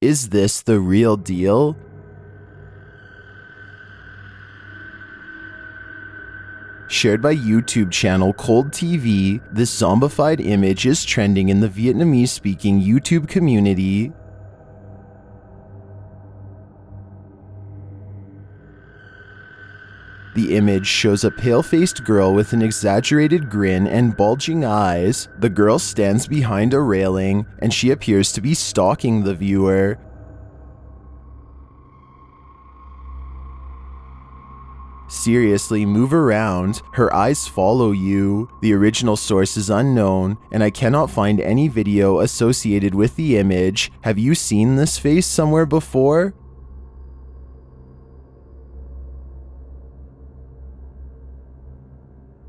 Is this the real deal? Shared by YouTube channel Cold TV, this zombified image is trending in the Vietnamese-speaking YouTube community. The image shows a pale-faced girl with an exaggerated grin and bulging eyes. The girl stands behind a railing, and she appears to be stalking the viewer. Seriously, move around. Her eyes follow you. The original source is unknown, and I cannot find any video associated with the image. Have you seen this face somewhere before?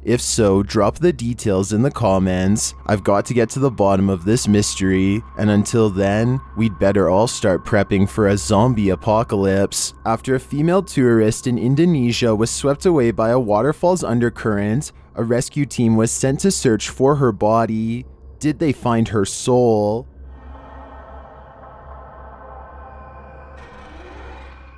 If so, drop the details in the comments. I've got to get to the bottom of this mystery, and until then, we'd better all start prepping for a zombie apocalypse. After a female tourist in Indonesia was swept away by a waterfall's undercurrent, a rescue team was sent to search for her body. Did they find her soul?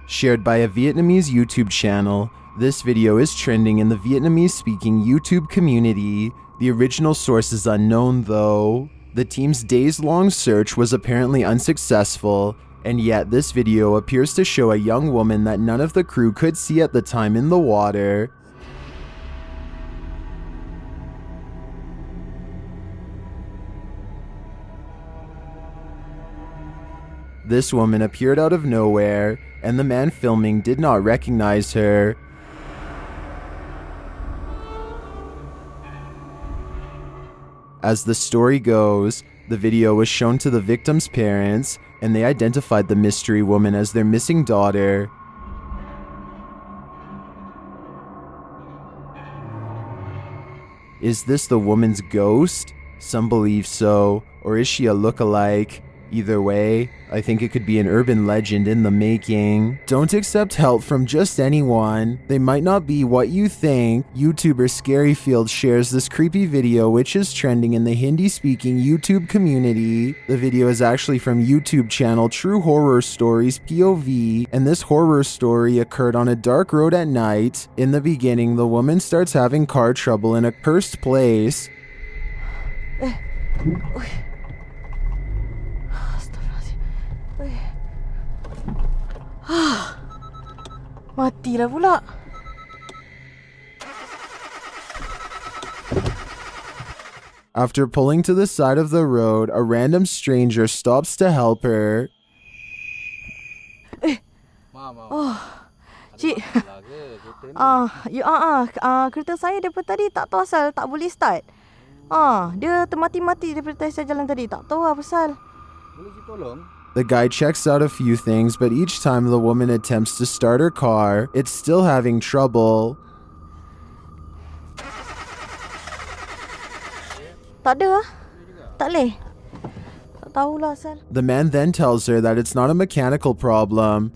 Shared by a Vietnamese YouTube channel, this video is trending in the Vietnamese-speaking YouTube community. The original source is unknown though. The team's days-long search was apparently unsuccessful, and yet this video appears to show a young woman that none of the crew could see at the time in the water. This woman appeared out of nowhere, and the man filming did not recognize her. As the story goes, the video was shown to the victim's parents, and they identified the mystery woman as their missing daughter. Is this the woman's ghost? Some believe so, or is she a look-alike? Either way, I think it could be an urban legend in the making. Don't accept help from just anyone. They might not be what you think. YouTuber Scaryfield shares this creepy video which is trending in the Hindi-speaking YouTube community. The video is actually from YouTube channel True Horror Stories POV, and this horror story occurred on a dark road at night. In the beginning, the woman starts having car trouble in a cursed place. Matilah pula. After pulling to the side of the road, a random stranger stops to help her. Oh, cik. Kereta saya daripada tadi tak tahu asal tak boleh start. Dia termati-mati daripada saya jalan tadi. Tak tahu apa pasal. Boleh ditolong? The guy checks out a few things, but each time the woman attempts to start her car, it's still having trouble. Tak ada lah. Tak boleh. Tak tahulah asal. The man then tells her that it's not a mechanical problem.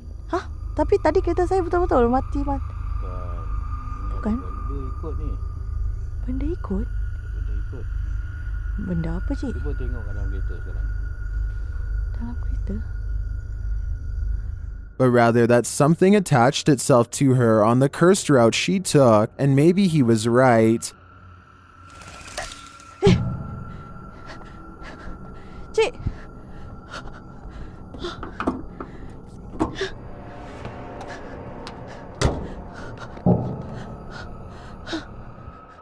Tapi tadi kereta saya betul-betul mati. Bukan? Benda ikut ni. Benda ikut? Benda ikut. Benda apa cik? Cuba tengok kat dalam kereta sekarang. Dalam kereta? But rather that something attached itself to her on the cursed route she took, and maybe he was right. Cik!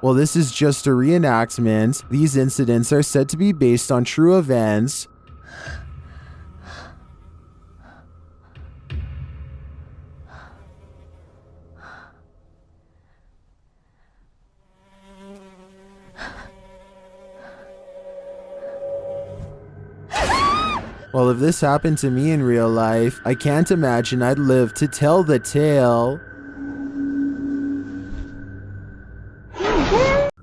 While this is just a reenactment, these incidents are said to be based on true events. Well, if this happened to me in real life, I can't imagine I'd live to tell the tale.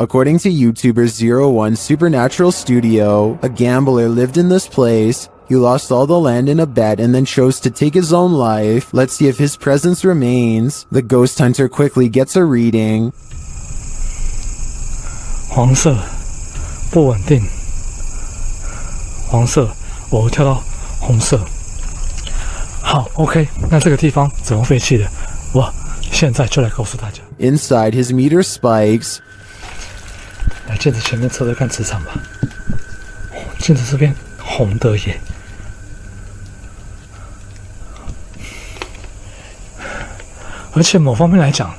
According to YouTuber 01 Supernatural Studio, a gambler lived in this place. He lost all the land in a bet and then chose to take his own life. Let's see if his presence remains. The ghost hunter quickly gets a reading. 黄色，不稳定。黄色，我跳到红色。好 ，OK， 那这个地方怎么废弃的？我现在就来告诉大家。 Inside, his meter spikes. 来，镜子前面测测看磁场吧。镜子这边红的耶。而且某方面来讲，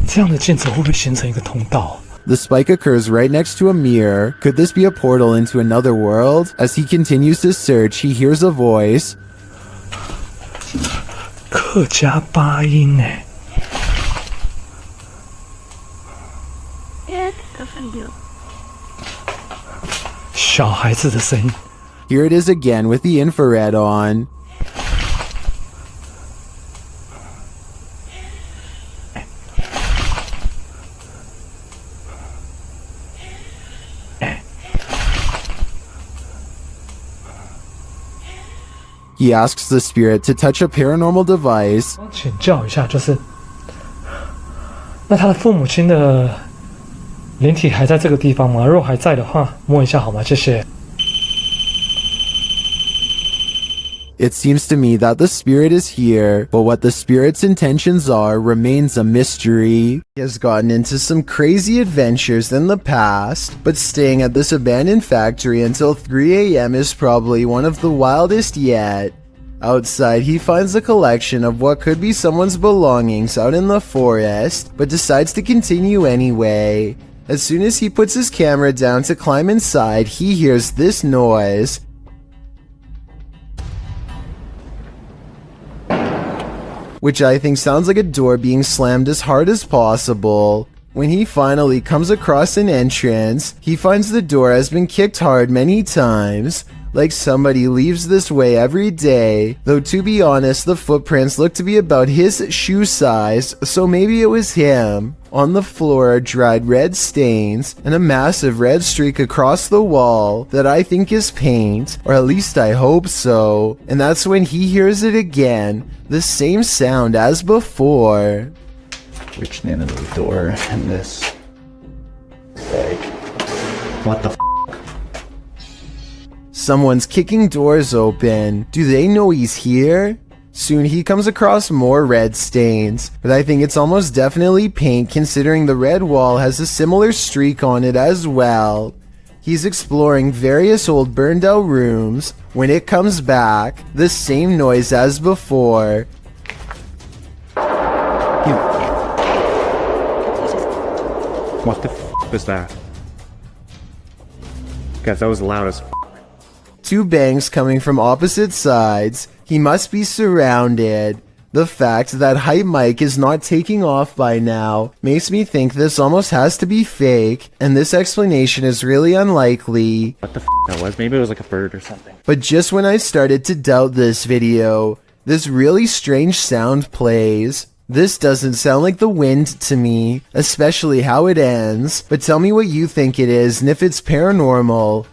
这样的镜子会不会形成一个通道？ The spike occurs right next to a mirror. Could this be a portal into another world? As he continues to search, he hears a voice. 客家八音哎。小孩子的声音。 Here it is again with the infrared on. He asks the spirit to touch a paranormal device. 请教一下，就是那他的父母亲的灵体还在这个地方吗？如果还在的话，摸一下好吗？谢谢。 It seems to me that the spirit is here, but what the spirit's intentions are remains a mystery. He has gotten into some crazy adventures in the past, but staying at this abandoned factory until 3 a.m. is probably one of the wildest yet. Outside, he finds a collection of what could be someone's belongings out in the forest, but decides to continue anyway. As soon as he puts his camera down to climb inside, he hears this noise. Which I think sounds like a door being slammed as hard as possible. When he finally comes across an entrance, he finds the door has been kicked hard many times, like somebody leaves this way every day, though to be honest, the footprints look to be about his shoe size, so maybe it was him. On the floor are dried red stains, and a massive red streak across the wall that I think is paint, or at least I hope so. And that's when he hears it again, the same sound as before. Reach the end of the door and this. Like, what the f? Someone's kicking doors open. Do they know he's here? Soon he comes across more red stains, but I think it's almost definitely paint considering the red wall has a similar streak on it as well. He's exploring various old burned out rooms. When it comes back, the same noise as before. What the f was that? Guys, that was loud as f. Two bangs coming from opposite sides. He must be surrounded. The fact that Hype Mike is not taking off by now makes me think this almost has to be fake, and this explanation is really unlikely. What the f that was? Maybe it was like a bird or something. But just when I started to doubt this video, this really strange sound plays. This doesn't sound like the wind to me, especially how it ends, but tell me what you think it is and if it's paranormal.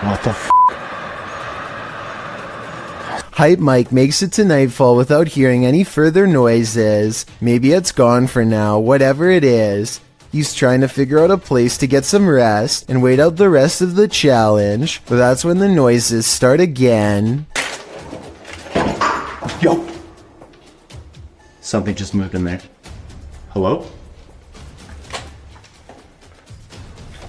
What the f? Hype Mike makes it to nightfall without hearing any further noises. Maybe it's gone for now, whatever it is. He's trying to figure out a place to get some rest and wait out the rest of the challenge, but that's when the noises start again. Yo! Something just moved in there. Hello?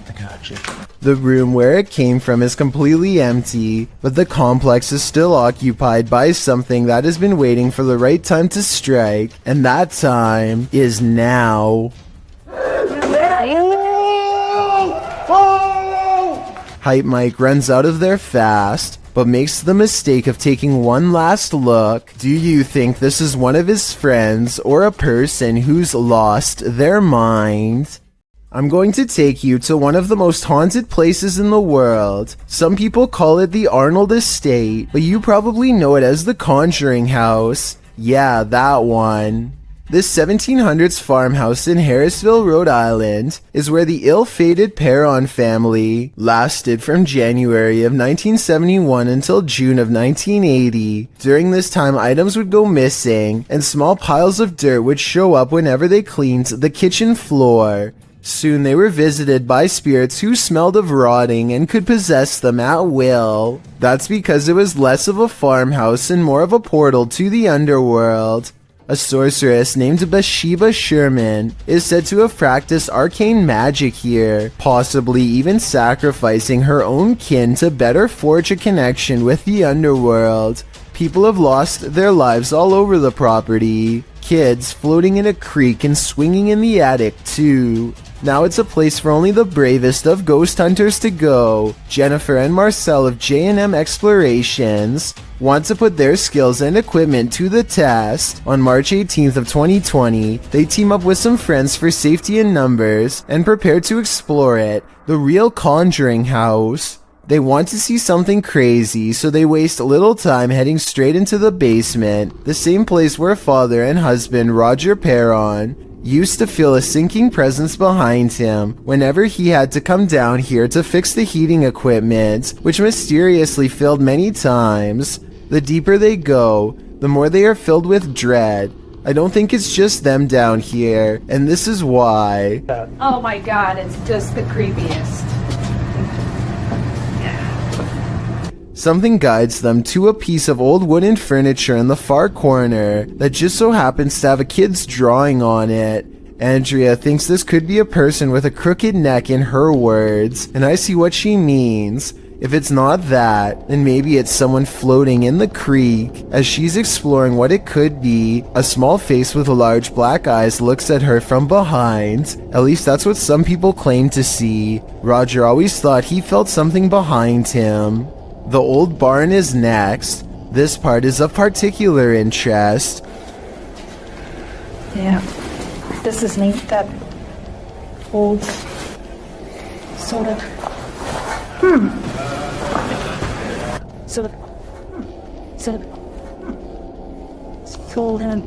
I got you. The room where it came from is completely empty, but the complex is still occupied by something that has been waiting for the right time to strike, and that time is now. Hype Mike runs out of there fast, but makes the mistake of taking one last look. Do you think this is one of his friends or a person who's lost their mind? I'm going to take you to one of the most haunted places in the world. Some people call it the Arnold Estate, but you probably know it as the Conjuring House. Yeah, that one. This 1700s farmhouse in Harrisville, Rhode Island, is where the ill-fated Perron family lasted from January of 1971 until June of 1980. During this time, items would go missing, and small piles of dirt would show up whenever they cleaned the kitchen floor. Soon they were visited by spirits who smelled of rotting and could possess them at will. That's because it was less of a farmhouse and more of a portal to the underworld. A sorceress named Bathsheba Sherman is said to have practiced arcane magic here, possibly even sacrificing her own kin to better forge a connection with the underworld. People have lost their lives all over the property. Kids floating in a creek and swinging in the attic too. Now it's a place for only the bravest of ghost hunters to go. Jennifer and Marcel of J&M Explorations want to put their skills and equipment to the test. On March 18th of 2020, they team up with some friends for safety in numbers and prepare to explore it, the real Conjuring House. They want to see something crazy, so they waste little time heading straight into the basement, the same place where father and husband Roger Perron used to feel a sinking presence behind him whenever he had to come down here to fix the heating equipment, which mysteriously failed many times. The deeper they go, the more they are filled with dread. I don't think it's just them down here, and this is why. Oh my god, it's just the creepiest. Something guides them to a piece of old wooden furniture in the far corner that just so happens to have a kid's drawing on it. Andrea thinks this could be a person with a crooked neck in her words, and I see what she means. If it's not that, then maybe it's someone floating in the creek. As she's exploring what it could be, a small face with large black eyes looks at her from behind. At least that's what some people claim to see. Roger always thought he felt something behind him. The old barn is next. This part is of particular interest. Yeah, this is neat. That old sort of sold him.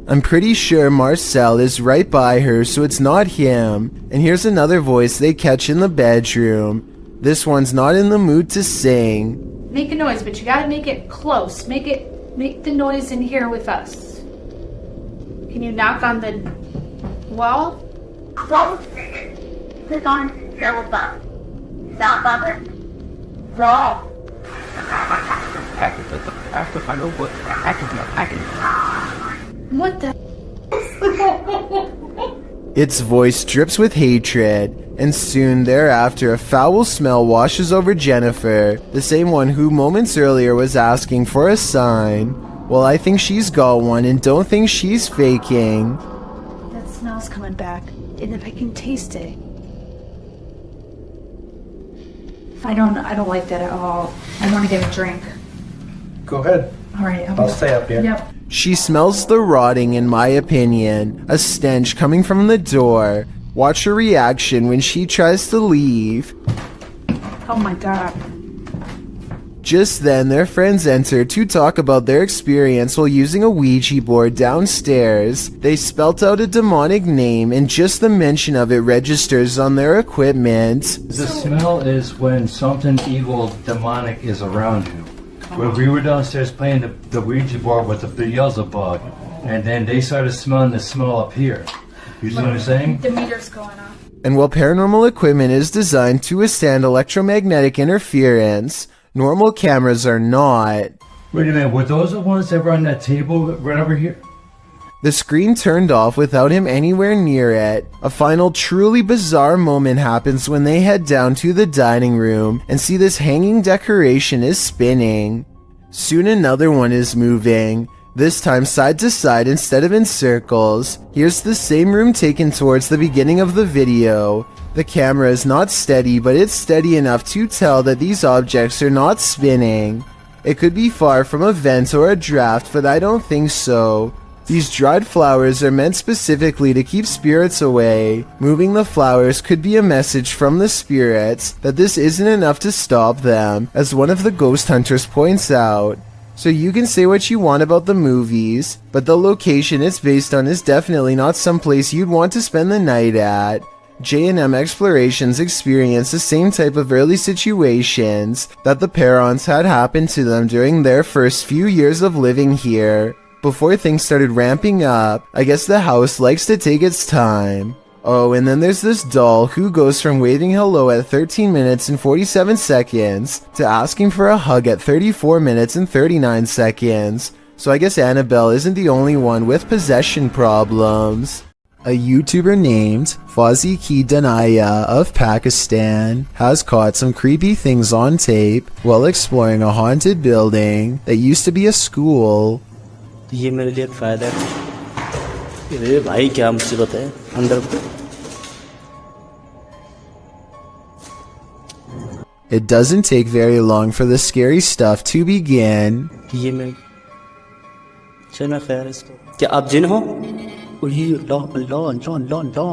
I'm pretty sure Marcel is right by her, so it's not him. And here's another voice they catch in the bedroom. This one's not in the mood to sing. Make a noise, but you gotta make it close. Make the noise in here with us. Can you knock on the wall? Close. Click on Silver. Silver. Roll. What the? Its voice drips with hatred, and soon thereafter a foul smell washes over Jennifer, the same one who moments earlier was asking for a sign. Well, I think she's got one and don't think she's faking. That smell's coming back, and if I can taste it. I don't like that at all. I want to get a drink. Go ahead. All right, I'll stay up here. Yep. She smells the rotting, in my opinion, a stench coming from the door. Watch her reaction when she tries to leave. Oh my god. Just then, their friends enter to talk about their experience while using a Ouija board downstairs. They spelt out a demonic name, and just the mention of it registers on their equipment. The smell is when something evil, demonic is around you. When we were downstairs playing the Ouija board with the Beelzebub, and then they started smelling the smell up here. You see what I'm saying? The meter's going off. And while paranormal equipment is designed to withstand electromagnetic interference, normal cameras are not. Wait a minute, were those the ones that were on that table right over here? The screen turned off without him anywhere near it. A final truly bizarre moment happens when they head down to the dining room and see this hanging decoration is spinning. Soon another one is moving, this time side to side instead of in circles. Here's the same room taken towards the beginning of the video. The camera is not steady, but it's steady enough to tell that these objects are not spinning. It could be far from a vent or a draft, but I don't think so. These dried flowers are meant specifically to keep spirits away. Moving the flowers could be a message from the spirits that this isn't enough to stop them, as one of the ghost hunters points out. So you can say what you want about the movies, but the location it's based on is definitely not someplace you'd want to spend the night at. J&M Explorations experienced the same type of early situations that the Perrons had happen to them during their first few years of living here. before things started ramping up. I guess the house likes to take its time. Oh, and then there's this doll who goes from waving hello at 13 minutes and 47 seconds to asking for a hug at 34 minutes and 39 seconds. So I guess Annabelle isn't the only one with possession problems. A YouTuber named Fauzi Ki Danaya of Pakistan has caught some creepy things on tape while exploring a haunted building that used to be a school. ये मेरे लिए एक फायदा है। ये भाई क्या मुसीबत है अंदर। It doesn't take very long for the scary stuff to begin. ये मैं चलना खैर इसको। क्या आप जिन हो? अल्लाह अल्लाह अल्लाह अल्लाह अल्लाह।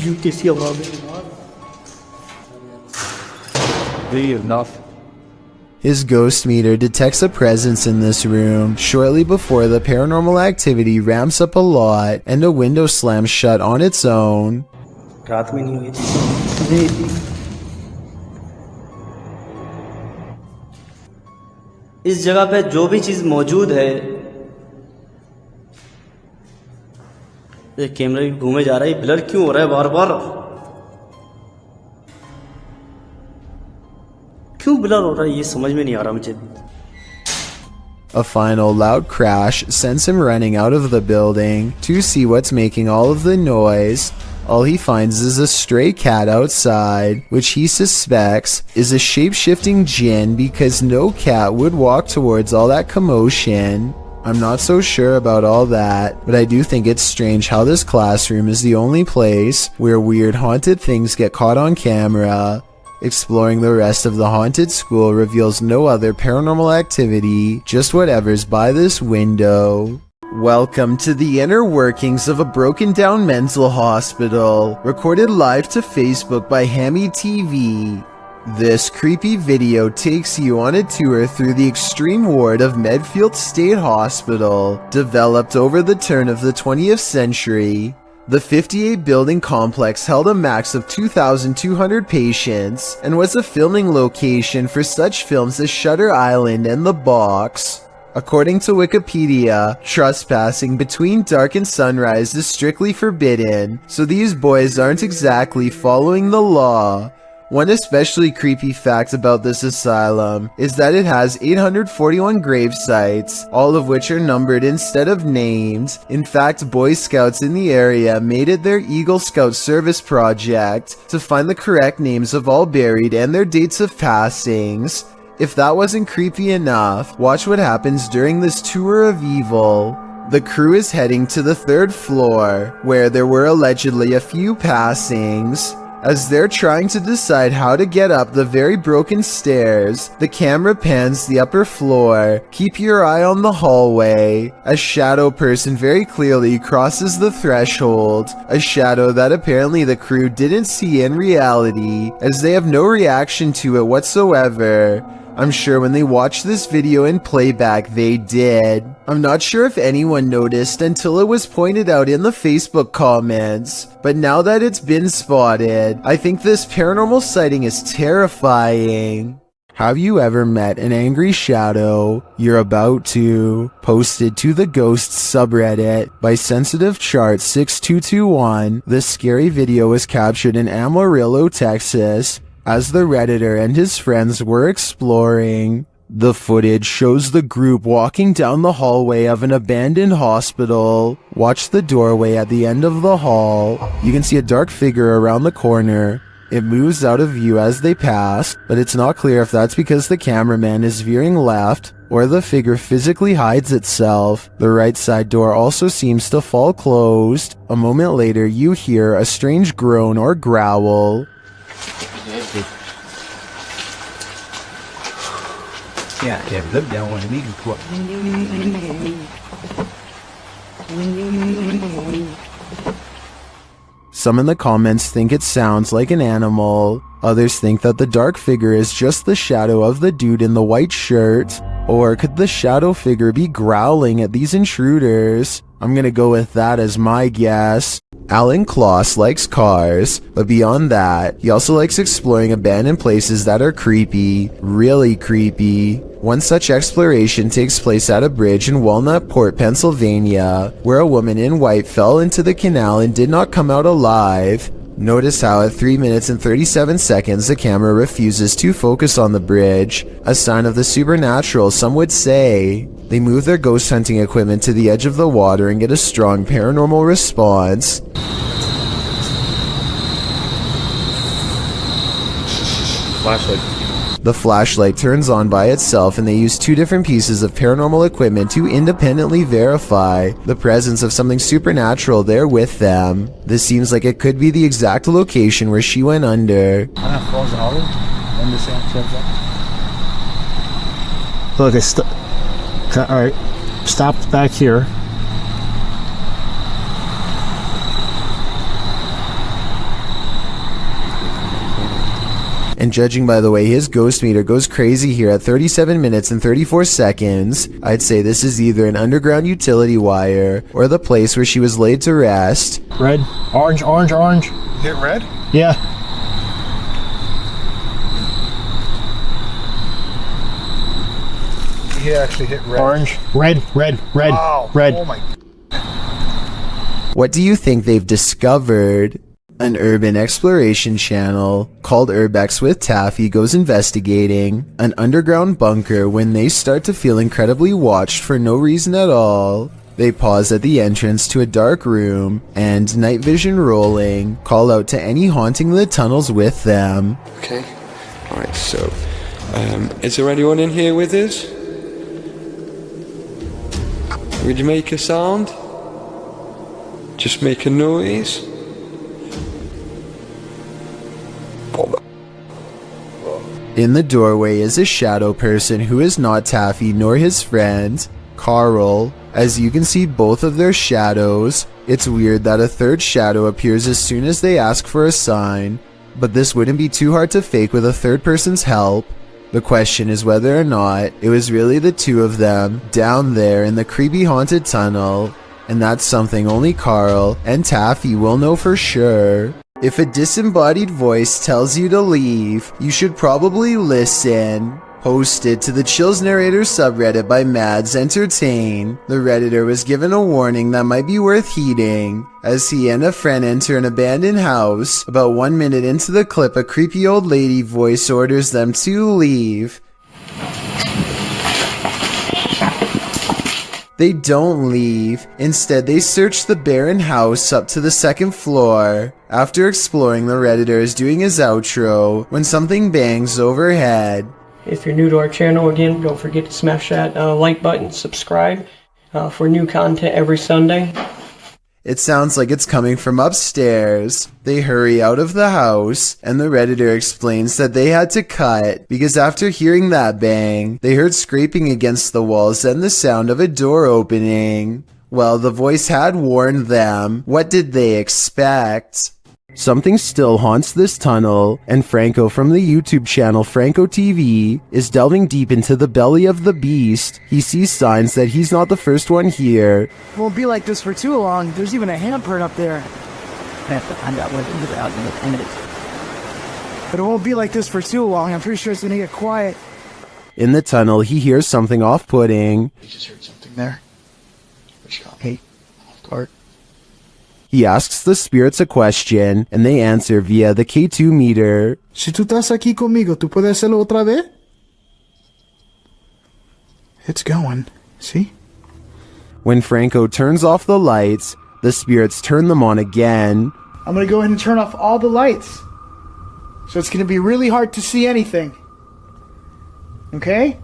ये कैसी आवाज़ है? enough. His ghost meter detects a presence in this room shortly before the paranormal activity ramps up a lot and a window slams shut on its own. रात में नहीं हुई। इस जगह पे जो भी चीज मौजूद है, ये कैमरा भी घूमे जा रहा है, ब्लर क्यों हो रहा है बार बार? क्यों ब्लर हो रहा है ये समझ में नहीं आ रहा मुझे। A final loud crash sends him running out of the building to see what's making all of the noise. All he finds is a stray cat outside, which he suspects is a shape-shifting jinn because no cat would walk towards all that commotion. I'm not so sure about all that, but I do think it's strange how this classroom is the only place where weird haunted things get caught on camera. Exploring the rest of the haunted school reveals no other paranormal activity, just whatever's by this window. Welcome to the inner workings of a broken down mental hospital, recorded live to Facebook by Hammy TV. This creepy video takes you on a tour through the extreme ward of Medfield State Hospital, developed over the turn of the 20th century. The 58-building complex held a max of 2,200 patients and was a filming location for such films as Shutter Island and The Box. According to Wikipedia, trespassing between dark and sunrise is strictly forbidden, so these boys aren't exactly following the law. One especially creepy fact about this asylum is that it has 841 grave sites, all of which are numbered instead of named. In fact, Boy Scouts in the area made it their Eagle Scout service project to find the correct names of all buried and their dates of passings. If that wasn't creepy enough, watch what happens during this tour of evil. The crew is heading to the 3rd floor, where there were allegedly a few passings. As they're trying to decide how to get up the very broken stairs, the camera pans the upper floor. Keep your eye on the hallway. A shadow person very clearly crosses the threshold, a shadow that apparently the crew didn't see in reality, as they have no reaction to it whatsoever. I'm sure when they watched this video in playback, they did. I'm not sure if anyone noticed until it was pointed out in the Facebook comments, but now that it's been spotted, I think this paranormal sighting is terrifying. Have you ever met an angry shadow? You're about to. Posted to the Ghosts subreddit by Sensitive Chart 6221, this scary video was captured in Amarillo, Texas, as the Redditor and his friends were exploring. The footage shows the group walking down the hallway of an abandoned hospital. Watch the doorway at the end of the hall. You can see a dark figure around the corner. It moves out of view as they pass, but it's not clear if that's because the cameraman is veering left or the figure physically hides itself. The right side door also seems to fall closed. A moment later, you hear a strange groan or growl. Yeah, look down on me. Some in the comments think it sounds like an animal. Others think that the dark figure is just the shadow of the dude in the white shirt. Or could the shadow figure be growling at these intruders? I'm gonna go with that as my guess. Alan Kloss likes cars, but beyond that, he also likes exploring abandoned places that are creepy, really creepy. One such exploration takes place at a bridge in Walnut Port, Pennsylvania, where a woman in white fell into the canal and did not come out alive. Notice how at 3 minutes and 37 seconds the camera refuses to focus on the bridge, a sign of the supernatural some would say. They move their ghost hunting equipment to the edge of the water and get a strong paranormal response. Flashlight. The flashlight turns on by itself and they use 2 different pieces of paranormal equipment to independently verify the presence of something supernatural there with them. This seems like it could be the exact location where she went under. Look, alright, stopped back here. And judging by the way his ghost meter goes crazy here at 37 minutes and 34 seconds, I'd say this is either an underground utility wire or the place where she was laid to rest. Red, orange, orange, orange. Hit red? Yeah. He actually hit red. Orange, red, red, red, wow. red. Oh my. What do you think they've discovered? An urban exploration channel called Urbex with Taffy goes investigating an underground bunker when they start to feel incredibly watched for no reason at all. They pause at the entrance to a dark room and, night vision rolling, call out to any haunting the tunnels with them. Okay, alright, so is there anyone in here with us? Would you make a sound? Just make a noise? In the doorway is a shadow person who is not Taffy nor his friend, Carl. As you can see both of their shadows. It's weird that a third shadow appears as soon as they ask for a sign, but this wouldn't be too hard to fake with a third person's help. The question is whether or not it was really the 2 of them down there in the creepy haunted tunnel, and that's something only Carl and Taffy will know for sure. If a disembodied voice tells you to leave, you should probably listen. Posted to the Chills Narrator subreddit by Mads Entertain, the redditor was given a warning that might be worth heeding. As he and a friend enter an abandoned house, about 1 minute into the clip a creepy old lady voice orders them to leave. They don't leave. Instead, they search the barren house up to the 2nd floor. After exploring, the redditor is doing his outro when something bangs overhead. If you're new to our channel, again, don't forget to smash that like button, subscribe for new content every Sunday. It sounds like it's coming from upstairs. They hurry out of the house, and the redditor explains that they had to cut because after hearing that bang, they heard scraping against the walls and the sound of a door opening. Well, the voice had warned them. What did they expect? Something still haunts this tunnel, and Franco from the YouTube channel Franco TV is delving deep into the belly of the beast. He sees signs that he's not the first one here. It won't be like this for too long. There's even a handprint up there. I have to find out what it's about in a minute. But it won't be like this for too long. I'm pretty sure it's gonna get quiet. In the tunnel, he hears something off-putting. You just heard something there. Which got me off guard. He asks the spirits a question, and they answer via the K2 meter. Si tú estás aquí conmigo, ¿tú puedes hacerlo otra vez? It's going. See? When Franco turns off the lights, the spirits turn them on again. I'm gonna go ahead and turn off all the lights. So it's gonna be really hard to see anything. Okay?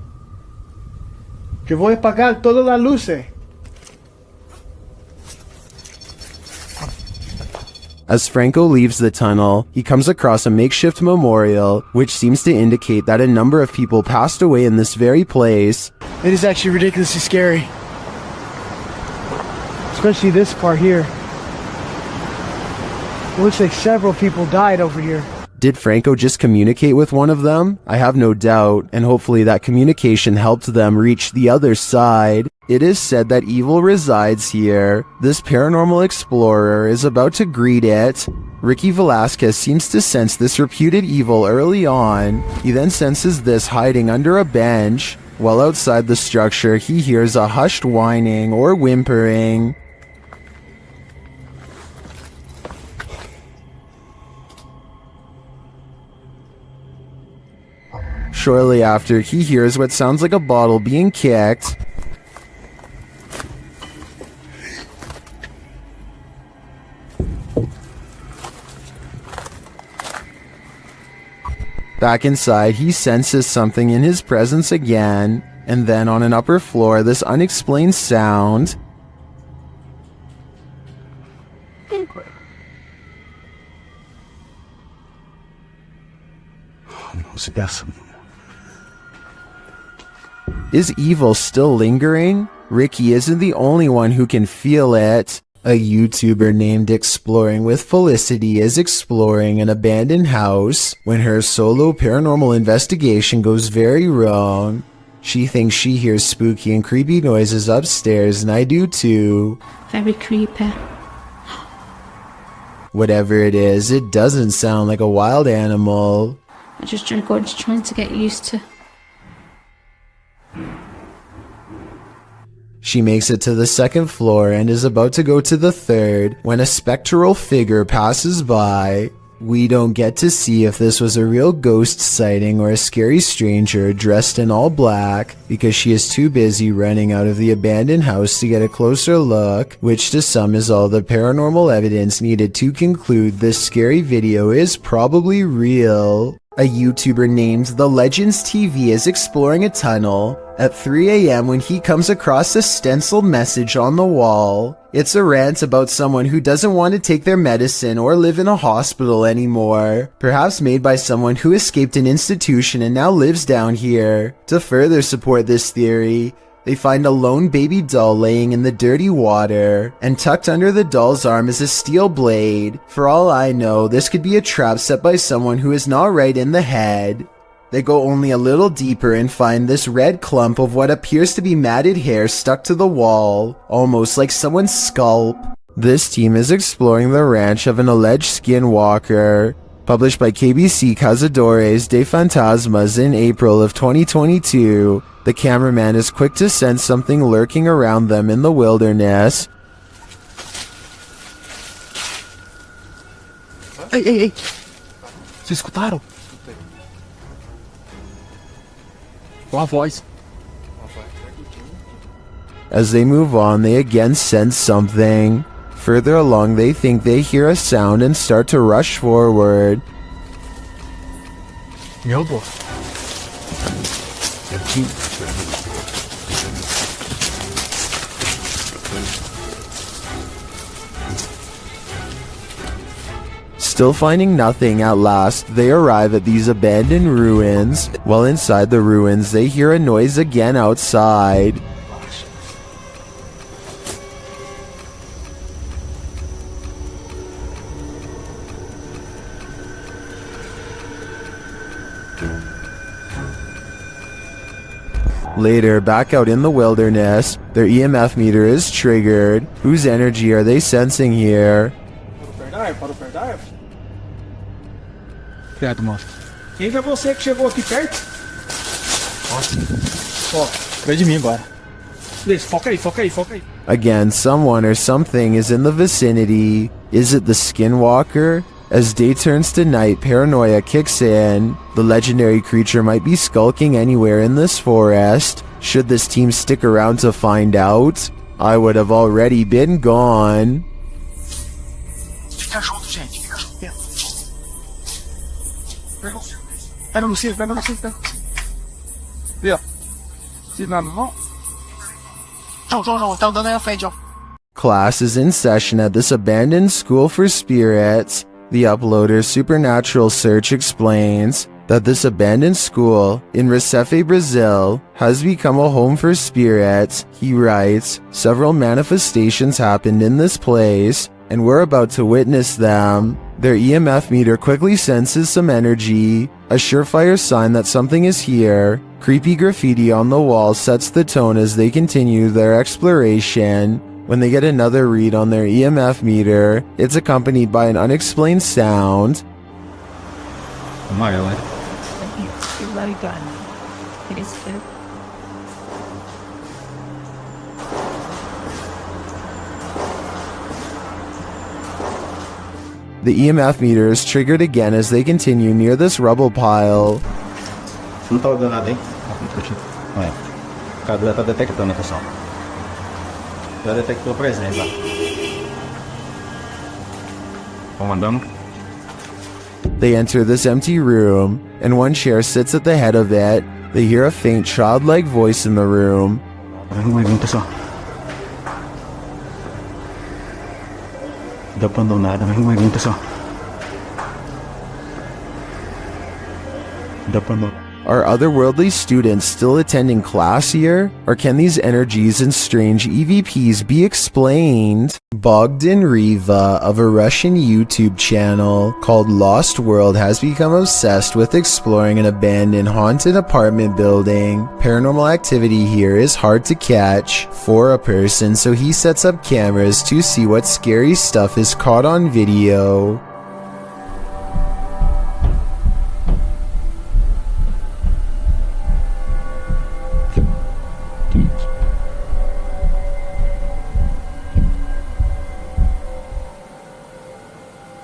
Yo voy a apagar todas las luces. As Franco leaves the tunnel, he comes across a makeshift memorial, which seems to indicate that a number of people passed away in this very place. It is actually ridiculously scary. Especially this part here. It looks like several people died over here. Did Franco just communicate with one of them? I have no doubt, and hopefully that communication helped them reach the other side. It is said that evil resides here. This paranormal explorer is about to greet it. Ricky Velasquez seems to sense this reputed evil early on. He then senses this hiding under a bench. While outside the structure, he hears a hushed whining or whimpering. Shortly after, he hears what sounds like a bottle being kicked. Back inside, he senses something in his presence again, and then on an upper floor, this unexplained sound. Is evil still lingering? Ricky isn't the only one who can feel it. A YouTuber named Exploring with Felicity is exploring an abandoned house when her solo paranormal investigation goes very wrong. She thinks she hears spooky and creepy noises upstairs, and I do too. Very creepy. Whatever it is, it doesn't sound like a wild animal. I'm just trying to get used to. She makes it to the second floor and is about to go to the third when a spectral figure passes by. We don't get to see if this was a real ghost sighting or a scary stranger dressed in all black because she is too busy running out of the abandoned house to get a closer look, which to some is all the paranormal evidence needed to conclude this scary video is probably real. A YouTuber named The Legends TV is exploring a tunnel at 3 a.m. when he comes across a stenciled message on the wall. It's a rant about someone who doesn't want to take their medicine or live in a hospital anymore, perhaps made by someone who escaped an institution and now lives down here. To further support this theory, they find a lone baby doll laying in the dirty water, and tucked under the doll's arm is a steel blade. For all I know, this could be a trap set by someone who is not right in the head. They go only a little deeper and find this red clump of what appears to be matted hair stuck to the wall, almost like someone's scalp. This team is exploring the ranch of an alleged skinwalker. Published by KBC Cazadores de Fantasmas in April of 2022, the cameraman is quick to sense something lurking around them in the wilderness. Ei, ei, ei! Vocês escutaram? Uma voz. As they move on, they again sense something. Further along, they think they hear a sound and start to rush forward. 여보. 여기. Still finding nothing, at last, they arrive at these abandoned ruins. While inside the ruins, they hear a noise again outside. Later, back out in the wilderness, their EMF meter is triggered. Whose energy are they sensing here? Credo, moço. Quem foi você que chegou aqui perto? Ó, vem de mim agora. Beleza, foca aí, foca aí, foca aí. Again, someone or something is in the vicinity. Is it the skinwalker? As day turns to night, paranoia kicks in. The legendary creature might be skulking anywhere in this forest. Should this team stick around to find out? I would have already been gone. Fica junto, gente. Fica junto. Pega no cinto, pega no cinto. Vê, ó. Se não, não. João, tá andando aí à frente, ó. Class is in session at this abandoned school for spirits. The uploader's supernatural search explains that this abandoned school in Recife, Brazil, has become a home for spirits. He writes, several manifestations happened in this place, and we're about to witness them. Their EMF meter quickly senses some energy, a surefire sign that something is here. Creepy graffiti on the wall sets the tone as they continue their exploration. When they get another read on their EMF meter, it's accompanied by an unexplained sound. Very good. It is good. The EMF meter is triggered again as they continue near this rubble pile. Ang tawag na natin? Ayan. Kada-detect ito na sa detect ko present ba? Komandang? They enter this empty room, and one chair sits at the head of it. They hear a faint childlike voice in the room. Are otherworldly students still attending class here? Or can these energies and strange EVPs be explained? Bogdan Riva of a Russian YouTube channel called Lost World has become obsessed with exploring an abandoned haunted apartment building. Paranormal activity here is hard to catch for a person, so he sets up cameras to see what scary stuff is caught on video.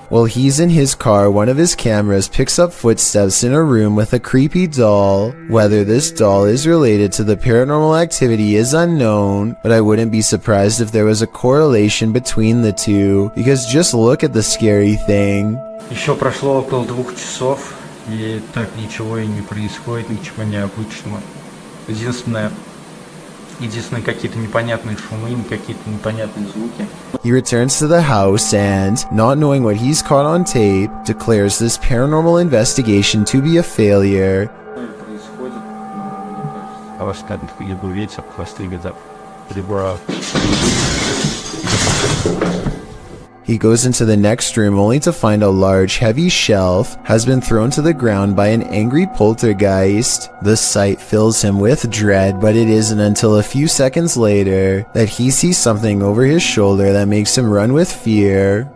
While he's in his car, one of his cameras picks up footsteps in a room with a creepy doll. Whether this doll is related to the paranormal activity is unknown, but I wouldn't be surprised if there was a correlation between the two, because just look at the scary thing. Еще прошло около 2 часов, и так ничего и не происходит, ничего необычного. Единственные какие-то непонятные шумы, какие-то непонятные звуки. He returns to the house and, not knowing what he's caught on tape, declares this paranormal investigation to be a failure. He goes into the next room only to find a large, heavy shelf has been thrown to the ground by an angry poltergeist. The sight fills him with dread, but it isn't until a few seconds later that he sees something over his shoulder that makes him run with fear.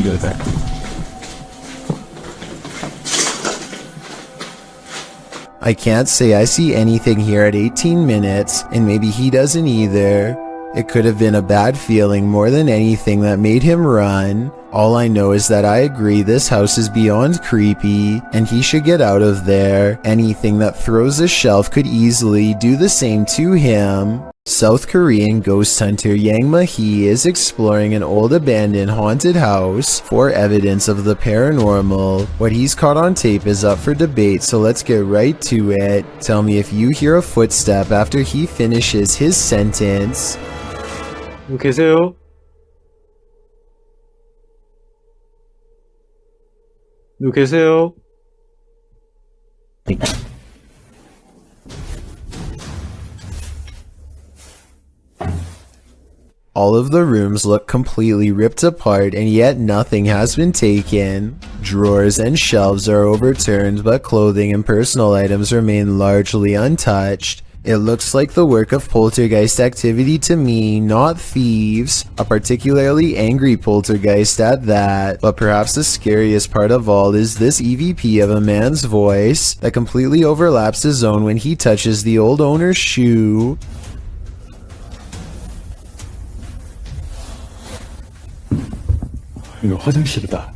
Go there. I can't say I see anything here at 18 minutes, and maybe he doesn't either. It could have been a bad feeling more than anything that made him run. All I know is that I agree this house is beyond creepy, and he should get out of there. Anything that throws a shelf could easily do the same to him. South Korean ghost hunter Yang Ma-hee is exploring an old abandoned haunted house for evidence of the paranormal. What he's caught on tape is up for debate, so let's get right to it. Tell me if you hear a footstep after he finishes his sentence. 계세요? 누구 계세요? All of the rooms look completely ripped apart, and yet nothing has been taken. Drawers and shelves are overturned, but clothing and personal items remain largely untouched. It looks like the work of poltergeist activity to me, not thieves. A particularly angry poltergeist at that. But perhaps the scariest part of all is this EVP of a man's voice that completely overlaps his own when he touches the old owner's shoe. 이거 화장실이다.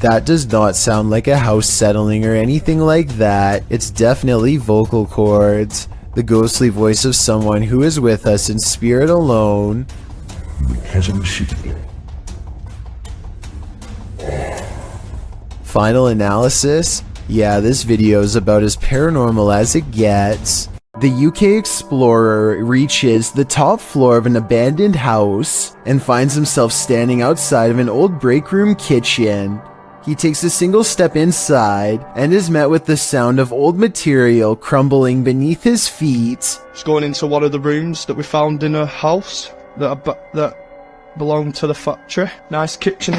That does not sound like a house settling or anything like that. It's definitely vocal cords. The ghostly voice of someone who is with us in spirit alone. Final analysis? Yeah, this video is about as paranormal as it gets. The UK explorer reaches the top floor of an abandoned house and finds himself standing outside of an old break room kitchen. He takes a single step inside and is met with the sound of old material crumbling beneath his feet. Just going into one of the rooms that we found in a house that belonged to the factory. Nice kitchen.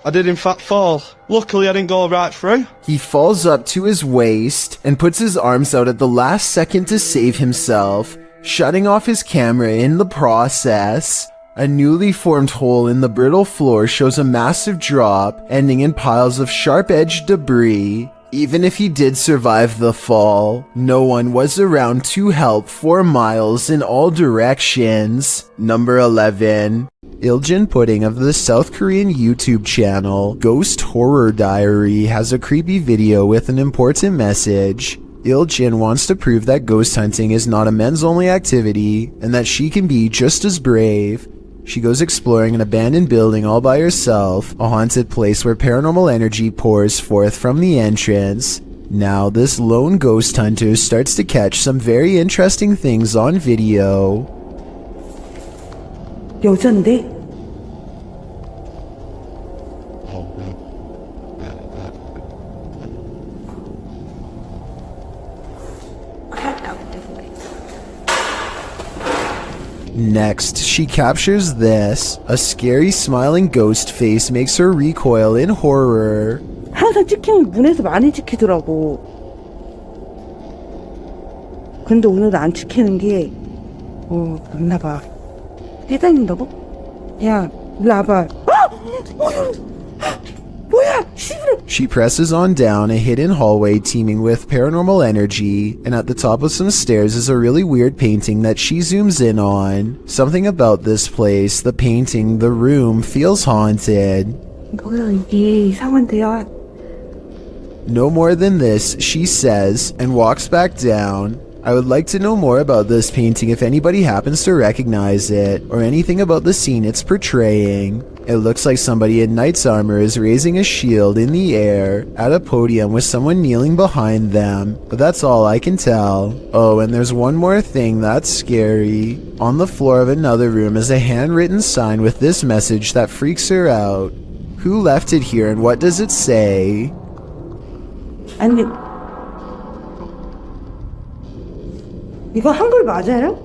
I did in fact fall. Luckily I didn't go right through. He falls up to his waist and puts his arms out at the last second to save himself, shutting off his camera in the process. A newly formed hole in the brittle floor shows a massive drop, ending in piles of sharp-edged debris. Even if he did survive the fall, no one was around to help 4 miles in all directions. Number 11. Iljin Pudding of the South Korean YouTube channel Ghost Horror Diary has a creepy video with an important message. Iljin wants to prove that ghost hunting is not a men's-only activity and that she can be just as brave. She goes exploring an abandoned building all by herself, a haunted place where paranormal energy pours forth from the entrance. Now, this lone ghost hunter starts to catch some very interesting things on video. 여잔데? Next, she captures this. A scary smiling ghost face makes her recoil in horror. 항상 찍히면 문에서 많이 찍히더라고. 근데 오늘은 안 찍히는 게 맞나봐. 뛰다닌다고? 야, 일로 와봐. 뭐야? She presses on down a hidden hallway teeming with paranormal energy, and at the top of some stairs is a really weird painting that she zooms in on. Something about this place, the painting, the room, feels haunted. 뭐야, 이게 이상한데요? No more than this, she says, and walks back down. I would like to know more about this painting if anybody happens to recognize it, or anything about the scene it's portraying. It looks like somebody in knight's armor is raising a shield in the air at a podium with someone kneeling behind them, but that's all I can tell. Oh, and there's one more thing that's scary. On the floor of another room is a handwritten sign with this message that freaks her out. Who left it here and what does it say? 아니, 이거 한글 맞아요?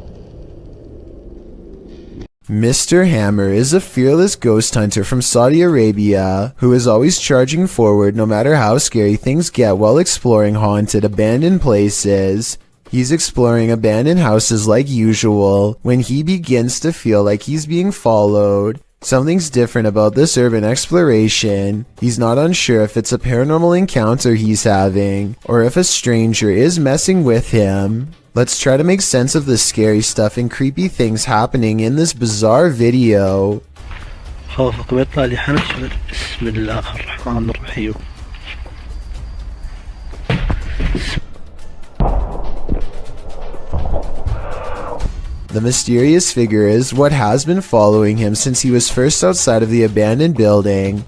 Mr. Hammer is a fearless ghost hunter from Saudi Arabia who is always charging forward no matter how scary things get while exploring haunted, abandoned places. He's exploring abandoned houses like usual when he begins to feel like he's being followed. Something's different about this urban exploration. He's not unsure if it's a paranormal encounter he's having or if a stranger is messing with him. Let's try to make sense of the scary stuff and creepy things happening in this bizarre video. The mysterious figure is what has been following him since he was first outside of the abandoned building.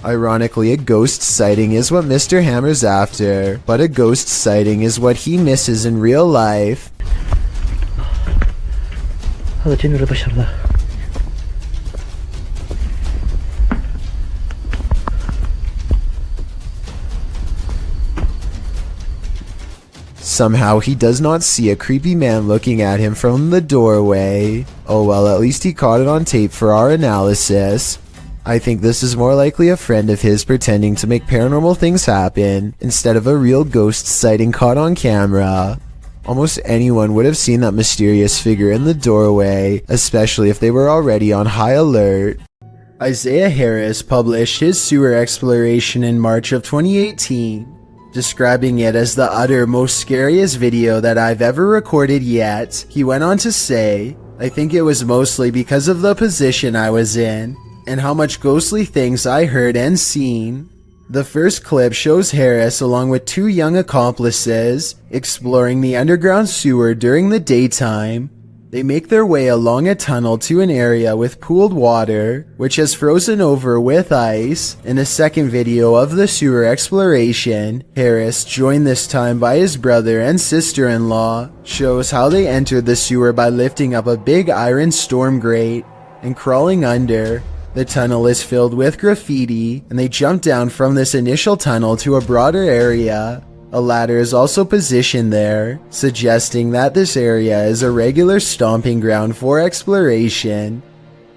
Ironically, a ghost sighting is what Mr. Hammer's after, but a ghost sighting is what he misses in real life. Somehow he does not see a creepy man looking at him from the doorway. Oh well, at least he caught it on tape for our analysis. I think this is more likely a friend of his pretending to make paranormal things happen instead of a real ghost sighting caught on camera. Almost anyone would have seen that mysterious figure in the doorway, especially if they were already on high alert. Isaiah Harris published his sewer exploration in March of 2018. Describing it as the utter most scariest video that I've ever recorded yet. He went on to say, I think it was mostly because of the position I was in, and how much ghostly things I heard and seen. The first clip shows Harris along with 2 young accomplices exploring the underground sewer during the daytime. They make their way along a tunnel to an area with pooled water, which has frozen over with ice. In a second video of the sewer exploration, Harris, joined this time by his brother and sister-in-law, shows how they entered the sewer by lifting up a big iron storm grate and crawling under. The tunnel is filled with graffiti, and they jump down from this initial tunnel to a broader area. A ladder is also positioned there, suggesting that this area is a regular stomping ground for exploration.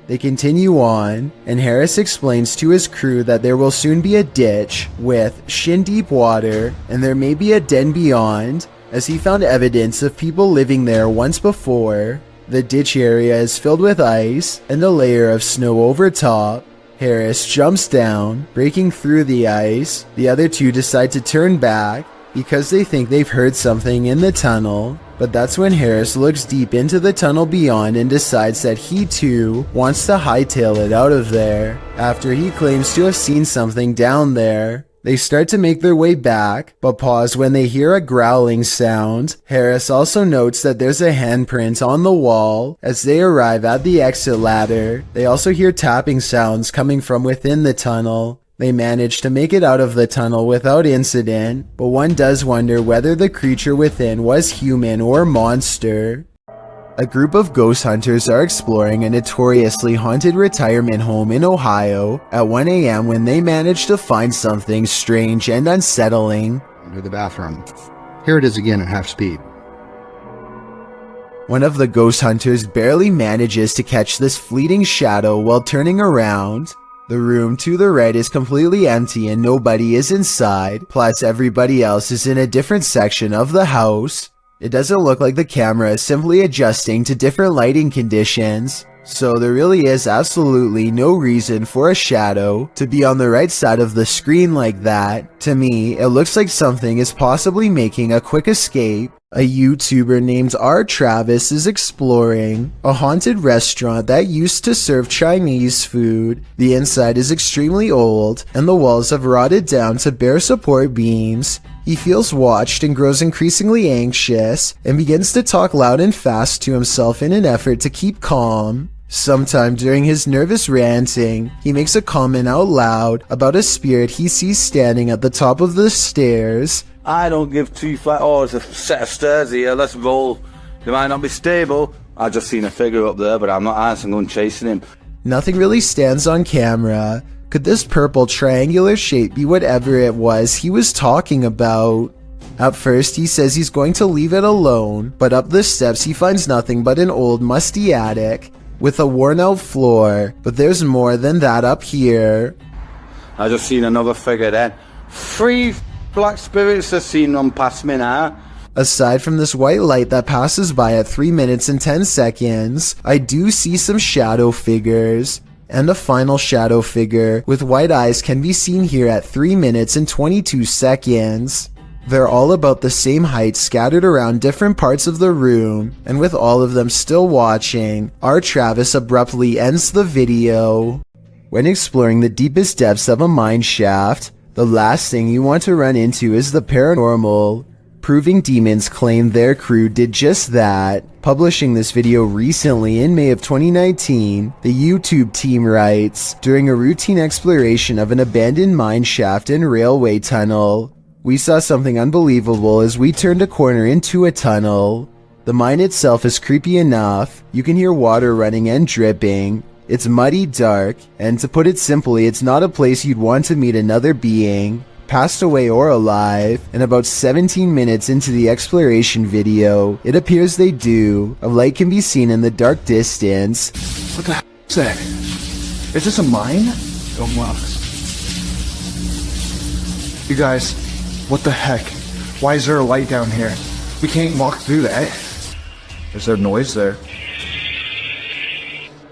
They continue on, and Harris explains to his crew that there will soon be a ditch with shin-deep water, and there may be a den beyond, as he found evidence of people living there once before. The ditch area is filled with ice and a layer of snow over top. Harris jumps down, breaking through the ice. The other two decide to turn back because they think they've heard something in the tunnel. But that's when Harris looks deep into the tunnel beyond and decides that he too wants to hightail it out of there. After he claims to have seen something down there, they start to make their way back, but pause when they hear a growling sound. Harris also notes that there's a handprint on the wall. As they arrive at the exit ladder, they also hear tapping sounds coming from within the tunnel. They manage to make it out of the tunnel without incident, but one does wonder whether the creature within was human or monster. A group of ghost hunters are exploring a notoriously haunted retirement home in Ohio at 1 a.m. when they manage to find something strange and unsettling. Under the bathroom. Here it is again at half speed. One of the ghost hunters barely manages to catch this fleeting shadow while turning around. The room to the right is completely empty and nobody is inside, plus everybody else is in a different section of the house. It doesn't look like the camera is simply adjusting to different lighting conditions, so there really is absolutely no reason for a shadow to be on the right side of the screen like that. To me, it looks like something is possibly making a quick escape. A YouTuber named R. Travis is exploring a haunted restaurant that used to serve Chinese food. The inside is extremely old, and the walls have rotted down to bare support beams. He feels watched and grows increasingly anxious, and begins to talk loud and fast to himself in an effort to keep calm. Sometime during his nervous ranting, he makes a comment out loud about a spirit he sees standing at the top of the stairs. I don't give two flat. Oh, it's a set of stairs here. Let's roll. They might not be stable. I just seen a figure up there, but I'm not answering on chasing him. Nothing really stands on camera. Could this purple triangular shape be whatever it was he was talking about? At first, he says he's going to leave it alone, but up the steps he finds nothing but an old musty attic with a worn out floor, but there's more than that up here. I just seen another figure then. 3 black spirits have seen them past me now. Aside from this white light that passes by at 3 minutes and 10 seconds, I do see some shadow figures. And a final shadow figure with white eyes can be seen here at 3 minutes and 22 seconds. They're all about the same height, scattered around different parts of the room, and with all of them still watching, R. Travis abruptly ends the video. When exploring the deepest depths of a mine shaft, the last thing you want to run into is the paranormal. Proving Demons claim their crew did just that. Publishing this video recently in May of 2019, the YouTube team writes, during a routine exploration of an abandoned mine shaft and railway tunnel, we saw something unbelievable as we turned a corner into a tunnel. The mine itself is creepy enough. You can hear water running and dripping. It's muddy, dark, and to put it simply, it's not a place you'd want to meet another being, passed away or alive. And about 17 minutes into the exploration video, it appears they do. A light can be seen in the dark distance. What the heck is that? Is this a mine? Don't walk. You guys, what the heck? Why is there a light down here? We can't walk through that. Is there noise there?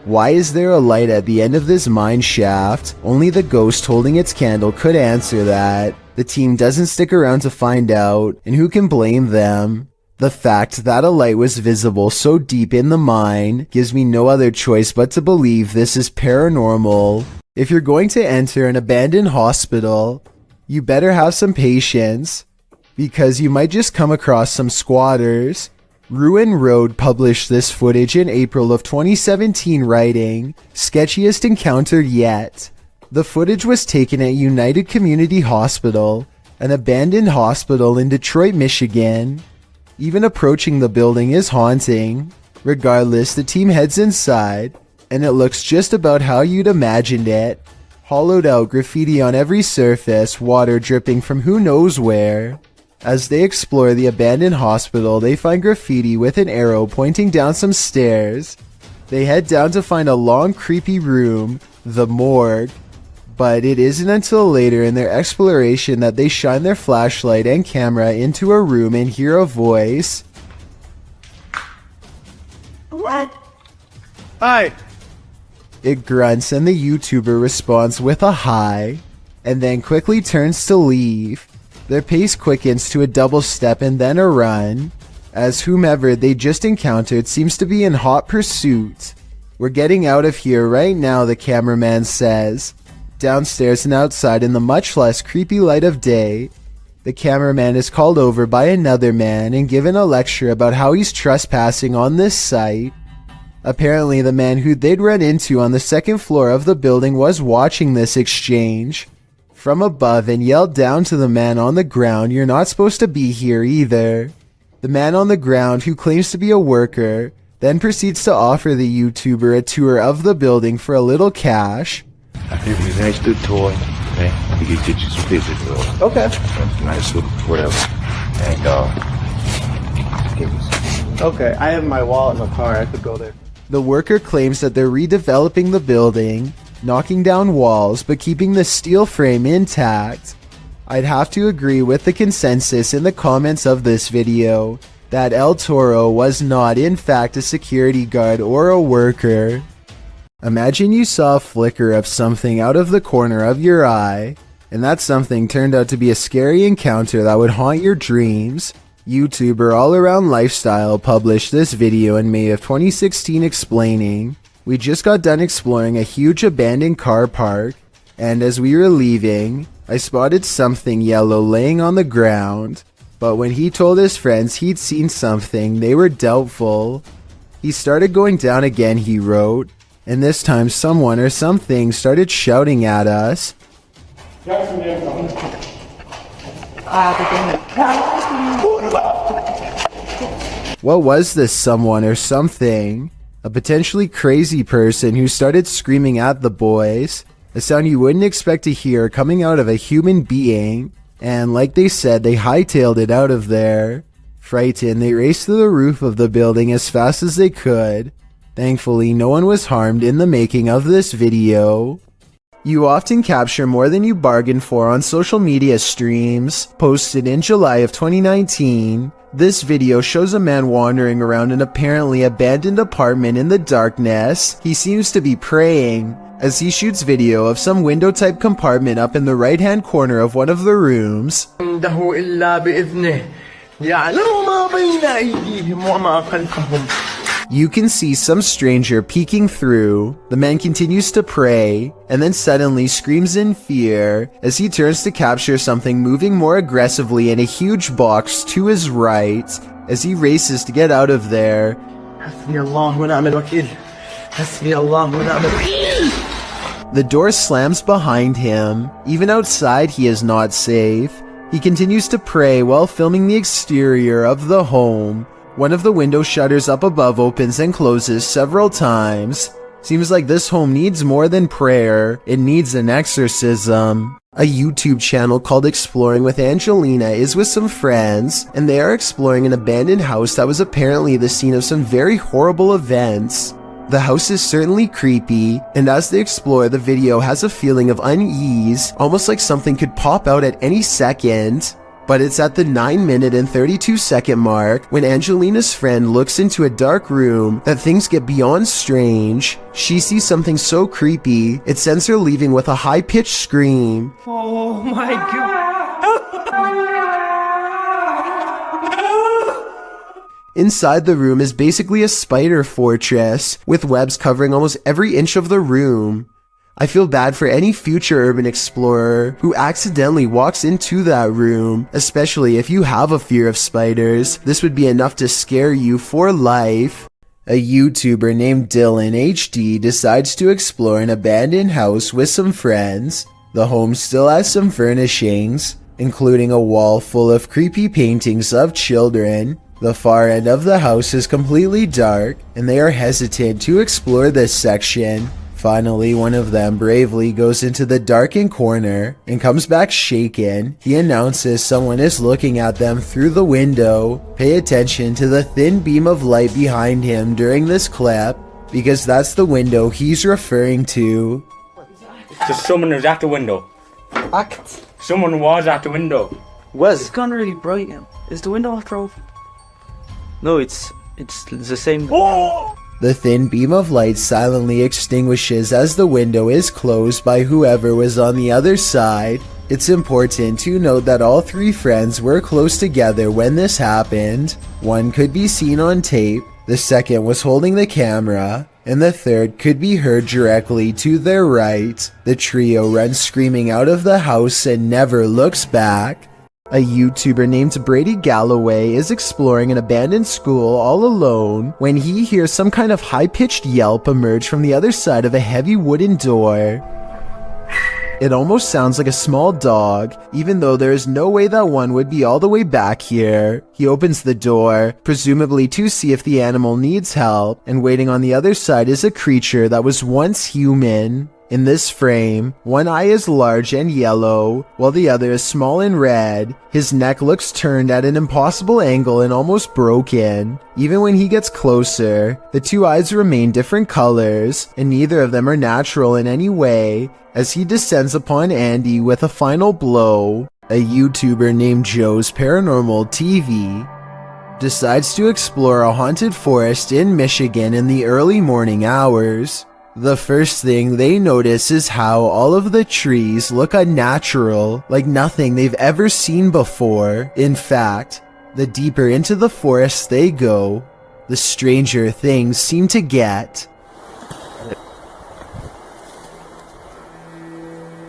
Why is there a light at the end of this mine shaft? Only the ghost holding its candle could answer that. The team doesn't stick around to find out, and who can blame them? The fact that a light was visible so deep in the mine gives me no other choice but to believe this is paranormal. If you're going to enter an abandoned hospital, you better have some patience, because you might just come across some squatters. Ruin Road published this footage in April of 2017, writing, "Sketchiest encounter yet." The footage was taken at United Community Hospital, an abandoned hospital in Detroit, Michigan. Even approaching the building is haunting. Regardless, the team heads inside, and it looks just about how you'd imagined it. Hollowed out graffiti on every surface, water dripping from who knows where. As they explore the abandoned hospital, they find graffiti with an arrow pointing down some stairs. They head down to find a long, creepy room, the morgue. But it isn't until later in their exploration that they shine their flashlight and camera into a room and hear a voice. What? Hi. It grunts and the YouTuber responds with a hi, and then quickly turns to leave. Their pace quickens to a double step and then a run, as whomever they just encountered seems to be in hot pursuit. "We're getting out of here right now," the cameraman says. Downstairs and outside in the much less creepy light of day, the cameraman is called over by another man and given a lecture about how he's trespassing on this site. Apparently, the man who they'd run into on the second floor of the building was watching this exchange from above and yelled down to the man on the ground, "You're not supposed to be here either." The man on the ground, who claims to be a worker, then proceeds to offer the YouTuber a tour of the building for a little cash. I think we next to the toy, okay? We can get you some physical. Okay. Nice little whatever. And give me some. Okay, I have my wallet in the car. I could go there. The worker claims that they're redeveloping the building, knocking down walls, but keeping the steel frame intact. I'd have to agree with the consensus in the comments of this video that El Toro was not in fact a security guard or a worker. Imagine you saw a flicker of something out of the corner of your eye, and that something turned out to be a scary encounter that would haunt your dreams. YouTuber All Around Lifestyle published this video in May of 2016 explaining, "We just got done exploring a huge abandoned car park, and as we were leaving, I spotted something yellow laying on the ground, but when he told his friends he'd seen something, they were doubtful. He started going down again," he wrote, "and this time someone or something started shouting at us. What was this someone or something? A potentially crazy person who started screaming at the boys, a sound you wouldn't expect to hear coming out of a human being, and like they said, they hightailed it out of there. Frightened, they raced to the roof of the building as fast as they could. Thankfully, no one was harmed in the making of this video." You often capture more than you bargained for on social media streams. Posted in July of 2019, this video shows a man wandering around an apparently abandoned apartment in the darkness. He seems to be praying, as he shoots video of some window-type compartment up in the right-hand corner of one of the rooms. You can see some stranger peeking through. The man continues to pray, and then suddenly screams in fear as he turns to capture something moving more aggressively in a huge box to his right as he races to get out of there. The door slams behind him. Even outside, he is not safe. He continues to pray while filming the exterior of the home. One of the window shutters up above opens and closes several times. Seems like this home needs more than prayer, it needs an exorcism. A YouTube channel called Exploring with Angelina is with some friends, and they are exploring an abandoned house that was apparently the scene of some very horrible events. The house is certainly creepy, and as they explore, the video has a feeling of unease, almost like something could pop out at any second. But it's at the 9-minute and 32-second mark when Angelina's friend looks into a dark room that things get beyond strange. She sees something so creepy, it sends her leaving with a high-pitched scream. Oh my god! Inside the room is basically a spider fortress, with webs covering almost every inch of the room. I feel bad for any future urban explorer who accidentally walks into that room, especially if you have a fear of spiders. This would be enough to scare you for life. A YouTuber named Dylan HD decides to explore an abandoned house with some friends. The home still has some furnishings, including a wall full of creepy paintings of children. The far end of the house is completely dark, and they are hesitant to explore this section. Finally, one of them bravely goes into the darkened corner and comes back shaken. He announces someone is looking at them through the window. Pay attention to the thin beam of light behind him during this clip, because that's the window he's referring to. Just someone was at the window. Act. Someone was at the window. It's gone really bright now. Is the window after open? No, it's the same. The thin beam of light silently extinguishes as the window is closed by whoever was on the other side. It's important to note that all three friends were close together when this happened. One could be seen on tape, the second was holding the camera, and the third could be heard directly to their right. The trio runs screaming out of the house and never looks back. A YouTuber named Brady Galloway is exploring an abandoned school all alone when he hears some kind of high-pitched yelp emerge from the other side of a heavy wooden door. It almost sounds like a small dog, even though there is no way that one would be all the way back here. He opens the door, presumably to see if the animal needs help, and waiting on the other side is a creature that was once human. In this frame, one eye is large and yellow, while the other is small and red. His neck looks turned at an impossible angle and almost broken. Even when he gets closer, the two eyes remain different colors, and neither of them are natural in any way, as he descends upon Andy with a final blow. A YouTuber named Joe's Paranormal TV decides to explore a haunted forest in Michigan in the early morning hours. The first thing they notice is how all of the trees look unnatural, like nothing they've ever seen before. In fact, the deeper into the forest they go, the stranger things seem to get.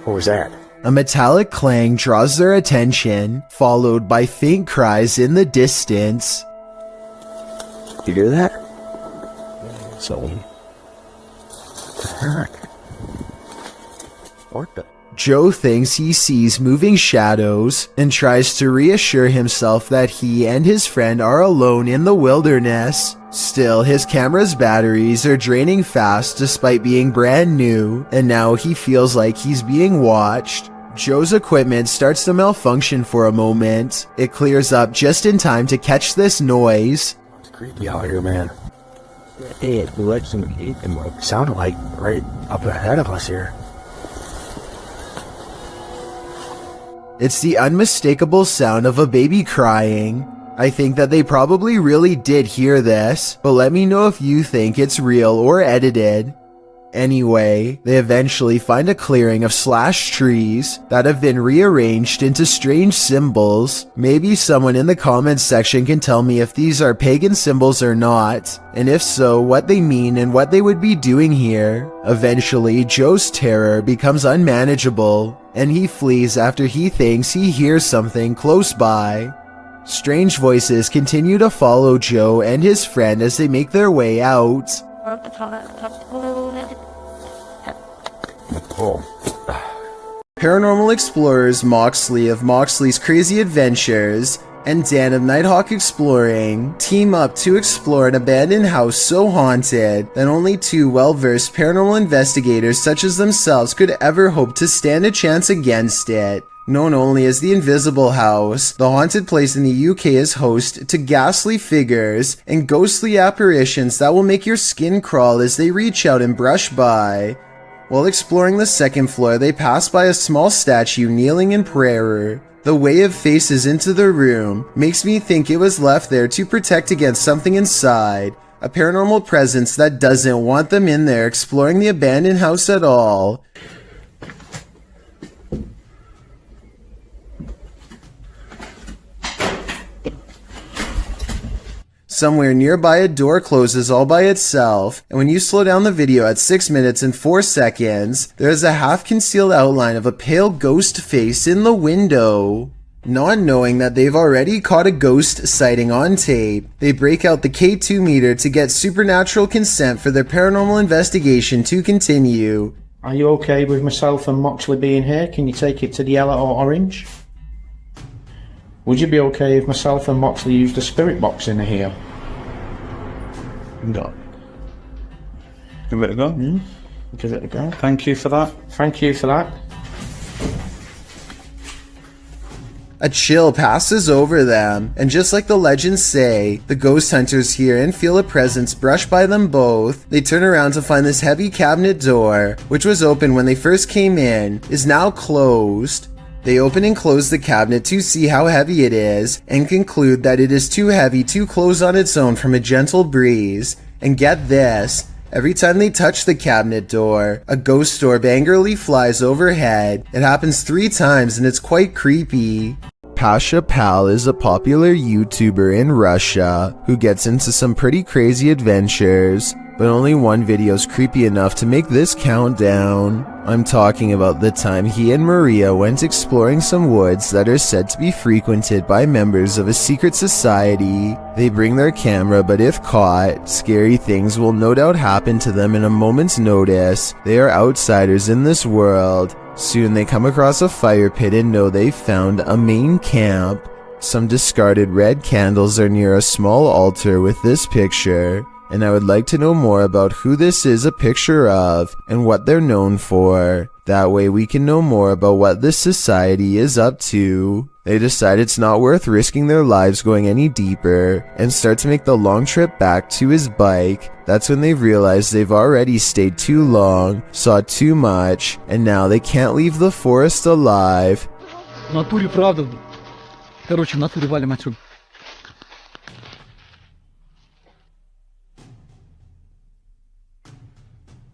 What was that? A metallic clang draws their attention, followed by faint cries in the distance. You hear that? So... Joe thinks he sees moving shadows and tries to reassure himself that he and his friend are alone in the wilderness. Still, his camera's batteries are draining fast despite being brand new, and now he feels like he's being watched. Joe's equipment starts to malfunction for a moment. It clears up just in time to catch this noise. It's creepy out here, man. It sounded like right up ahead of us here. It's the unmistakable sound of a baby crying. I think that they probably really did hear this, but let me know if you think it's real or edited. Anyway, they eventually find a clearing of slashed trees that have been rearranged into strange symbols. Maybe someone in the comments section can tell me if these are pagan symbols or not, and if so, what they mean and what they would be doing here. Eventually, Joe's terror becomes unmanageable, and he flees after he thinks he hears something close by. Strange voices continue to follow Joe and his friend as they make their way out. Paranormal explorers Moxley of Moxley's Crazy Adventures and Dan of Nighthawk Exploring team up to explore an abandoned house so haunted that only two well-versed paranormal investigators such as themselves could ever hope to stand a chance against it. Known only as the Invisible House, the haunted place in the UK is host to ghastly figures and ghostly apparitions that will make your skin crawl as they reach out and brush by. While exploring the second floor, they pass by a small statue kneeling in prayer. The way it faces into the room makes me think it was left there to protect against something inside, a paranormal presence that doesn't want them in there exploring the abandoned house at all. Somewhere nearby, a door closes all by itself, and when you slow down the video at 6 minutes and 4 seconds, there is a half-concealed outline of a pale ghost face in the window. Not knowing that they've already caught a ghost sighting on tape, they break out the K2 meter to get supernatural consent for their paranormal investigation to continue. Are you okay with myself and Moxley being here? Can you take it to the yellow or orange? Would you be okay if myself and Moxley used the spirit box in here? No. Give it a go? Give it a go. Thank you for that. Thank you for that. A chill passes over them, and just like the legends say, the ghost hunters hear and feel a presence brush by them both. They turn around to find this heavy cabinet door, which was open when they first came in, is now closed. They open and close the cabinet to see how heavy it is, and conclude that it is too heavy to close on its own from a gentle breeze. And get this, every time they touch the cabinet door, a ghost orb angrily flies overhead. It happens 3 times and it's quite creepy. Pasha Pal is a popular YouTuber in Russia who gets into some pretty crazy adventures, but only one video's creepy enough to make this count down. I'm talking about the time he and Maria went exploring some woods that are said to be frequented by members of a secret society. They bring their camera, but if caught, scary things will no doubt happen to them in a moment's notice. They are outsiders in this world. Soon they come across a fire pit and know they've found a main camp. Some discarded red candles are near a small altar with this picture, and I would like to know more about who this is a picture of and what they're known for. That way we can know more about what this society is up to. They decide it's not worth risking their lives going any deeper and start to make the long trip back to his bike. That's when they realize they've already stayed too long, saw too much, and now they can't leave the forest alive. В натуре правда. Короче, в натуре валим отсюда.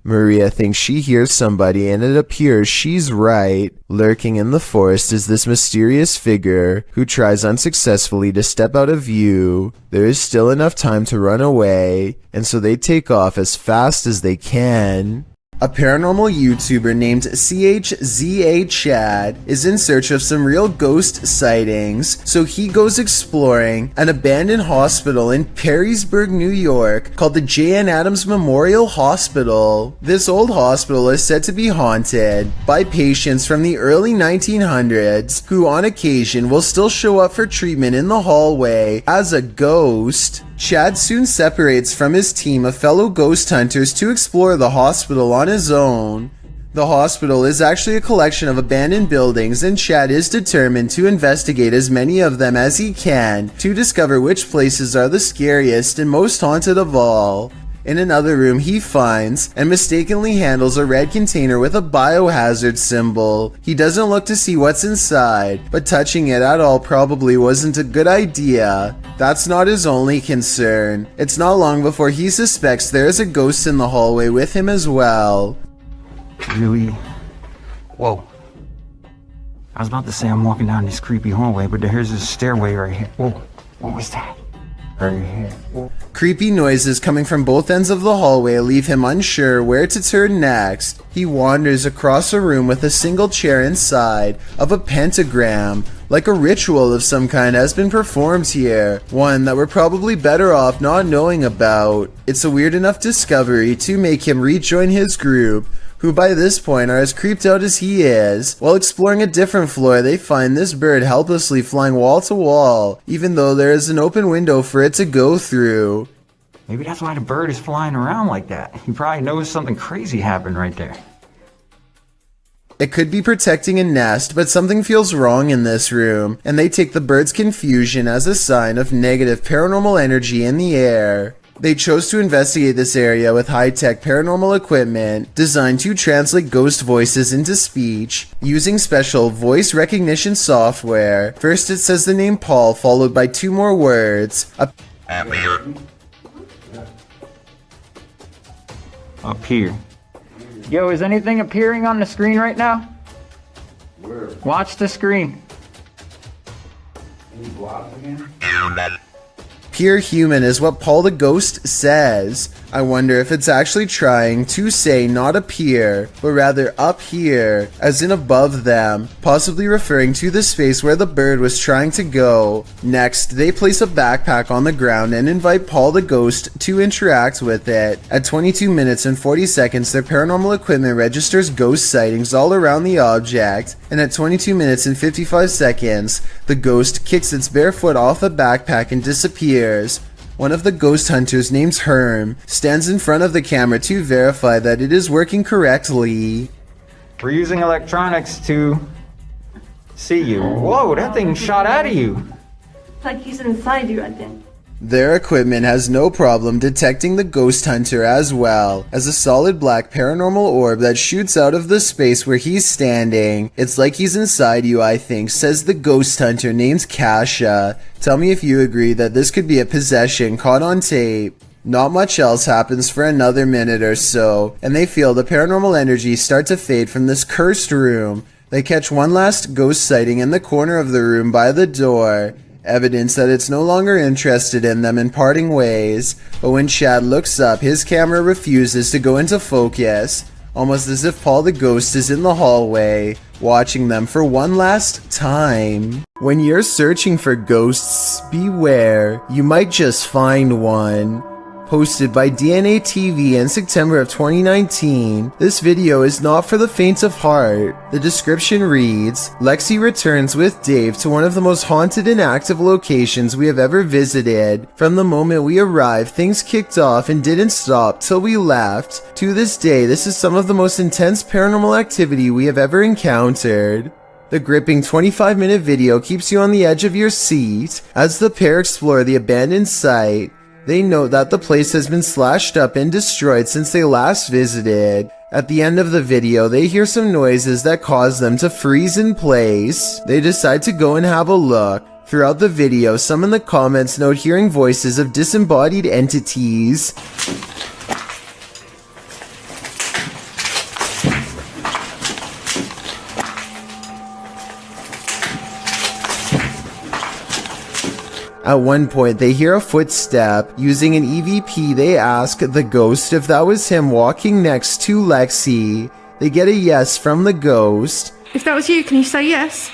Maria thinks she hears somebody, and it appears she's right. Lurking in the forest is this mysterious figure who tries unsuccessfully to step out of view. There is still enough time to run away, and so they take off as fast as they can. A paranormal YouTuber named CHZA Chad is in search of some real ghost sightings, so he goes exploring an abandoned hospital in Perrysburg, New York called the J.N. Adams Memorial Hospital. This old hospital is said to be haunted by patients from the early 1900s who on occasion will still show up for treatment in the hallway as a ghost. Chad soon separates from his team of fellow ghost hunters to explore the hospital on his own. The hospital is actually a collection of abandoned buildings, and Chad is determined to investigate as many of them as he can to discover which places are the scariest and most haunted of all. In another room, he finds and mistakenly handles a red container with a biohazard symbol. He doesn't look to see what's inside, but touching it at all probably wasn't a good idea. That's not his only concern. It's not long before he suspects there is a ghost in the hallway with him as well. Really? Whoa. I was about to say I'm walking down this creepy hallway, but here's this stairway right here. Whoa. What was that? Right here. Whoa. Creepy noises coming from both ends of the hallway leave him unsure where to turn next. He wanders across a room with a single chair inside of a pentagram. Like a ritual of some kind has been performed here, one that we're probably better off not knowing about. It's a weird enough discovery to make him rejoin his group, who by this point are as creeped out as he is. While exploring a different floor, they find this bird helplessly flying wall to wall, even though there is an open window for it to go through. Maybe that's why the bird is flying around like that. He probably knows something crazy happened right there. It could be protecting a nest, but something feels wrong in this room, and they take the bird's confusion as a sign of negative paranormal energy in the air. They chose to investigate this area with high-tech paranormal equipment designed to translate ghost voices into speech using special voice recognition software. First it says the name Paul, followed by 2 more words. Up here. Yo, is anything appearing on the screen right now? Where? Watch the screen. Any blobs again? Pure human is what Paul the Ghost says. I wonder if it's actually trying to say not appear, but rather up here, as in above them, possibly referring to the space where the bird was trying to go. Next, they place a backpack on the ground and invite Paul the Ghost to interact with it. At 22 minutes and 40 seconds, their paranormal equipment registers ghost sightings all around the object, and at 22 minutes and 55 seconds, the ghost kicks its bare foot off the backpack and disappears. One of the ghost hunters, named Herm, stands in front of the camera to verify that it is working correctly. We're using electronics to see you. Whoa, that thing shot out of you. It's like he's inside you, I think. Their equipment has no problem detecting the ghost hunter as well as a solid black paranormal orb that shoots out of the space where he's standing. It's like he's inside you, I think, says the ghost hunter named Kasha. Tell me if you agree that this could be a possession caught on tape. Not much else happens for another minute or so, and they feel the paranormal energy start to fade from this cursed room. They catch one last ghost sighting in the corner of the room by the door. Evidence that it's no longer interested in them in parting ways, but when Chad looks up, his camera refuses to go into focus, almost as if Paul the Ghost is in the hallway, watching them for one last time. When you're searching for ghosts, beware, you might just find one. Posted by DNA TV in September of 2019, this video is not for the faint of heart. The description reads, Lexi returns with Dave to one of the most haunted and active locations we have ever visited. From the moment we arrived, things kicked off and didn't stop till we left. To this day, this is some of the most intense paranormal activity we have ever encountered. The gripping 25-minute video keeps you on the edge of your seat as the pair explore the abandoned site. They note that the place has been slashed up and destroyed since they last visited. At the end of the video, they hear some noises that cause them to freeze in place. They decide to go and have a look. Throughout the video, some in the comments note hearing voices of disembodied entities. At one point, they hear a footstep. Using an EVP, they ask the ghost if that was him walking next to Lexi. They get a yes from the ghost. If that was you, can you say yes?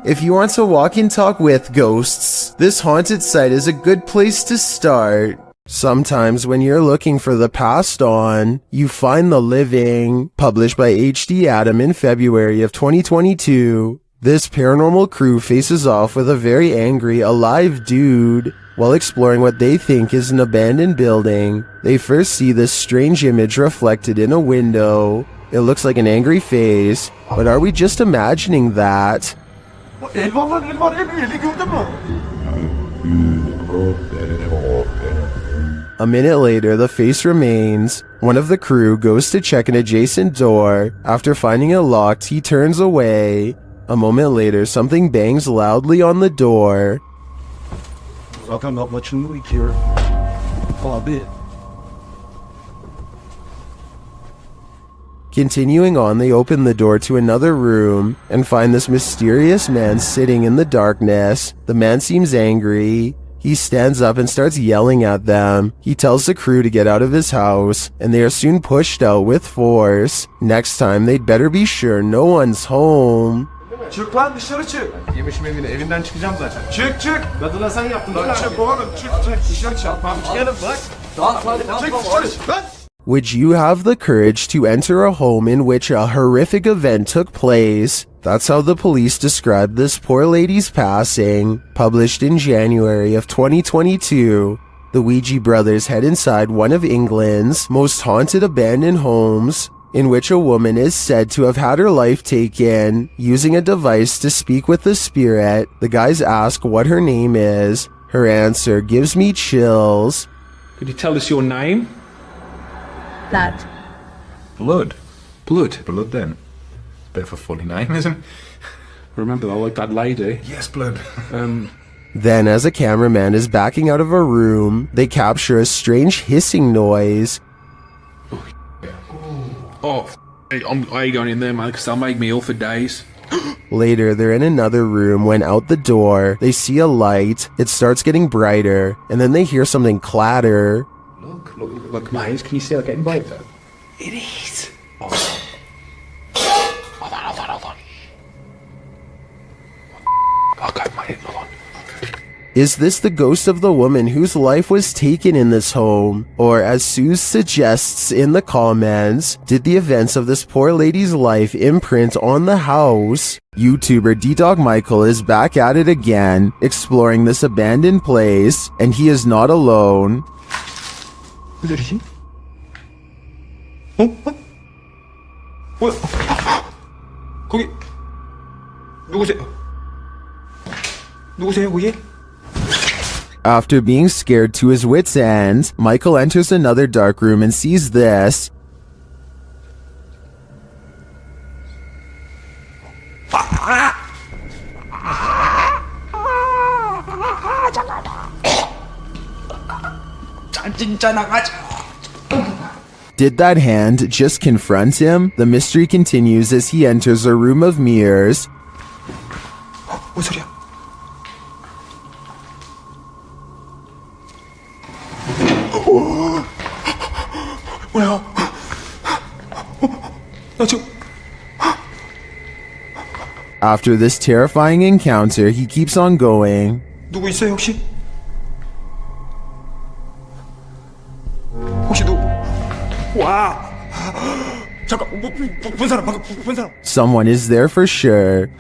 If you want to walk and talk with ghosts, this haunted site is a good place to start. Sometimes when you're looking for the past on, you find the living. Published by HD Adam in February of 2022. This paranormal crew faces off with a very angry, alive dude. While exploring what they think is an abandoned building, they first see this strange image reflected in a window. It looks like an angry face, but are we just imagining that? A minute later, the face remains. One of the crew goes to check an adjacent door. After finding it locked, he turns away. A moment later, something bangs loudly on the door. I'm not much movie here. Far a bit. Continuing on, they open the door to another room and find this mysterious man sitting in the darkness. The man seems angry. He stands up and starts yelling at them. He tells the crew to get out of his house, and they are soon pushed out with force. Next time, they'd better be sure no one's home. Çık lan dışarı çık. Yemişim evine, evinden çıkacağım zaten. Çık çık. Kadına sen yaptın. Lan çık oğlum, çık dışarı çık. Çıkalım bak. Çık dışarı çık lan. Would you have the courage to enter a home in which a horrific event took place? That's how the police described this poor lady's passing. Published in January of 2022. The Ouija brothers head inside one of England's most haunted abandoned homes, in which a woman is said to have had her life taken. Using a device to speak with the spirit, the guys ask what her name is. Her answer gives me chills. Could you tell us your name? Blood. Blood? Blood? Blood then. Bit of a funny name, isn't it? Remember, I like that lady. Yes, Blood. Then, as a cameraman is backing out of a room, they capture a strange hissing noise. Oh, I ain't going in there, mate, because they'll make me ill for days. Later, they're in another room when out the door, they see a light, it starts getting brighter, and then they hear something clatter. Look, Myers, can you see it getting brighter? It is. Hold on. Okay, Myers, hold on. Is this the ghost of the woman whose life was taken in this home? Or as Sue suggests in the comments, did the events of this poor lady's life imprint on the house? YouTuber D-Dog Michael is back at it again, exploring this abandoned place, and he is not alone. 무슨 소리지? 어? 뭐야? 거기 누구세요? 누구세요, 거기? After being scared to his wits' end, Michael enters another dark room and sees this. Did that hand just confront him? The mystery continues as he enters a room of mirrors. 뭔 소리야? 뭐야? 나 지금 After this terrifying encounter, he keeps on going. 누구 있어요, 혹시? 혹시 누구? 와! 잠깐, 본 사람, 방금 본 사람. Someone is there for sure.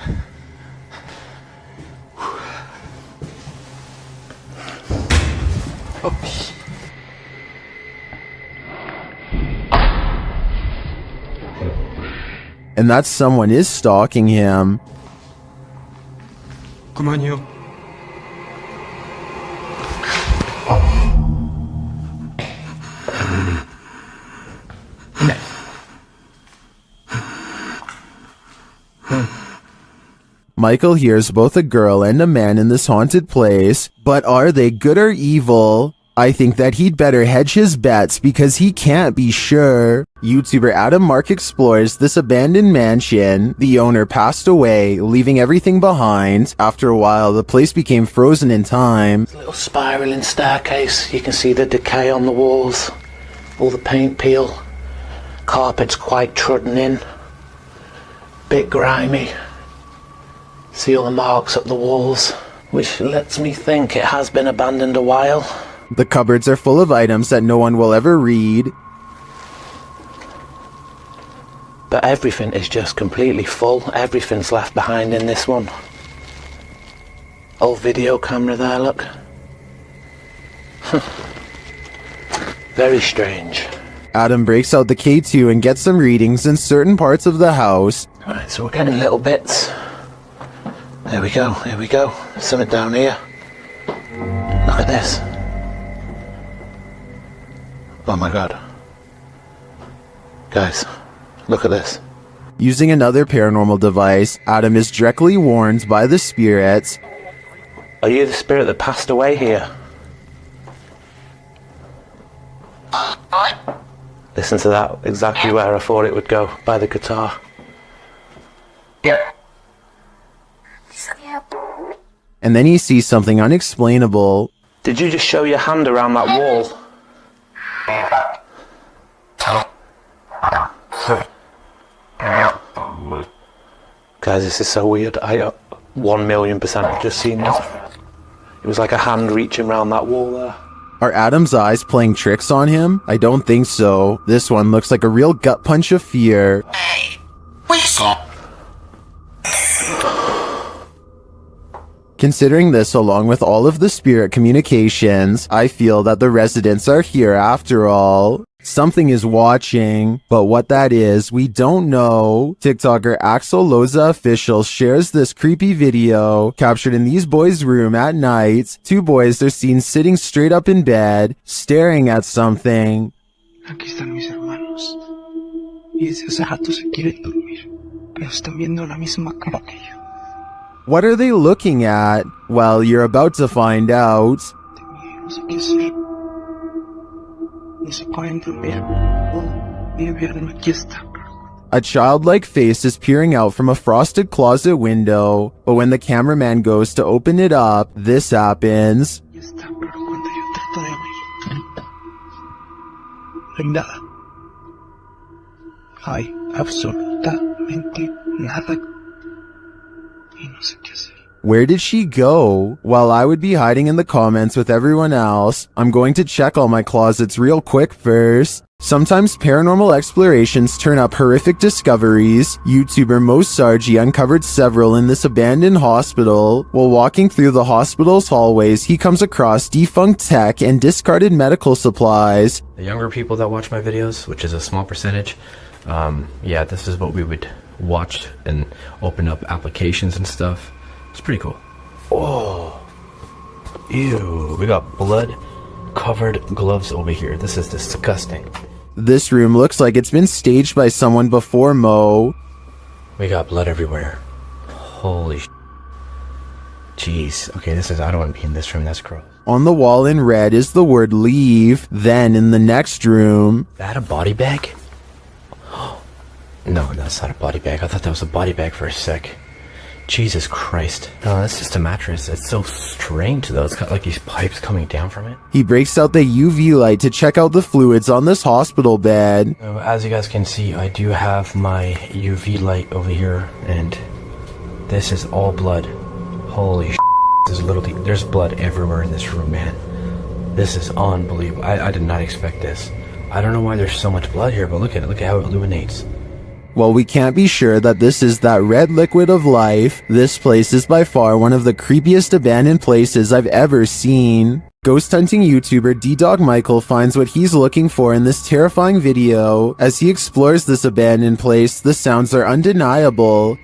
And that someone is stalking him. 그만이요. Michael hears both a girl and a man in this haunted place, but are they good or evil? I think that he'd better hedge his bets because he can't be sure. YouTuber Adam Mark explores this abandoned mansion. The owner passed away, leaving everything behind. After a while, the place became frozen in time. Little spiraling staircase. You can see the decay on the walls. All the paint peel. Carpet's quite trodden in. Bit grimy. See all the marks up the walls, which lets me think it has been abandoned a while. The cupboards are full of items that no one will ever read. But everything is just completely full. Everything's left behind in this one. Old video camera there, look. Very strange. Adam breaks out the K2 and gets some readings in certain parts of the house. Right, so we're getting little bits. There we go, here we go. Something down here. Look at this. Oh my god. Guys, look at this. Using another paranormal device, Adam is directly warned by the spirits. Are you the spirit that passed away here? Listen to that, exactly where I thought it would go, by the guitar. And then he sees something unexplainable. Did you just show your hand around that wall? Guys, this is so weird. I 1,000,000% have just seen this. It was like a hand reaching around that wall there. Are Adam's eyes playing tricks on him? I don't think so. This one looks like a real gut punch of fear. Considering this along with all of the spirit communications, I feel that the residents are here after all. Something is watching, but what that is, we don't know. TikToker Axel Loza Official shares this creepy video captured in these boys' room at night. Two boys are seen sitting straight up in bed, staring at something. Aquí están mis hermanos. Y desde hace rato se quieren dormir, pero están viendo la misma cara que yo. What are they looking at? Well, you're about to find out. No sé qué hacer. No se pueden dormir. Mi invierno aquí está. A childlike face is peering out from a frosted closet window, but when the cameraman goes to open it up, this happens. No hay nada. Hay absolutamente nada. Y no sé qué hacer. Where did she go? While I would be hiding in the comments with everyone else, I'm going to check all my closets real quick first. Sometimes paranormal explorations turn up horrific discoveries. YouTuber Mosargi uncovered several in this abandoned hospital. While walking through the hospital's hallways, he comes across defunct tech and discarded medical supplies. The younger people that watch my videos, which is a small percentage, yeah, this is what we would watch and open up applications and stuff. It's pretty cool. Oh, ew, we got blood covered gloves over here. This is disgusting. This room looks like it's been staged by someone before Mo. We got blood everywhere. Holy jeez. Okay, I don't want to be in this room. That's gross. On the wall in red is the word leave. Then in the next room... Is that a body bag? No, that's not a body bag. I thought that was a body bag for a sec. Jesus Christ. No, that's just a mattress. It's so strange though. It's got like these pipes coming down from it. He breaks out the UV light to check out the fluids on this hospital bed. As you guys can see, I do have my UV light over here, and this is all blood. Holy shit. There's blood everywhere in this room, man. This is unbelievable. I did not expect this. I don't know why there's so much blood here, but look at it. Look at how it illuminates. While we can't be sure that this is that red liquid of life, this place is by far one of the creepiest abandoned places I've ever seen. Ghost hunting YouTuber D-Dog Michael finds what he's looking for in this terrifying video. As he explores this abandoned place, the sounds are undeniable.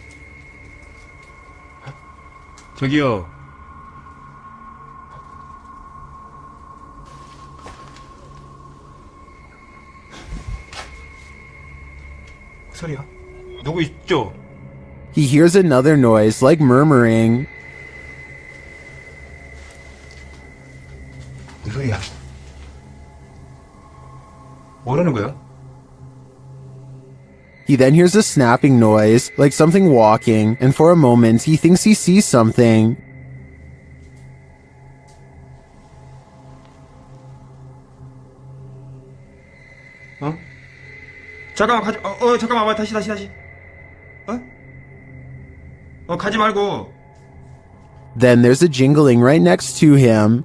저기요. 소리야? 누구 있죠? He hears another noise, like murmuring. 무슨 소리야? 뭐라는 거야? He then hears a snapping noise, like something walking, and for a moment he thinks he sees something. 어? 잠깐만 잠깐만 다시 가지 말고. Then there's a jingling right next to him.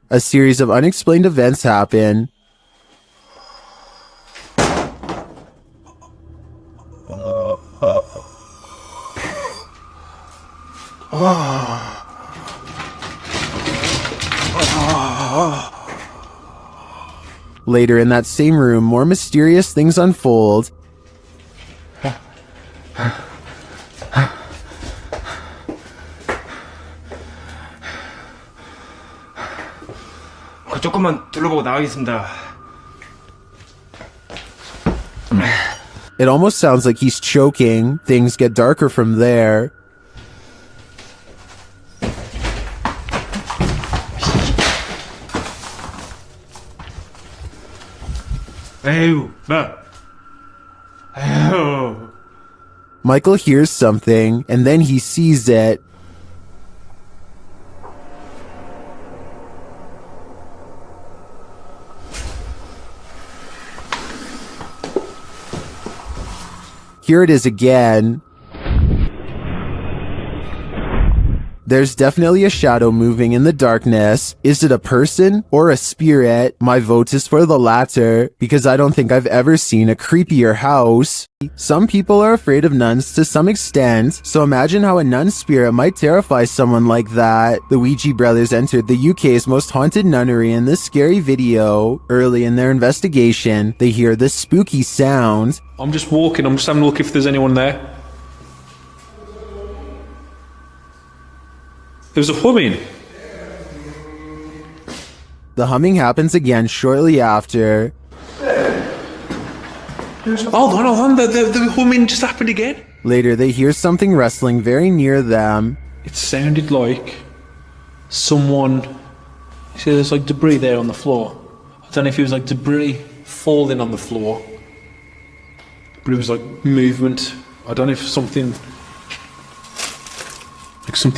A series of unexplained events happen. Later in that same room, more mysterious things unfold. 조금만 둘러보고 나가겠습니다. It almost sounds like he's choking. Things get darker from there. 에휴, 에휴. Michael hears something, and then he sees it. Here it is again. There's definitely a shadow moving in the darkness. Is it a person or a spirit? My vote is for the latter, because I don't think I've ever seen a creepier house. Some people are afraid of nuns to some extent, so imagine how a nun spirit might terrify someone like that. The Ouija brothers entered the UK's most haunted nunnery in this scary video. Early in their investigation, they hear this spooky sound. I'm just walking, I'm just having a look if there's anyone there. There's a humming. The humming happens again shortly after. Hold on, the humming just happened again. Later, they hear something rustling very near them. It sounded like someone... See, there's like debris there on the floor. I don't know if it was like debris falling on the floor, but it was like movement. I don't know if something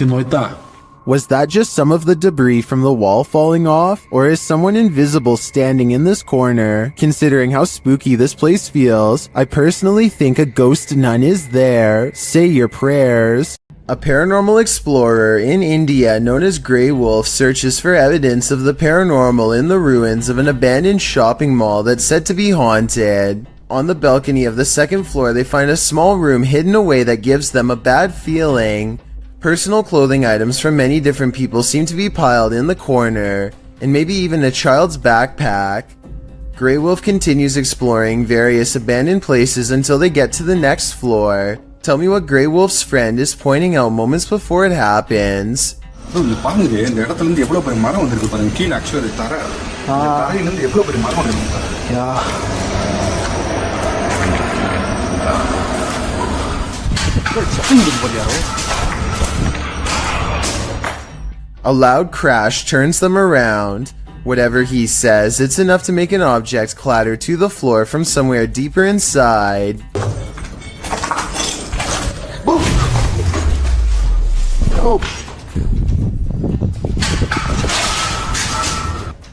like that. Was that just some of the debris from the wall falling off? Or is someone invisible standing in this corner? Considering how spooky this place feels, I personally think a ghost nun is there. Say your prayers. A paranormal explorer in India known as Grey Wolf searches for evidence of the paranormal in the ruins of an abandoned shopping mall that's said to be haunted. On the balcony of the second floor, they find a small room hidden away that gives them a bad feeling. Personal clothing items from many different people seem to be piled in the corner, and maybe even a child's backpack. Grey Wolf continues exploring various abandoned places until they get to the next floor. Tell me what Grey Wolf's friend is pointing out moments before it happens. A loud crash turns them around. Whatever he says, it's enough to make an object clatter to the floor from somewhere deeper inside.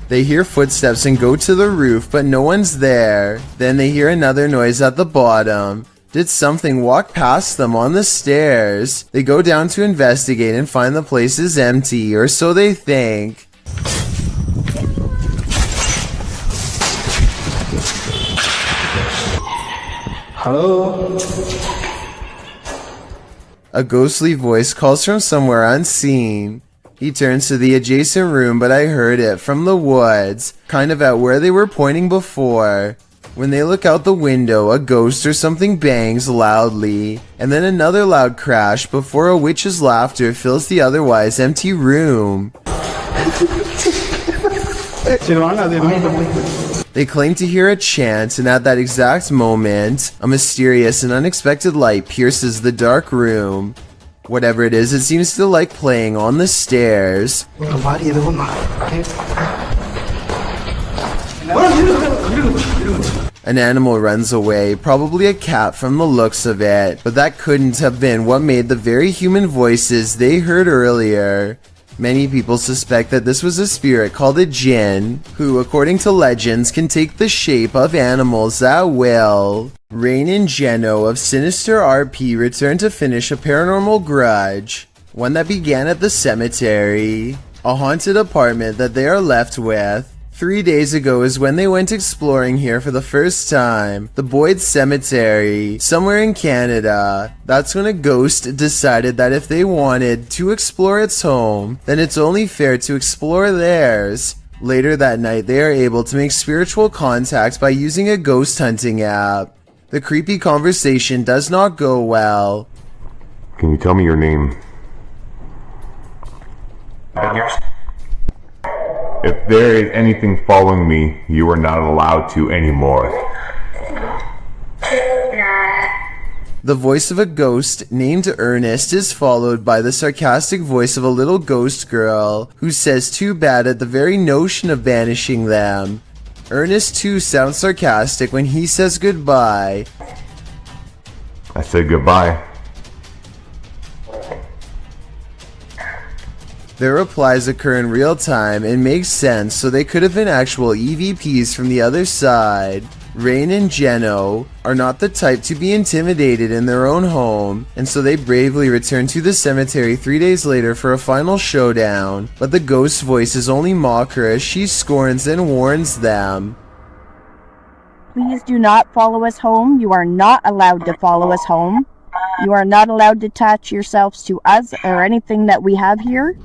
They hear footsteps and go to the roof, but no one's there. Then they hear another noise at the bottom. Did something walk past them on the stairs? They go down to investigate and find the place is empty, or so they think. Hello? A ghostly voice calls from somewhere unseen. He turns to the adjacent room, but I heard it from the woods, kind of at where they were pointing before. When they look out the window, a ghost or something bangs loudly, and then another loud crash before a witch's laughter fills the otherwise empty room. They claim to hear a chant, and at that exact moment, a mysterious and unexpected light pierces the dark room. Whatever it is, it seems to like playing on the stairs. An animal runs away, probably a cat from the looks of it, but that couldn't have been what made the very human voices they heard earlier. Many people suspect that this was a spirit called a jinn, who, according to legends, can take the shape of animals at will. Rain and Jeno of Sinister RP return to finish a paranormal grudge, one that began at the cemetery, a haunted apartment that they are left with. 3 days ago is when they went exploring here for the first time, the Boyd Cemetery, somewhere in Canada. That's when a ghost decided that if they wanted to explore its home, then it's only fair to explore theirs. Later that night, they are able to make spiritual contact by using a ghost hunting app. The creepy conversation does not go well. Can you tell me your name? If there is anything following me, you are not allowed to anymore. The voice of a ghost named Ernest is followed by the sarcastic voice of a little ghost girl who says too bad at the very notion of banishing them. Ernest too sounds sarcastic when he says goodbye. I said goodbye. Their replies occur in real time and make sense, so they could have been actual EVPs from the other side. Rain and Jeno are not the type to be intimidated in their own home, and so they bravely return to the cemetery 3 days later for a final showdown, but the ghost's voices only mock her as she scorns and warns them. Please do not follow us home. You are not allowed to follow us home. You are not allowed to attach yourselves to us or anything that we have here.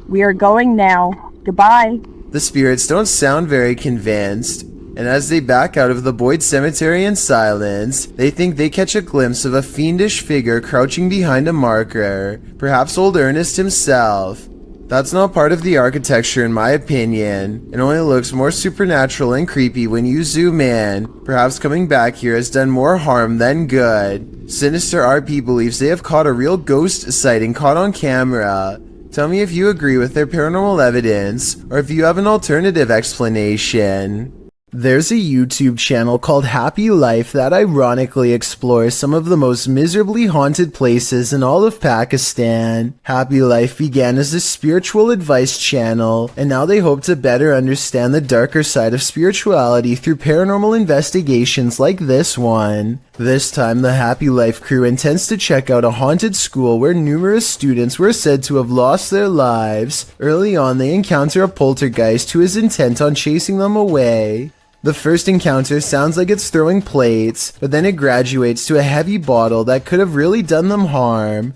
We are going now. Goodbye. The spirits don't sound very convinced, and as they back out of the Boyd Cemetery in silence, they think they catch a glimpse of a fiendish figure crouching behind a marker, perhaps old Ernest himself. That's not part of the architecture in my opinion. It only looks more supernatural and creepy when you zoom in. Perhaps coming back here has done more harm than good. Sinister RP believes they have caught a real ghost sighting caught on camera. Tell me if you agree with their paranormal evidence, or if you have an alternative explanation. There's a YouTube channel called Happy Life that ironically explores some of the most miserably haunted places in all of Pakistan. Happy Life began as a spiritual advice channel, and now they hope to better understand the darker side of spirituality through paranormal investigations like this one. This time, the Happy Life crew intends to check out a haunted school where numerous students were said to have lost their lives. Early on, they encounter a poltergeist who is intent on chasing them away. The first encounter sounds like it's throwing plates, but then it graduates to a heavy bottle that could have really done them harm.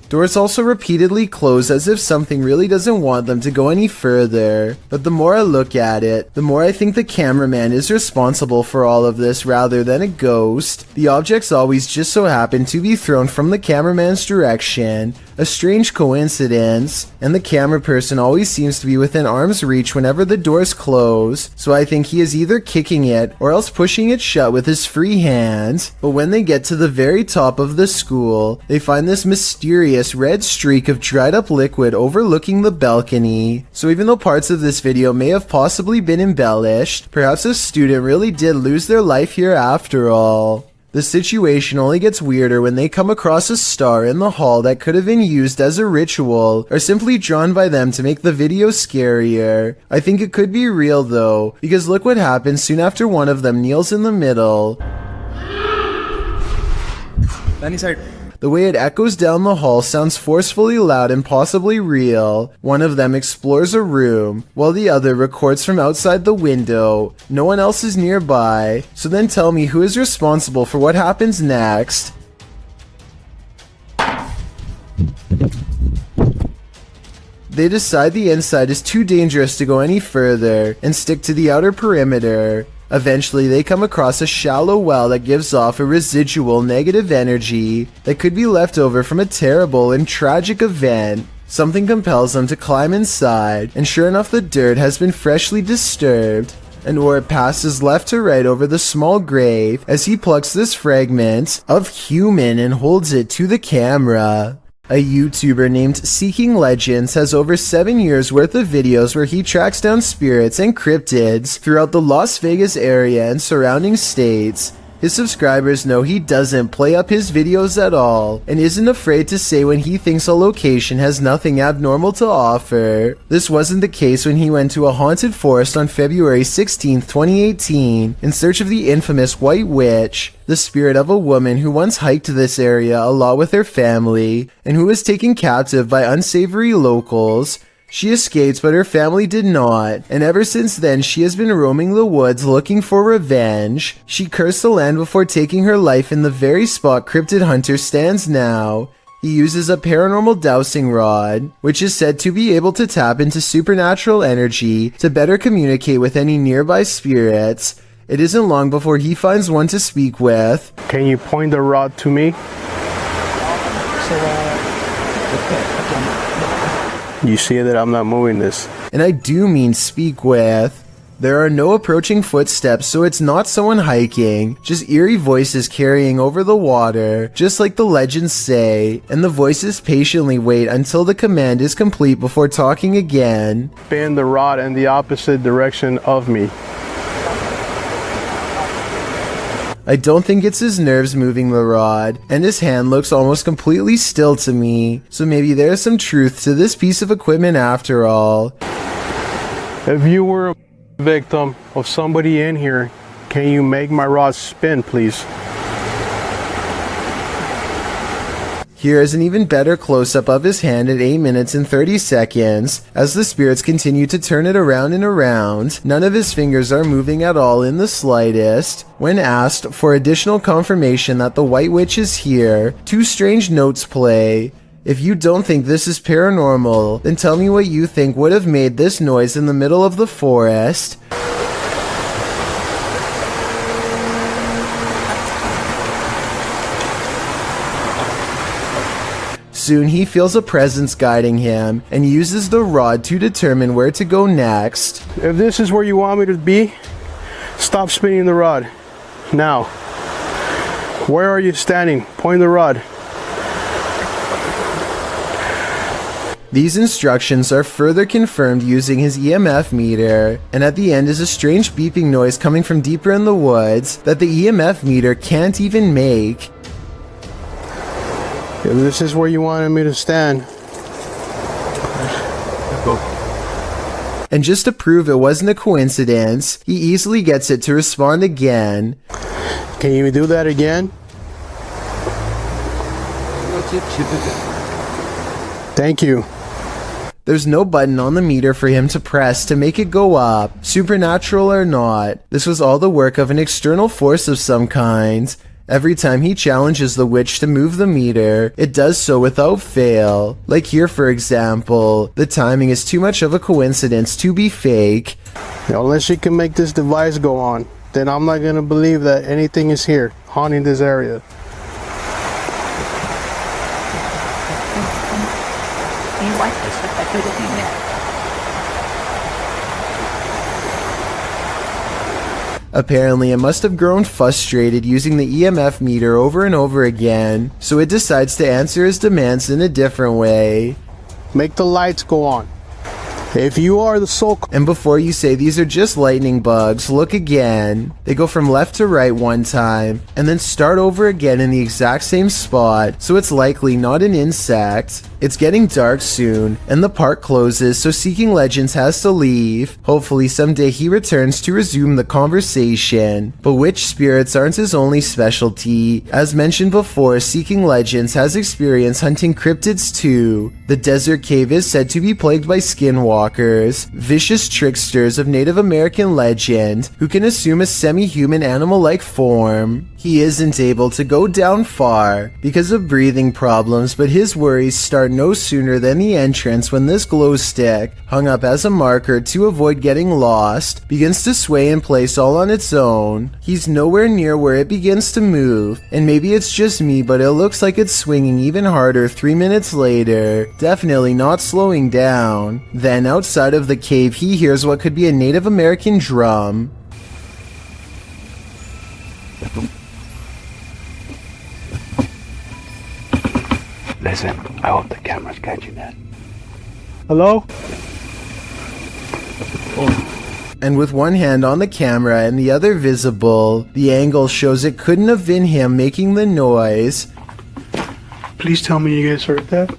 Doors also repeatedly close as if something really doesn't want them to go any further. But the more I look at it, the more I think the cameraman is responsible for all of this rather than a ghost. The objects always just so happen to be thrown from the cameraman's direction. A strange coincidence, and the camera person always seems to be within arm's reach whenever the doors close, so I think he is either kicking it or else pushing it shut with his free hand. But when they get to the very top of the school, they find this mysterious red streak of dried up liquid overlooking the balcony. So even though parts of this video may have possibly been embellished, perhaps a student really did lose their life here after all. The situation only gets weirder when they come across a star in the hall that could have been used as a ritual, or simply drawn by them to make the video scarier. I think it could be real though, because look what happens soon after one of them kneels in the middle. The way it echoes down the hall sounds forcefully loud and possibly real. One of them explores a room, while the other records from outside the window. No one else is nearby, so then tell me who is responsible for what happens next. They decide the inside is too dangerous to go any further, and stick to the outer perimeter. Eventually, they come across a shallow well that gives off a residual negative energy that could be left over from a terrible and tragic event. Something compels them to climb inside, and sure enough the dirt has been freshly disturbed. An orb passes left to right over the small grave as he plucks this fragment of human and holds it to the camera. A YouTuber named Seeking Legends has over 7 years worth of videos where he tracks down spirits and cryptids throughout the Las Vegas area and surrounding states. His subscribers know he doesn't play up his videos at all, and isn't afraid to say when he thinks a location has nothing abnormal to offer. This wasn't the case when he went to a haunted forest on February 16, 2018, in search of the infamous White Witch, the spirit of a woman who once hiked this area a lot with her family, and who was taken captive by unsavory locals. She escaped, but her family did not, and ever since then she has been roaming the woods looking for revenge. She cursed the land before taking her life in the very spot Cryptid Hunter stands now. He uses a paranormal dowsing rod, which is said to be able to tap into supernatural energy to better communicate with any nearby spirits. It isn't long before he finds one to speak with. Can you point the rod to me? You see that I'm not moving this. And I do mean speak with. There are no approaching footsteps, so it's not someone hiking, just eerie voices carrying over the water, just like the legends say, and the voices patiently wait until the command is complete before talking again. Spin the rod in the opposite direction of me. I don't think it's his nerves moving the rod, and his hand looks almost completely still to me, so maybe there's some truth to this piece of equipment after all. If you were a victim of somebody in here, can you make my rod spin, please? Here is an even better close-up of his hand at 8 minutes and 30 seconds. As the spirits continue to turn it around and around, none of his fingers are moving at all in the slightest. When asked for additional confirmation that the White Witch is here, two strange notes play. If you don't think this is paranormal, then tell me what you think would have made this noise in the middle of the forest. Soon he feels a presence guiding him and uses the rod to determine where to go next. If this is where you want me to be, stop spinning the rod. Now. Where are you standing? Point the rod. These instructions are further confirmed using his EMF meter, and at the end is a strange beeping noise coming from deeper in the woods that the EMF meter can't even make. If this is where you wanted me to stand. And just to prove it wasn't a coincidence, he easily gets it to respond again. Can you do that again? Thank you. There's no button on the meter for him to press to make it go up, supernatural or not. This was all the work of an external force of some kind. Every time he challenges the witch to move the meter, it does so without fail. Like here, for example, the timing is too much of a coincidence to be fake. Unless she can make this device go on, then I'm not gonna believe that anything is here, haunting this area. Apparently, it must have grown frustrated using the EMF meter over and over again, so it decides to answer his demands in a different way. Make the lights go on. If you are the soul... And before you say these are just lightning bugs, look again. They go from left to right one time, and then start over again in the exact same spot, so it's likely not an insect. It's getting dark soon, and the park closes, so Seeking Legends has to leave. Hopefully someday he returns to resume the conversation. But witch spirits aren't his only specialty. As mentioned before, Seeking Legends has experience hunting cryptids too. The desert cave is said to be plagued by skinwalkers, vicious tricksters of Native American legend, who can assume a semi-human animal-like form. He isn't able to go down far because of breathing problems, but his worries start no sooner than the entrance when this glow stick, hung up as a marker to avoid getting lost, begins to sway in place all on its own. He's nowhere near where it begins to move, and maybe it's just me, but it looks like it's swinging even harder 3 minutes later, definitely not slowing down. Then outside of the cave he hears what could be a Native American drum. Listen, I hope the camera's catching that. Hello? And with one hand on the camera and the other visible, the angle shows it couldn't have been him making the noise. Please tell me you guys heard that.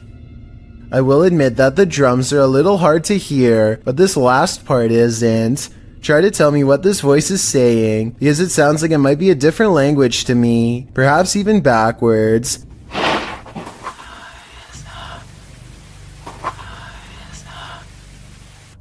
I will admit that the drums are a little hard to hear, but this last part isn't. Try to tell me what this voice is saying, because it sounds like it might be a different language to me, perhaps even backwards.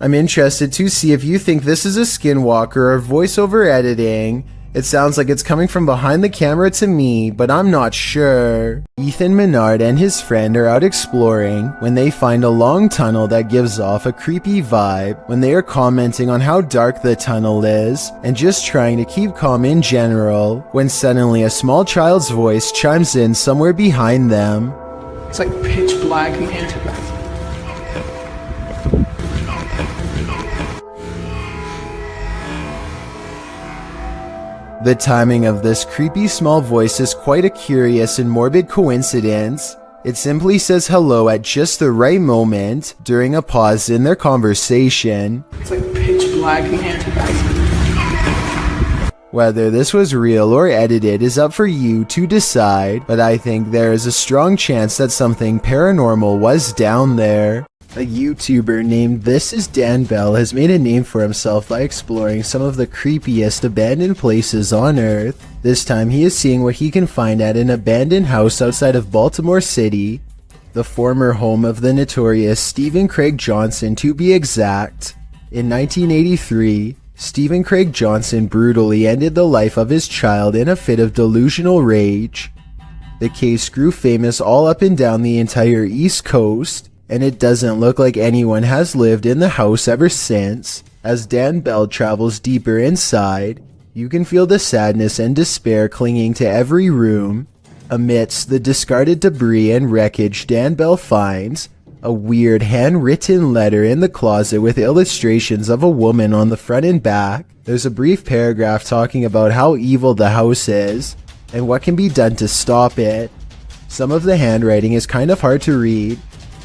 I'm interested to see if you think this is a skinwalker or voiceover editing. It sounds like it's coming from behind the camera to me, but I'm not sure. Ethan Menard and his friend are out exploring when they find a long tunnel that gives off a creepy vibe when they are commenting on how dark the tunnel is and just trying to keep calm in general, when suddenly a small child's voice chimes in somewhere behind them. It's like pitch black in here. The timing of this creepy small voice is quite a curious and morbid coincidence. It simply says hello at just the right moment during a pause in their conversation. It's like pitch black in here. Whether this was real or edited is up for you to decide, but I think there is a strong chance that something paranormal was down there. A YouTuber named This Is Dan Bell has made a name for himself by exploring some of the creepiest abandoned places on Earth. This time he is seeing what he can find at an abandoned house outside of Baltimore City, the former home of the notorious Stephen Craig Johnson to be exact. In 1983, Stephen Craig Johnson brutally ended the life of his child in a fit of delusional rage. The case grew famous all up and down the entire East Coast, and it doesn't look like anyone has lived in the house ever since. As Dan Bell travels deeper inside, you can feel the sadness and despair clinging to every room. Amidst the discarded debris and wreckage, Dan Bell finds a weird handwritten letter in the closet with illustrations of a woman on the front and back. There's a brief paragraph talking about how evil the house is and what can be done to stop it. Some of the handwriting is kind of hard to read,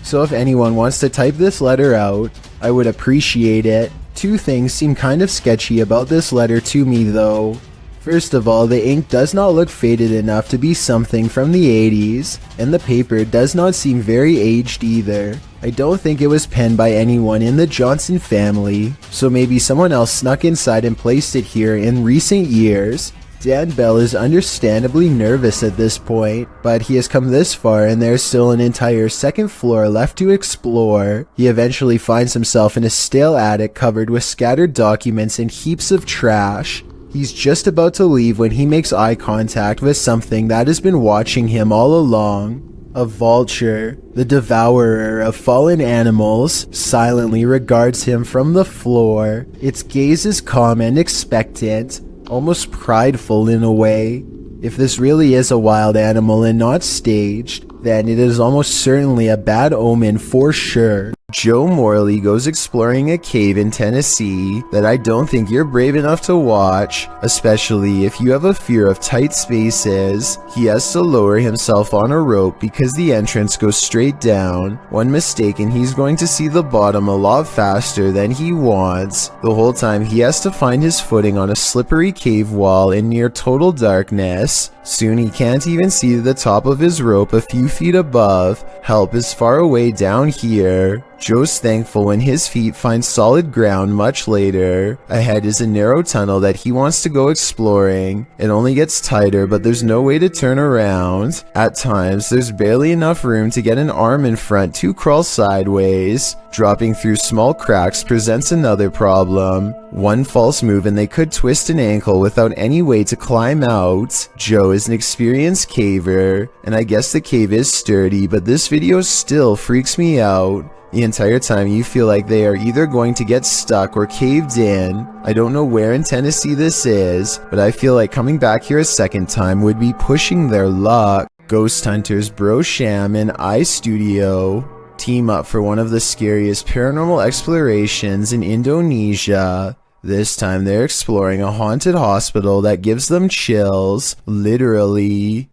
so if anyone wants to type this letter out, I would appreciate it. Two things seem kind of sketchy about this letter to me though. First of all, the ink does not look faded enough to be something from the 80s, and the paper does not seem very aged either. I don't think it was penned by anyone in the Johnson family, so maybe someone else snuck inside and placed it here in recent years. Dan Bell is understandably nervous at this point, but he has come this far and there's still an entire second floor left to explore. He eventually finds himself in a stale attic covered with scattered documents and heaps of trash. He's just about to leave when he makes eye contact with something that has been watching him all along. A vulture, the devourer of fallen animals, silently regards him from the floor. Its gaze is calm and expectant, almost prideful in a way. If this really is a wild animal and not staged, then it is almost certainly a bad omen for sure. Joe Morley goes exploring a cave in Tennessee that I don't think you're brave enough to watch, especially if you have a fear of tight spaces. He has to lower himself on a rope because the entrance goes straight down. One mistake and he's going to see the bottom a lot faster than he wants. The whole time he has to find his footing on a slippery cave wall in near total darkness. Soon he can't even see the top of his rope a few feet above. Help is far away down here. Joe's thankful when his feet find solid ground much later. Ahead is a narrow tunnel that he wants to go exploring. It only gets tighter, but there's no way to turn around. At times, there's barely enough room to get an arm in front to crawl sideways. Dropping through small cracks presents another problem. One false move and they could twist an ankle without any way to climb out. Joe is an experienced caver, and I guess the cave is sturdy, but this video still freaks me out. The entire time you feel like they are either going to get stuck or caved in. I don't know where in Tennessee this is, but I feel like coming back here a second time would be pushing their luck. Ghost hunters Bro Sham and iStudio team up for one of the scariest paranormal explorations in Indonesia. This time they're exploring a haunted hospital that gives them chills, literally.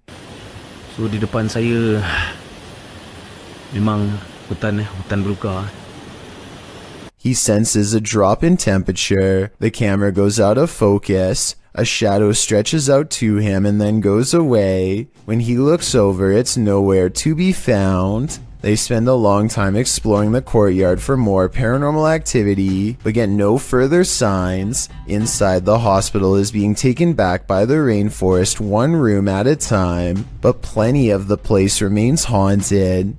So di depan saya memang hutan belukar. He senses a drop in temperature. The camera goes out of focus. A shadow stretches out to him and then goes away. When he looks over, it's nowhere to be found. They spend a long time exploring the courtyard for more paranormal activity, but get no further signs. Inside, the hospital is being taken back by the rainforest one room at a time, but plenty of the place remains haunted.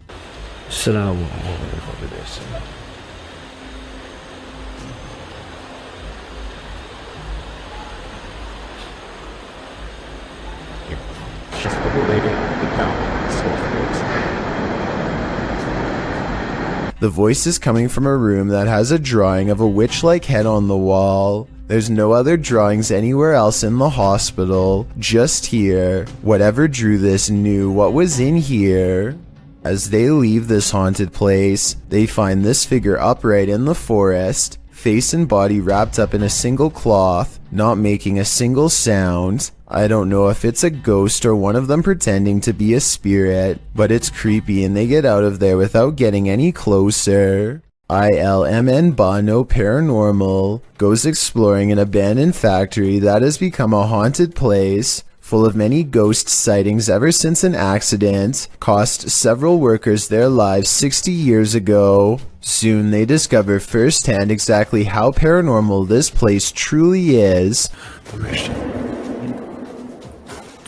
The voice is coming from a room that has a drawing of a witch-like head on the wall. There's no other drawings anywhere else in the hospital, just here. Whatever drew this knew what was in here. As they leave this haunted place, they find this figure upright in the forest, face and body wrapped up in a single cloth, not making a single sound. I don't know if it's a ghost or one of them pretending to be a spirit, but it's creepy and they get out of there without getting any closer. ILMN Bono Paranormal goes exploring an abandoned factory that has become a haunted place, full of many ghost sightings ever since an accident cost several workers their lives 60 years ago. Soon they discover firsthand exactly how paranormal this place truly is.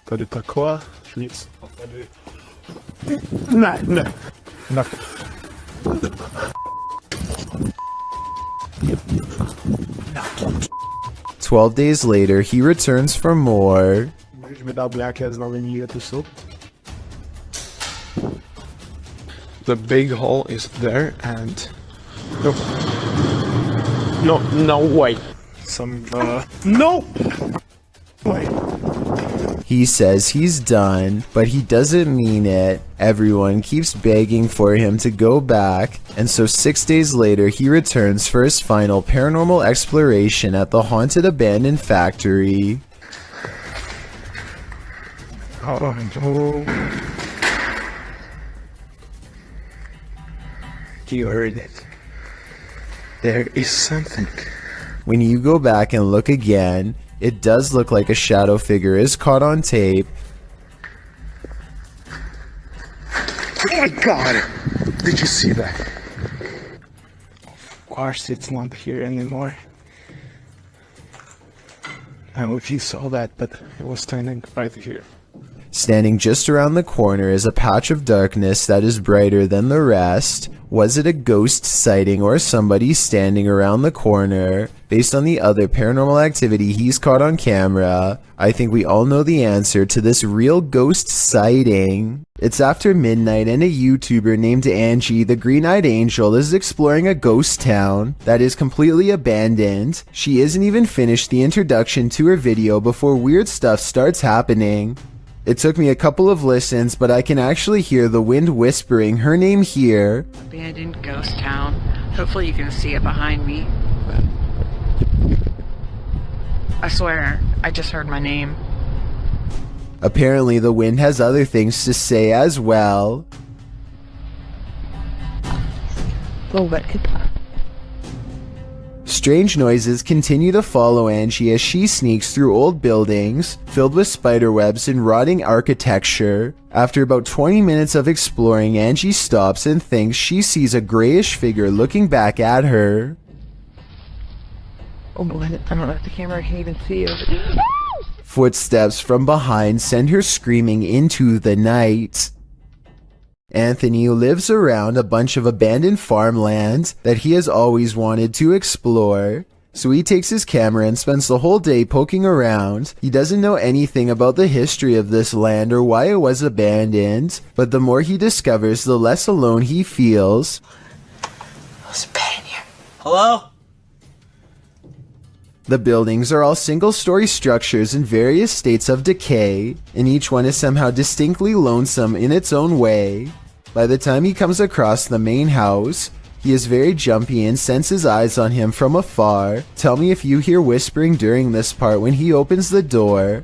Tady taková, nic. Ne, ne. 12 days later, he returns for more. Můžeš mi dát nějaké znamení, je to jsou? The big hole is there and... No way. Some, no! Way. He says he's done, but he doesn't mean it. Everyone keeps begging for him to go back, and so 6 days later he returns for his final paranormal exploration at the haunted abandoned factory. Oh no. You heard it. There is something. When you go back and look again, it does look like a shadow figure is caught on tape. Oh my god! Did you see that? Of course it's not here anymore. I don't know if you saw that, but it was standing right here. Standing just around the corner is a patch of darkness that is brighter than the rest. Was it a ghost sighting or somebody standing around the corner? Based on the other paranormal activity he's caught on camera, I think we all know the answer to this real ghost sighting. It's after midnight and a YouTuber named Angie, the Green-Eyed Angel, is exploring a ghost town that is completely abandoned. She isn't even finished the introduction to her video before weird stuff starts happening. It took me a couple of listens, but I can actually hear the wind whispering her name here. Abandoned ghost town. Hopefully you can see it behind me. I swear, I just heard my name. Apparently the wind has other things to say as well. Strange noises continue to follow Angie as she sneaks through old buildings filled with spiderwebs and rotting architecture. After about 20 minutes of exploring, Angie stops and thinks she sees a grayish figure looking back at her. Oh boy, I don't know if the camera can even see it. Footsteps from behind send her screaming into the night. Anthony lives around a bunch of abandoned farmland that he has always wanted to explore. So he takes his camera and spends the whole day poking around. He doesn't know anything about the history of this land or why it was abandoned, but the more he discovers, the less alone he feels. There's a bed in here. Hello? The buildings are all single-story structures in various states of decay, and each one is somehow distinctly lonesome in its own way. By the time he comes across the main house, he is very jumpy and senses eyes on him from afar. Tell me if you hear whispering during this part when he opens the door.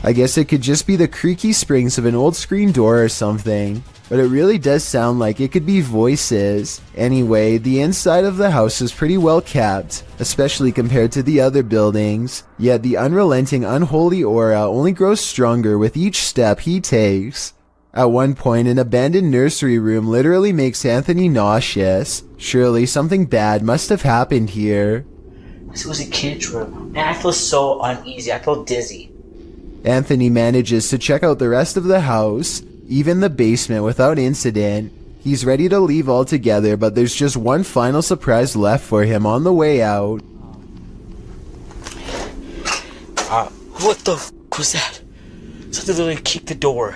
I guess it could just be the creaky springs of an old screen door or something, but it really does sound like it could be voices. Anyway, the inside of the house is pretty well kept, especially compared to the other buildings, yet the unrelenting, unholy aura only grows stronger with each step he takes. At one point, an abandoned nursery room literally makes Anthony nauseous. Surely something bad must have happened here. This was a kid's room, and I feel so uneasy, I feel dizzy. Anthony manages to check out the rest of the house, even the basement, without incident. He's ready to leave altogether, but there's just one final surprise left for him on the way out. What the f was that? Something literally kicked the door.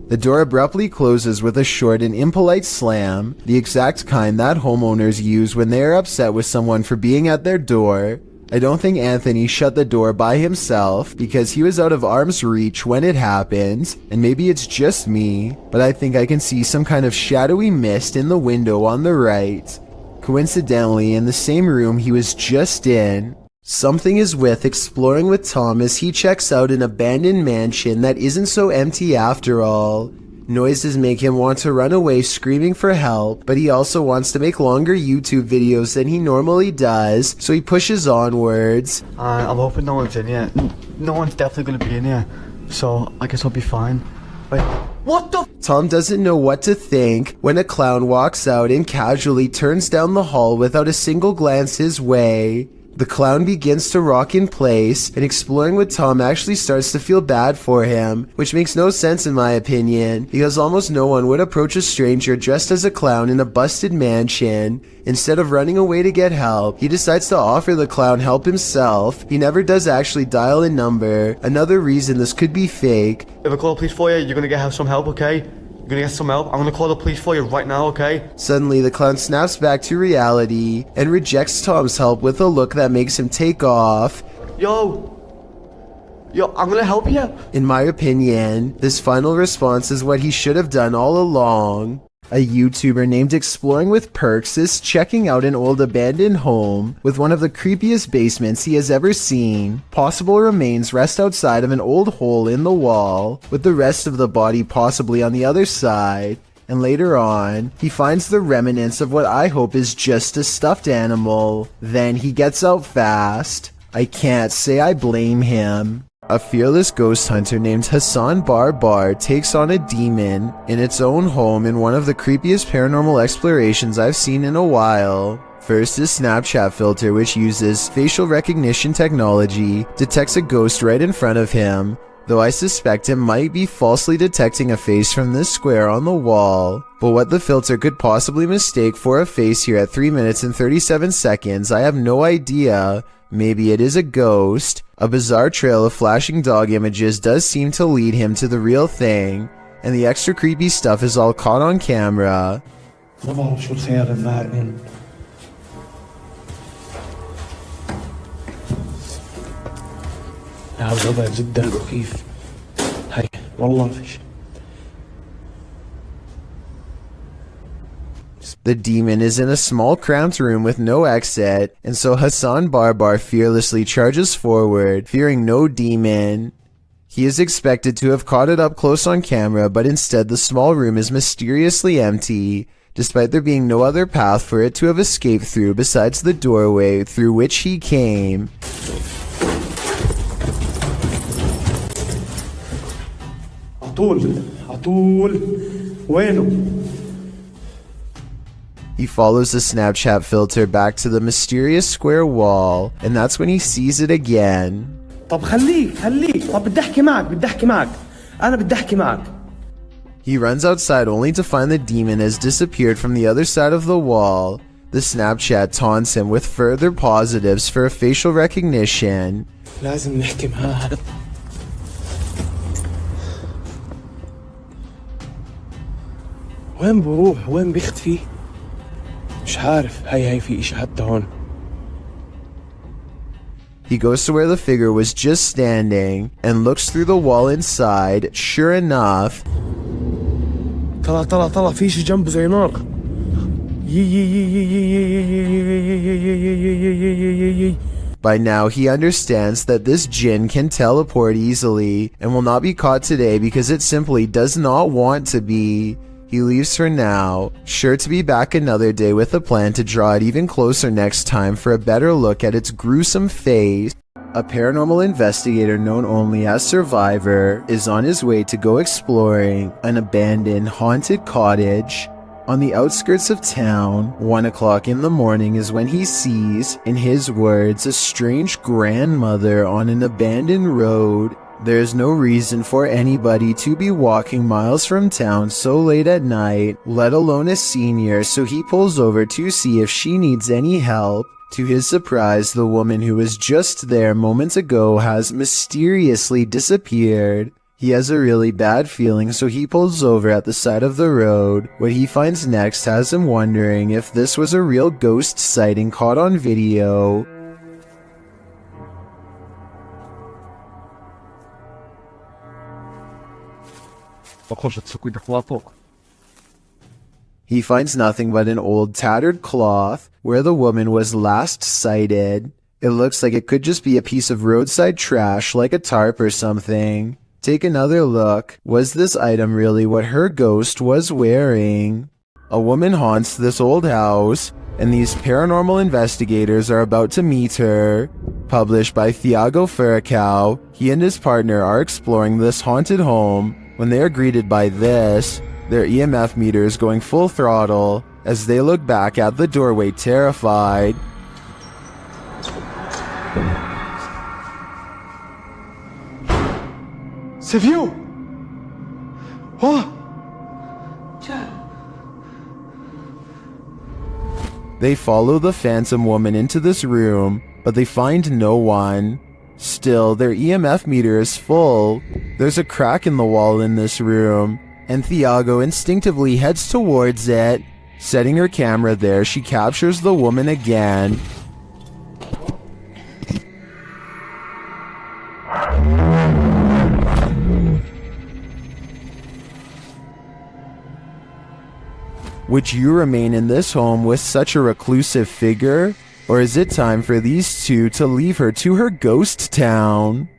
The door abruptly closes with a short and impolite slam, the exact kind that homeowners use when they are upset with someone for being at their door. I don't think Anthony shut the door by himself because he was out of arm's reach when it happened, and maybe it's just me, but I think I can see some kind of shadowy mist in the window on the right. Coincidentally, in the same room he was just in. Something is with exploring with Tom as he checks out an abandoned mansion that isn't so empty after all. Noises make him want to run away screaming for help, but he also wants to make longer YouTube videos than he normally does, so he pushes onwards. I'm hoping no one's in here. No one's definitely gonna be in here, so I guess I'll be fine. Wait, what the? Tom doesn't know what to think when a clown walks out and casually turns down the hall without a single glance his way. The clown begins to rock in place, and exploring with Tom actually starts to feel bad for him, which makes no sense in my opinion, because almost no one would approach a stranger dressed as a clown in a busted mansion. Instead of running away to get help, he decides to offer the clown help himself. He never does actually dial a number, another reason this could be fake. If I call the police for you, you're gonna get some help, okay? I'm gonna get some help. I'm gonna call the police for you right now, okay? Suddenly, the clown snaps back to reality and rejects Tom's help with a look that makes him take off. Yo, I'm gonna help you. In my opinion, this final response is what he should have done all along. A YouTuber named Exploring with Perks is checking out an old abandoned home with one of the creepiest basements he has ever seen. Possible remains rest outside of an old hole in the wall, with the rest of the body possibly on the other side. And later on, he finds the remnants of what I hope is just a stuffed animal. Then he gets out fast. I can't say I blame him. A fearless ghost hunter named Hassan Barbar takes on a demon in its own home in one of the creepiest paranormal explorations I've seen in a while. First, his Snapchat filter, which uses facial recognition technology, detects a ghost right in front of him, though I suspect it might be falsely detecting a face from this square on the wall. But what the filter could possibly mistake for a face here at 3 minutes and 37 seconds, I have no idea. Maybe it is a ghost. A bizarre trail of flashing dog images does seem to lead him to the real thing, and the extra creepy stuff is all caught on camera. ما بعرف شو الخيار النائم. الوضع جدا مخيف. هاي والله فيش. The demon is in a small cramped room with no exit, and so Hassan Barbar fearlessly charges forward, fearing no demon. He is expected to have caught it up close on camera, but instead the small room is mysteriously empty, despite there being no other path for it to have escaped through besides the doorway through which he came. عطول وينه؟ He follows the Snapchat filter back to the mysterious square wall, and that's when he sees it again. طب خليك طب بدي احكي معك انا بدي احكي معك. He runs outside only to find the demon has disappeared from the other side of the wall. The Snapchat taunts him with further positives for facial recognition. لازم نحكي معاه. وين بروح وين بيختفي؟ مش عارف. هاي في إشي حتى هون. He goes to where the figure was just standing and looks through the wall inside. Sure enough, طلع في شي جنبه زي نار. By now, he understands that this jinn can teleport easily and will not be caught today because it simply does not want to be. He leaves for now, sure to be back another day with a plan to draw it even closer next time for a better look at its gruesome face. A paranormal investigator known only as Survivor is on his way to go exploring an abandoned haunted cottage. On the outskirts of town, 1 o'clock in the morning is when he sees, in his words, a strange grandmother on an abandoned road. There is no reason for anybody to be walking miles from town so late at night, let alone a senior, so he pulls over to see if she needs any help. To his surprise, the woman who was just there moments ago has mysteriously disappeared. He has a really bad feeling, so he pulls over at the side of the road. What he finds next has him wondering if this was a real ghost sighting caught on video. He finds nothing but an old tattered cloth where the woman was last sighted. It looks like it could just be a piece of roadside trash like a tarp or something. Take another look. Was this item really what her ghost was wearing? A woman haunts this old house, and these paranormal investigators are about to meet her. Published by Thiago Furacao, he and his partner are exploring this haunted home when they are greeted by this, their EMF meters going full throttle as they look back at the doorway terrified. C'est vieux! Oh! They follow the phantom woman into this room, but they find no one. Still, their EMF meter is full. There's a crack in the wall in this room, and Thiago instinctively heads towards it. Setting her camera there, she captures the woman again. Would you remain in this home with such a reclusive figure? Or is it time for these two to leave her to her ghost town?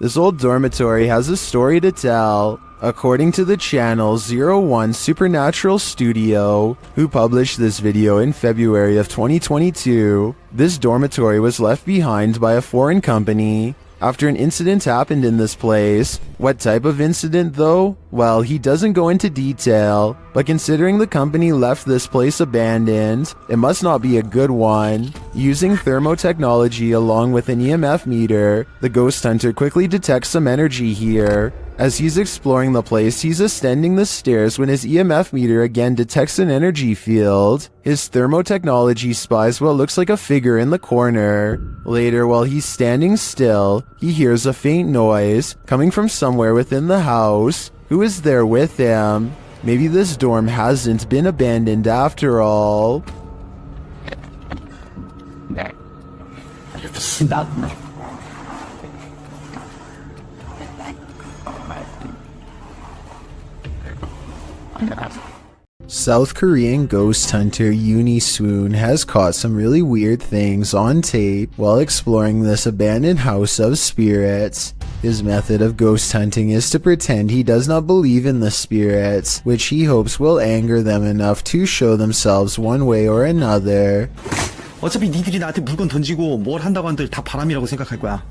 This old dormitory has a story to tell. According to the channel 01 Supernatural Studio, who published this video in February of 2022, this dormitory was left behind by a foreign company after an incident happened in this place. What type of incident though? Well, he doesn't go into detail, but considering the company left this place abandoned, it must not be a good one. Using thermotechnology along with an EMF meter, the ghost hunter quickly detects some energy here. As he's exploring the place, he's ascending the stairs when his EMF meter again detects an energy field. His thermotechnology spies what looks like a figure in the corner. Later, while he's standing still, he hears a faint noise coming from somewhere within the house. Who is there with him? Maybe this dorm hasn't been abandoned after all. South Korean ghost hunter Uni Swoon has caught some really weird things on tape while exploring this abandoned house of spirits. His method of ghost hunting is to pretend he does not believe in the spirits, which he hopes will anger them enough to show themselves one way or another. 어차피 니들이 나한테 물건 던지고 뭘 한다고 한들 다 바람이라고 생각할 거야.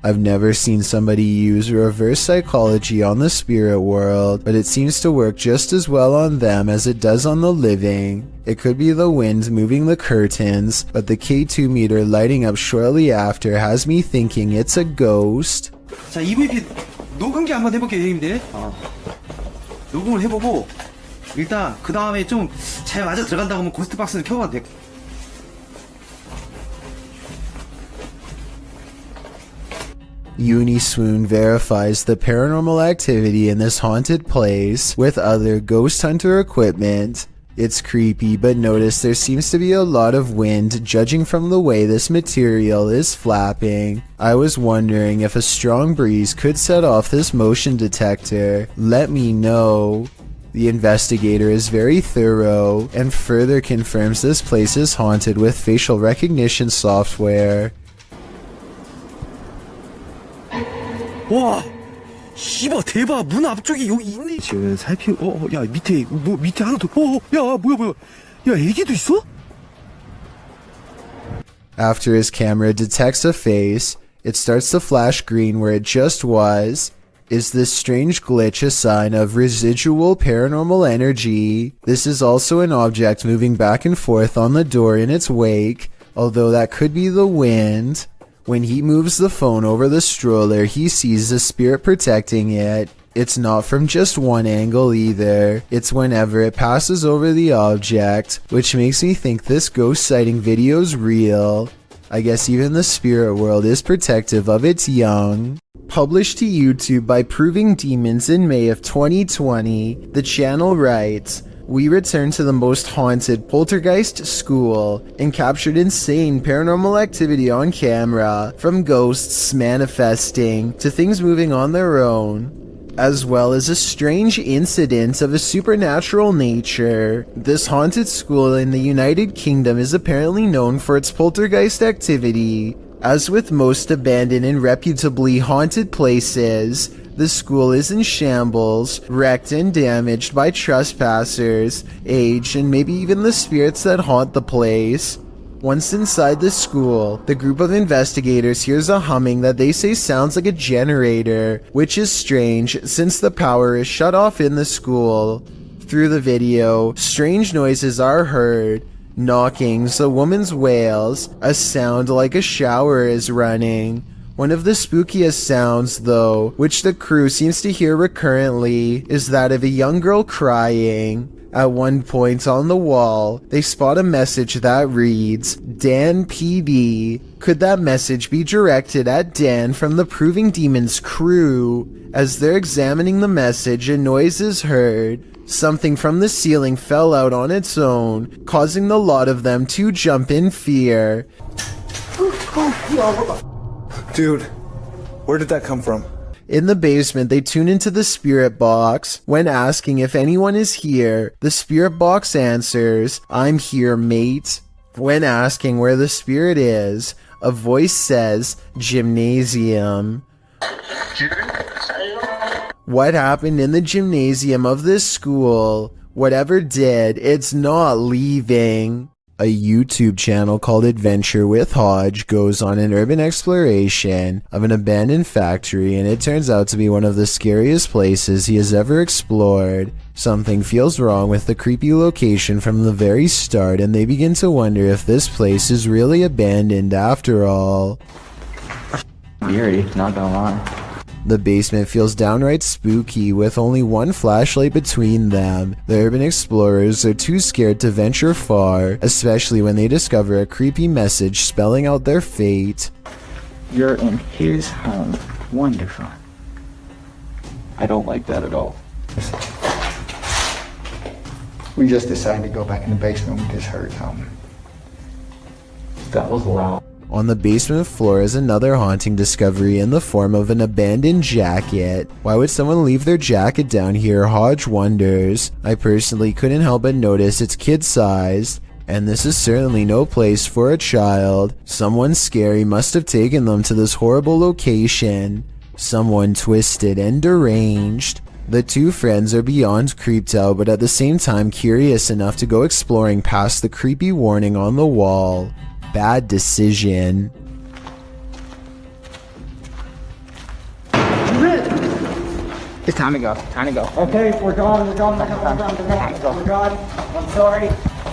I've never seen somebody use reverse psychology on the spirit world, but it seems to work just as well on them as it does on the living. It could be the wind moving the curtains, but the K2 meter lighting up shortly after has me thinking it's a ghost. 자, EVP 녹음기 한번 해볼게요, 형님들. 녹음을 해보고 일단 그 다음에 좀 잘 맞아 들어간다고 하면 고스트 박스는 켜봐도 돼. Uni Swoon verifies the paranormal activity in this haunted place with other ghost hunter equipment. It's creepy, but notice there seems to be a lot of wind judging from the way this material is flapping. I was wondering if a strong breeze could set off this motion detector. Let me know. The investigator is very thorough and further confirms this place is haunted with facial recognition software. 와, 씨발 대박. 문 앞쪽에 여기 있네. 지금 야 밑에 밑에 하나 더. 야 뭐야. 야 애기도 있어? After his camera detects a face, it starts to flash green where it just was. Is this strange glitch a sign of residual paranormal energy? This is also an object moving back and forth on the door in its wake, although that could be the wind. When he moves the phone over the stroller, he sees the spirit protecting it. It's not from just one angle either. It's whenever it passes over the object, which makes me think this ghost sighting video's real. I guess even the spirit world is protective of its young. Published to YouTube by Proving Demons in May of 2020, the channel writes, "We returned to the most haunted poltergeist school and captured insane paranormal activity on camera, from ghosts manifesting to things moving on their own, as well as a strange incident of a supernatural nature. This haunted school in the United Kingdom is apparently known for its poltergeist activity. As with most abandoned and reputably haunted places, the school is in shambles, wrecked and damaged by trespassers, age, and maybe even the spirits that haunt the place. Once inside the school, the group of investigators hears a humming that they say sounds like a generator, which is strange since the power is shut off in the school. Through the video, strange noises are heard. Knockings, a woman's wails, a sound like a shower is running. One of the spookiest sounds, though, which the crew seems to hear recurrently, is that of a young girl crying. At one point on the wall, they spot a message that reads, Dan PD. Could that message be directed at Dan from the Proving Demons crew? As they're examining the message, a noise is heard. Something from the ceiling fell out on its own, causing the lot of them to jump in fear. Dude, where did that come from? In the basement, they tune into the spirit box. When asking if anyone is here, the spirit box answers, I'm here, mate. When asking where the spirit is, a voice says, gymnasium. What happened in the gymnasium of this school? Whatever did, it's not leaving. A YouTube channel called Adventure with Hodge goes on an urban exploration of an abandoned factory, and it turns out to be one of the scariest places he has ever explored. Something feels wrong with the creepy location from the very start, and they begin to wonder if this place is really abandoned after all. Eerie, not gonna lie. The basement feels downright spooky with only one flashlight between them. The urban explorers are too scared to venture far, especially when they discover a creepy message spelling out their fate. You're in his home. Wonderful. I don't like that at all. We just decided to go back in the basement. We just heard something. That was loud. On the basement floor is another haunting discovery in the form of an abandoned jacket. Why would someone leave their jacket down here? Hodge wonders. I personally couldn't help but notice it's kid-sized, and this is certainly no place for a child. Someone scary must have taken them to this horrible location. Someone twisted and deranged. The two friends are beyond creeped out, but at the same time curious enough to go exploring past the creepy warning on the wall. Bad decision. It's time to go. Time to go. Okay, we're gone. We're gone. We're gone. I'm sorry.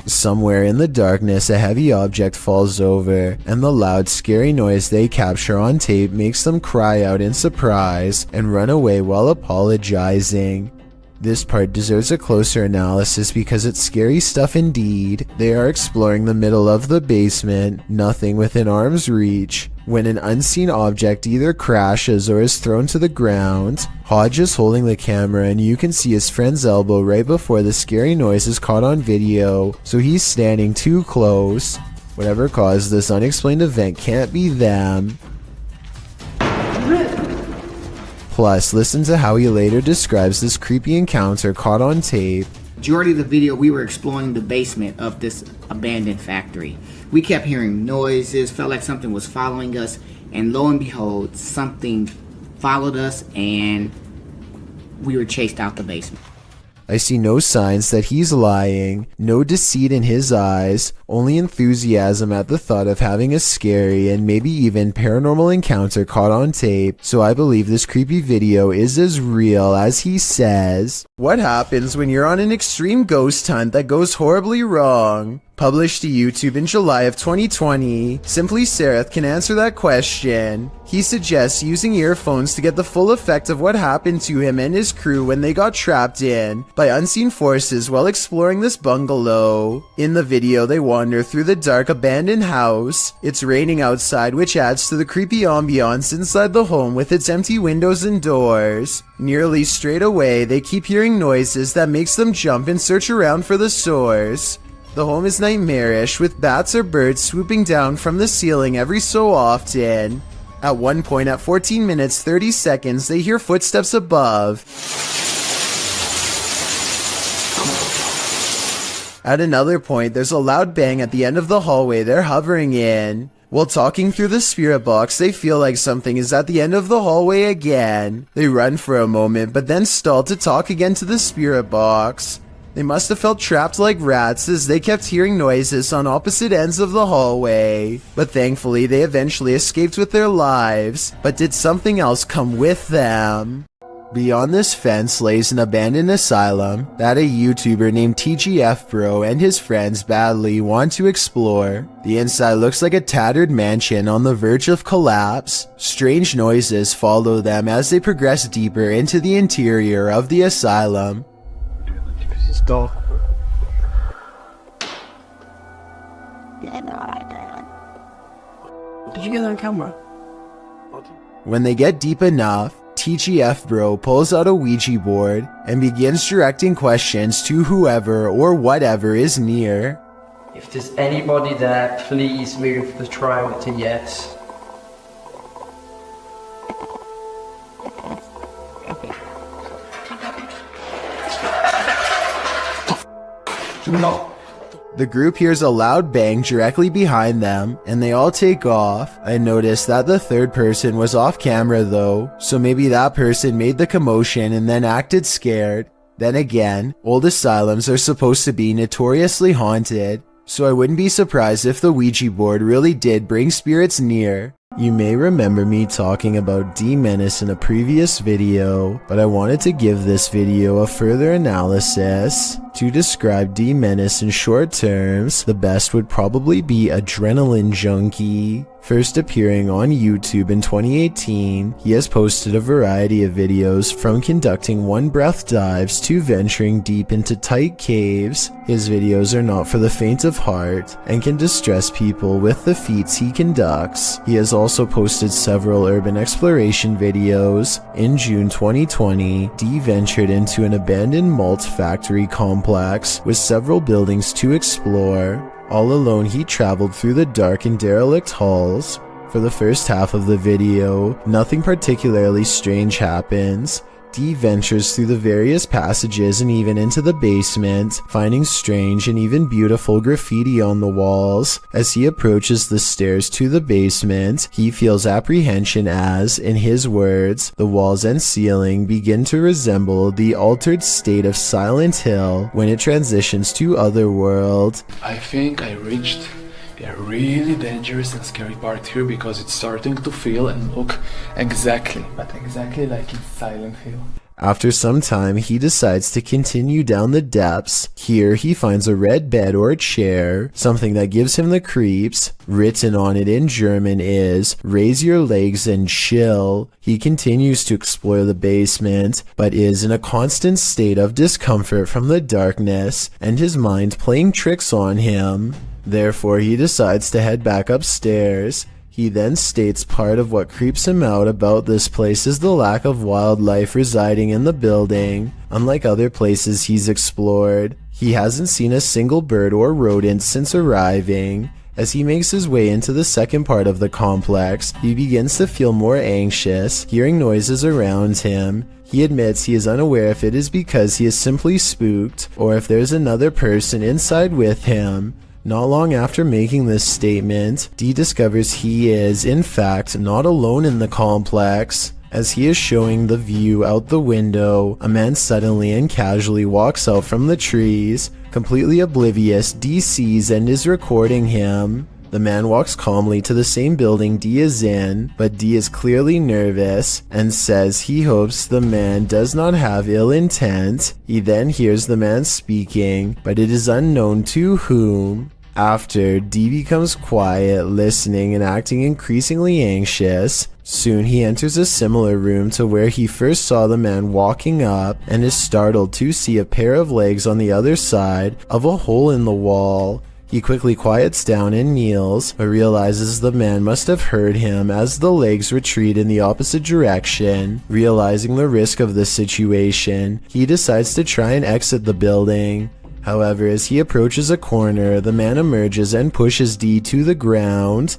Somewhere in the darkness, a heavy object falls over, and the loud, scary noise they capture on tape makes them cry out in surprise and run away while apologizing. This part deserves a closer analysis because it's scary stuff indeed. They are exploring the middle of the basement, nothing within arm's reach, when an unseen object either crashes or is thrown to the ground. Hodge is holding the camera and you can see his friend's elbow right before the scary noise is caught on video, so he's standing too close. Whatever caused this unexplained event can't be them. Plus, listen to how he later describes this creepy encounter caught on tape. Majority of the video, we were exploring the basement of this abandoned factory. We kept hearing noises, felt like something was following us, and lo and behold, something followed us and we were chased out the basement. I see no signs that he's lying, no deceit in his eyes, only enthusiasm at the thought of having a scary and maybe even paranormal encounter caught on tape, so I believe this creepy video is as real as he says. What happens when you're on an extreme ghost hunt that goes horribly wrong? Published to YouTube in July of 2020, Simply Sereth can answer that question. He suggests using earphones to get the full effect of what happened to him and his crew when they got trapped in by unseen forces while exploring this bungalow. In the video, they wander through the dark abandoned house. It's raining outside, which adds to the creepy ambiance inside the home with its empty windows and doors. Nearly straight away, they keep hearing noises that makes them jump and search around for the source. The home is nightmarish, with bats or birds swooping down from the ceiling every so often. At one point at 14 minutes 30 seconds, they hear footsteps above. At another point, there's a loud bang at the end of the hallway they're hovering in. While talking through the spirit box, they feel like something is at the end of the hallway again. They run for a moment, but then stall to talk again to the spirit box. They must have felt trapped like rats as they kept hearing noises on opposite ends of the hallway. But thankfully, they eventually escaped with their lives. But did something else come with them? Beyond this fence lays an abandoned asylum that a YouTuber named TGF Bro and his friends badly want to explore. The inside looks like a tattered mansion on the verge of collapse. Strange noises follow them as they progress deeper into the interior of the asylum. It's dark. Did you get that on camera? When they get deep enough, TGF Bro pulls out a Ouija board and begins directing questions to whoever or whatever is near. If there's anybody there, please move the trial to yes. No. The group hears a loud bang directly behind them, and they all take off. I noticed that the third person was off camera though, so maybe that person made the commotion and then acted scared. Then again, old asylums are supposed to be notoriously haunted, so I wouldn't be surprised if the Ouija board really did bring spirits near. You may remember me talking about D-Menace in a previous video, but I wanted to give this video a further analysis. To describe D-Menace in short terms, the best would probably be Adrenaline Junkie. First appearing on YouTube in 2018, he has posted a variety of videos from conducting one-breath dives to venturing deep into tight caves. His videos are not for the faint of heart and can distress people with the feats he conducts. He has also posted several urban exploration videos. In June 2020, D ventured into an abandoned malt factory complex with several buildings to explore. All alone, he traveled through the dark and derelict halls. For the first half of the video, nothing particularly strange happens. D ventures through the various passages and even into the basement, finding strange and even beautiful graffiti on the walls. As he approaches the stairs to the basement, he feels apprehension as, in his words, the walls and ceiling begin to resemble the altered state of Silent Hill when it transitions to Otherworld. I think I reached a really dangerous and scary part here because it's starting to feel and look exactly like in Silent Hill. After some time, he decides to continue down the depths. Here, he finds a red bed or chair, something that gives him the creeps. Written on it in German is, "Raise your legs and chill." He continues to explore the basement, but is in a constant state of discomfort from the darkness and his mind playing tricks on him. Therefore, he decides to head back upstairs. He then states part of what creeps him out about this place is the lack of wildlife residing in the building. Unlike other places he's explored, he hasn't seen a single bird or rodent since arriving. As he makes his way into the second part of the complex, he begins to feel more anxious, hearing noises around him. He admits he is unaware if it is because he is simply spooked, or if there's another person inside with him. Not long after making this statement, D discovers he is, in fact, not alone in the complex. As he is showing the view out the window, a man suddenly and casually walks out from the trees. Completely oblivious, D sees and is recording him. The man walks calmly to the same building D is in, but D is clearly nervous and says he hopes the man does not have ill intent. He then hears the man speaking, but it is unknown to whom. After, D becomes quiet, listening and acting increasingly anxious. Soon he enters a similar room to where he first saw the man walking up and is startled to see a pair of legs on the other side of a hole in the wall. He quickly quiets down and kneels, but realizes the man must have heard him as the legs retreat in the opposite direction. Realizing the risk of this situation, he decides to try and exit the building. However, as he approaches a corner, the man emerges and pushes D to the ground.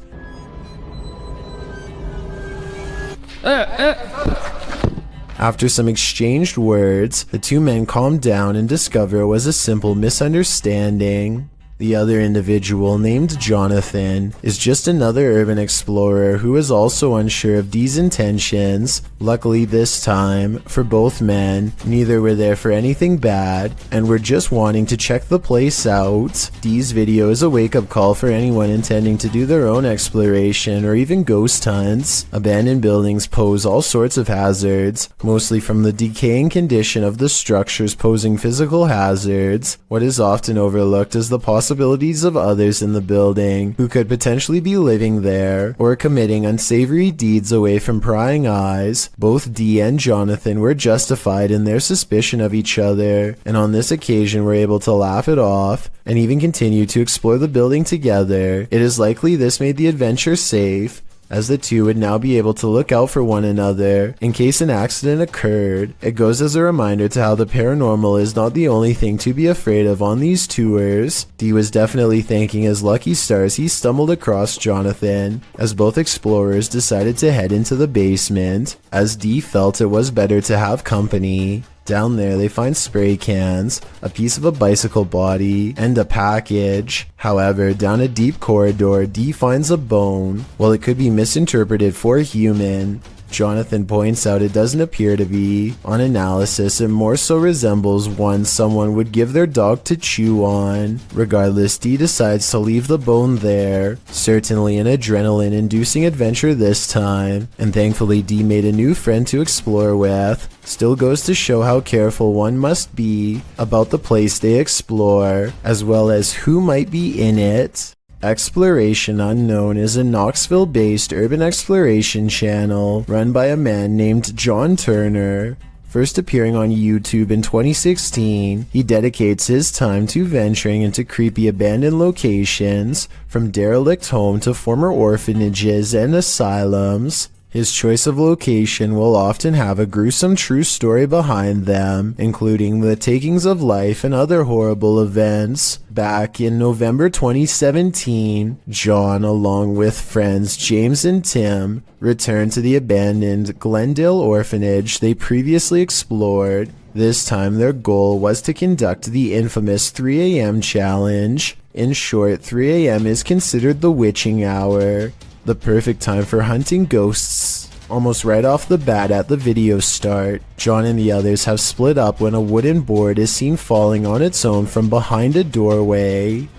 After some exchanged words, the two men calm down and discover it was a simple misunderstanding. The other individual, named Jonathan, is just another urban explorer who is also unsure of Dee's intentions. Luckily this time, for both men, neither were there for anything bad, and were just wanting to check the place out. Dee's video is a wake-up call for anyone intending to do their own exploration or even ghost hunts. Abandoned buildings pose all sorts of hazards, mostly from the decaying condition of the structures posing physical hazards. What is often overlooked is the possibilities of others in the building who could potentially be living there or committing unsavory deeds away from prying eyes. Both Dee and Jonathan were justified in their suspicion of each other, and on this occasion were able to laugh it off and even continue to explore the building together. It is likely this made the adventure safe, as the two would now be able to look out for one another in case an accident occurred. It goes as a reminder to how the paranormal is not the only thing to be afraid of on these tours. Dee was definitely thanking his lucky stars he stumbled across Jonathan, as both explorers decided to head into the basement, as Dee felt it was better to have company. Down there they find spray cans, a piece of a bicycle body, and a package. However, down a deep corridor, Dee finds a bone. While it could be misinterpreted for human, Jonathan points out it doesn't appear to be. On analysis, it more so resembles one someone would give their dog to chew on. Regardless, Dee decides to leave the bone there. Certainly an adrenaline-inducing adventure this time, and thankfully Dee made a new friend to explore with. Still goes to show how careful one must be about the place they explore, as well as who might be in it. Exploration Unknown is a Knoxville-based urban exploration channel run by a man named John Turner. First appearing on YouTube in 2016, he dedicates his time to venturing into creepy abandoned locations, from derelict homes to former orphanages and asylums. His choice of location will often have a gruesome true story behind them, including the takings of life and other horrible events. Back in November 2017, John, along with friends James and Tim, returned to the abandoned Glendale orphanage they previously explored. This time their goal was to conduct the infamous 3 a.m. challenge. In short, 3 a.m. is considered the witching hour, the perfect time for hunting ghosts. Almost right off the bat at the video start, John and the others have split up when a wooden board is seen falling on its own from behind a doorway.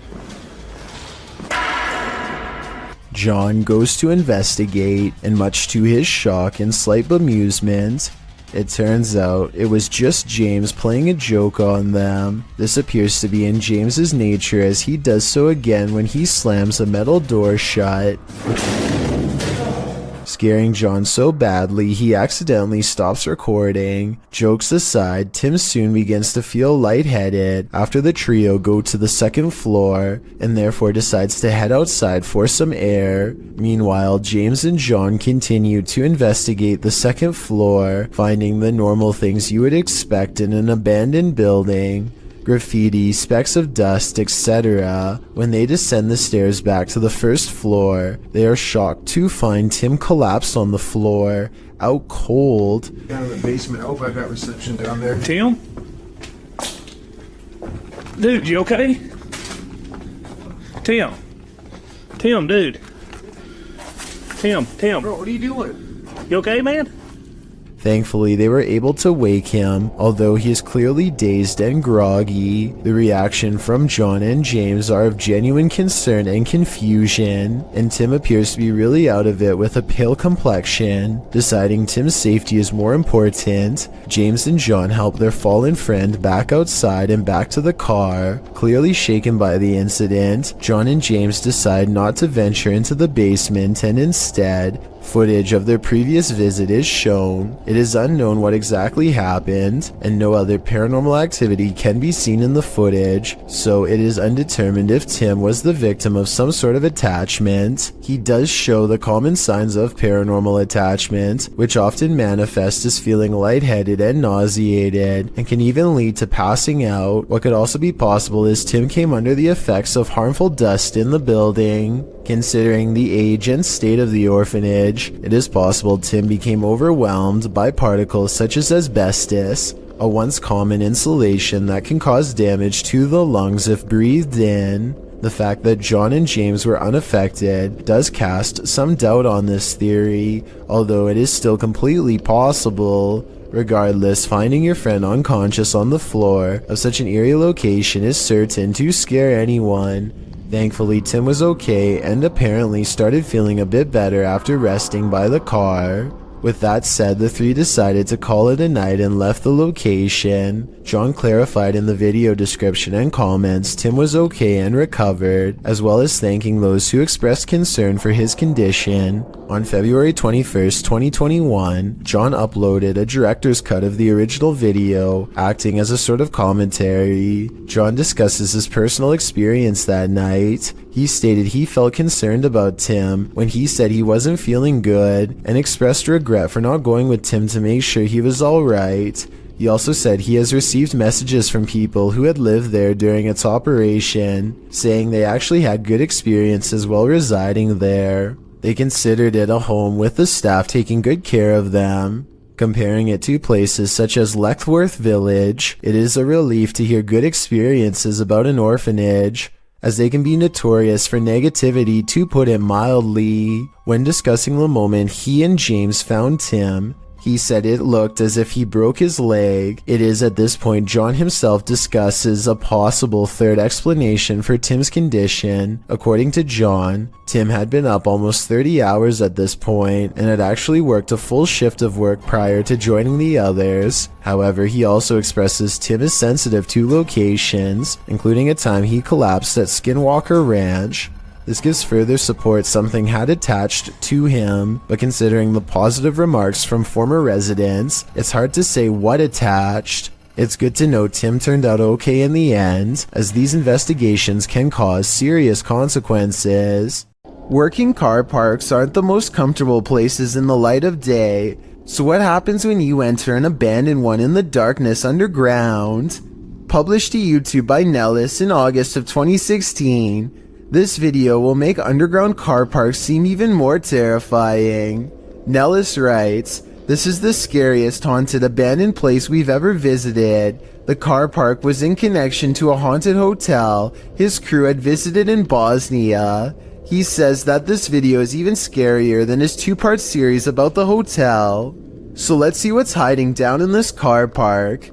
John goes to investigate, and much to his shock and slight bemusement, it turns out it was just James playing a joke on them. This appears to be in James's nature, as he does so again when he slams a metal door shut, scaring John so badly he accidentally stops recording. Jokes aside, Tim soon begins to feel lightheaded after the trio go to the second floor, and therefore decides to head outside for some air. Meanwhile, James and John continue to investigate the second floor, finding the normal things you would expect in an abandoned building: graffiti, specks of dust, etc. When they descend the stairs back to the first floor, they are shocked to find Tim collapsed on the floor, out cold. Down in the basement. I hope I got reception down there. Tim? Dude, you okay? Tim? Tim, dude. Tim. Bro, what are you doing? You okay, man? Thankfully, they were able to wake him, although he is clearly dazed and groggy. The reaction from John and James are of genuine concern and confusion, and Tim appears to be really out of it with a pale complexion. Deciding Tim's safety is more important, James and John help their fallen friend back outside and back to the car. Clearly shaken by the incident, John and James decide not to venture into the basement, and instead, footage of their previous visit is shown. It is unknown what exactly happened, and no other paranormal activity can be seen in the footage, so it is undetermined if Tim was the victim of some sort of attachment. He does show the common signs of paranormal attachment, which often manifest as feeling lightheaded and nauseated, and can even lead to passing out. What could also be possible is Tim came under the effects of harmful dust in the building. Considering the age and state of the orphanage, it is possible Tim became overwhelmed by particles such as asbestos, a once common insulation that can cause damage to the lungs if breathed in. The fact that John and James were unaffected does cast some doubt on this theory, although it is still completely possible. Regardless, finding your friend unconscious on the floor of such an eerie location is certain to scare anyone. Thankfully, Tim was okay and apparently started feeling a bit better after resting by the car. With that said, the three decided to call it a night and left the location. John clarified in the video description and comments Tim was okay and recovered, as well as thanking those who expressed concern for his condition. On February 21st, 2021, John uploaded a director's cut of the original video, acting as a sort of commentary. John discusses his personal experience that night. He stated he felt concerned about Tim when he said he wasn't feeling good and expressed regret for not going with Tim to make sure he was alright. He also said he has received messages from people who had lived there during its operation, saying they actually had good experiences while residing there. They considered it a home with the staff taking good care of them. Comparing it to places such as Leckworth Village, it is a relief to hear good experiences about an orphanage, as they can be notorious for negativity, to put it mildly. When discussing the moment he and James found Tim, he said it looked as if he broke his leg. It is at this point John himself discusses a possible third explanation for Tim's condition. According to John, Tim had been up almost 30 hours at this point and had actually worked a full shift of work prior to joining the others. However, he also expresses Tim is sensitive to locations, including a time he collapsed at Skinwalker Ranch. This gives further support something had attached to him, but considering the positive remarks from former residents, it's hard to say what attached. It's good to know Tim turned out okay in the end, as these investigations can cause serious consequences. Working car parks aren't the most comfortable places in the light of day, so what happens when you enter an abandoned one in the darkness underground? Published to YouTube by Nellis in August of 2016, this video will make underground car parks seem even more terrifying. Nellis writes, "This is the scariest haunted abandoned place we've ever visited. The car park was in connection to a haunted hotel his crew had visited in Bosnia." He says that this video is even scarier than his two-part series about the hotel. So let's see what's hiding down in this car park.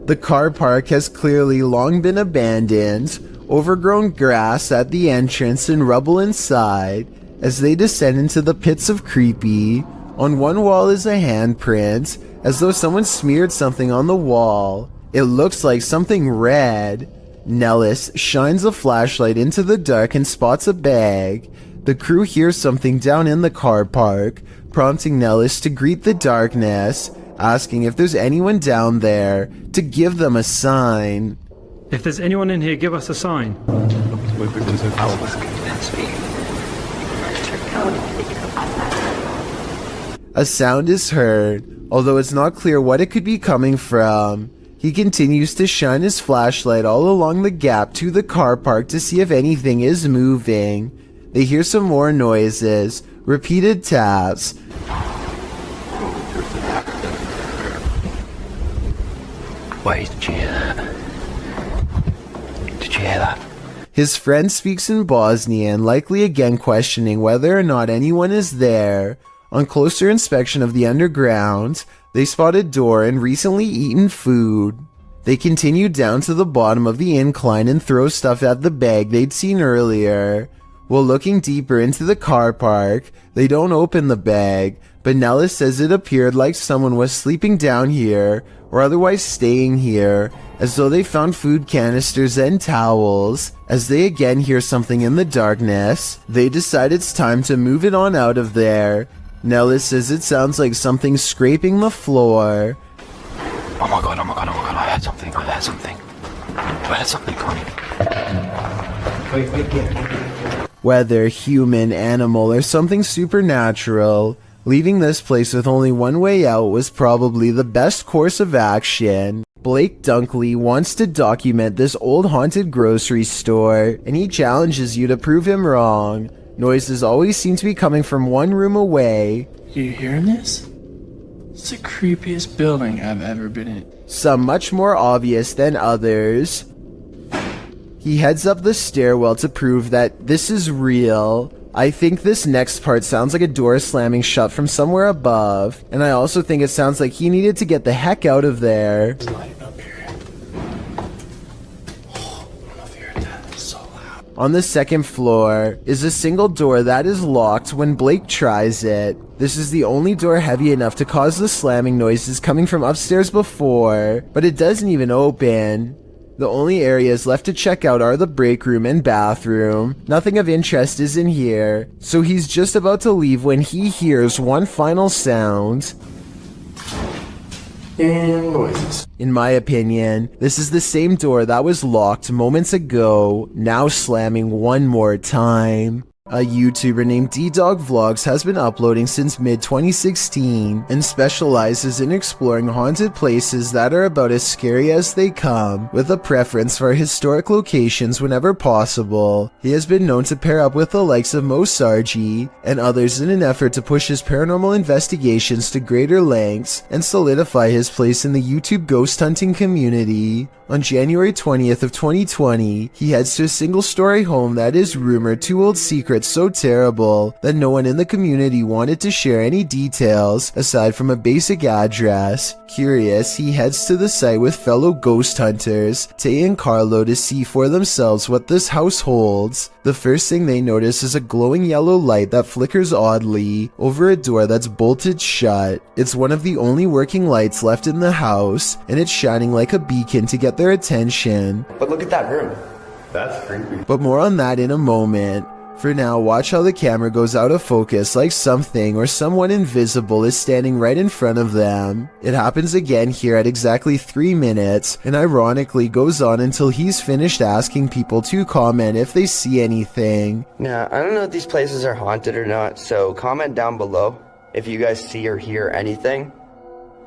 The car park has clearly long been abandoned. Overgrown grass at the entrance and rubble inside. As they descend into the pits of creepy, on one wall is a handprint, as though someone smeared something on the wall. It looks like something red. Nellis shines a flashlight into the dark and spots a bag. The crew hears something down in the car park, prompting Nellis to greet the darkness, asking if there's anyone down there to give them a sign. If there's anyone in here, give us a sign. A sound is heard, although it's not clear what it could be coming from. He continues to shine his flashlight all along the gap to the car park to see if anything is moving. They hear some more noises, repeated taps. Wait, did you hear that? Did you hear that? His friend speaks in Bosnian, likely again questioning whether or not anyone is there. On closer inspection of the underground, they spot a door and recently eaten food. They continue down to the bottom of the incline and throw stuff at the bag they'd seen earlier. While looking deeper into the car park, they don't open the bag, but Nellis says it appeared like someone was sleeping down here or otherwise staying here, as though they found food canisters and towels. As they again hear something in the darkness, they decide it's time to move it on out of there. Nellis says it sounds like something scraping the floor. Oh my god, I heard something, I heard something coming. Wait. Whether human, animal, or something supernatural, leaving this place with only one way out was probably the best course of action. Blake Dunkley wants to document this old haunted grocery store, and he challenges you to prove him wrong. Noises always seem to be coming from one room away. You hearing this? It's the creepiest building I've ever been in. Some much more obvious than others. He heads up the stairwell to prove that this is real. I think this next part sounds like a door slamming shut from somewhere above, and I also think it sounds like he needed to get the heck out of there. On the second floor is a single door that is locked when Blake tries it. This is the only door heavy enough to cause the slamming noises coming from upstairs before, but it doesn't even open. The only areas left to check out are the break room and bathroom. Nothing of interest is in here, so he's just about to leave when he hears one final sound. And noises. In my opinion, this is the same door that was locked moments ago, now slamming one more time. A YouTuber named D-Dog Vlogs has been uploading since mid-2016 and specializes in exploring haunted places that are about as scary as they come, with a preference for historic locations whenever possible. He has been known to pair up with the likes of Mo Sargi and others in an effort to push his paranormal investigations to greater lengths and solidify his place in the YouTube ghost hunting community. On January 20th of 2020, he heads to a single-story home that is rumored to hold secrets so terrible that no one in the community wanted to share any details aside from a basic address. Curious, he heads to the site with fellow ghost hunters, Tay and Carlo, to see for themselves what this house holds. The first thing they notice is a glowing yellow light that flickers oddly over a door that's bolted shut. It's one of the only working lights left in the house, and it's shining like a beacon to get their attention. But look at that room. That's creepy. But more on that in a moment. For now, watch how the camera goes out of focus like something or someone invisible is standing right in front of them. It happens again here at exactly 3 minutes, and ironically goes on until he's finished asking people to comment if they see anything. Now, I don't know if these places are haunted or not, so comment down below if you guys see or hear anything.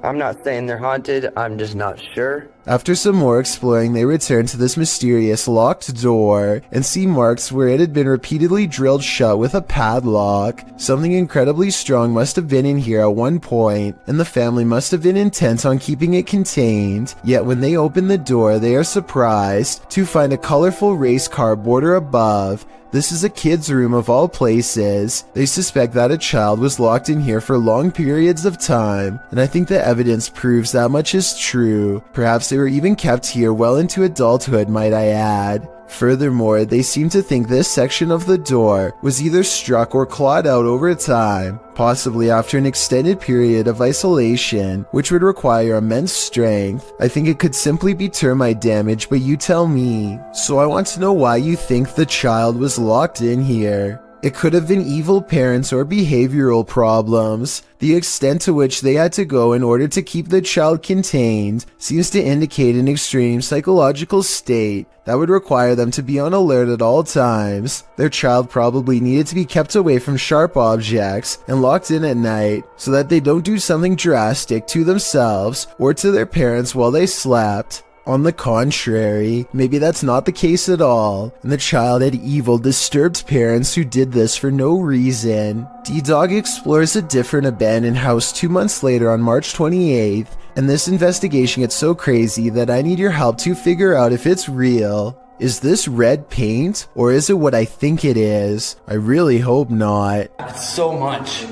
I'm not saying they're haunted, I'm just not sure. After some more exploring, they return to this mysterious locked door and see marks where it had been repeatedly drilled shut with a padlock. Something incredibly strong must have been in here at one point, and the family must have been intent on keeping it contained. Yet when they open the door, they are surprised to find a colorful race car border above. This is a kid's room of all places. They suspect that a child was locked in here for long periods of time, and I think the evidence proves that much is true. Perhaps they were even kept here well into adulthood, might I add. Furthermore, they seem to think this section of the door was either struck or clawed out over time, possibly after an extended period of isolation, which would require immense strength. I think it could simply be termite damage, but you tell me. So I want to know why you think the child was locked in here. It could have been evil parents or behavioral problems. The extent to which they had to go in order to keep the child contained seems to indicate an extreme psychological state that would require them to be on alert at all times. Their child probably needed to be kept away from sharp objects and locked in at night so that they don't do something drastic to themselves or to their parents while they slept. On the contrary, maybe that's not the case at all, and the child had evil, disturbed parents who did this for no reason. D-Dog explores a different abandoned house 2 months later on March 28th, and this investigation gets so crazy that I need your help to figure out if it's real. Is this red paint, or is it what I think it is? I really hope not. It's so much.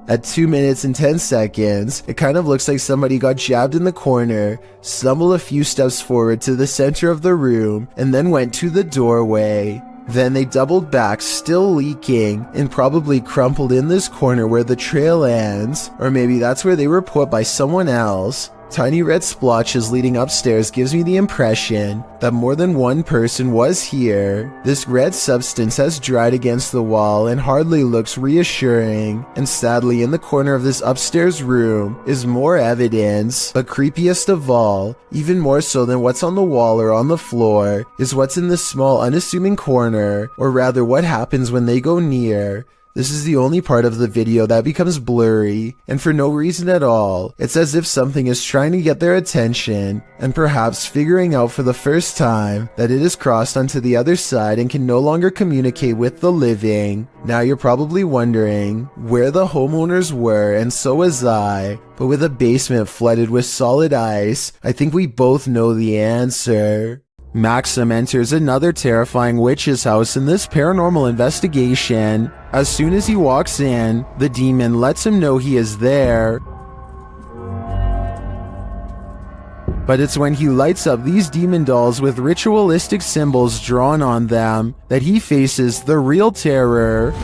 At 2 minutes and 10 seconds, it kind of looks like somebody got jabbed in the corner, stumbled a few steps forward to the center of the room, and then went to the doorway. Then they doubled back, still leaking, and probably crumpled in this corner where the trail ends, or maybe that's where they were put by someone else. Tiny red splotches leading upstairs gives me the impression that more than one person was here. This red substance has dried against the wall and hardly looks reassuring, and sadly in the corner of this upstairs room is more evidence. But creepiest of all, even more so than what's on the wall or on the floor, is what's in this small unassuming corner, or rather what happens when they go near. This is the only part of the video that becomes blurry, and for no reason at all. It's as if something is trying to get their attention, and perhaps figuring out for the first time that it has crossed onto the other side and can no longer communicate with the living. Now you're probably wondering where the homeowners were, and so was I. But with a basement flooded with solid ice, I think we both know the answer. Maxim enters another terrifying witch's house in this paranormal investigation. As soon as he walks in, the demon lets him know he is there. But it's when he lights up these demon dolls with ritualistic symbols drawn on them that he faces the real terror.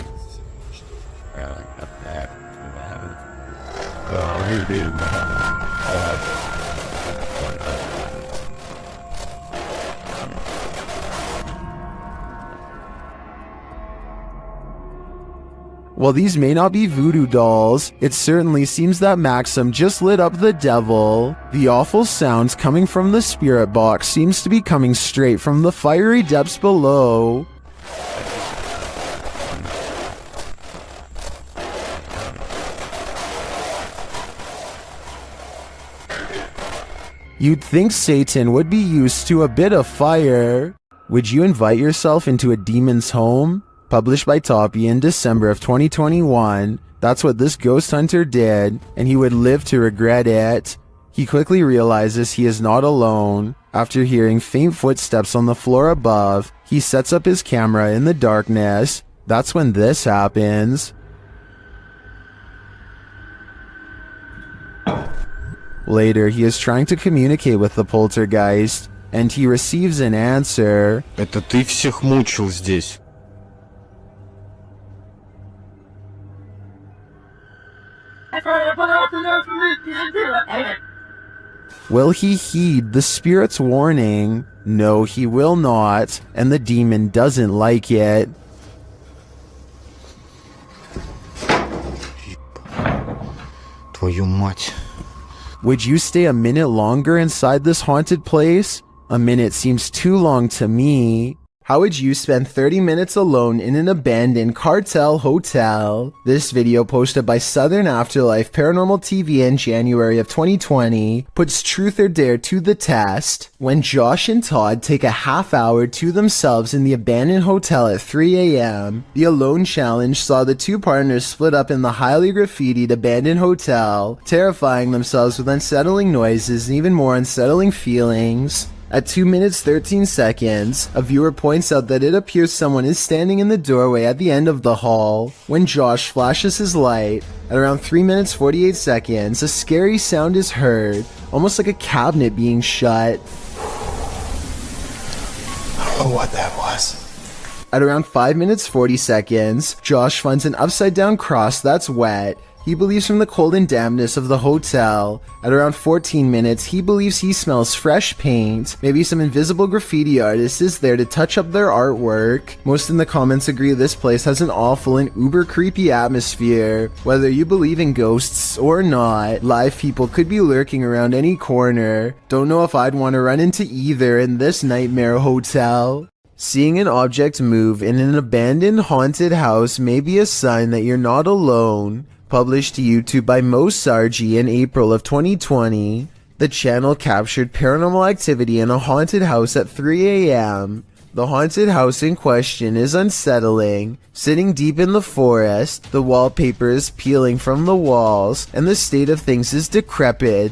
While these may not be voodoo dolls, it certainly seems that Maxim just lit up the devil. The awful sounds coming from the spirit box seems to be coming straight from the fiery depths below. You'd think Satan would be used to a bit of fire. Would you invite yourself into a demon's home? Published by Toppy in December of 2021, that's what this ghost hunter did, and he would live to regret it. He quickly realizes he is not alone. After hearing faint footsteps on the floor above, he sets up his camera in the darkness. That's when this happens. Later, he is trying to communicate with the poltergeist, and he receives an answer. Это ты всех мучил здесь. Will he heed the spirit's warning? No, he will not, and the demon doesn't like it. Твою мать. Would you stay a minute longer inside this haunted place? A minute seems too long to me. How would you spend 30 minutes alone in an abandoned cartel hotel? This video, posted by Southern Afterlife Paranormal TV in January of 2020, puts truth or dare to the test. When Josh and Todd take a half hour to themselves in the abandoned hotel at 3 a.m., the Alone Challenge saw the two partners split up in the highly graffitied abandoned hotel, terrifying themselves with unsettling noises and even more unsettling feelings. At 2 minutes 13 seconds, a viewer points out that it appears someone is standing in the doorway at the end of the hall. When Josh flashes his light, at around 3 minutes 48 seconds, a scary sound is heard, almost like a cabinet being shut. I don't know what that was. At around 5 minutes 40 seconds, Josh finds an upside down cross that's wet. He believes from the cold and dampness of the hotel. At around 14 minutes, he believes he smells fresh paint. Maybe some invisible graffiti artist is there to touch up their artwork. Most in the comments agree this place has an awful and uber creepy atmosphere. Whether you believe in ghosts or not, live people could be lurking around any corner. Don't know if I'd want to run into either in this nightmare hotel. Seeing an object move in an abandoned haunted house may be a sign that you're not alone. Published to YouTube by Mo Sargi in April of 2020, the channel captured paranormal activity in a haunted house at 3 a.m. The haunted house in question is unsettling. Sitting deep in the forest, the wallpaper is peeling from the walls, and the state of things is decrepit.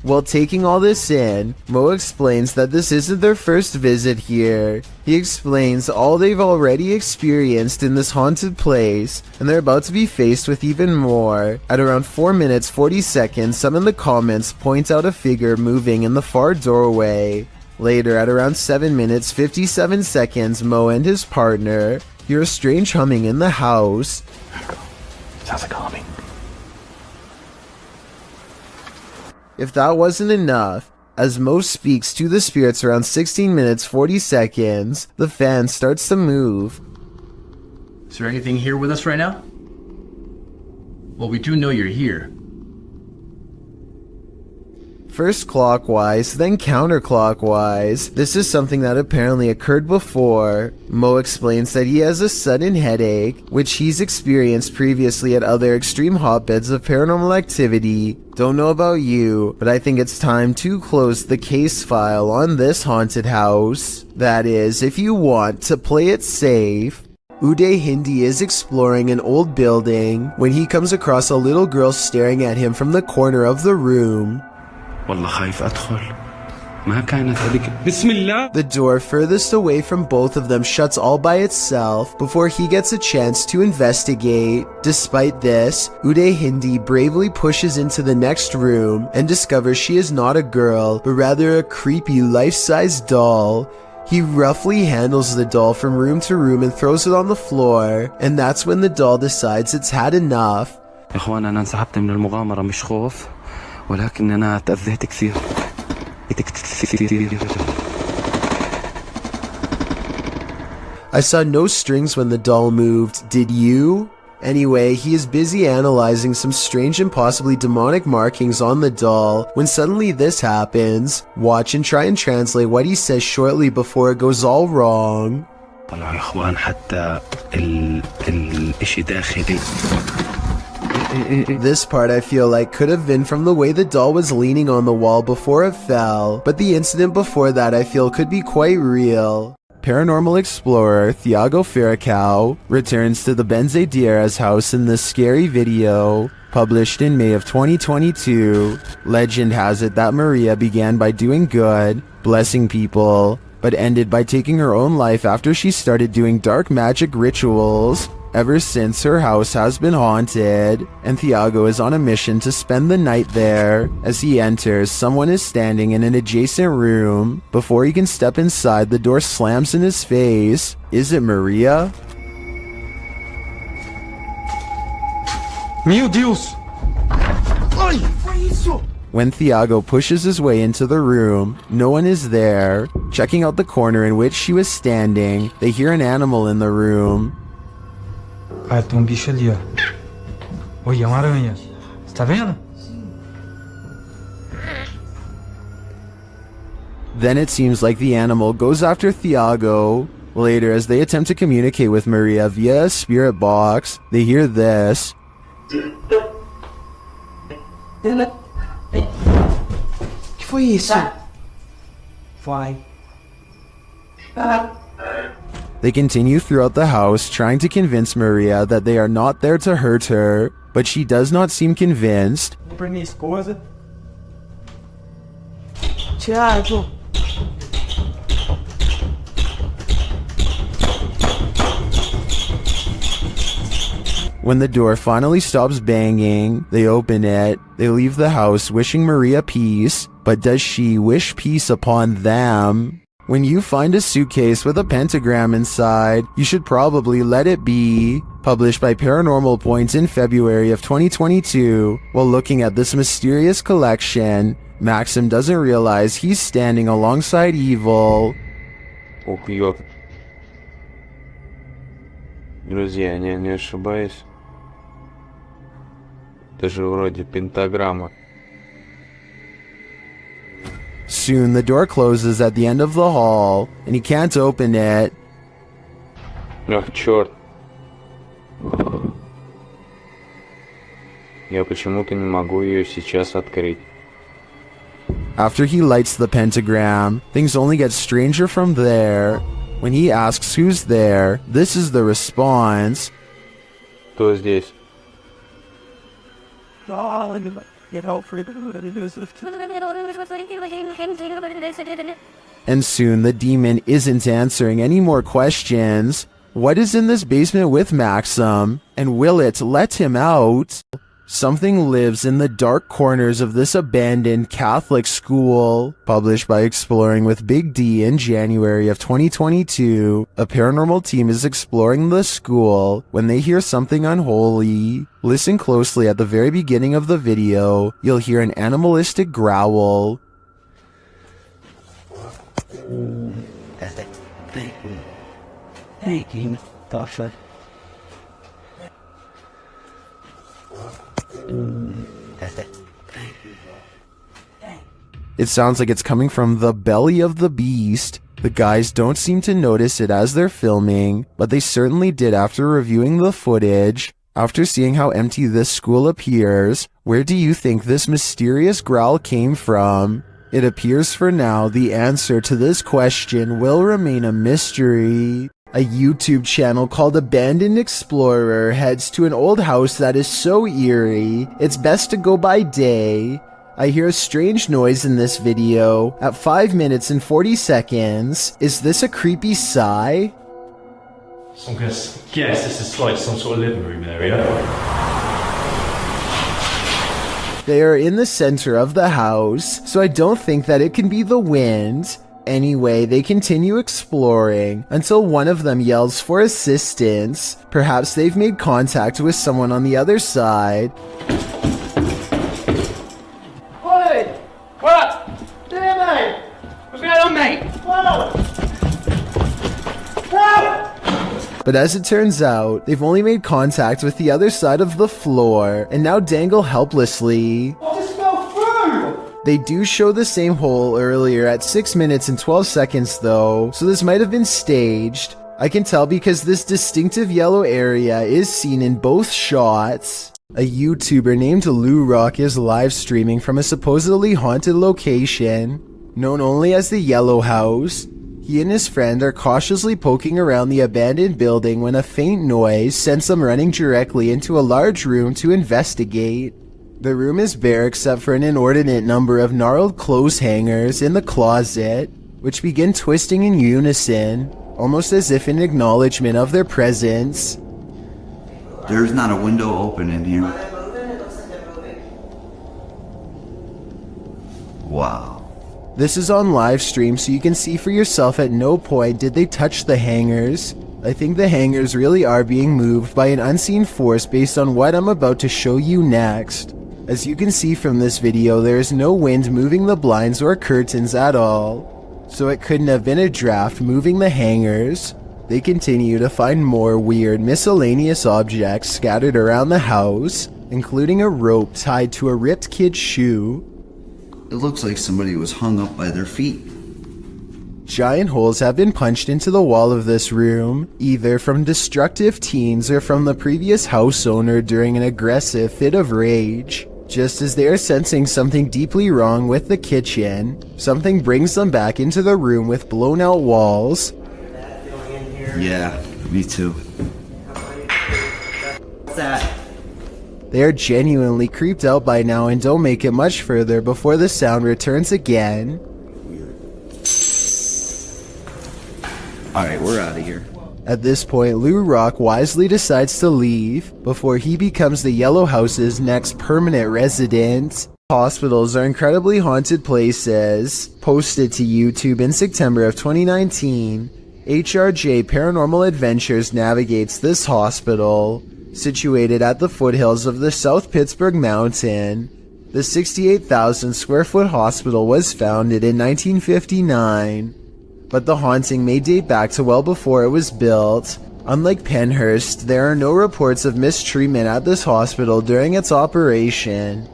While taking all this in, Mo explains that this isn't their first visit here. He explains all they've already experienced in this haunted place, and they're about to be faced with even more. At around 4 minutes 40 seconds, some in the comments point out a figure moving in the far doorway. Later, at around 7 minutes 57 seconds, Mo and his partner hear a strange humming in the house. Sounds like humming. If that wasn't enough, as Mo speaks to the spirits around 16 minutes 40 seconds, the fan starts to move. Is there anything here with us right now? Well, we do know you're here. First clockwise, then counterclockwise. This is something that apparently occurred before. Mo explains that he has a sudden headache, which he's experienced previously at other extreme hotbeds of paranormal activity. Don't know about you, but I think it's time to close the case file on this haunted house. That is, if you want to play it safe. Uday Hindi is exploring an old building when he comes across a little girl staring at him from the corner of the room. والله خايف أدخل The door furthest away from both of them shuts all by itself before he gets a chance to investigate. Despite this, Uday Hindi bravely pushes into the next room and discovers she is not a girl, but rather a creepy life-size doll. He roughly handles the doll from room to room and throws it on the floor, and that's when the doll decides it's had enough. إخوان أنا انسحبت من المغامرة مش خوف ولكن أنا تأذيت كثير. I saw no strings when the doll moved, did you? Anyway, he is busy analyzing some strange and possibly demonic markings on the doll when suddenly this happens. Watch and try and translate what he says shortly before it goes all wrong. طلعوا يا إخوان حتى الإشي داخلي. This part I feel like could have been from the way the doll was leaning on the wall before it fell, but the incident before that I feel could be quite real. Paranormal explorer Thiago Ferracao returns to the Benzedeiras house in this scary video, published in May of 2022. Legend has it that Maria began by doing good, blessing people, but ended by taking her own life after she started doing dark magic rituals. Ever since, her house has been haunted, and Thiago is on a mission to spend the night there. As he enters, someone is standing in an adjacent room. Before he can step inside, the door slams in his face. Is it Maria? Meu Deus! Ai, foi isso? When Thiago pushes his way into the room, no one is there. Checking out the corner in which she was standing, they hear an animal in the room. Ah, tem bicho ali, ó. Oi, é uma aranha. Você tá vendo? Then it seems like the animal goes after Thiago. Later, as they attempt to communicate with Maria via a spirit box, they hear this. Que foi isso? Vai. They continue throughout the house, trying to convince Maria that they are not there to hurt her, but she does not seem convinced. Pra minha esposa. Thiago. When the door finally stops banging, they open it. They leave the house wishing Maria peace, but does she wish peace upon them? When you find a suitcase with a pentagram inside, you should probably let it be. Published by Paranormal Points in February of 2022. While looking at this mysterious collection, Maxim doesn't realize he's standing alongside evil. Ух, ёп. Друзья, не ошибаюсь. Это же вроде пентаграмма. Soon the door closes at the end of the hall, and he can't open it. Ах, черт. Я почему-то не могу ее сейчас открыть. After he lights the pentagram, things only get stranger from there. When he asks who's there, this is the response. Кто здесь? And soon the demon isn't answering any more questions. What is in this basement with Maxim? And will it let him out? Something lives in the dark corners of this abandoned Catholic school. Published by Exploring with Big D in January of 2022, a paranormal team is exploring the school when they hear something unholy. Listen closely at the very beginning of the video. You'll hear an animalistic growl. It sounds like it's coming from the belly of the beast. The guys don't seem to notice it as they're filming, but they certainly did after reviewing the footage. After seeing how empty this school appears, where do you think this mysterious growl came from? It appears for now the answer to this question will remain a mystery. A YouTube channel called Abandoned Explorer heads to an old house that is so eerie, it's best to go by day. I hear a strange noise in this video at 5 minutes and 40 seconds. Is this a creepy sigh? So I'm going to guess this is like some sort of living room area. They are in the center of the house, so I don't think that it can be the wind. Anyway, they continue exploring until one of them yells for assistance. Perhaps they've made contact with someone on the other side. Oi! What? There, mate! What's going on, mate? Whoa! Whoa! But as it turns out, they've only made contact with the other side of the floor and now dangle helplessly. I just fell through! They do show the same hole earlier at 6 minutes and 12 seconds though, so this might have been staged. I can tell because this distinctive yellow area is seen in both shots. A YouTuber named Lou Rock is live streaming from a supposedly haunted location, known only as the Yellow House. He and his friend are cautiously poking around the abandoned building when a faint noise sends them running directly into a large room to investigate. The room is bare except for an inordinate number of gnarled clothes hangers in the closet, which begin twisting in unison, almost as if in acknowledgement of their presence. There's not a window open in here. Wow. This is on live stream, so you can see for yourself at no point did they touch the hangers. I think the hangers really are being moved by an unseen force based on what I'm about to show you next. As you can see from this video, there is no wind moving the blinds or curtains at all, so it couldn't have been a draft moving the hangers. They continue to find more weird miscellaneous objects scattered around the house, including a rope tied to a ripped kid's shoe. It looks like somebody was hung up by their feet. Giant holes have been punched into the wall of this room, either from destructive teens or from the previous house owner during an aggressive fit of rage. Just as they are sensing something deeply wrong with the kitchen, something brings them back into the room with blown out walls. Yeah, me too. What's that? They are genuinely creeped out by now and don't make it much further before the sound returns again. Alright, we're out of here. At this point, Lou Rock wisely decides to leave before he becomes the Yellow House's next permanent resident. Hospitals are incredibly haunted places. Posted to YouTube in September of 2019, HRJ Paranormal Adventures navigates this hospital. Situated at the foothills of the South Pittsburgh Mountain, the 68,000 square foot hospital was founded in 1959, but the haunting may date back to well before it was built. Unlike Penhurst, there are no reports of mistreatment at this hospital during its operation,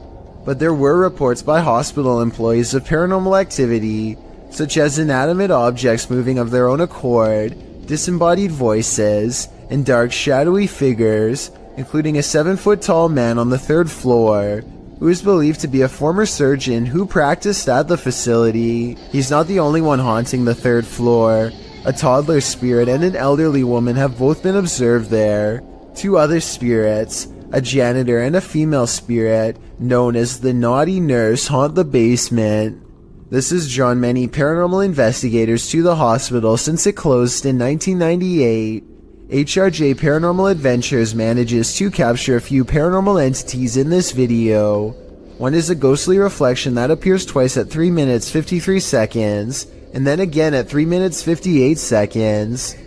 but there were reports by hospital employees of paranormal activity, such as inanimate objects moving of their own accord, disembodied voices, and dark shadowy figures, including a 7-foot-tall man on the 3rd floor, who is believed to be a former surgeon who practiced at the facility. He's not the only one haunting the 3rd floor. A toddler spirit and an elderly woman have both been observed there. 2 other spirits, a janitor and a female spirit, known as the Naughty Nurse, haunt the basement. This has drawn many paranormal investigators to the hospital since it closed in 1998. HRJ Paranormal Adventures manages to capture a few paranormal entities in this video. One is a ghostly reflection that appears twice at 3 minutes 53 seconds, and then again at 3 minutes 58 seconds.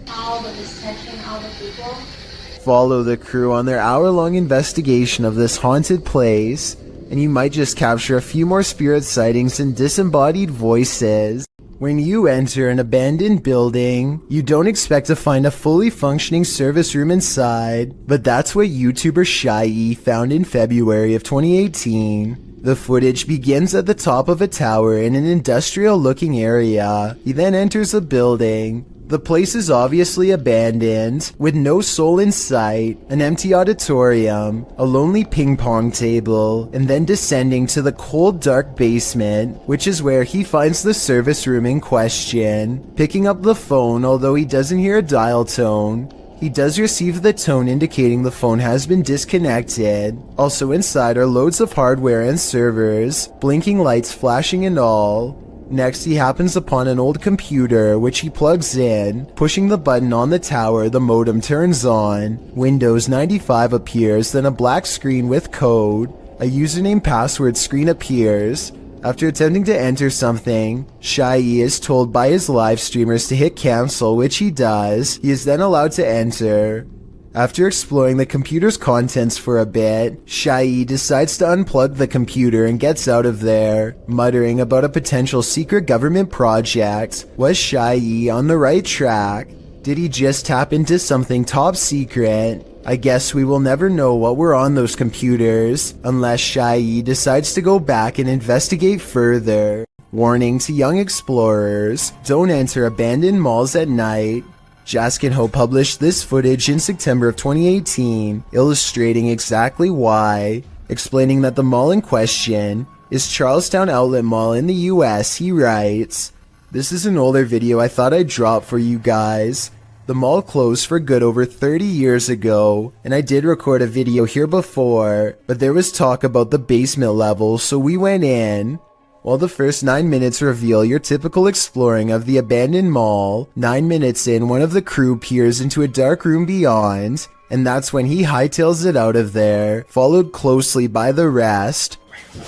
Follow the crew on their hour-long investigation of this haunted place, and you might just capture a few more spirit sightings and disembodied voices. When you enter an abandoned building, you don't expect to find a fully functioning service room inside, but that's what YouTuber Shy found in February of 2018. The footage begins at the top of a tower in an industrial-looking area. He then enters a building. The place is obviously abandoned, with no soul in sight, an empty auditorium, a lonely ping pong table, and then descending to the cold, dark basement, which is where he finds the service room in question. Picking up the phone, although he doesn't hear a dial tone, He does receive the tone indicating the phone has been disconnected. Also inside are loads of hardware and servers, blinking lights flashing and all. Next, he happens upon an old computer, which he plugs in. Pushing the button on the tower, the modem turns on. Windows 95 appears, then a black screen with code. A username password screen appears. After attempting to enter something, Shai is told by his live streamers to hit cancel, which he does. He is then allowed to enter. After exploring the computer's contents for a bit, Shai decides to unplug the computer and gets out of there, muttering about a potential secret government project. Was Shai on the right track? Did he just tap into something top secret? I guess we will never know what were on those computers, unless Shai decides to go back and investigate further. Warning to young explorers, don't enter abandoned malls at night. Jaskinho published this footage in September of 2018, illustrating exactly why. Explaining that the mall in question is Charlestown Outlet Mall in the US, he writes, "This is an older video I thought I'd drop for you guys. The mall closed for good over 30 years ago, and I did record a video here before, but there was talk about the basement level, so we went in. While the first 9 minutes reveal your typical exploring of the abandoned mall, 9 minutes in, one of the crew peers into a dark room beyond, and that's when he hightails it out of there, followed closely by the rest."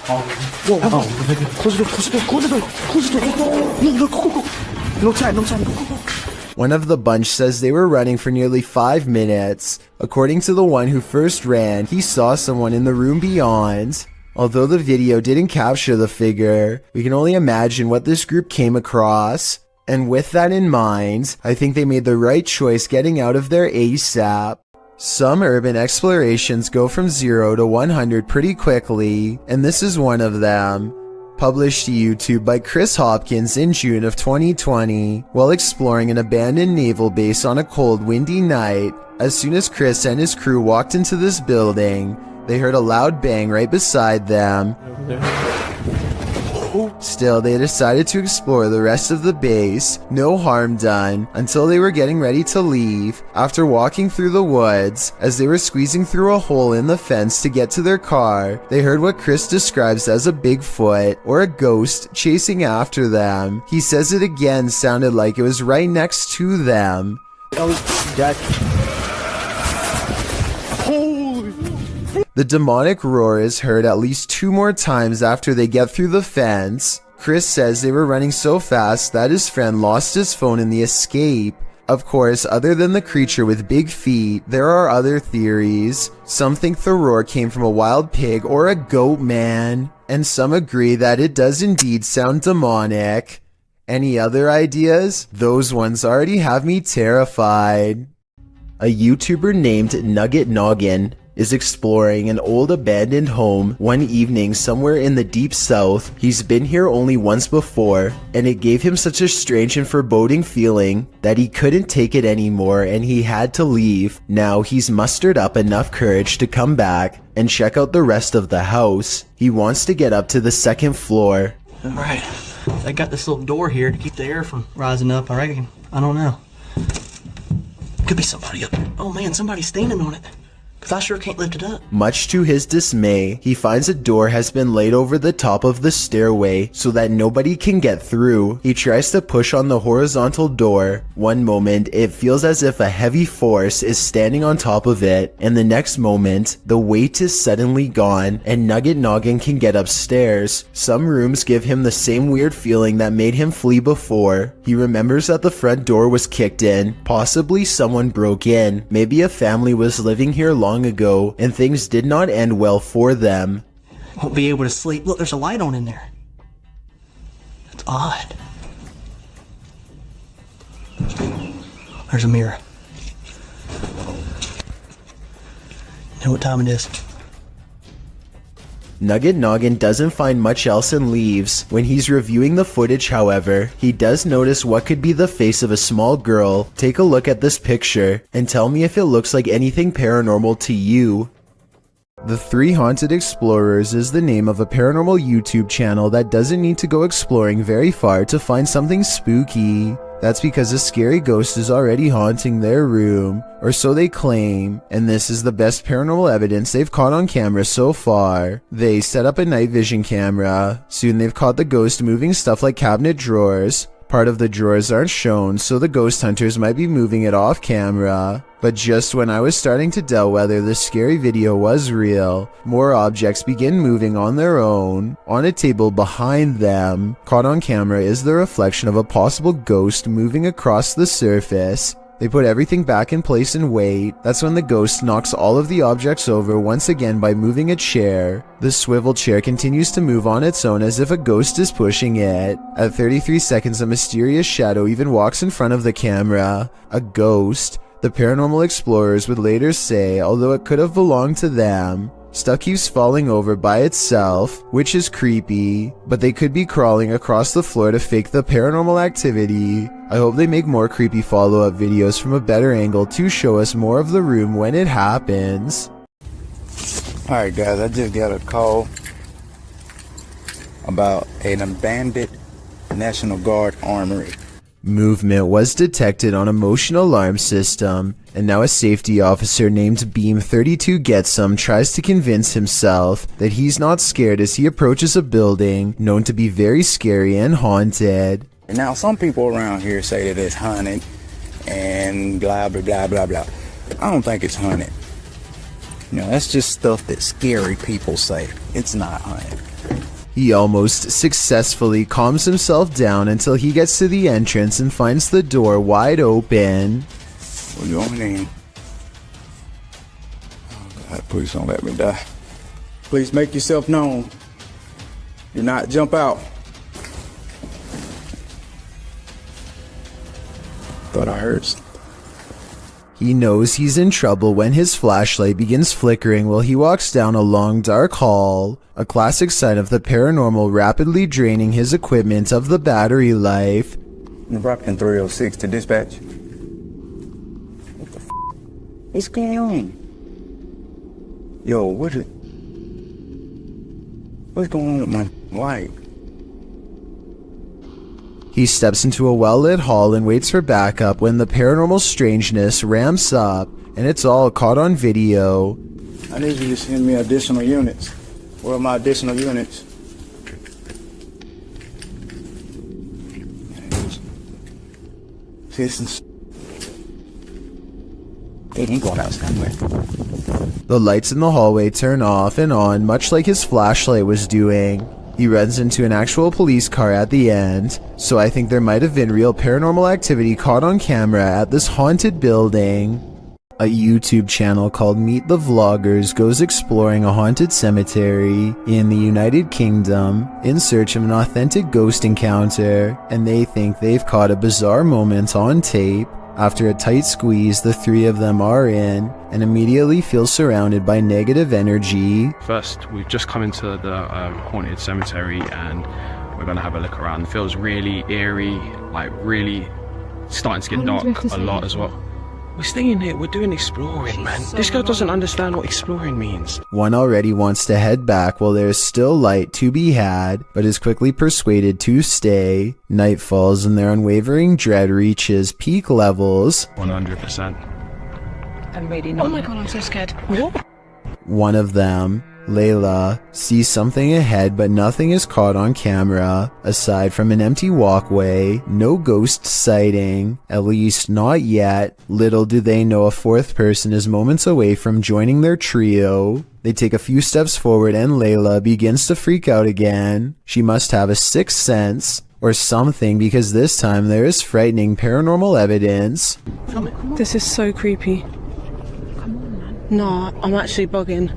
Whoa, close the door, close the door, close the door, close the door. No, go. No time. One of the bunch says they were running for nearly 5 minutes. According to the one who first ran, he saw someone in the room beyond. Although the video didn't capture the figure, we can only imagine what this group came across. And with that in mind, I think they made the right choice getting out of there ASAP. Some urban explorations go from 0 to 100 pretty quickly, and this is one of them. Published to YouTube by Chris Hopkins in June of 2020, while exploring an abandoned naval base on a cold, windy night. As soon as Chris and his crew walked into this building, they heard a loud bang right beside them. Still, they decided to explore the rest of the base, no harm done, until they were getting ready to leave. After walking through the woods, as they were squeezing through a hole in the fence to get to their car, they heard what Chris describes as a Bigfoot, or a ghost, chasing after them. He says it again sounded like it was right next to them. The demonic roar is heard at least 2 more times after they get through the fence. Chris says they were running so fast that his friend lost his phone in the escape. Of course, other than the creature with big feet, there are other theories. Some think the roar came from a wild pig or a goat man, and some agree that it does indeed sound demonic. Any other ideas? Those ones already have me terrified. A YouTuber named Nugget Noggin is exploring an old abandoned home one evening somewhere in the deep south. He's been here only once before, and it gave him such a strange and foreboding feeling that he couldn't take it anymore and he had to leave. Now he's mustered up enough courage to come back and check out the rest of the house. He wants to get up to the 2nd floor. Alright, I got this little door here to keep the air from rising up, I reckon. I don't know. Could be somebody up there. Oh man, somebody's standing on it. Because I sure can't lift it up. Much to his dismay, he finds a door has been laid over the top of the stairway so that nobody can get through. He tries to push on the horizontal door. One moment, it feels as if a heavy force is standing on top of it, and the next moment, the weight is suddenly gone, and Nugget Noggin can get upstairs. Some rooms give him the same weird feeling that made him flee before. He remembers that the front door was kicked in. Possibly someone broke in. Maybe a family was living here long ago, and things did not end well for them. Won't be able to sleep. Look, there's a light on in there. That's odd. There's a mirror. You know what time it is? Nugget Noggin doesn't find much else and leaves. When he's reviewing the footage, however, he does notice what could be the face of a small girl. Take a look at this picture and tell me if it looks like anything paranormal to you. The 3 Haunted Explorers is the name of a paranormal YouTube channel that doesn't need to go exploring very far to find something spooky. That's because a scary ghost is already haunting their room, or so they claim, and this is the best paranormal evidence they've caught on camera so far. They set up a night vision camera. Soon they've caught the ghost moving stuff like cabinet drawers. Part of the drawers aren't shown, so the ghost hunters might be moving it off camera. But just when I was starting to doubt whether the scary video was real, more objects begin moving on their own. On a table behind them, caught on camera is the reflection of a possible ghost moving across the surface. They put everything back in place and wait. That's when the ghost knocks all of the objects over once again by moving a chair. The swivel chair continues to move on its own as if a ghost is pushing it. At 33 seconds, a mysterious shadow even walks in front of the camera. A ghost. The paranormal explorers would later say, although it could have belonged to them. Stuff keeps falling over by itself, which is creepy, but they could be crawling across the floor to fake the paranormal activity. I hope they make more creepy follow-up videos from a better angle to show us more of the room when it happens. Alright guys, I just got a call about an abandoned National Guard armory. Movement was detected on a motion alarm system, and now a safety officer named Beam 32 Getsum tries to convince himself that he's not scared as he approaches a building known to be very scary and haunted. Now some people around here say that it's haunted and blah blah blah blah blah. I don't think it's haunted. You know, that's just stuff that scary people say. It's not haunted. He almost successfully calms himself down until he gets to the entrance and finds the door wide open. We're going in. Oh God, please don't let me die. Please make yourself known. Do not jump out. Thought I heard something. He knows he's in trouble when his flashlight begins flickering while he walks down a long dark hall, a classic sign of the paranormal rapidly draining his equipment of the battery life. Nebraska 306 to dispatch. What the What's going on? Yo, what's going on with my light? He steps into a well-lit hall and waits for backup when the paranormal strangeness ramps up, and it's all caught on video. I need you to send me additional units. Where are my additional units? Citizens. They ain't going out somewhere. The lights in the hallway turn off and on, much like his flashlight was doing. He runs into an actual police car at the end, so I think there might have been real paranormal activity caught on camera at this haunted building. A YouTube channel called Meet the Vloggers goes exploring a haunted cemetery in the United Kingdom in search of an authentic ghost encounter, and they think they've caught a bizarre moment on tape. After a tight squeeze, the three of them are in and immediately feel surrounded by negative energy. First, we've just come into the haunted cemetery and we're going to have a look around. It feels really eerie, like really starting to get dark a lot as well. We're staying here, we're doing exploring, man. This guy doesn't understand what exploring means. One already wants to head back while there's still light to be had, but is quickly persuaded to stay. Night falls and their unwavering dread reaches peak levels. 100%. I'm really not. Oh my god, I'm so scared. What? One of them, Layla, sees something ahead, but nothing is caught on camera. Aside from an empty walkway, no ghost sighting, at least not yet. Little do they know a fourth person is moments away from joining their trio. They take a few steps forward and Layla begins to freak out again. She must have a sixth sense or something, because this time there is frightening paranormal evidence. This is so creepy. Come on, man. No, I'm actually bugging.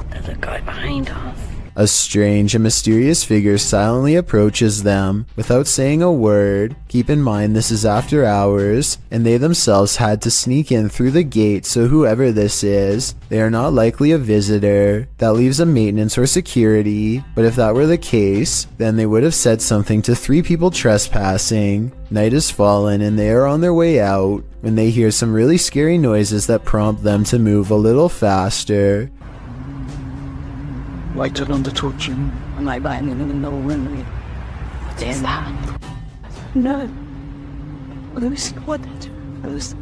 There's a guy behind us. A strange and mysterious figure silently approaches them without saying a word. Keep in mind this is after hours, and they themselves had to sneak in through the gate, so whoever this is, they are not likely a visitor. That leaves a maintenance or security, but if that were the case, then they would have said something to three people trespassing. Night has fallen and they are on their way out when they hear some really scary noises that prompt them to move a little faster. Lights are under touch. I'm like biting in the middle. What is that? No. Lucy, what? Lucy.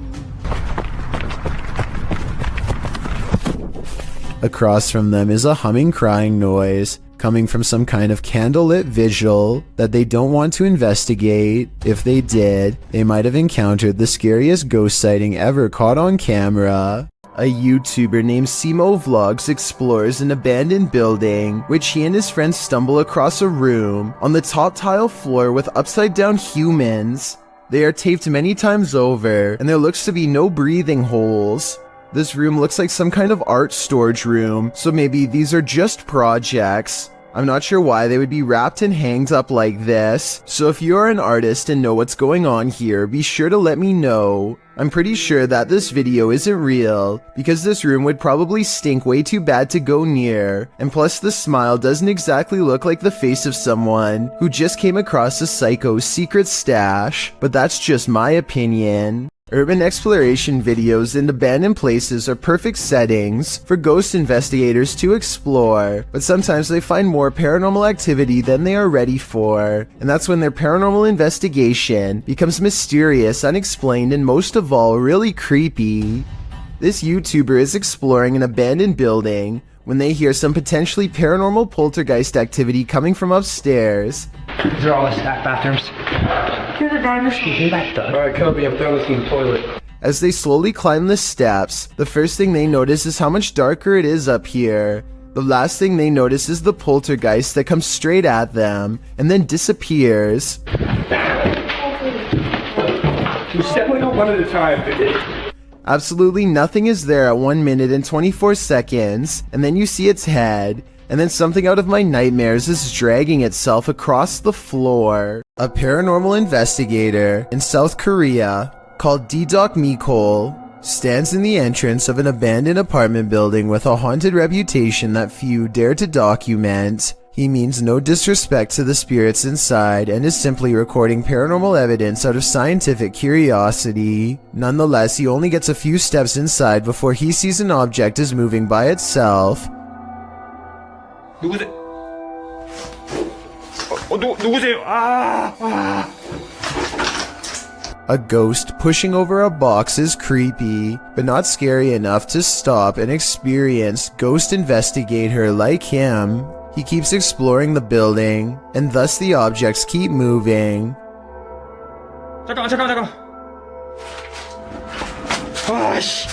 Across from them is a humming, crying noise coming from some kind of candlelit vigil that they don't want to investigate. If they did, they might have encountered the scariest ghost sighting ever caught on camera. A YouTuber named Simo Vlogs explores an abandoned building, which he and his friends stumble across a room on the top tile floor with upside down humans. They are taped many times over, and there looks to be no breathing holes. This room looks like some kind of art storage room, so maybe these are just projects. I'm not sure why they would be wrapped and hanged up like this, so if you are an artist and know what's going on here, be sure to let me know. I'm pretty sure that this video isn't real, because this room would probably stink way too bad to go near, and plus the smile doesn't exactly look like the face of someone who just came across a psycho's secret stash, but that's just my opinion. Urban exploration videos in abandoned places are perfect settings for ghost investigators to explore, but sometimes they find more paranormal activity than they are ready for, and that's when their paranormal investigation becomes mysterious, unexplained, and most of all, really creepy. This YouTuber is exploring an abandoned building when they hear some potentially paranormal poltergeist activity coming from upstairs. These are all the staff bathrooms. Alright, Kobe, I'm done looking at the toilet. As they slowly climb the steps, the first thing they notice is how much darker it is up here. The last thing they notice is the poltergeist that comes straight at them and then disappears. You step like one at a time. Absolutely nothing is there at 1 minute and 24 seconds, and then you see its head, and then something out of my nightmares is dragging itself across the floor. A paranormal investigator in South Korea called D-Doc Mikol stands in the entrance of an abandoned apartment building with a haunted reputation that few dare to document. He means no disrespect to the spirits inside and is simply recording paranormal evidence out of scientific curiosity. Nonetheless, he only gets a few steps inside before he sees an object is moving by itself. 누구세요? 누구세요? A ghost pushing over a box is creepy, but not scary enough to stop an experienced ghost investigator like him. He keeps exploring the building, and thus the objects keep moving. 잠깐만. 씨.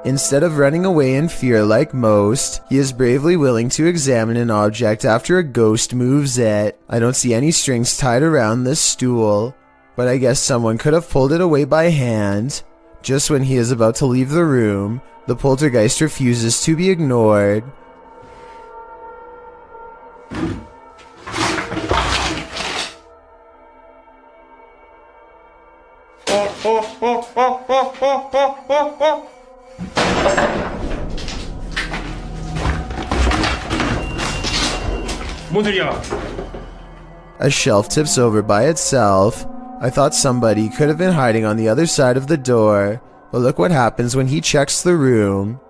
Instead of running away in fear like most, he is bravely willing to examine an object after a ghost moves it. I don't see any strings tied around this stool, but I guess someone could have pulled it away by hand. Just when he is about to leave the room, the poltergeist refuses to be ignored. A shelf tips over by itself. I thought somebody could have been hiding on the other side of the door, but look what happens when he checks the room.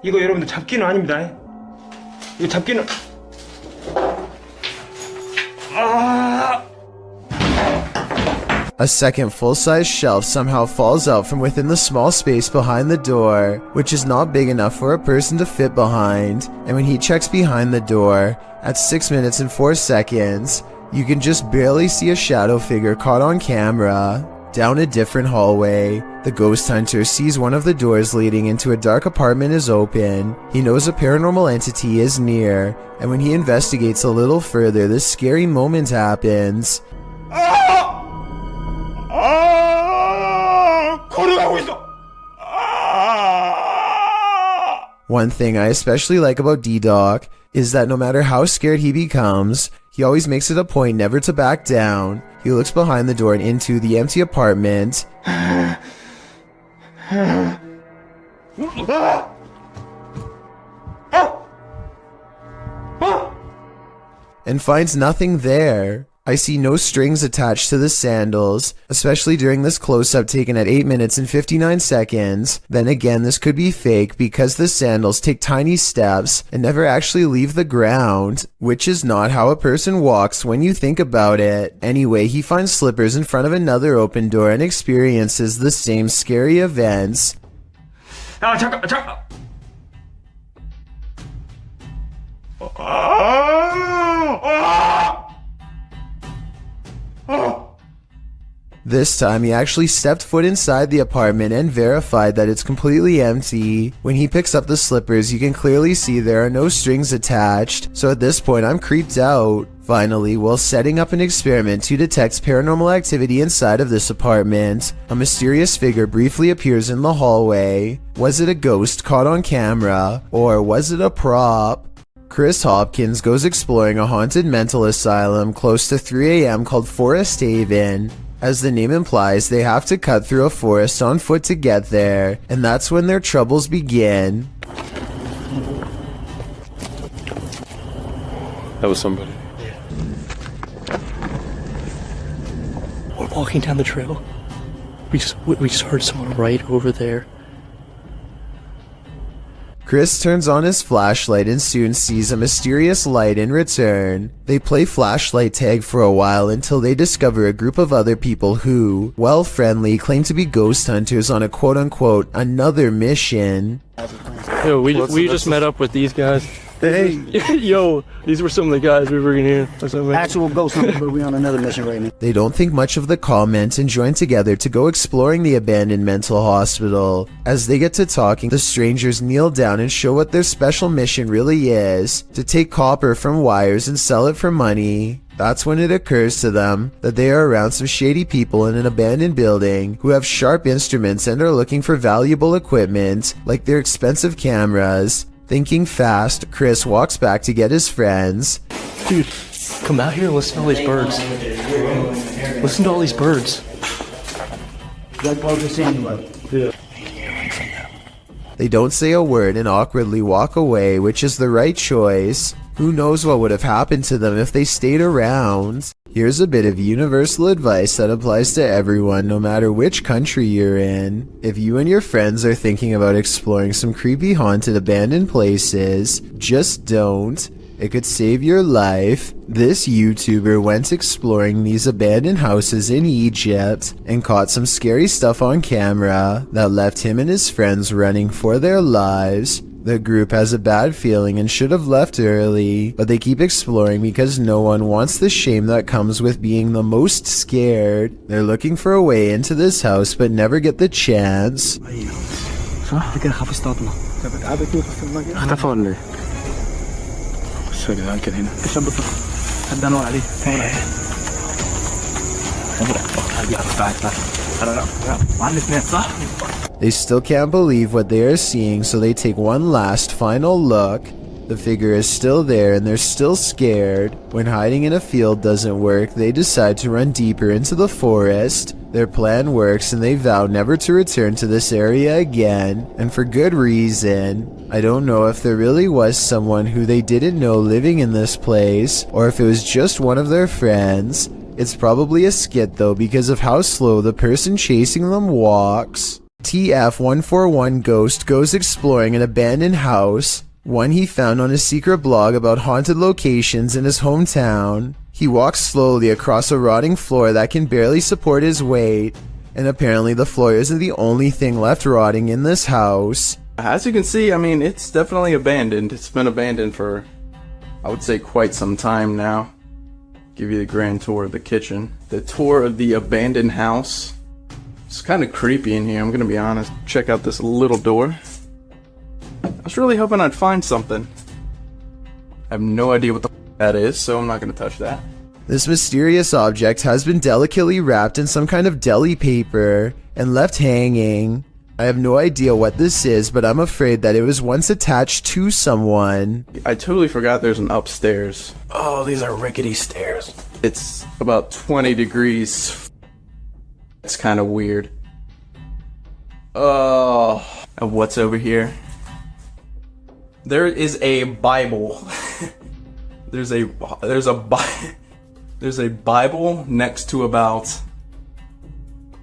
이거 여러분들 잡기는 아닙니다. 이거 잡기는 A second full-size shelf somehow falls out from within the small space behind the door, which is not big enough for a person to fit behind, and when he checks behind the door, at 6 minutes and 4 seconds, you can just barely see a shadow figure caught on camera. Down a different hallway, the ghost hunter sees one of the doors leading into a dark apartment is open. He knows a paranormal entity is near, and when he investigates a little further, this scary moment happens. One thing I especially like about D-Doc is that no matter how scared he becomes, he always makes it a point never to back down. He looks behind the door and into the empty apartment. And finds nothing there. I see no strings attached to the sandals, especially during this close-up taken at 8 minutes and 59 seconds. Then again, this could be fake because the sandals take tiny steps and never actually leave the ground, which is not how a person walks when you think about it. Anyway, he finds slippers in front of another open door and experiences the same scary events. This time he actually stepped foot inside the apartment and verified that it's completely empty. When he picks up the slippers, you can clearly see there are no strings attached, so at this point I'm creeped out. Finally, while setting up an experiment to detect paranormal activity inside of this apartment, a mysterious figure briefly appears in the hallway. Was it a ghost caught on camera, or was it a prop? Chris Hopkins goes exploring a haunted mental asylum close to 3 a.m. called Forest Haven. As the name implies, they have to cut through a forest on foot to get there, and that's when their troubles begin. That was somebody. We're walking down the trail. We just heard someone right over there. Chris turns on his flashlight and soon sees a mysterious light in return. They play flashlight tag for a while until they discover a group of other people who, while friendly, claim to be ghost hunters on a quote-unquote another mission. Yo, we just met up with these guys. Hey. Yo, these were some of the guys we were in here. Actual ghost hunter, but we on another mission right now. They don't think much of the comment and join together to go exploring the abandoned mental hospital. As they get to talking, the strangers kneel down and show what their special mission really is: to take copper from wires and sell it for money. That's when it occurs to them that they are around some shady people in an abandoned building who have sharp instruments and are looking for valuable equipment, like their expensive cameras. Thinking fast, Chris walks back to get his friends. Dude, come out here and listen to all these birds. Listen to all these birds. They don't say a word and awkwardly walk away, which is the right choice. Who knows what would have happened to them if they stayed around? Here's a bit of universal advice that applies to everyone, no matter which country you're in. If you and your friends are thinking about exploring some creepy haunted abandoned places, just don't. It could save your life. This YouTuber went exploring these abandoned houses in Egypt and caught some scary stuff on camera that left him and his friends running for their lives. The group has a bad feeling and should have left early, but they keep exploring because no one wants the shame that comes with being the most scared. They're looking for a way into this house but never get the chance. They still can't believe what they are seeing, so they take one last final look. The figure is still there and they're still scared. When hiding in a field doesn't work, they decide to run deeper into the forest. Their plan works and they vow never to return to this area again, and for good reason. I don't know if there really was someone who they didn't know living in this place, or if it was just one of their friends. It's probably a skit though because of how slow the person chasing them walks. TF141 Ghost goes exploring an abandoned house, one he found on a secret blog about haunted locations in his hometown. He walks slowly across a rotting floor that can barely support his weight, and apparently the floor isn't the only thing left rotting in this house. As you can see, I mean, it's definitely abandoned. It's been abandoned for, I would say, quite some time now. Give you the grand tour of the kitchen. The tour of the abandoned house. It's kind of creepy in here, I'm gonna be honest. Check out this little door. I was really hoping I'd find something. I have no idea what the that is, so I'm not gonna touch that. This mysterious object has been delicately wrapped in some kind of deli paper and left hanging. I have no idea what this is, but I'm afraid that it was once attached to someone. I totally forgot there's an upstairs. Oh, these are rickety stairs. It's about 20 degrees. It's kind of weird. Oh, what's over here? There is a Bible. there's a There's a Bible next to about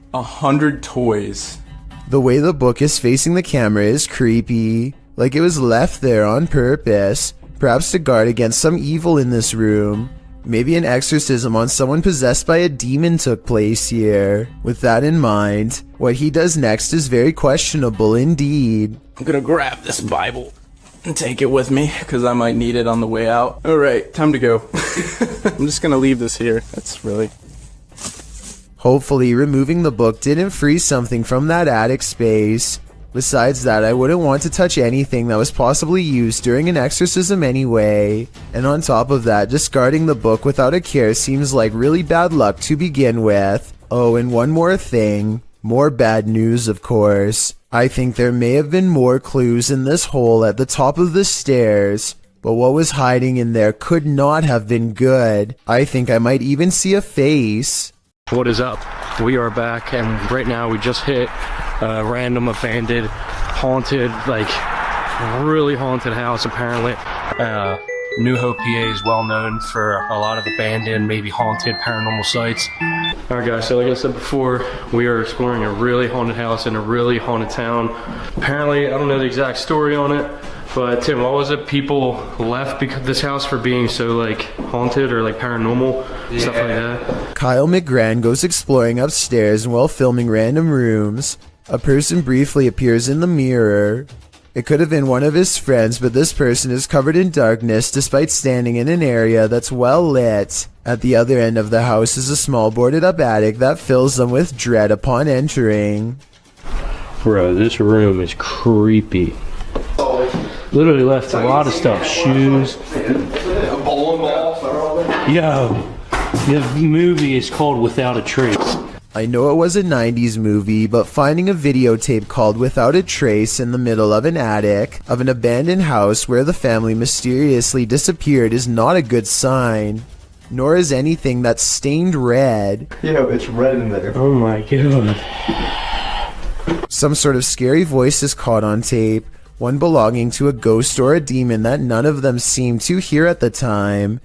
100 toys. The way the book is facing the camera is creepy, like it was left there on purpose, perhaps to guard against some evil in this room. Maybe an exorcism on someone possessed by a demon took place here. With that in mind, what he does next is very questionable indeed. I'm gonna grab this Bible and take it with me, because I might need it on the way out. Alright, time to go. I'm just gonna leave this here. That's really... Hopefully, removing the book didn't freeze something from that attic space. Besides that, I wouldn't want to touch anything that was possibly used during an exorcism anyway. And on top of that, discarding the book without a care seems like really bad luck to begin with. Oh, and one more thing. More bad news, of course. I think there may have been more clues in this hole at the top of the stairs, but what was hiding in there could not have been good. I think I might even see a face. What is up? We are back, and right now we just hit a random abandoned, haunted, like really haunted house apparently. New Hope, PA is well known for a lot of abandoned, maybe haunted paranormal sites. Alright guys, so like I said before, we are exploring a really haunted house in a really haunted town. Apparently, I don't know the exact story on it, but Tim, what was it? People left because this house for being so like haunted or like paranormal, stuff like that. Kyle McGran goes exploring upstairs, and while filming random rooms, a person briefly appears in the mirror. It could have been one of his friends, but this person is covered in darkness despite standing in an area that's well lit. At the other end of the house is a small boarded up attic that fills them with dread upon entering. Bro, this room is creepy. Literally left a lot of stuff, shoes. Yo, the movie is called Without a Trace. I know it was a 90s movie, but finding a videotape called Without a Trace in the middle of an attic of an abandoned house where the family mysteriously disappeared is not a good sign. Nor is anything that's stained red. Yo, it's red in there. Oh my god. Some sort of scary voice is caught on tape, one belonging to a ghost or a demon that none of them seemed to hear at the time.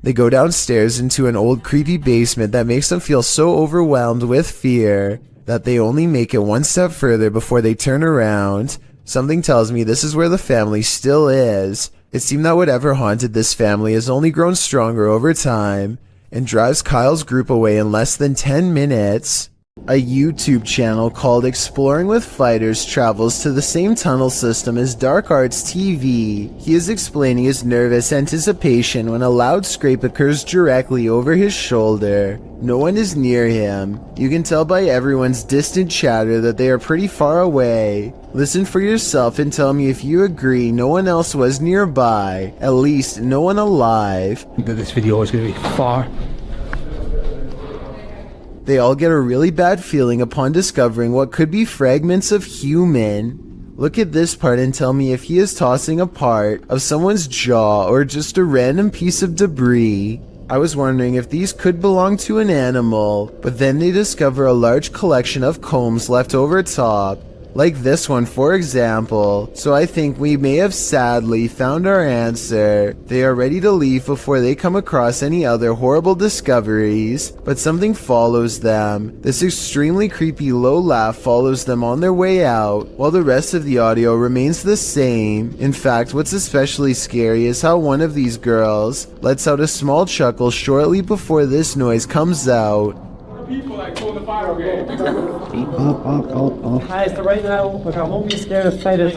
They go downstairs into an old creepy basement that makes them feel so overwhelmed with fear that they only make it one step further before they turn around. Something tells me this is where the family still is. It seemed that whatever haunted this family has only grown stronger over time and drives Kyle's group away in less than 10 minutes. A YouTube channel called Exploring with Fighters travels to the same tunnel system as Dark Arts TV. He is explaining his nervous anticipation when a loud scrape occurs directly over his shoulder. No one is near him. You can tell by everyone's distant chatter that they are pretty far away. Listen for yourself and tell me if you agree no one else was nearby. At least no one alive. This video is going to be far. They all get a really bad feeling upon discovering what could be fragments of human. Look at this part and tell me if he is tossing a part of someone's jaw or just a random piece of debris. I was wondering if these could belong to an animal, but then they discover a large collection of combs left over top. Like this one, for example. So I think we may have sadly found our answer. They are ready to leave before they come across any other horrible discoveries, but something follows them. This extremely creepy low laugh follows them on their way out, while the rest of the audio remains the same. In fact, what's especially scary is how one of these girls lets out a small chuckle shortly before this noise comes out. People like pull the fire game. Guys, so right now, look, I won't be scared of spiders.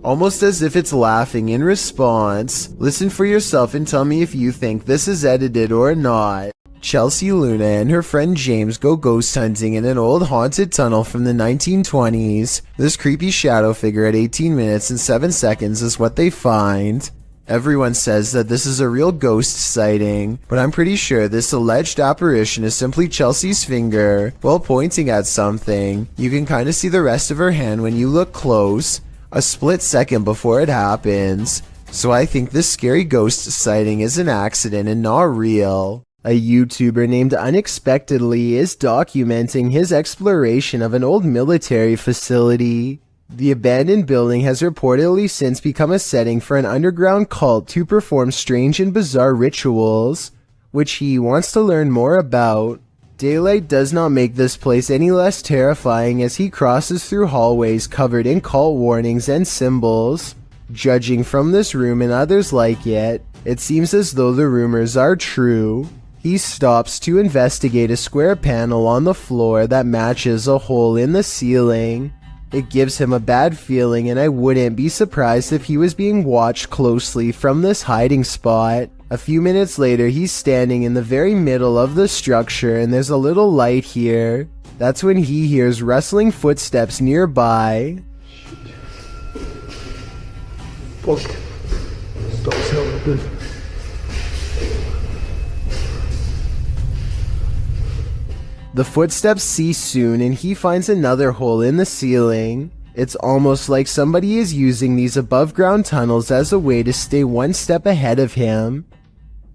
Almost as if it's laughing in response. Listen for yourself and tell me if you think this is edited or not. Chelsea Luna and her friend James go ghost hunting in an old haunted tunnel from the 1920s. This creepy shadow figure at 18 minutes and 7 seconds is what they find. Everyone says that this is a real ghost sighting, but I'm pretty sure this alleged apparition is simply Chelsea's finger while pointing at something. You can kind of see the rest of her hand when you look close, a split second before it happens. So I think this scary ghost sighting is an accident and not real. A YouTuber named Unexpectedly is documenting his exploration of an old military facility. The abandoned building has reportedly since become a setting for an underground cult to perform strange and bizarre rituals, which he wants to learn more about. Daylight does not make this place any less terrifying as he crosses through hallways covered in cult warnings and symbols. Judging from this room and others like it, it seems as though the rumors are true. He stops to investigate a square panel on the floor that matches a hole in the ceiling. It gives him a bad feeling, and I wouldn't be surprised if he was being watched closely from this hiding spot. A few minutes later, he's standing in the very middle of the structure, and there's a little light here. That's when he hears rustling footsteps nearby. Fuck. Stop selling. The footsteps cease soon, and he finds another hole in the ceiling. It's almost like somebody is using these above-ground tunnels as a way to stay one step ahead of him.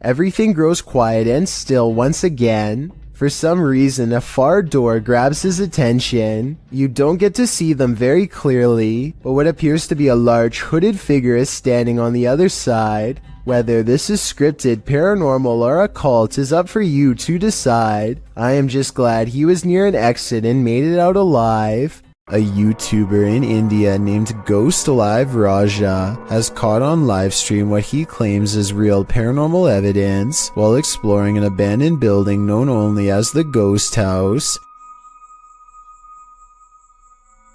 Everything grows quiet and still once again. For some reason, a far door grabs his attention. You don't get to see them very clearly, but what appears to be a large hooded figure is standing on the other side. Whether this is scripted, paranormal, or a cult is up for you to decide. I am just glad he was near an exit and made it out alive. A YouTuber in India named Ghost Live Raja has caught on livestream what he claims is real paranormal evidence while exploring an abandoned building known only as the Ghost House.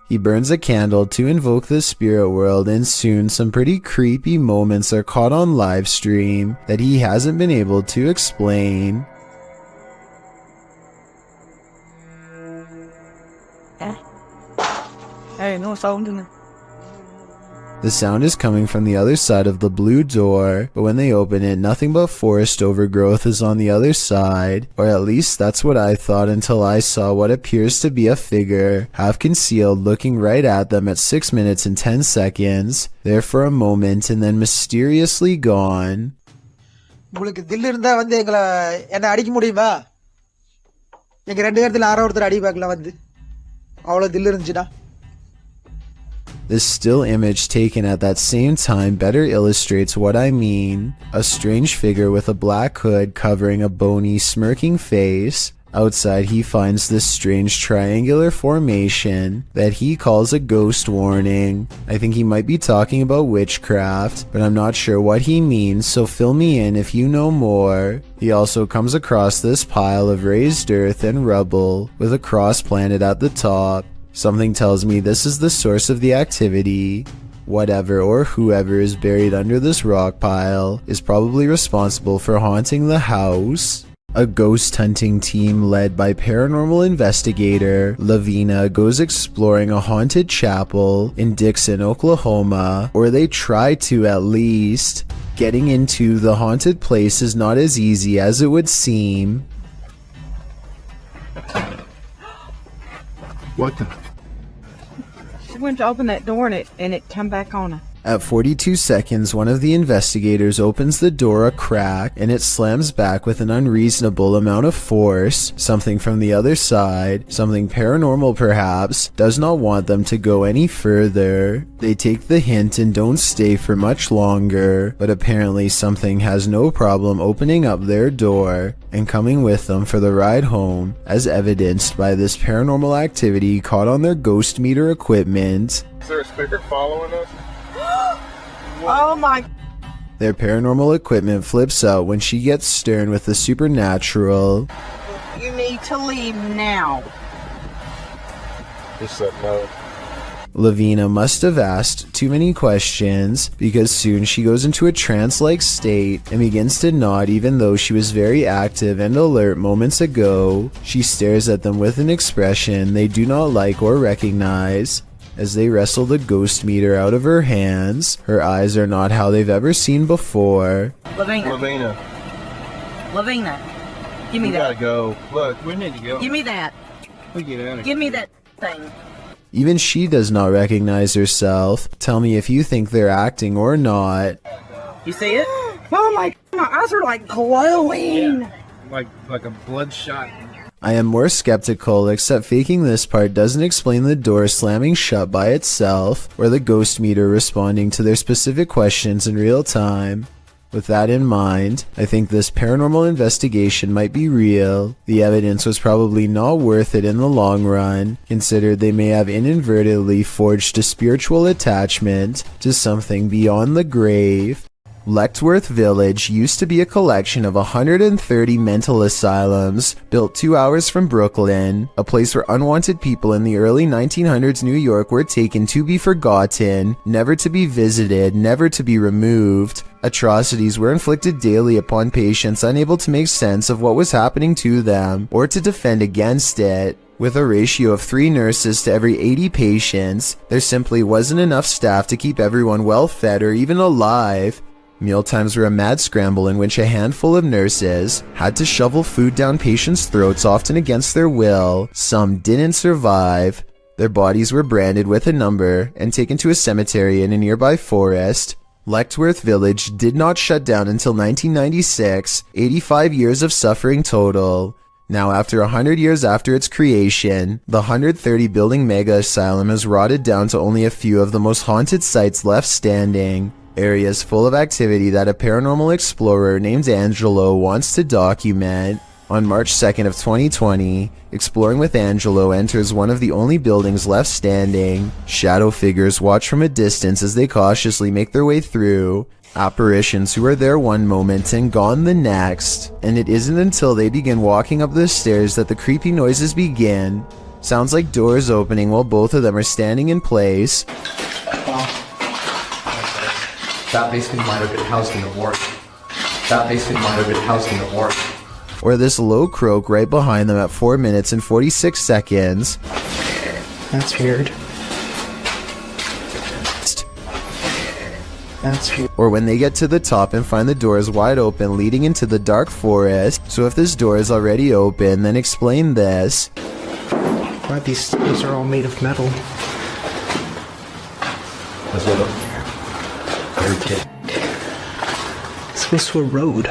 He burns a candle to invoke the spirit world, and soon some pretty creepy moments are caught on live stream that he hasn't been able to explain. Hey, no sound in it. The sound is coming from the other side of the blue door, but when they open it, nothing but forest overgrowth is on the other side, or at least that's what I thought until I saw what appears to be a figure, half concealed, looking right at them at 6 minutes and 10 seconds, there for a moment and then mysteriously gone. உங்களுக்கு தில் இருந்தா வந்து எங்களை என்ன அடிக்க முடியுமா? எங்க ரெண்டு பேர்த்துல ஆரோ ஒருத்தர் அடி பார்க்கலாம் வந்து. அவ்வளவு தில் இருந்துச்சுடா. This still image taken at that same time better illustrates what I mean. A strange figure with a black hood covering a bony, smirking face. Outside, he finds this strange triangular formation that he calls a ghost warning. I think he might be talking about witchcraft, but I'm not sure what he means, so fill me in if you know more. He also comes across this pile of raised earth and rubble with a cross planted at the top. Something tells me this is the source of the activity. Whatever or whoever is buried under this rock pile is probably responsible for haunting the house. A ghost hunting team led by paranormal investigator Lavina goes exploring a haunted chapel in Dixon, Oklahoma, or they try to at least. Getting into the haunted place is not as easy as it would seem. What the? She went to open that door and it come back on her. At 42 seconds, one of the investigators opens the door a crack and it slams back with an unreasonable amount of force. Something from the other side, something paranormal perhaps, does not want them to go any further. They take the hint and don't stay for much longer, but apparently something has no problem opening up their door and coming with them for the ride home, as evidenced by this paranormal activity caught on their ghost meter equipment. Is there a speaker following us? Oh my. Their paranormal equipment flips out when she gets stern with the supernatural. You need to leave now. He said no. Lavina must have asked too many questions because soon she goes into a trance-like state and begins to nod even though she was very active and alert moments ago. She stares at them with an expression they do not like or recognize. As they wrestle the ghost meter out of her hands, her eyes are not how they've ever seen before. Lavina. Give me that. We gotta go. Look, we need to go. Give me that. We get out of here. Give me that thing. Even she does not recognize herself. Tell me if you think they're acting or not. You see it? Oh my eyes are like glowing. Like a bloodshot. I am more skeptical, except faking this part doesn't explain the door slamming shut by itself, or the ghost meter responding to their specific questions in real time. With that in mind, I think this paranormal investigation might be real. The evidence was probably not worth it in the long run, considered they may have inadvertently forged a spiritual attachment to something beyond the grave. Letchworth Village used to be a collection of 130 mental asylums, built 2 hours from Brooklyn, a place where unwanted people in the early 1900s New York were taken to be forgotten, never to be visited, never to be removed. Atrocities were inflicted daily upon patients unable to make sense of what was happening to them, or to defend against it. With a ratio of 3 nurses to every 80 patients, there simply wasn't enough staff to keep everyone well fed or even alive. Mealtimes were a mad scramble in which a handful of nurses had to shovel food down patients' throats, often against their will. Some didn't survive. Their bodies were branded with a number and taken to a cemetery in a nearby forest. Letchworth Village did not shut down until 1996, 85 years of suffering total. Now, after 100 years after its creation, the 130-building mega asylum has rotted down to only a few of the most haunted sites left standing. Areas full of activity that a paranormal explorer named Angelo wants to document. On March 2nd of 2020, Exploring with Angelo enters one of the only buildings left standing. Shadow figures watch from a distance as they cautiously make their way through. Apparitions who are there one moment and gone the next. And it isn't until they begin walking up the stairs that the creepy noises begin. Sounds like doors opening while both of them are standing in place. That basement might have been housed in the ward. That basement might have been housed in the ward. Or this low croak right behind them at 4 minutes and 46 seconds. That's weird. That's weird. Or when they get to the top and find the doors wide open leading into the dark forest. So if this door is already open, then explain this. Why these are all made of metal? What's that up? This goes to a road.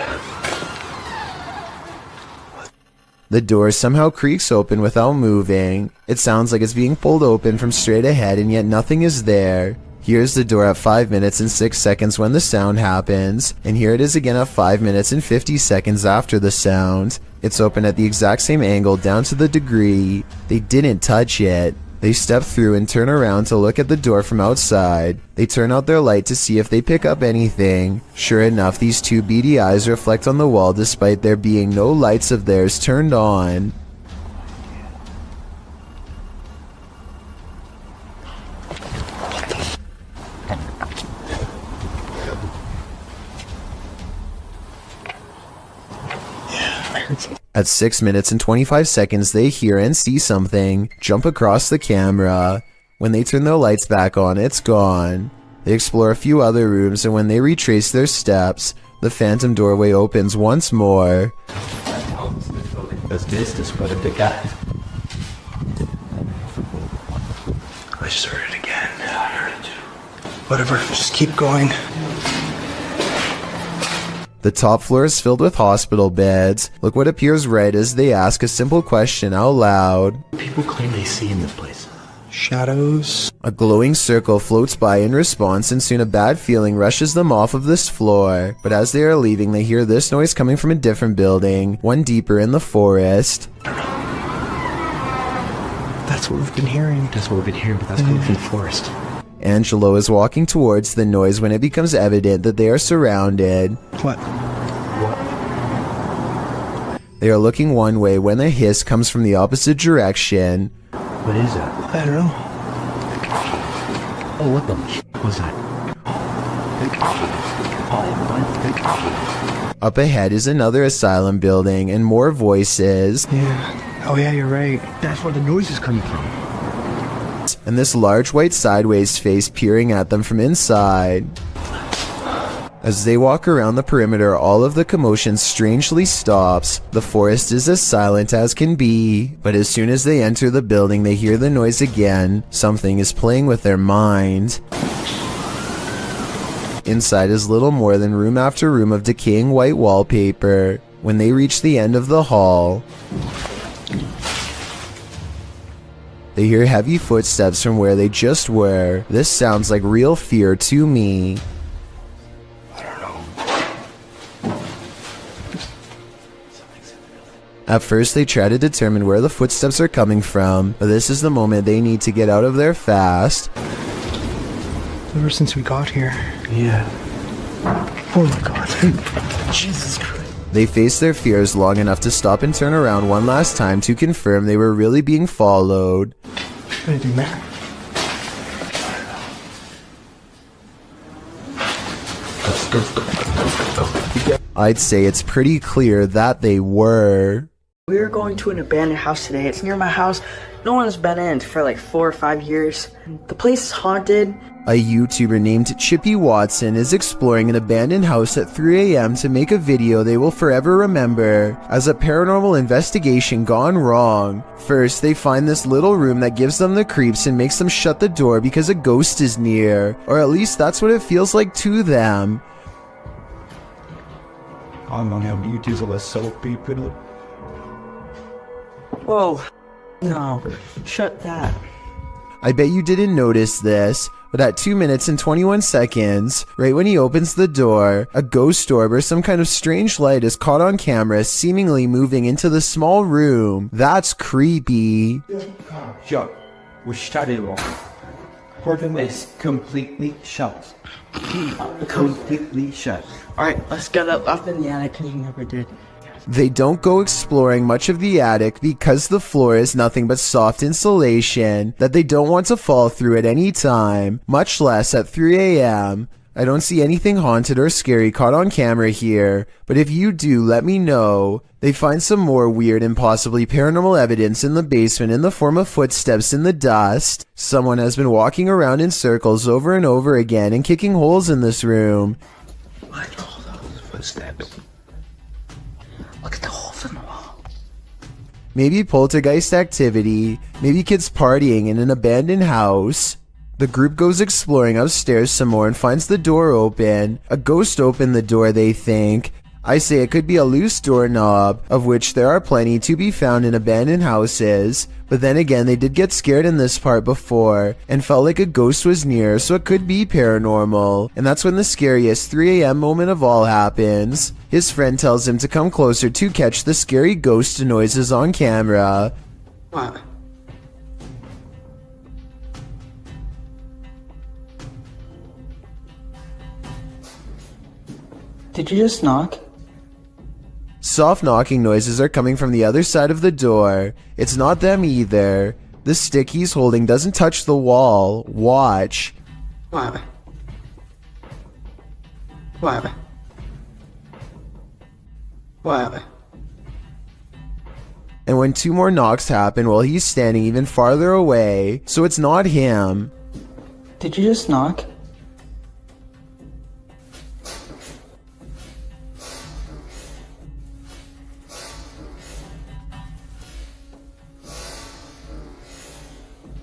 The door somehow creaks open without moving. It sounds like it's being pulled open from straight ahead, and yet nothing is there. Here's the door at 5 minutes and 6 seconds when the sound happens, and here it is again at 5 minutes and 50 seconds after the sound. It's open at the exact same angle down to the degree. They didn't touch it. They step through and turn around to look at the door from outside. They turn out their light to see if they pick up anything. Sure enough, these two beady eyes reflect on the wall despite there being no lights of theirs turned on. At 6 minutes and 25 seconds, they hear and see something jump across the camera. When they turn their lights back on, it's gone. They explore a few other rooms, and when they retrace their steps, the phantom doorway opens once more. I just heard it again. I heard it too. Whatever, just keep going. The top floor is filled with hospital beds. Look what appears right as they ask a simple question out loud. People claim they see in this place. Shadows. A glowing circle floats by in response, and soon a bad feeling rushes them off of this floor. But as they are leaving, they hear this noise coming from a different building, one deeper in the forest. That's what we've been hearing. That's what we've been hearing, but that's coming from the forest. Angelo is walking towards the noise when it becomes evident that they are surrounded. What? They are looking one way when a hiss comes from the opposite direction. What is that? I don't know. Oh, what the was that? Up ahead is another asylum building and more voices. Yeah. Oh yeah, you're right. That's where the noise is coming from. And this large white sideways face peering at them from inside. As they walk around the perimeter, all of the commotion strangely stops. The forest is as silent as can be, but as soon as they enter the building, they hear the noise again. Something is playing with their mind. Inside is little more than room after room of decaying white wallpaper. When they reach the end of the hall, They hear heavy footsteps from where they just were. This sounds like real fear to me. At first, they try to determine where the footsteps are coming from, but this is the moment they need to get out of there fast. Ever since we got here. Yeah. Oh my god. Jesus Christ. They faced their fears long enough to stop and turn around one last time to confirm they were really being followed. Anything there? I'd say it's pretty clear that they were. We are going to an abandoned house today. It's near my house. No one's been in for like 4 or 5 years. The place is haunted. A YouTuber named Chippy Watson is exploring an abandoned house at 3 a.m. to make a video they will forever remember as a paranormal investigation gone wrong. First, they find this little room that gives them the creeps and makes them shut the door because a ghost is near, or at least that's what it feels like to them. I'm gonna have you to the soap people. Whoa. No. Shut that. I bet you didn't notice this, but at 2 minutes and 21 seconds, right when he opens the door, a ghost orb or some kind of strange light is caught on camera seemingly moving into the small room. That's creepy. Shut. We shut it off. Curtain is completely shut. Completely shut. Alright, let's get up in the attic because you never did. They don't go exploring much of the attic because the floor is nothing but soft insulation that they don't want to fall through at any time, much less at 3 a.m. I don't see anything haunted or scary caught on camera here, but if you do, let me know. They find some more weird and possibly paranormal evidence in the basement in the form of footsteps in the dust. Someone has been walking around in circles over and over again and kicking holes in this room. What are all those footsteps? Look at the holes in the wall. Maybe poltergeist activity, maybe kids partying in an abandoned house. The group goes exploring upstairs some more and finds the door open. A ghost opened the door, they think. I say it could be a loose doorknob, of which there are plenty to be found in abandoned houses. But then again, they did get scared in this part before, and felt like a ghost was near, so it could be paranormal. And that's when the scariest 3 a.m. moment of all happens. His friend tells him to come closer to catch the scary ghost noises on camera. What? Did you just knock? Soft knocking noises are coming from the other side of the door. It's not them either. The stick he's holding doesn't touch the wall. Watch. What? What? What? And when 2 more knocks happen, well, he's standing even farther away, so it's not him. Did you just knock?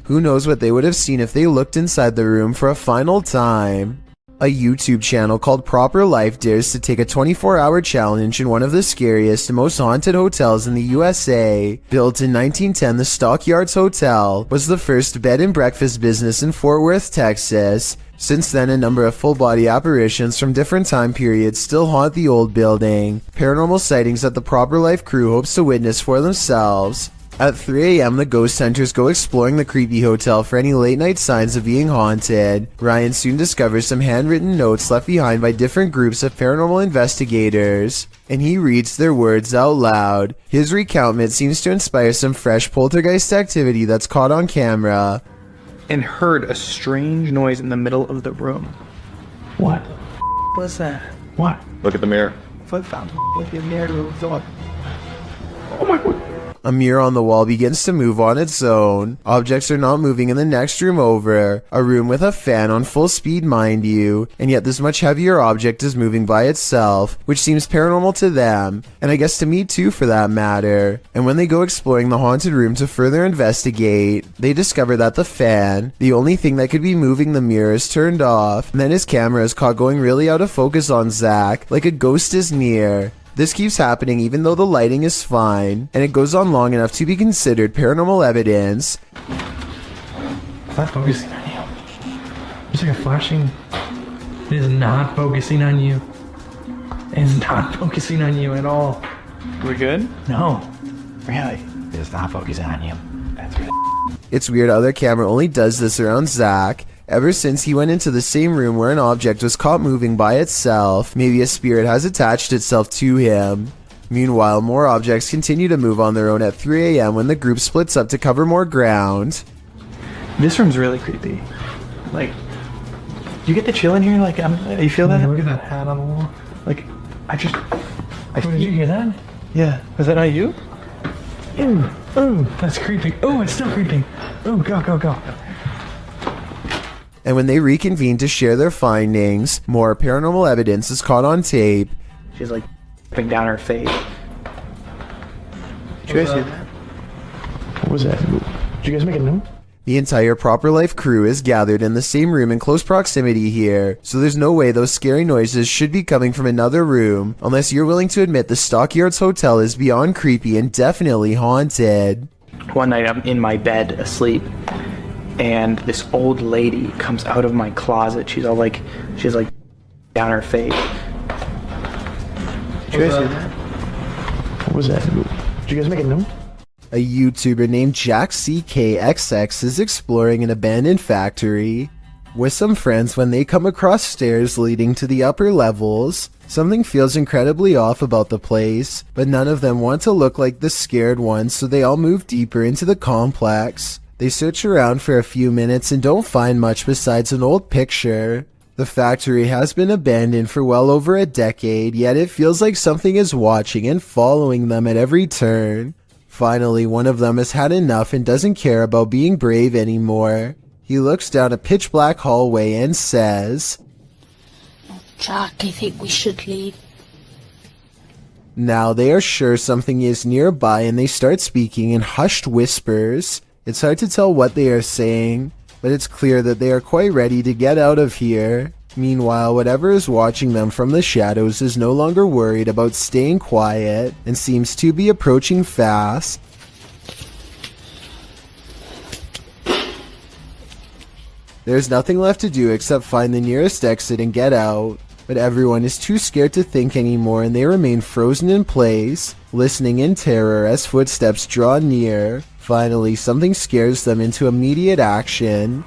Who knows what they would have seen if they looked inside the room for a final time. A YouTube channel called Proper Life dares to take a 24-hour challenge in one of the scariest and most haunted hotels in the USA. Built in 1910, the Stockyards Hotel was the first bed and breakfast business in Fort Worth, Texas. Since then, a number of full-body apparitions from different time periods still haunt the old building. Paranormal sightings that the Proper Life crew hopes to witness for themselves. At 3 a.m., the ghost hunters go exploring the creepy hotel for any late-night signs of being haunted. Ryan soon discovers some handwritten notes left behind by different groups of paranormal investigators, and he reads their words out loud. His recountment seems to inspire some fresh poltergeist activity that's caught on camera. And heard a strange noise in the middle of the room. What? What's that? What? Look at the mirror. Foot found with your mirror moved on. Oh my god. A mirror on the wall begins to move on its own. Objects are not moving in the next room over. A room with a fan on full speed, mind you. And yet this much heavier object is moving by itself, which seems paranormal to them. And I guess to me too, for that matter. And when they go exploring the haunted room to further investigate, they discover that the fan, the only thing that could be moving the mirror, is turned off. And then his camera is caught going really out of focus on Zach, like a ghost is near. This keeps happening even though the lighting is fine, and it goes on long enough to be considered paranormal evidence. It's not focusing on you. There's like a flashing. It is not focusing on you. It is not focusing on you at all. We good? No. Really. It is not focusing on you. That's really. It's weird how their camera only does this around Zach. Ever since he went into the same room where an object was caught moving by itself, maybe a spirit has attached itself to him. Meanwhile, more objects continue to move on their own at 3 a.m. when the group splits up to cover more ground. This room's really creepy. Like, you get the chill in here? Like, you feel that? Look at that hat on the wall. Like, Did you hear that? Yeah. Was that not you? Ooh, ooh, that's creepy. Oh, it's still creeping. Ooh, go, go, go. And when they reconvene to share their findings, more paranormal evidence is caught on tape. She's like dripping down her face. Did you guys see that? What was that? Did you guys make a note? The entire Proper Life crew is gathered in the same room in close proximity here, so there's no way those scary noises should be coming from another room, unless you're willing to admit the Stockyards Hotel is beyond creepy and definitely haunted. One night I'm in my bed asleep, and this old lady comes out of my closet. She's like down her face. Did you guys see that? What was that? Did you guys make a note? A YouTuber named JackCKXX is exploring an abandoned factory with some friends when they come across stairs leading to the upper levels. Something feels incredibly off about the place, but none of them want to look like the scared ones, so they all move deeper into the complex. They search around for a few minutes and don't find much besides an old picture. The factory has been abandoned for well over a decade, yet it feels like something is watching and following them at every turn. Finally, one of them has had enough and doesn't care about being brave anymore. He looks down a pitch-black hallway and says, Jack, I think we should leave. Now they are sure something is nearby and they start speaking in hushed whispers. It's hard to tell what they are saying, but it's clear that they are quite ready to get out of here. Meanwhile, whatever is watching them from the shadows is no longer worried about staying quiet and seems to be approaching fast. There's nothing left to do except find the nearest exit and get out, but everyone is too scared to think anymore and they remain frozen in place, listening in terror as footsteps draw near. Finally, something scares them into immediate action.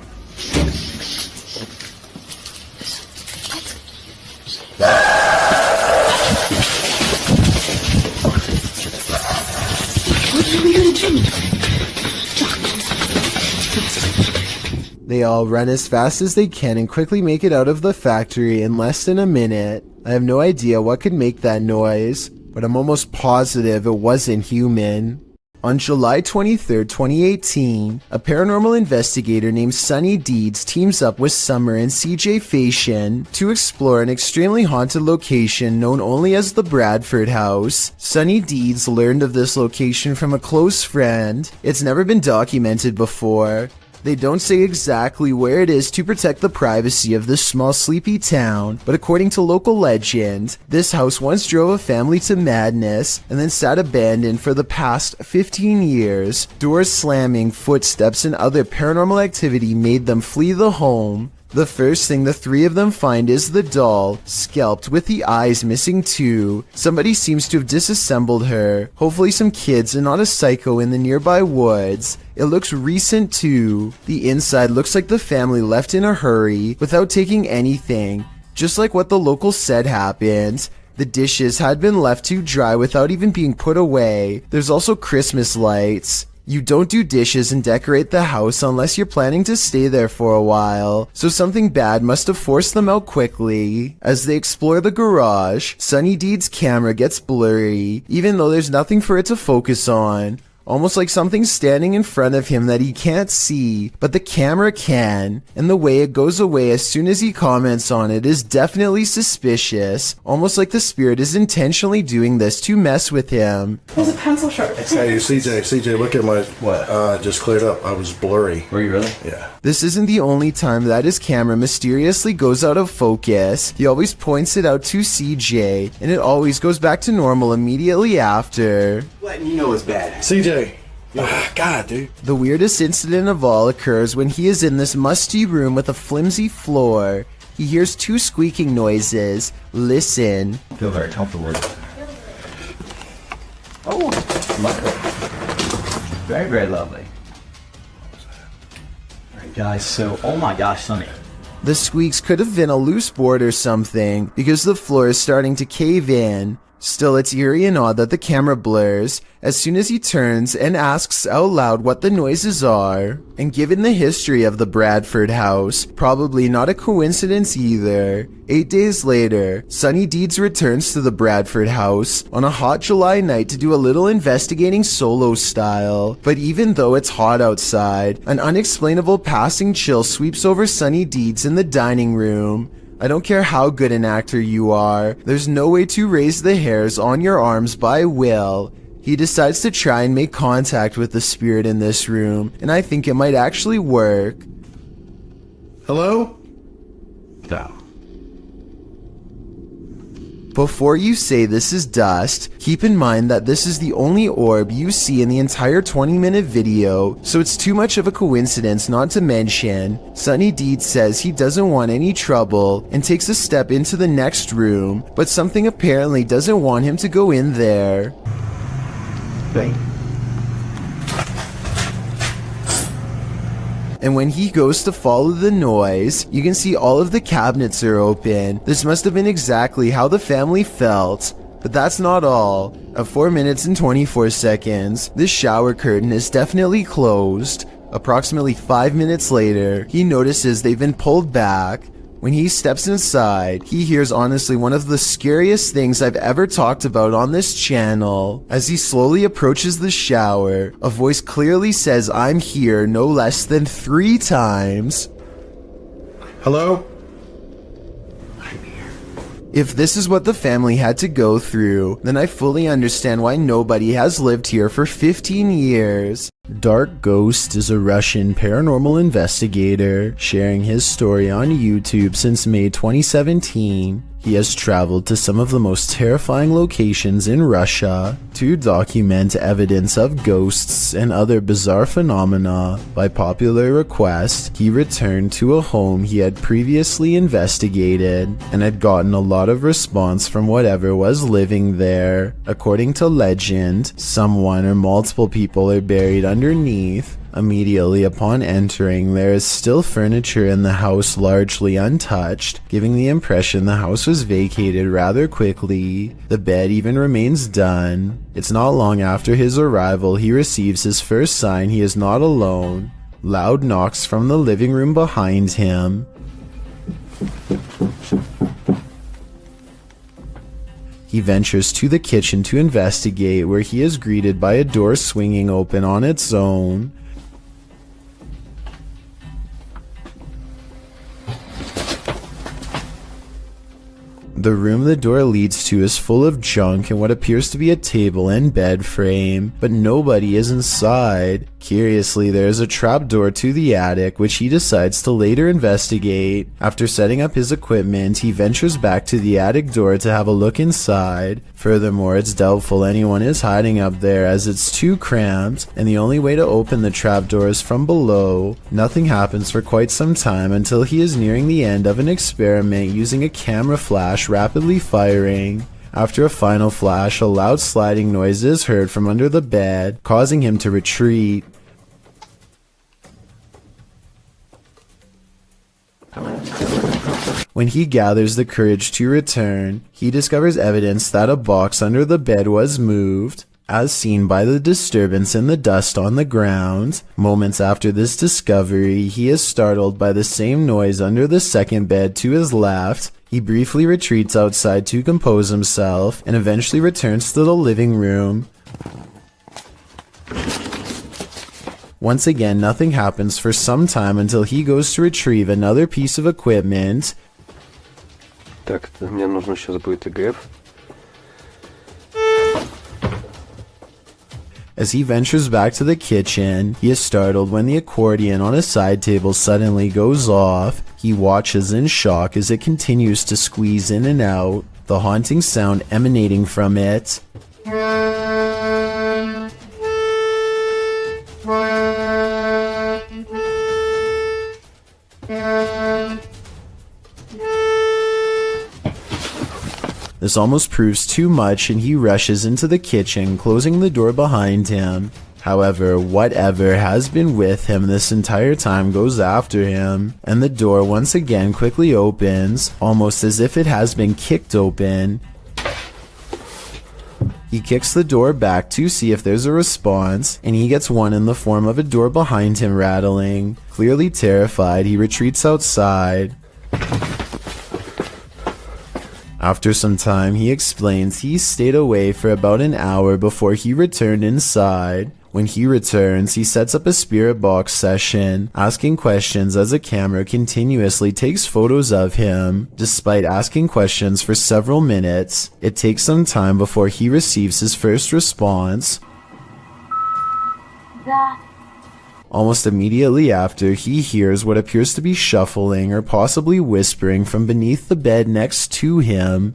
They all run as fast as they can and quickly make it out of the factory in less than a minute. I have no idea what could make that noise, but I'm almost positive it wasn't human. On July 23, 2018, a paranormal investigator named Sunny Deeds teams up with Summer and CJ Fashion to explore an extremely haunted location known only as the Bradford House. Sunny Deeds learned of this location from a close friend. It's never been documented before. They don't say exactly where it is to protect the privacy of this small sleepy town, but according to local legend, this house once drove a family to madness and then sat abandoned for the past 15 years. Doors slamming, footsteps, and other paranormal activity made them flee the home. The first thing the three of them find is the doll, scalped with the eyes missing too. Somebody seems to have disassembled her. Hopefully some kids and not a psycho in the nearby woods. It looks recent too. The inside looks like the family left in a hurry without taking anything, just like what the locals said happened. The dishes had been left to dry without even being put away. There's also Christmas lights. You don't do dishes and decorate the house unless you're planning to stay there for a while, so something bad must have forced them out quickly. As they explore the garage, Sunny Deeds' camera gets blurry, even though there's nothing for it to focus on. Almost like something's standing in front of him that he can't see, but the camera can, and the way it goes away as soon as he comments on it is definitely suspicious, almost like the spirit is intentionally doing this to mess with him. There's a pencil sharp. Hey, CJ, look at my... What? Just cleared up. I was blurry. Were you really? Yeah. This isn't the only time that his camera mysteriously goes out of focus. He always points it out to CJ, and it always goes back to normal immediately after. Letting you know it's bad. CJ, God, dude. The weirdest incident of all occurs when he is in this musty room with a flimsy floor. He hears two squeaking noises. Listen. Feel very comfortable. Oh, lovely. Very, very lovely. Alright guys, so, oh my gosh, Sonny. The squeaks could have been a loose board or something, because the floor is starting to cave in. Still, it's eerie and odd that the camera blurs as soon as he turns and asks out loud what the noises are. And given the history of the Bradford house, probably not a coincidence either. 8 days later, Sonny Deeds returns to the Bradford house on a hot July night to do a little investigating solo style. But even though it's hot outside, an unexplainable passing chill sweeps over Sonny Deeds in the dining room. I don't care how good an actor you are, there's no way to raise the hairs on your arms by will. He decides to try and make contact with the spirit in this room, and I think it might actually work. Hello? No. Before you say this is dust, keep in mind that this is the only orb you see in the entire 20-minute video, so it's too much of a coincidence not to mention. Sonny Deeds says he doesn't want any trouble and takes a step into the next room, but something apparently doesn't want him to go in there. Right. And when he goes to follow the noise, you can see all of the cabinets are open. This must have been exactly how the family felt. But that's not all. At 4 minutes and 24 seconds, this shower curtain is definitely closed. Approximately 5 minutes later, he notices they've been pulled back. When he steps inside, he hears honestly one of the scariest things I've ever talked about on this channel. As he slowly approaches the shower, a voice clearly says "I'm here" no less than 3 times. Hello? If this is what the family had to go through, then I fully understand why nobody has lived here for 15 years. Dark Ghost is a Russian paranormal investigator sharing his story on YouTube since May 2017. He has traveled to some of the most terrifying locations in Russia to document evidence of ghosts and other bizarre phenomena. By popular request, he returned to a home he had previously investigated and had gotten a lot of response from whatever was living there. According to legend, someone or multiple people are buried underneath. Immediately upon entering, there is still furniture in the house largely untouched, giving the impression the house was vacated rather quickly. The bed even remains done. It's not long after his arrival he receives his first sign he is not alone. Loud knocks from the living room behind him. He ventures to the kitchen to investigate, where he is greeted by a door swinging open on its own. The room the door leads to is full of junk and what appears to be a table and bed frame, but nobody is inside. Curiously, there is a trapdoor to the attic, which he decides to later investigate. After setting up his equipment, he ventures back to the attic door to have a look inside. Furthermore, it's doubtful anyone is hiding up there as it's too cramped, and the only way to open the trapdoor is from below. Nothing happens for quite some time until he is nearing the end of an experiment using a camera flash rapidly firing. After a final flash, a loud sliding noise is heard from under the bed, causing him to retreat. When he gathers the courage to return, he discovers evidence that a box under the bed was moved, as seen by the disturbance in the dust on the ground. Moments after this discovery, he is startled by the same noise under the second bed to his left. He briefly retreats outside to compose himself and eventually returns to the living room. Once again, nothing happens for some time until he goes to retrieve another piece of equipment. Так, мне нужно сейчас будет ИГФ. As he ventures back to the kitchen, he is startled when the accordion on a side table suddenly goes off. He watches in shock as it continues to squeeze in and out, the haunting sound emanating from it. This almost proves too much and he rushes into the kitchen, closing the door behind him. However, whatever has been with him this entire time goes after him, and the door once again quickly opens, almost as if it has been kicked open. He kicks the door back to see if there's a response, and he gets one in the form of a door behind him rattling. Clearly terrified, he retreats outside. After some time, he explains he stayed away for about an hour before he returned inside. When he returns, he sets up a spirit box session, asking questions as a camera continuously takes photos of him. Despite asking questions for several minutes, it takes some time before he receives his first response. Almost immediately after, he hears what appears to be shuffling or possibly whispering from beneath the bed next to him.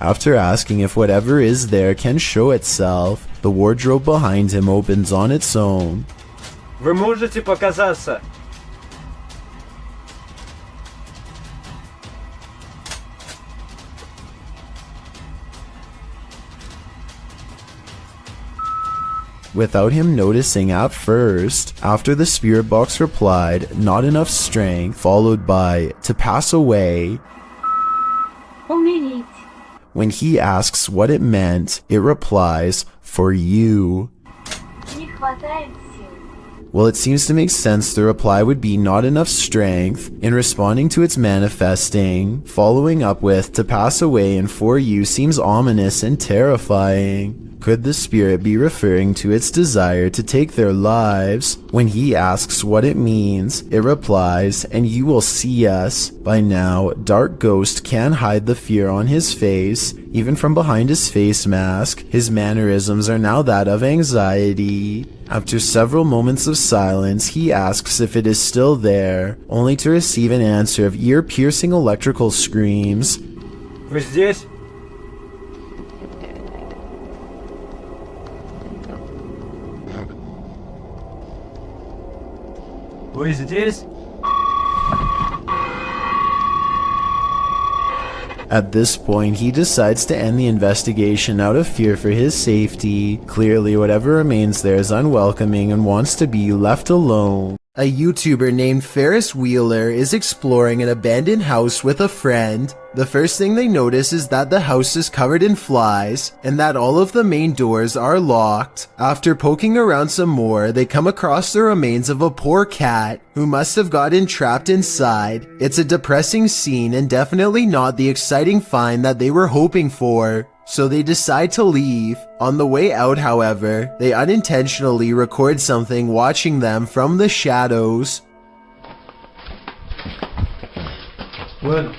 After asking if whatever is there can show itself, the wardrobe behind him opens on its own. Вы можете показаться? Without him noticing at first, after the spirit box replied, "Not enough strength," followed by "to pass away." When he asks what it meant, it replies, "For you." Well, it seems to make sense the reply would be "not enough strength" in responding to its manifesting. Following up with "to pass away" and "for you" seems ominous and terrifying. Could the spirit be referring to its desire to take their lives? When he asks what it means, it replies, "and you will see us." By now, Dark Ghost can hide the fear on his face, even from behind his face mask. His mannerisms are now that of anxiety. After several moments of silence, he asks if it is still there, only to receive an answer of ear-piercing electrical screams. Вы здесь? Вы здесь? At this point, he decides to end the investigation out of fear for his safety. Clearly, whatever remains there is unwelcoming and wants to be left alone. A YouTuber named Ferris Wheeler is exploring an abandoned house with a friend. The first thing they notice is that the house is covered in flies and that all of the main doors are locked. After poking around some more, they come across the remains of a poor cat who must have gotten trapped inside. It's a depressing scene and definitely not the exciting find that they were hoping for. So they decide to leave. On the way out, however, they unintentionally record something watching them from the shadows. Well,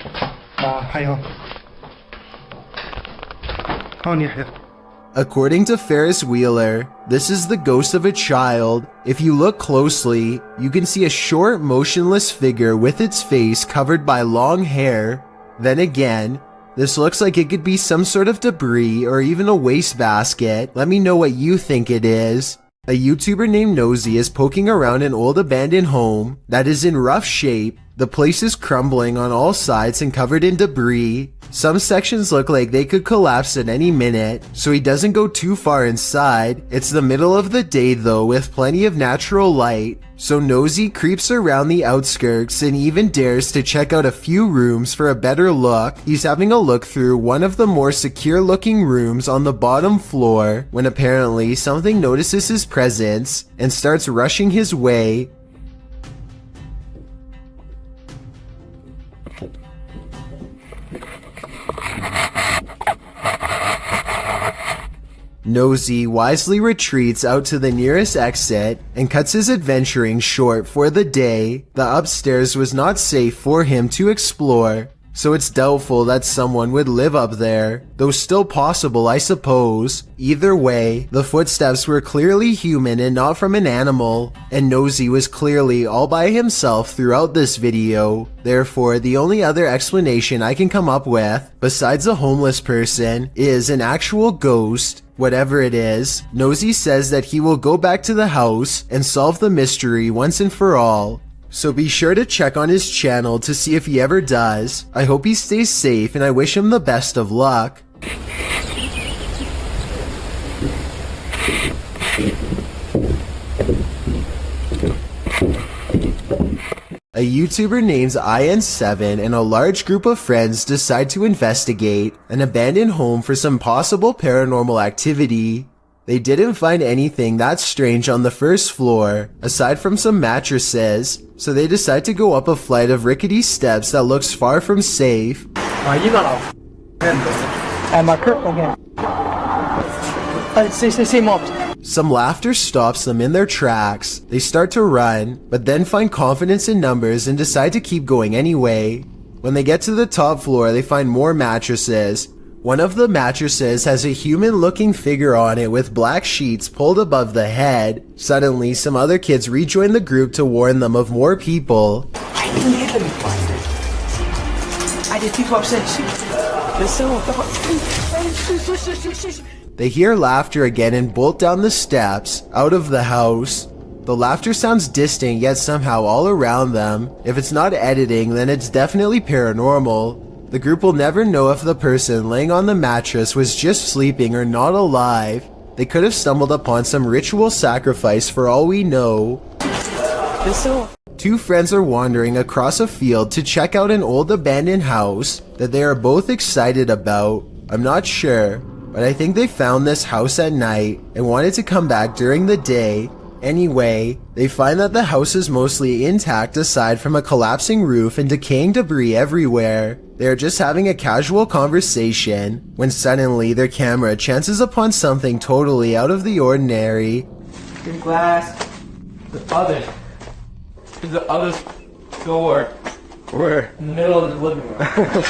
According to Ferris Wheeler, this is the ghost of a child. If you look closely, you can see a short, motionless figure with its face covered by long hair. Then again, this looks like it could be some sort of debris or even a wastebasket. Let me know what you think it is. A YouTuber named Nosy is poking around an old abandoned home that is in rough shape. The place is crumbling on all sides and covered in debris. Some sections look like they could collapse at any minute, so he doesn't go too far inside. It's the middle of the day though, with plenty of natural light, so Nosy creeps around the outskirts and even dares to check out a few rooms for a better look. He's having a look through one of the more secure looking rooms on the bottom floor when apparently something notices his presence and starts rushing his way. Nosy wisely retreats out to the nearest exit and cuts his adventuring short for the day. The upstairs was not safe for him to explore, so it's doubtful that someone would live up there, though still possible, I suppose. Either way, the footsteps were clearly human and not from an animal, and Nosy was clearly all by himself throughout this video. Therefore, the only other explanation I can come up with, besides a homeless person, is an actual ghost. Whatever it is, Nosy says that he will go back to the house and solve the mystery once and for all. So be sure to check on his channel to see if he ever does. I hope he stays safe and I wish him the best of luck. A YouTuber named IN7 and a large group of friends decide to investigate an abandoned home for some possible paranormal activity. They didn't find anything that strange on the first floor, aside from some mattresses, so they decide to go up a flight of rickety steps that looks far from safe. You got a marker? Okay. Say mobbed. Some laughter stops them in their tracks. They start to run, but then find confidence in numbers and decide to keep going anyway. When they get to the top floor, they find more mattresses. One of the mattresses has a human-looking figure on it with black sheets pulled above the head. Suddenly, some other kids rejoin the group to warn them of more people. I didn't even find it. I did people upset. They hear laughter again and bolt down the steps, out of the house. The laughter sounds distant yet somehow all around them. If it's not editing, then it's definitely paranormal. The group will never know if the person laying on the mattress was just sleeping or not alive. They could have stumbled upon some ritual sacrifice for all we know. Two friends are wandering across a field to check out an old abandoned house that they are both excited about. I'm not sure, but I think they found this house at night and wanted to come back during the day. Anyway, they find that the house is mostly intact aside from a collapsing roof and decaying debris everywhere. They are just having a casual conversation when suddenly their camera chances upon something totally out of the ordinary. Your glass. The other door. Where? In the middle of the living room.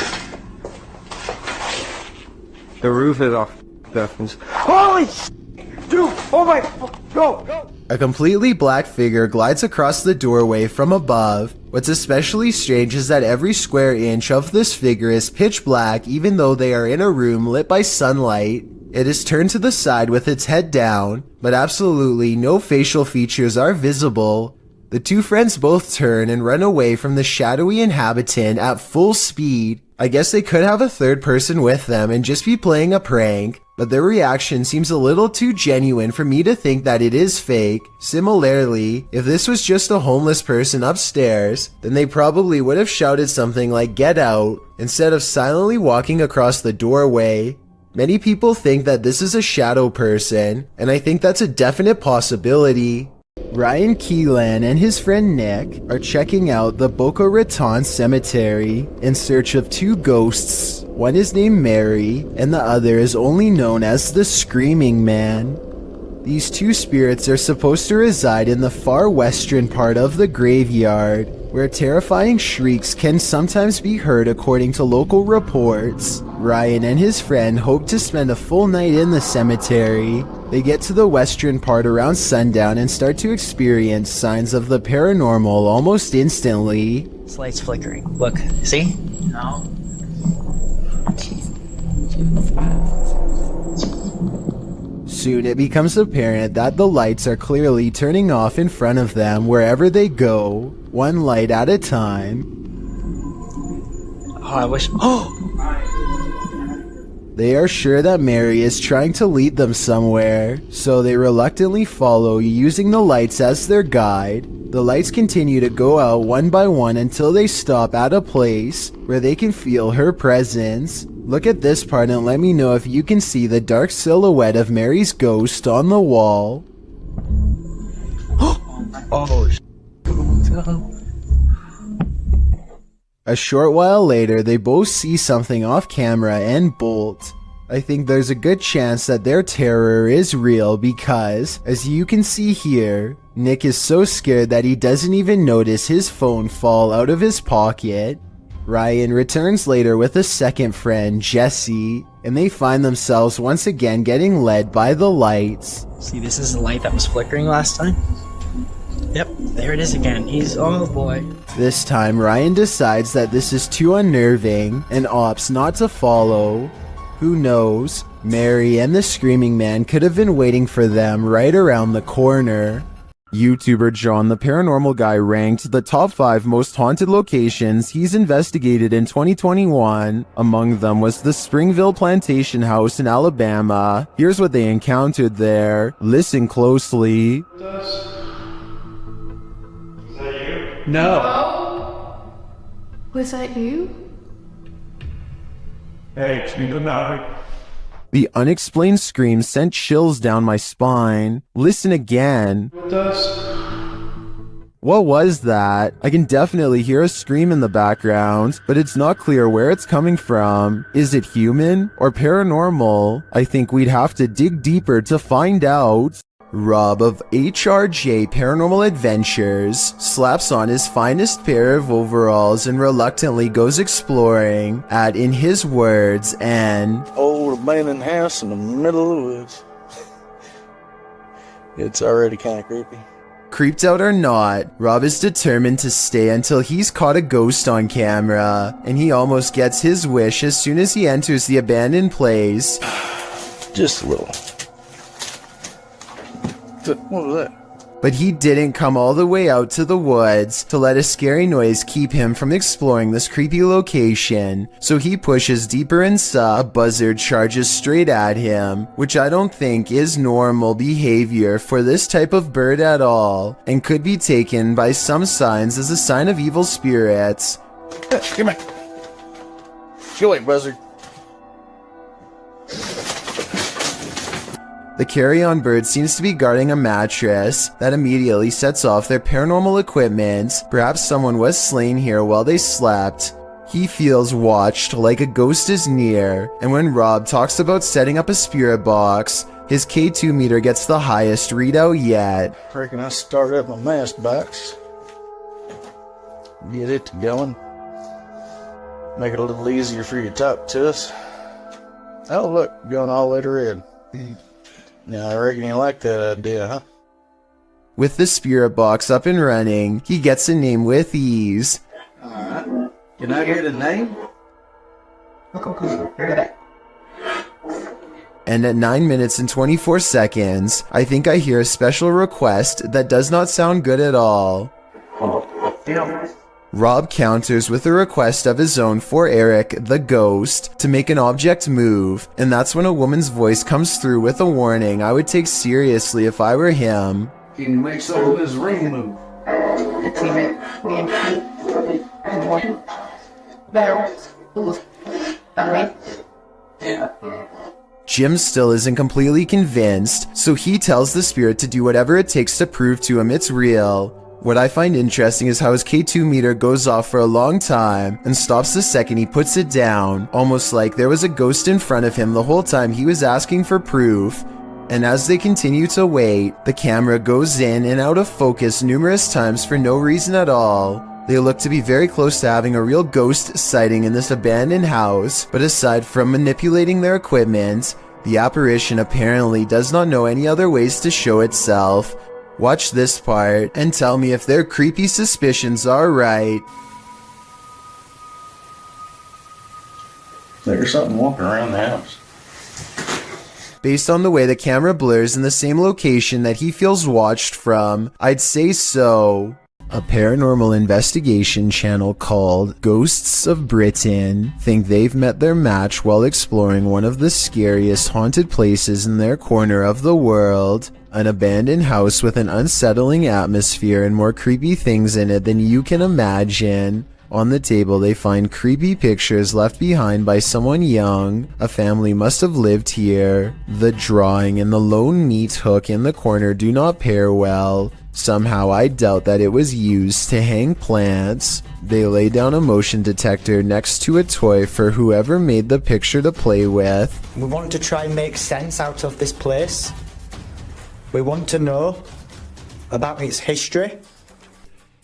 The roof is off. Holy dude! Oh my! Go! A completely black figure glides across the doorway from above. What's especially strange is that every square inch of this figure is pitch black even though they are in a room lit by sunlight. It is turned to the side with its head down, but absolutely no facial features are visible. The two friends both turn and run away from the shadowy inhabitant at full speed. I guess they could have a third person with them and just be playing a prank, but their reaction seems a little too genuine for me to think that it is fake. Similarly, if this was just a homeless person upstairs, then they probably would have shouted something like "Get out" instead of silently walking across the doorway. Many people think that this is a shadow person, and I think that's a definite possibility. Ryan Keelan and his friend Nick are checking out the Boca Raton Cemetery in search of two ghosts. One is named Mary, and the other is only known as the Screaming Man. These two spirits are supposed to reside in the far western part of the graveyard, where terrifying shrieks can sometimes be heard according to local reports. Ryan and his friend hope to spend a full night in the cemetery. They get to the western part around sundown and start to experience signs of the paranormal almost instantly. This light's flickering. Look, see? No. Soon it becomes apparent that the lights are clearly turning off in front of them wherever they go, one light at a time. Oh, I wish. Oh! They are sure that Mary is trying to lead them somewhere, so they reluctantly follow using the lights as their guide. The lights continue to go out one by one until they stop at a place where they can feel her presence. Look at this part and let me know if you can see the dark silhouette of Mary's ghost on the wall. Oh, A short while later, they both see something off camera and bolt. I think there's a good chance that their terror is real because, as you can see here, Nick is so scared that he doesn't even notice his phone fall out of his pocket. Ryan returns later with a second friend, Jesse, and they find themselves once again getting led by the lights. See, this is the light that was flickering last time? Yep, there it is again. Oh boy. This time, Ryan decides that this is too unnerving and opts not to follow. Who knows? Mary and the screaming man could have been waiting for them right around the corner. YouTuber John the Paranormal Guy ranked the top 5 most haunted locations he's investigated in 2021. Among them was the Springville Plantation House in Alabama. Here's what they encountered there. Listen closely. No. Was that you? Hey, good night. The unexplained scream sent chills down my spine. Listen again. What was that? I can definitely hear a scream in the background, but it's not clear where it's coming from. Is it human or paranormal? I think we'd have to dig deeper to find out. Rob of HRJ Paranormal Adventures slaps on his finest pair of overalls and reluctantly goes exploring at, in his words, an old abandoned house in the middle of the woods. It's already kind of creepy. Creeped out or not, Rob is determined to stay until he's caught a ghost on camera, and he almost gets his wish as soon as he enters the abandoned place. Just a little. What was that? But he didn't come all the way out to the woods to let a scary noise keep him from exploring this creepy location. So he pushes deeper and a buzzard charges straight at him, which I don't think is normal behavior for this type of bird at all, and could be taken by some signs as a sign of evil spirits. Come here. Go away, buzzard. The carry-on bird seems to be guarding a mattress that immediately sets off their paranormal equipment. Perhaps someone was slain here while they slept. He feels watched, like a ghost is near, and when Rob talks about setting up a spirit box, his K2 meter gets the highest readout yet. I reckon I start up my mask box. Get it going. Make it a little easier for you to talk to us. Oh look, going all the way to red. Now, I reckon you like that idea, huh? With the spirit box up and running, he gets a name with ease. Alright. Can I get a name? And at 9 minutes and 24 seconds, I think I hear a special request that does not sound good at all. Rob counters with a request of his own for Eric, the ghost, to make an object move, and that's when a woman's voice comes through with a warning I would take seriously if I were him. Can you make some of this ring move? Jim still isn't completely convinced, so he tells the spirit to do whatever it takes to prove to him it's real. What I find interesting is how his K2 meter goes off for a long time and stops the second he puts it down, almost like there was a ghost in front of him the whole time he was asking for proof. And as they continue to wait, the camera goes in and out of focus numerous times for no reason at all. They look to be very close to having a real ghost sighting in this abandoned house, but aside from manipulating their equipment, the apparition apparently does not know any other ways to show itself. Watch this part and tell me if their creepy suspicions are right. There's something walking around the house. Based on the way the camera blurs in the same location that he feels watched from, I'd say so. A paranormal investigation channel called Ghosts of Britain think they've met their match while exploring one of the scariest haunted places in their corner of the world. An abandoned house with an unsettling atmosphere and more creepy things in it than you can imagine. On the table they find creepy pictures left behind by someone young. A family must have lived here. The drawing and the lone meat hook in the corner do not pair well. Somehow I doubt that it was used to hang plants. They lay down a motion detector next to a toy for whoever made the picture to play with. We want to try and make sense out of this place. We want to know about its history.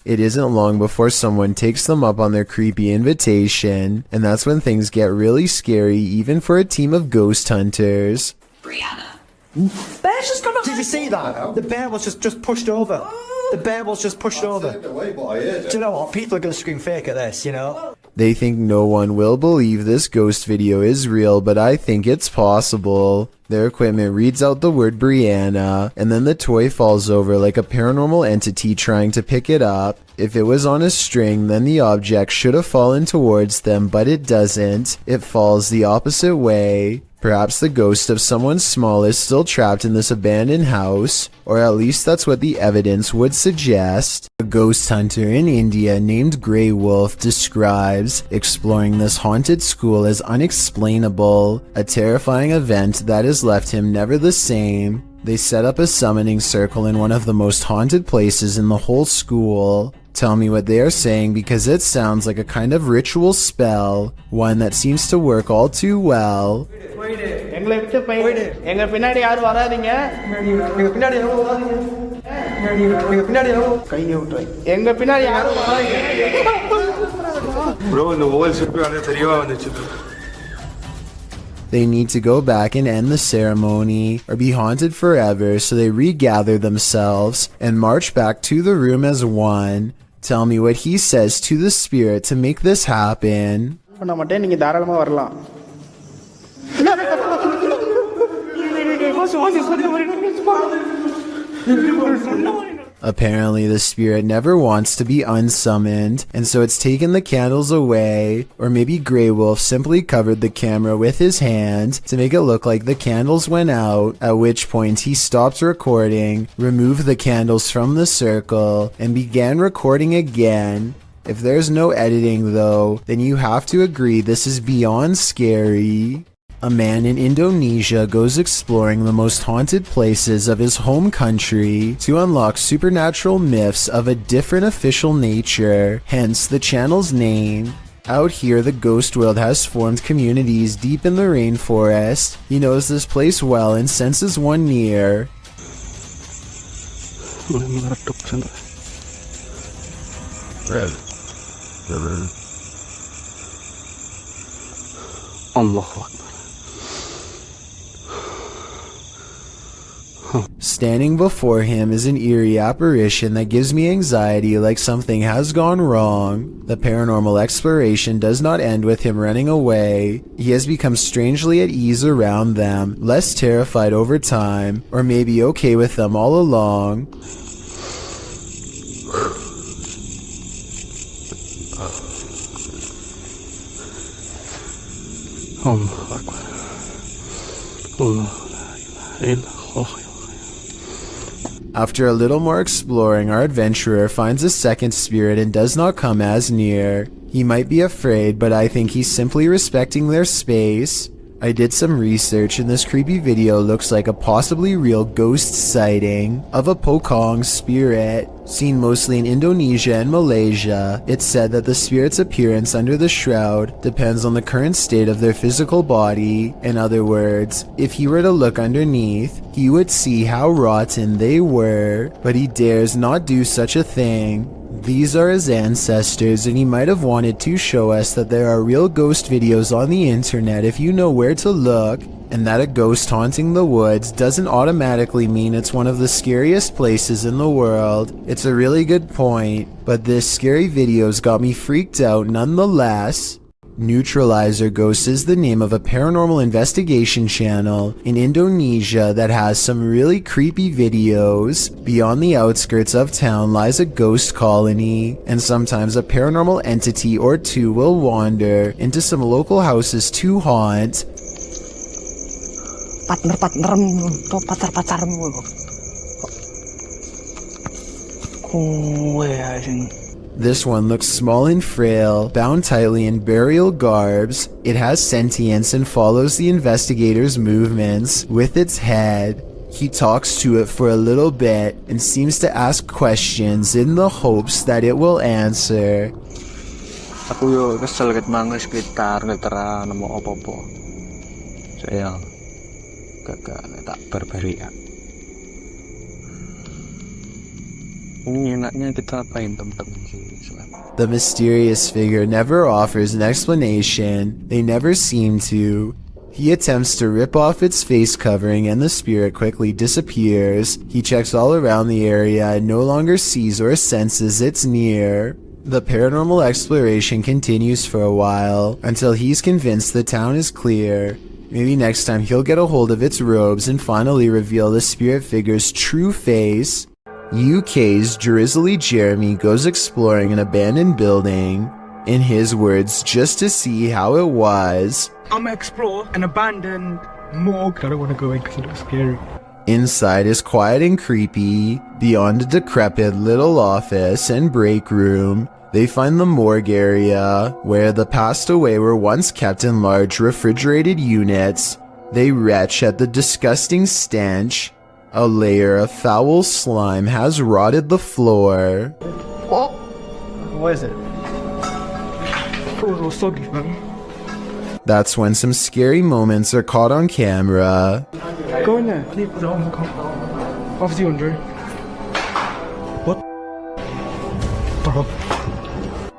It isn't long before someone takes them up on their creepy invitation, and that's when things get really scary even for a team of ghost hunters. Bear's just gonna. Did you see that? The bear was just pushed over. The bear was just pushed over. Do you know what? People are gonna scream fake at this, you know? They think no one will believe this ghost video is real, but I think it's possible. Their equipment reads out the word Brianna, and then the toy falls over like a paranormal entity trying to pick it up. If it was on a string, then the object should have fallen towards them, but it doesn't. It falls the opposite way. Perhaps the ghost of someone small is still trapped in this abandoned house, or at least that's what the evidence would suggest. A ghost hunter in India named Grey Wolf describes exploring this haunted school as unexplainable, a terrifying event that has left him never the same. They set up a summoning circle in one of the most haunted places in the whole school. Tell me what they are saying, because it sounds like a kind of ritual spell, one that seems to work all too well. எங்களை விட்டு போயிடு எங்க பின்னாடி யாரும் வராதீங்க பின்னாடி கையை விட்டு எங்க பின்னாடி யாரும் வராதீங்க ப்ரோ இந்த ஓவல் சுற்றி வந்து தெரியவா வந்துச்சு They need to go back and end the ceremony or be haunted forever, so they regather themselves and march back to the room as one. Tell me what he says to the spirit to make this happen. பண்ண மாட்டேன், நீங்க தாராளமா வரலாம். Apparently the spirit never wants to be unsummoned, and so it's taken the candles away, or maybe Grey Wolf simply covered the camera with his hand to make it look like the candles went out, at which point he stopped recording, removed the candles from the circle, and began recording again. If there's no editing though, then you have to agree this is beyond scary. A man in Indonesia goes exploring the most haunted places of his home country to unlock supernatural myths of a different official nature, hence the channel's name. Out here, the ghost world has formed communities deep in the rainforest. He knows this place well and senses one near. Allahu Akbar. Standing before him is an eerie apparition that gives me anxiety, like something has gone wrong. The paranormal exploration does not end with him running away. He has become strangely at ease around them, less terrified over time, or maybe okay with them all along. Allahu Akbar. After a little more exploring, our adventurer finds a second spirit and does not come as near. He might be afraid, but I think he's simply respecting their space. I did some research, and this creepy video looks like a possibly real ghost sighting of a Pocong spirit, seen mostly in Indonesia and Malaysia. It's said that the spirit's appearance under the shroud depends on the current state of their physical body. In other words, if he were to look underneath, he would see how rotten they were, but he dares not do such a thing. These are his ancestors, and he might have wanted to show us that there are real ghost videos on the internet if you know where to look, and that a ghost haunting the woods doesn't automatically mean it's one of the scariest places in the world. It's a really good point, but this scary video's got me freaked out nonetheless. Neutralizer Ghost is the name of a paranormal investigation channel in Indonesia that has some really creepy videos. Beyond the outskirts of town lies a ghost colony, and sometimes a paranormal entity or two will wander into some local houses to haunt. Partner-partnermu, atau pacar-pacarmu. This one looks small and frail, bound tightly in burial garbs. It has sentience and follows the investigator's movements with its head. He talks to it for a little bit and seems to ask questions in the hopes that it will answer. Aku yo kesel ket mangga sekitar ngetera nemu apa-apa. Saya gak tak berberi. The mysterious figure never offers an explanation. They never seem to. He attempts to rip off its face covering and the spirit quickly disappears. He checks all around the area and no longer sees or senses it's near. The paranormal exploration continues for a while, until he's convinced the town is clear. Maybe next time he'll get a hold of its robes and finally reveal the spirit figure's true face. UK's Drizzly Jeremy goes exploring an abandoned building, in his words, just to see how it was. I'm gonna explore an abandoned morgue. I don't want to go in because it looks scary. Inside is quiet and creepy. Beyond a decrepit little office and break room, they find the morgue area, where the passed away were once kept in large refrigerated units. They retch at the disgusting stench. A layer of foul slime has rotted the floor. What is it? Oh, soggy, man. That's when some scary moments are caught on camera. Go in there. Leave the home. Off the Andre. What?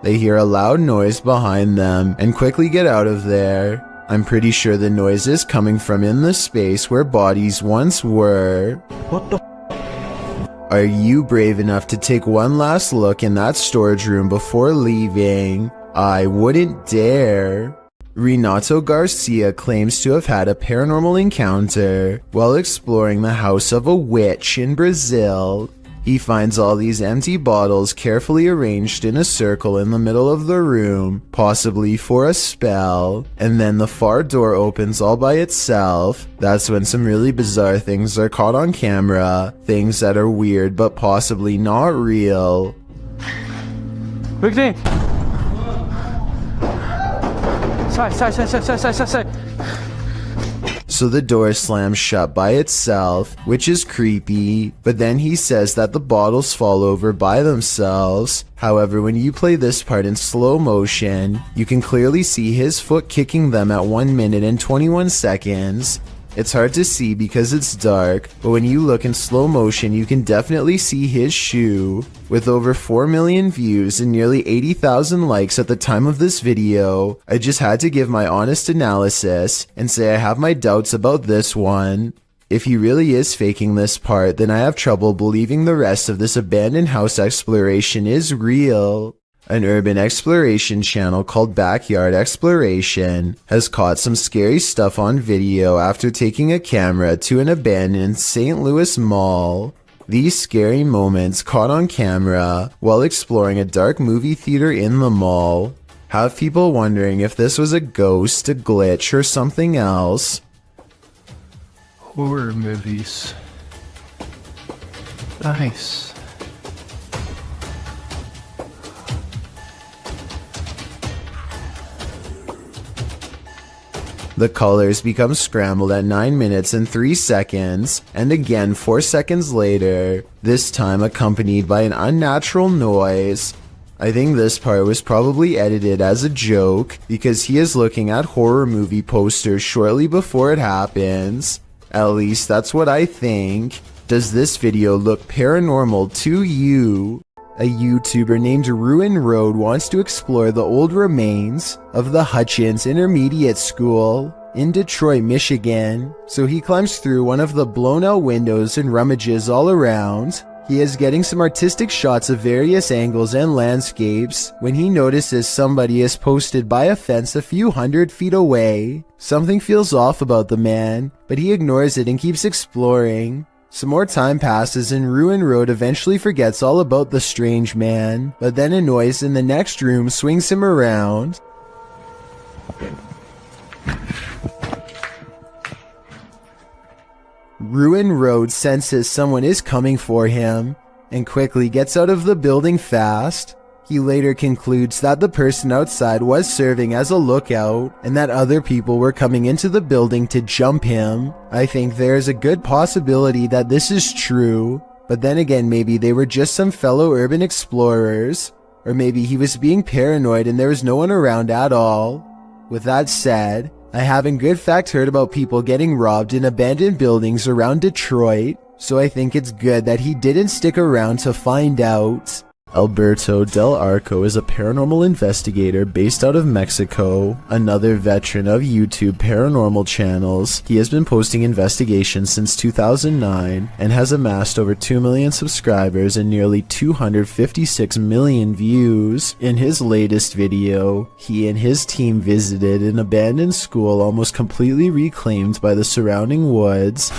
They hear a loud noise behind them and quickly get out of there. I'm pretty sure the noise is coming from in the space where bodies once were. What the? Are you brave enough to take one last look in that storage room before leaving? I wouldn't dare. Renato Garcia claims to have had a paranormal encounter while exploring the house of a witch in Brazil. He finds all these empty bottles carefully arranged in a circle in the middle of the room, possibly for a spell, and then the far door opens all by itself. That's when some really bizarre things are caught on camera, things that are weird but possibly not real. Victor! Sai. So the door slams shut by itself, which is creepy, but then he says that the bottles fall over by themselves. However, when you play this part in slow motion, you can clearly see his foot kicking them at 1 minute and 21 seconds. It's hard to see because it's dark, but when you look in slow motion, you can definitely see his shoe. With over 4 million views and nearly 80,000 likes at the time of this video, I just had to give my honest analysis and say I have my doubts about this one. If he really is faking this part, then I have trouble believing the rest of this abandoned house exploration is real. An urban exploration channel called Backyard Exploration has caught some scary stuff on video after taking a camera to an abandoned St. Louis mall. These scary moments caught on camera while exploring a dark movie theater in the mall have people wondering if this was a ghost, a glitch, or something else. Horror movies. Nice. The colors become scrambled at 9 minutes and 3 seconds, and again 4 seconds later, this time accompanied by an unnatural noise. I think this part was probably edited as a joke, because he is looking at horror movie posters shortly before it happens. At least that's what I think. Does this video look paranormal to you? A YouTuber named Ruin Road wants to explore the old remains of the Hutchins Intermediate School in Detroit, Michigan. So he climbs through one of the blown out windows and rummages all around. He is getting some artistic shots of various angles and landscapes when he notices somebody is posted by a fence a few hundred feet away. Something feels off about the man, but he ignores it and keeps exploring. Some more time passes and Ruin Road eventually forgets all about the strange man, but then a noise in the next room swings him around. Ruin Road senses someone is coming for him and quickly gets out of the building fast. He later concludes that the person outside was serving as a lookout and that other people were coming into the building to jump him. I think there is a good possibility that this is true, but then again maybe they were just some fellow urban explorers, or maybe he was being paranoid and there was no one around at all. With that said, I have in good fact heard about people getting robbed in abandoned buildings around Detroit, so I think it's good that he didn't stick around to find out. Alberto Del Arco is a paranormal investigator based out of Mexico, another veteran of YouTube paranormal channels. He has been posting investigations since 2009 and has amassed over 2 million subscribers and nearly 256 million views. In his latest video, he and his team visited an abandoned school almost completely reclaimed by the surrounding woods.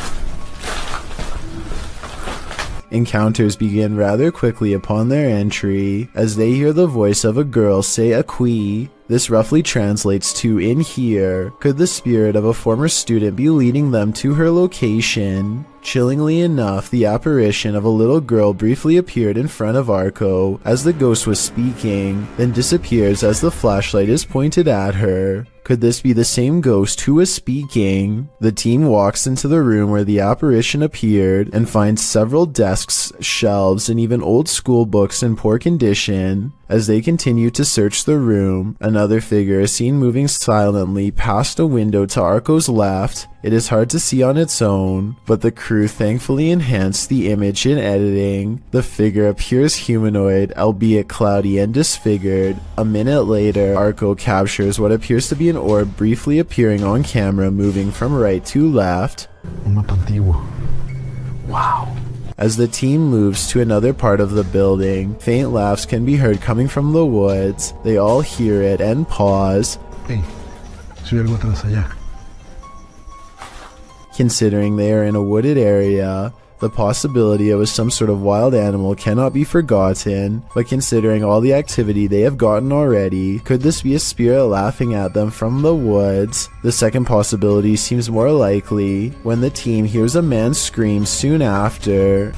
Encounters begin rather quickly upon their entry, as they hear the voice of a girl say "Aquí." This roughly translates to "in here." Could the spirit of a former student be leading them to her location? Chillingly enough, the apparition of a little girl briefly appeared in front of Arco as the ghost was speaking, then disappears as the flashlight is pointed at her. Could this be the same ghost who was speaking? The team walks into the room where the apparition appeared and finds several desks, shelves, and even old school books in poor condition. As they continue to search the room, another figure is seen moving silently past a window to Arco's left. It is hard to see on its own, but the crew thankfully enhanced the image in editing. The figure appears humanoid, albeit cloudy and disfigured. A minute later, Arco captures what appears to be an orb briefly appearing on camera, moving from right to left. Wow. As the team moves to another part of the building, faint laughs can be heard coming from the woods. They all hear it and pause. Hey, soy algo atrás allá. Considering they are in a wooded area, the possibility it was some sort of wild animal cannot be forgotten, but considering all the activity they have gotten already, could this be a spirit laughing at them from the woods? The second possibility seems more likely, when the team hears a man scream soon after.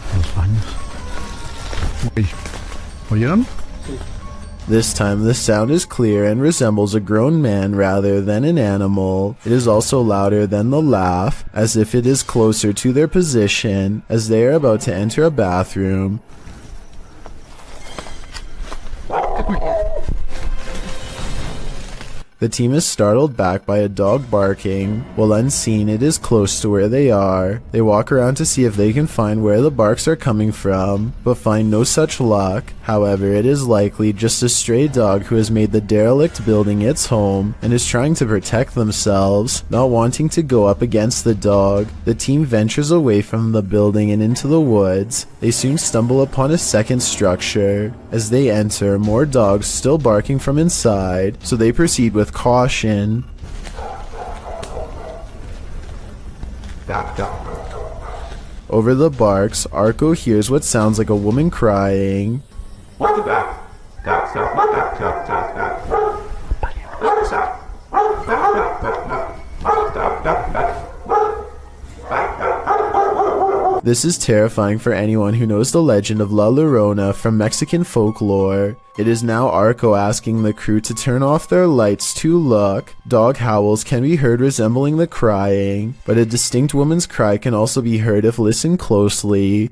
This time the sound is clear and resembles a grown man rather than an animal. It is also louder than the laugh, as if it is closer to their position as they are about to enter a bathroom. The team is startled back by a dog barking. While unseen, it is close to where they are. They walk around to see if they can find where the barks are coming from, but find no such luck. However, it is likely just a stray dog who has made the derelict building its home and is trying to protect themselves. Not wanting to go up against the dog, the team ventures away from the building and into the woods. They soon stumble upon a second structure. As they enter, more dogs still barking from inside, so they proceed with caution. Over the barks, Arco hears what sounds like a woman crying. This is terrifying for anyone who knows the legend of La Llorona from Mexican folklore. It is now Arco asking the crew to turn off their lights to look. Dog howls can be heard resembling the crying, but a distinct woman's cry can also be heard if listened closely.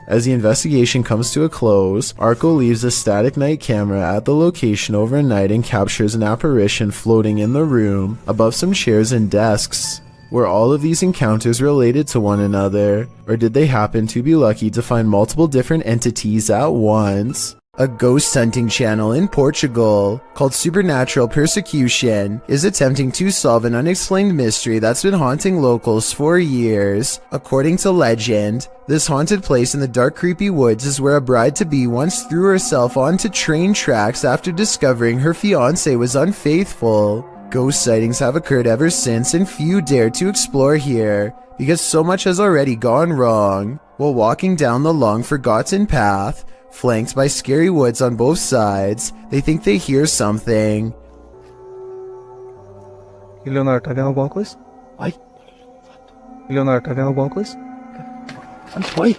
As the investigation comes to a close, Arco leaves a static night camera at the location overnight and captures an apparition floating in the room above some chairs and desks. Were all of these encounters related to one another, or did they happen to be lucky to find multiple different entities at once? A ghost hunting channel in Portugal called Supernatural Persecution is attempting to solve an unexplained mystery that's been haunting locals for years. According to legend, this haunted place in the dark, creepy woods is where a bride-to-be once threw herself onto train tracks after discovering her fiancé was unfaithful. Ghost sightings have occurred ever since, and few dare to explore here because so much has already gone wrong. While walking down the long forgotten path, flanked by scary woods on both sides, they think they hear something. Leonardo, tá vendo alguma coisa? Ai. Leonardo, tá vendo alguma coisa? Oi.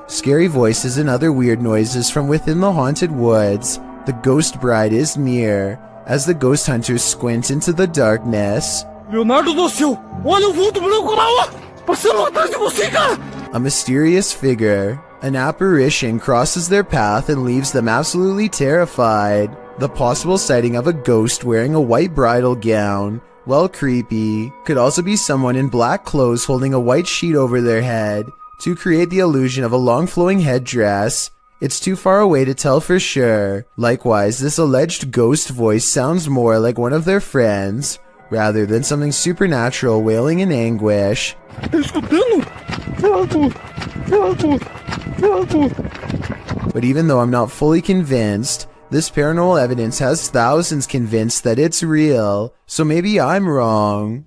Scary voices and other weird noises from within the haunted woods. The ghost bride is near. As the ghost hunters squint into the darkness, Leonardo do céu! Olha o vulto branco lá, ó! Passando atrás de você, cara! A mysterious figure, an apparition, crosses their path and leaves them absolutely terrified. The possible sighting of a ghost wearing a white bridal gown, while creepy, could also be someone in black clothes holding a white sheet over their head. to create the illusion of a long flowing headdress. It's too far away to tell for sure. Likewise, this alleged ghost voice sounds more like one of their friends, rather than something supernatural wailing in anguish. But even though I'm not fully convinced, this paranormal evidence has thousands convinced that it's real, so maybe I'm wrong.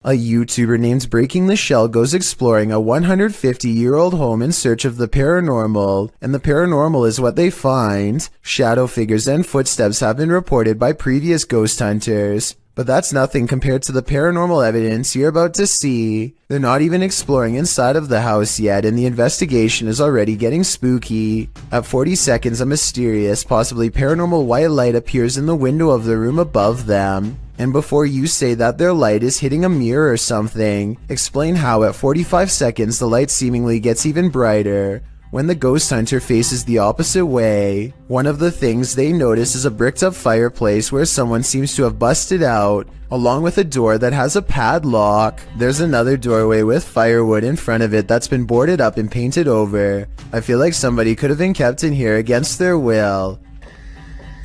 A YouTuber named Breaking the Shell goes exploring a 150-year-old home in search of the paranormal, and the paranormal is what they find. Shadow figures and footsteps have been reported by previous ghost hunters, but that's nothing compared to the paranormal evidence you're about to see. They're not even exploring inside of the house yet, and the investigation is already getting spooky. At 40 seconds, a mysterious, possibly paranormal white light appears in the window of the room above them. And before you say that their light is hitting a mirror or something, explain how at 45 seconds the light seemingly gets even brighter when the ghost hunter faces the opposite way. One of the things they notice is a bricked up fireplace where someone seems to have busted out, along with a door that has a padlock. There's another doorway with firewood in front of it that's been boarded up and painted over. I feel like somebody could have been kept in here against their will.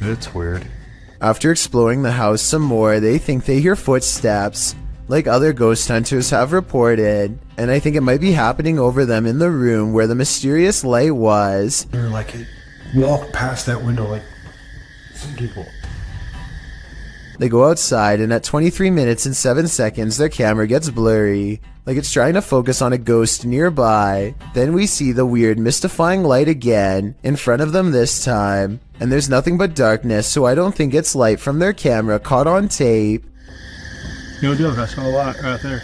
It's weird. After exploring the house some more, they think they hear footsteps, like other ghost hunters have reported, and I think it might be happening over them in the room where the mysterious light was. They're like, walk past that window like some people. They go outside, and at 23 minutes and 7 seconds, their camera gets blurry, like it's trying to focus on a ghost nearby. Then we see the weird, mystifying light again, in front of them this time, and there's nothing but darkness, so I don't think it's light from their camera caught on tape. No joke, I saw a lot right there.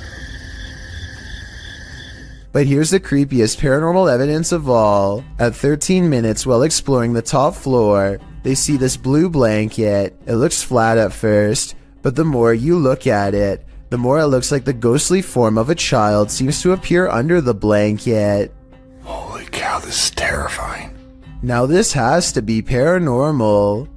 But here's the creepiest paranormal evidence of all. At 13 minutes while exploring the top floor, they see this blue blanket. It looks flat at first, but the more you look at it, the more it looks like the ghostly form of a child seems to appear under the blanket. Holy cow, this is terrifying. Now this has to be paranormal.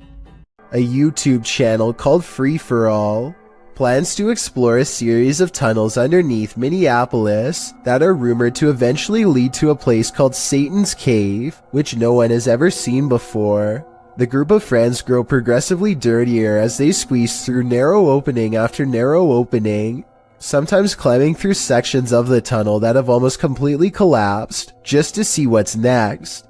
A YouTube channel called Free For All plans to explore a series of tunnels underneath Minneapolis that are rumored to eventually lead to a place called Satan's Cave, which no one has ever seen before. The group of friends grow progressively dirtier as they squeeze through narrow opening after narrow opening, sometimes climbing through sections of the tunnel that have almost completely collapsed just to see what's next.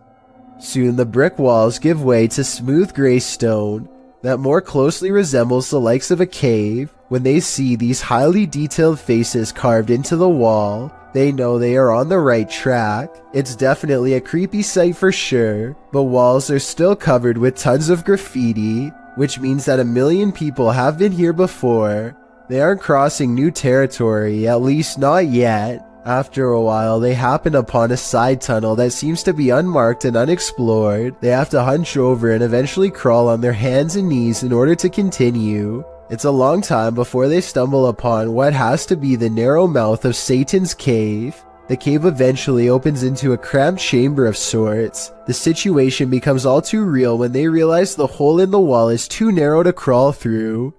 Soon the brick walls give way to smooth gray stone that more closely resembles the likes of a cave. When they see these highly detailed faces carved into the wall, they know they are on the right track. It's definitely a creepy sight for sure, but walls are still covered with tons of graffiti, which means that 1 million people have been here before. They aren't crossing new territory, at least not yet. After a while, they happen upon a side tunnel that seems to be unmarked and unexplored. They have to hunch over and eventually crawl on their hands and knees in order to continue. It's a long time before they stumble upon what has to be the narrow mouth of Satan's Cave. The cave eventually opens into a cramped chamber of sorts. The situation becomes all too real when they realize the hole in the wall is too narrow to crawl through.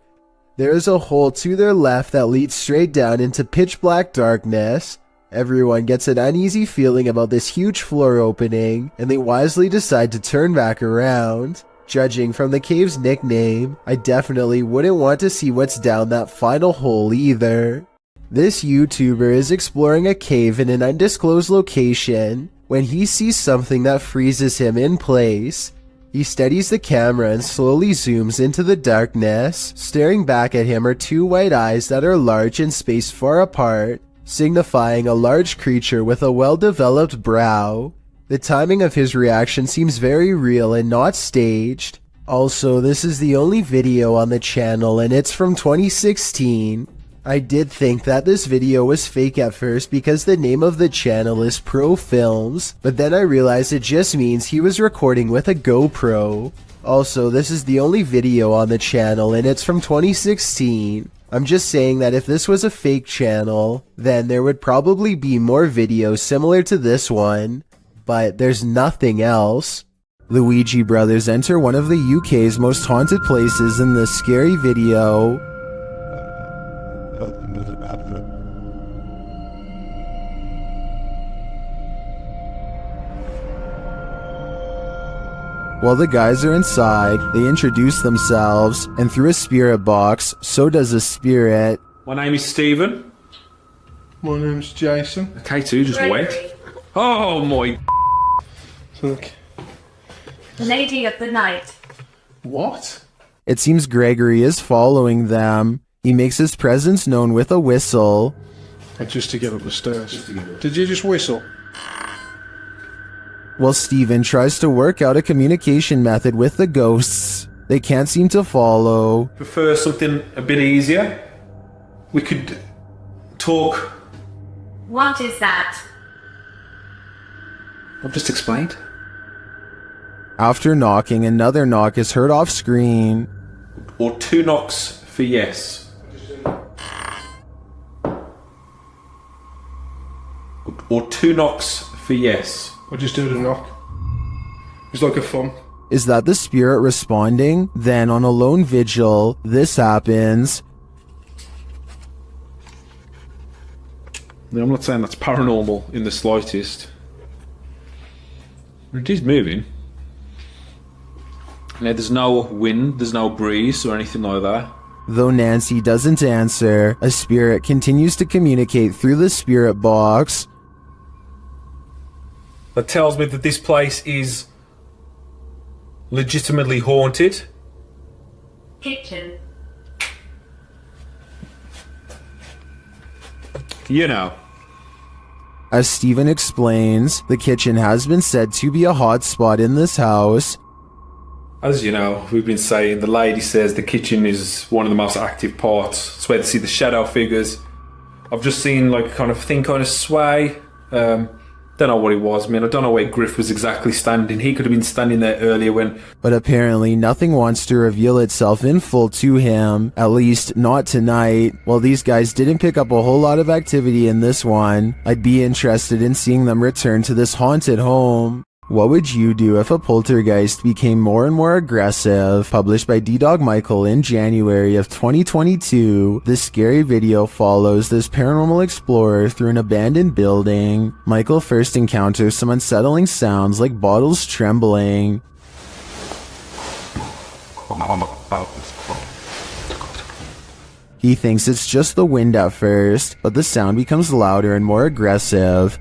There is a hole to their left that leads straight down into pitch black darkness. Everyone gets an uneasy feeling about this huge floor opening, and they wisely decide to turn back around. Judging from the cave's nickname, I definitely wouldn't want to see what's down that final hole either. This YouTuber is exploring a cave in an undisclosed location when he sees something that freezes him in place. He steadies the camera and slowly zooms into the darkness. Staring back at him are 2 white eyes that are large and spaced far apart, signifying a large creature with a well-developed brow. The timing of his reaction seems very real and not staged. Also, this is the only video on the channel and it's from 2016. I did think that this video was fake at first because the name of the channel is Pro Films, but then I realized it just means he was recording with a GoPro. Also, this is the only video on the channel and it's from 2016. I'm just saying that if this was a fake channel, then there would probably be more videos similar to this one, but there's nothing else. Luigi brothers enter one of the UK's most haunted places in this scary video. While the guys are inside, they introduce themselves, and through a spirit box, so does a spirit. My name is Stephen. My name's Jason. K2 just went. Oh my. Look. The lady of the night. What? It seems Gregory is following them. He makes his presence known with a whistle. Just to get up the stairs. Did you just whistle? While Stephen tries to work out a communication method with the ghosts, they can't seem to follow. Prefer something a bit easier? We could talk. What is that? I've just explained. After knocking, another knock is heard off screen. Or 2 knocks for yes. Or 2 knocks for yes. Or just do the knock. It's like a fun. Is that the spirit responding? Then on a lone vigil, this happens. Now, I'm not saying that's paranormal in the slightest. It is moving. Now, there's no wind, there's no breeze or anything like that. Though Nancy doesn't answer, a spirit continues to communicate through the spirit box. That tells me that this place is legitimately haunted. Kitchen. You know. As Stephen explains, the kitchen has been said to be a hot spot in this house. As you know, we've been saying, the lady says the kitchen is one of the most active parts. It's where they see the shadow figures. I've just seen like a kind of thing kind of sway. Don't know what it was, man. I don't know where Griff was exactly standing. He could have been standing there earlier when... But apparently nothing wants to reveal itself in full to him, at least not tonight. While these guys didn't pick up a whole lot of activity in this one, I'd be interested in seeing them return to this haunted home. What would you do if a poltergeist became more and more aggressive? Published by D-Dog Michael in January of 2022, this scary video follows this paranormal explorer through an abandoned building. Michael first encounters some unsettling sounds like bottles trembling. He thinks it's just the wind at first, but the sound becomes louder and more aggressive.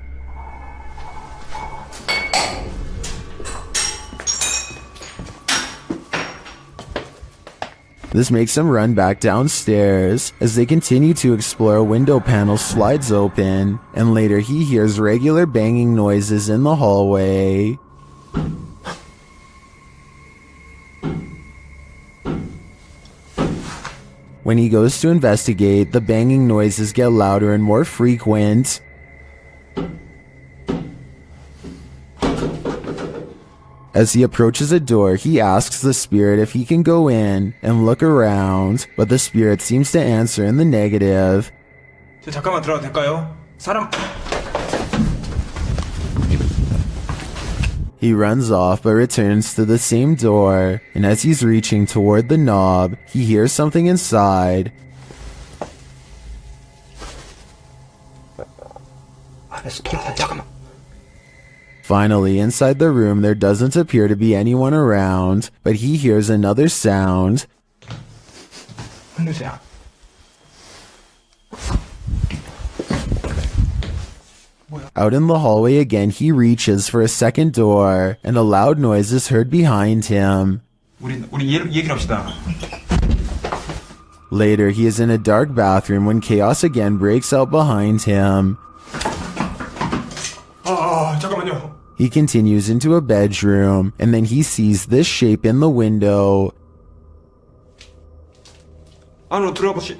This makes him run back downstairs. As they continue to explore, a window panel slides open, and later he hears regular banging noises in the hallway. When he goes to investigate, the banging noises get louder and more frequent. As he approaches a door, he asks the spirit if he can go in and look around, but the spirit seems to answer in the negative. 잠깐만 들어가도 될까요? 사람... He runs off but returns to the same door, and as he's reaching toward the knob, he hears something inside. Finally, inside the room, there doesn't appear to be anyone around, but he hears another sound. Out in the hallway again, he reaches for a second door, and a loud noise is heard behind him. Later, he is in a dark bathroom when chaos again breaks out behind him. 잠깐만요. He continues into a bedroom, and then he sees this shape in the window. 안으로 들어가 보시.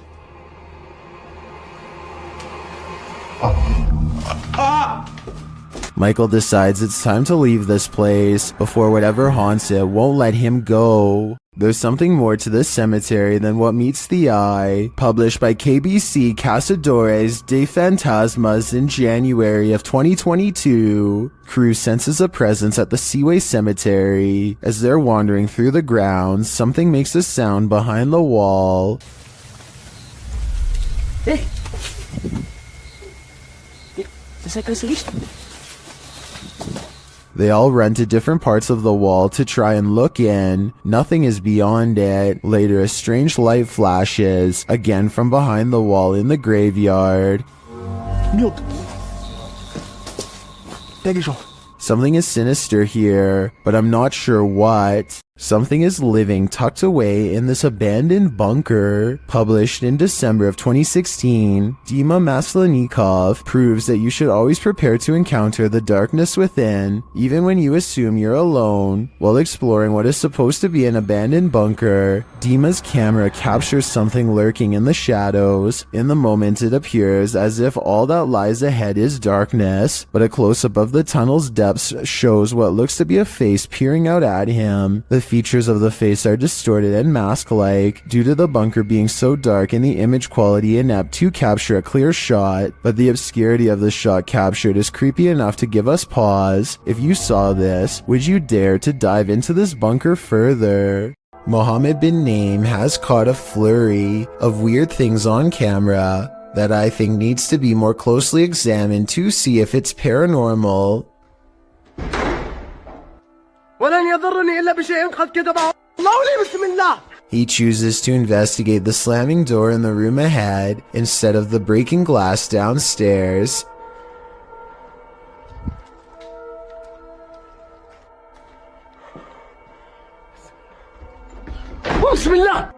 Michael decides it's time to leave this place before whatever haunts it won't let him go. There's something more to this cemetery than what meets the eye. Published by KBC Cazadores de Fantasmas in January of 2022, crew senses a presence at the Seaway Cemetery. As they're wandering through the grounds, something makes a sound behind the wall. They all run to different parts of the wall to try and look in. Nothing is beyond it. Later, a strange light flashes, again from behind the wall in the graveyard. Something is sinister here, but I'm not sure what. Something is living tucked away in this abandoned bunker. Published in December of 2016, Dima Maslenikov proves that you should always prepare to encounter the darkness within, even when you assume you're alone. While exploring what is supposed to be an abandoned bunker, Dima's camera captures something lurking in the shadows. In the moment, it appears as if all that lies ahead is darkness, but a close-up of the tunnel's depths shows what looks to be a face peering out at him. The features of the face are distorted and mask-like due to the bunker being so dark and the image quality inept to capture a clear shot, but the obscurity of the shot captured is creepy enough to give us pause. If you saw this, would you dare to dive into this bunker further? Mohammed bin Naim has caught a flurry of weird things on camera that I think needs to be more closely examined to see if it's paranormal. He chooses to investigate the slamming door in the room ahead instead of the breaking glass downstairs.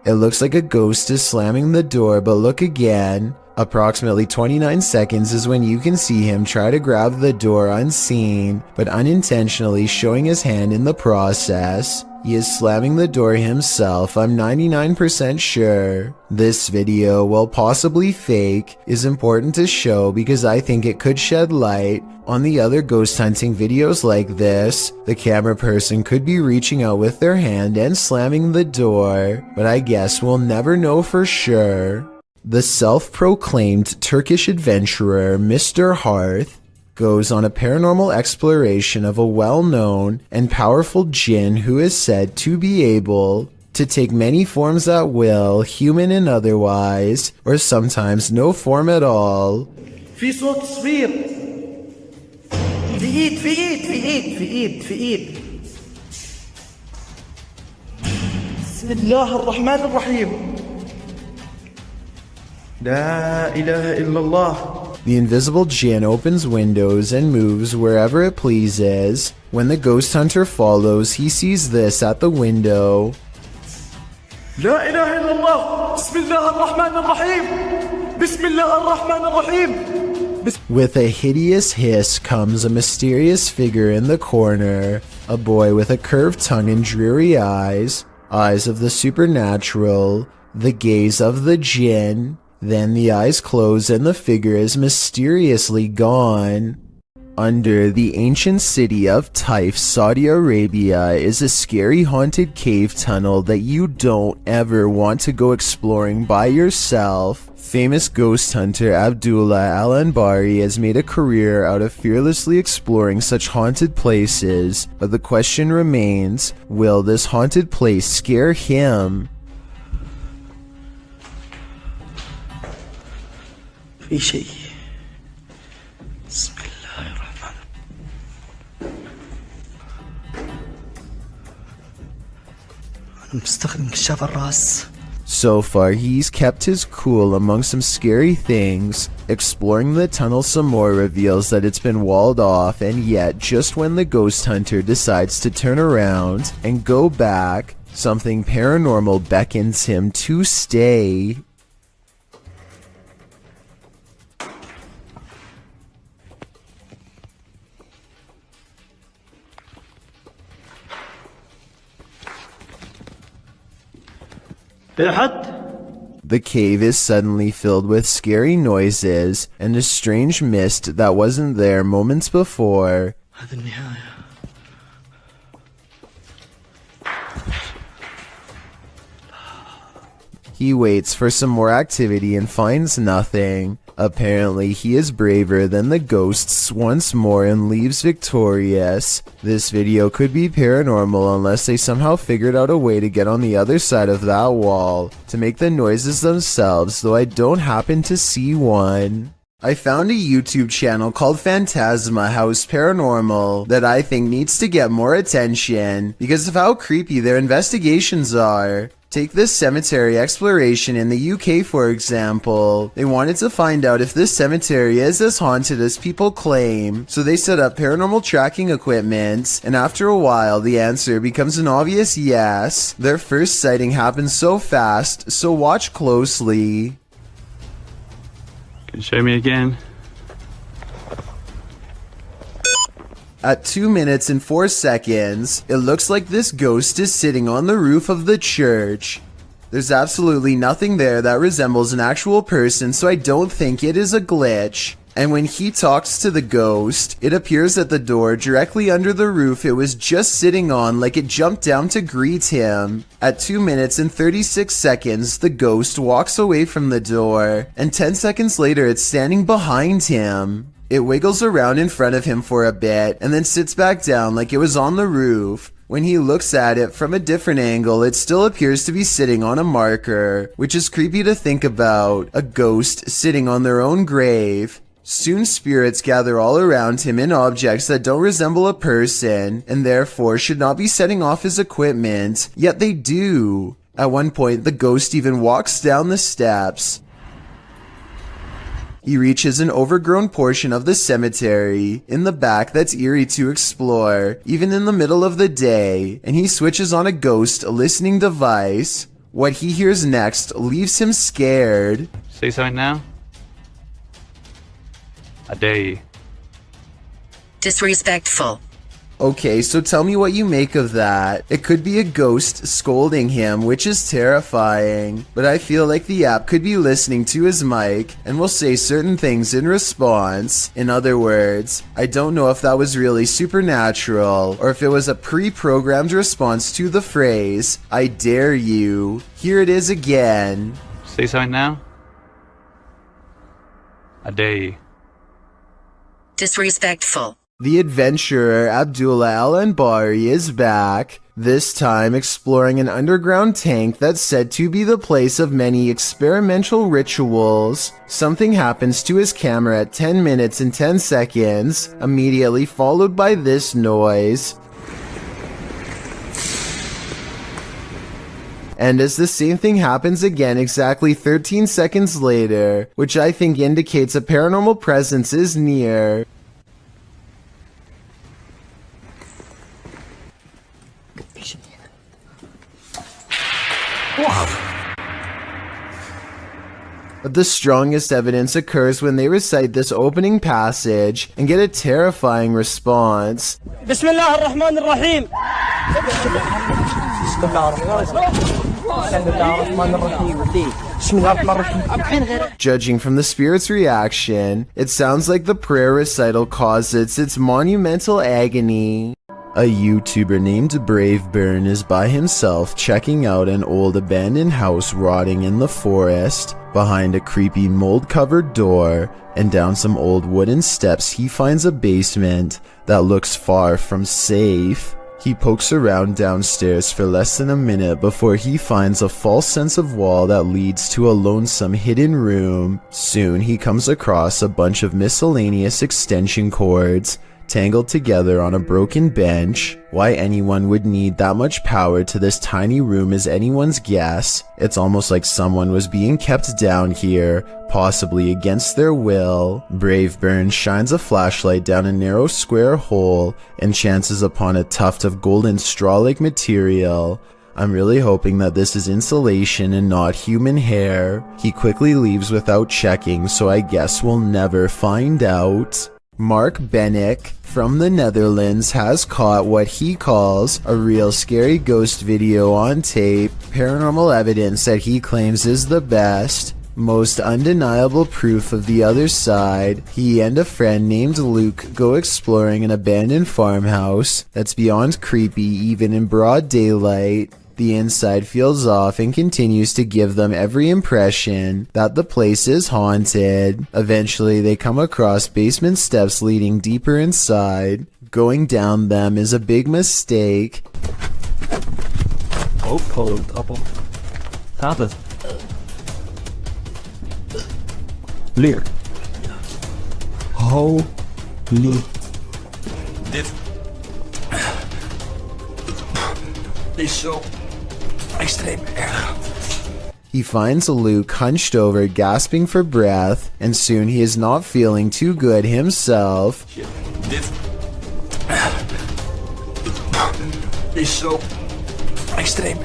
It looks like a ghost is slamming the door, but look again. Approximately 29 seconds is when you can see him try to grab the door unseen, but unintentionally showing his hand in the process. He is slamming the door himself, I'm 99% sure. This video, while possibly fake, is important to show because I think it could shed light on the other ghost hunting videos like this. The camera person could be reaching out with their hand and slamming the door, but I guess we'll never know for sure. The self-proclaimed Turkish adventurer Mr. Hearth goes on a paranormal exploration of a well-known and powerful jinn who is said to be able to take many forms at will, human and otherwise, or sometimes no form at all. في صوت صفير في ايد بسم الله الرحمن الرحيم لا إله إلا الله. The invisible jinn opens windows and moves wherever it pleases. When the ghost hunter follows, he sees this at the window. لا إله إلا الله بسم الله الرحمن الرحيم بسم الله الرحمن الرحيم. With a hideous hiss comes a mysterious figure in the corner, a boy with a curved tongue and dreary eyes, eyes of the supernatural, the gaze of the jinn. Then the eyes close and the figure is mysteriously gone. Under the ancient city of Taif, Saudi Arabia, is a scary haunted cave tunnel that you don't ever want to go exploring by yourself. Famous ghost hunter Abdullah Al-Anbari has made a career out of fearlessly exploring such haunted places, but the question remains, will this haunted place scare him? في شيء بسم الله الرحمن أنا مستخدم كشاف الراس. So far, he's kept his cool among some scary things. Exploring the tunnel some more reveals that it's been walled off, and yet just when the ghost hunter decides to turn around and go back, something paranormal beckons him to stay. The cave is suddenly filled with scary noises and a strange mist that wasn't there moments before. He waits for some more activity and finds nothing. Apparently, he is braver than the ghosts once more and leaves victorious. This video could be paranormal unless they somehow figured out a way to get on the other side of that wall to make the noises themselves, though I don't happen to see one. I found a YouTube channel called Phantasma House Paranormal that I think needs to get more attention because of how creepy their investigations are. Take this cemetery exploration in the UK for example. They wanted to find out if this cemetery is as haunted as people claim, so they set up paranormal tracking equipment, and after a while the answer becomes an obvious yes. Their first sighting happens so fast, so watch closely. Can you show me again? At 2 minutes and 4 seconds, it looks like this ghost is sitting on the roof of the church. There's absolutely nothing there that resembles an actual person, so I don't think it is a glitch. And when he talks to the ghost, it appears at the door directly under the roof it was just sitting on, like it jumped down to greet him. At 2 minutes and 36 seconds, the ghost walks away from the door, and 10 seconds later it's standing behind him. It wiggles around in front of him for a bit, and then sits back down like it was on the roof. When he looks at it from a different angle, it still appears to be sitting on a marker, which is creepy to think about, a ghost sitting on their own grave. Soon spirits gather all around him in objects that don't resemble a person, and therefore should not be setting off his equipment, yet they do. At one point, the ghost even walks down the steps. He reaches an overgrown portion of the cemetery in the back that's eerie to explore, even in the middle of the day, and he switches on a ghost listening device. What he hears next leaves him scared. Say something now? I dare you. Disrespectful. Okay, so tell me what you make of that. It could be a ghost scolding him, which is terrifying, but I feel like the app could be listening to his mic and will say certain things in response. In other words, I don't know if that was really supernatural or if it was a pre-programmed response to the phrase, I dare you. Here it is again. Say something now? I dare you. Disrespectful. The adventurer Abdullah Al-Anbari is back, this time exploring an underground tank that's said to be the place of many experimental rituals. Something happens to his camera at 10 minutes and 10 seconds, immediately followed by this noise. And as the same thing happens again exactly 13 seconds later, which I think indicates a paranormal presence is near. But the strongest evidence occurs when they recite this opening passage and get a terrifying response. Bismillah ar-Rahman ar-Rahim. Judging from the spirit's reaction, it sounds like the prayer recital causes its monumental agony. A YouTuber named Brave Burn is by himself checking out an old abandoned house rotting in the forest. Behind a creepy mold-covered door and down some old wooden steps he finds a basement that looks far from safe. He pokes around downstairs for less than a minute before he finds a false sense of wall that leads to a lonesome hidden room. Soon he comes across a bunch of miscellaneous extension cords tangled together on a broken bench. Why anyone would need that much power to this tiny room is anyone's guess. It's almost like someone was being kept down here, possibly against their will. Brave Burn shines a flashlight down a narrow square hole and chances upon a tuft of golden straw-like material. I'm really hoping that this is insulation and not human hair. He quickly leaves without checking, so I guess we'll never find out. Mark Bennick from the Netherlands has caught what he calls a real scary ghost video on tape, paranormal evidence that he claims is the best, most undeniable proof of the other side. He and a friend named Luke go exploring an abandoned farmhouse that's beyond creepy even in broad daylight. The inside feels off and continues to give them every impression that the place is haunted. Eventually, they come across basement steps leading deeper inside. Going down them is a big mistake. Appel. Gaat het? Leer. Holy. This is so extreme. He finds Luke hunched over, gasping for breath, and soon he is not feeling too good himself. This is so extreme.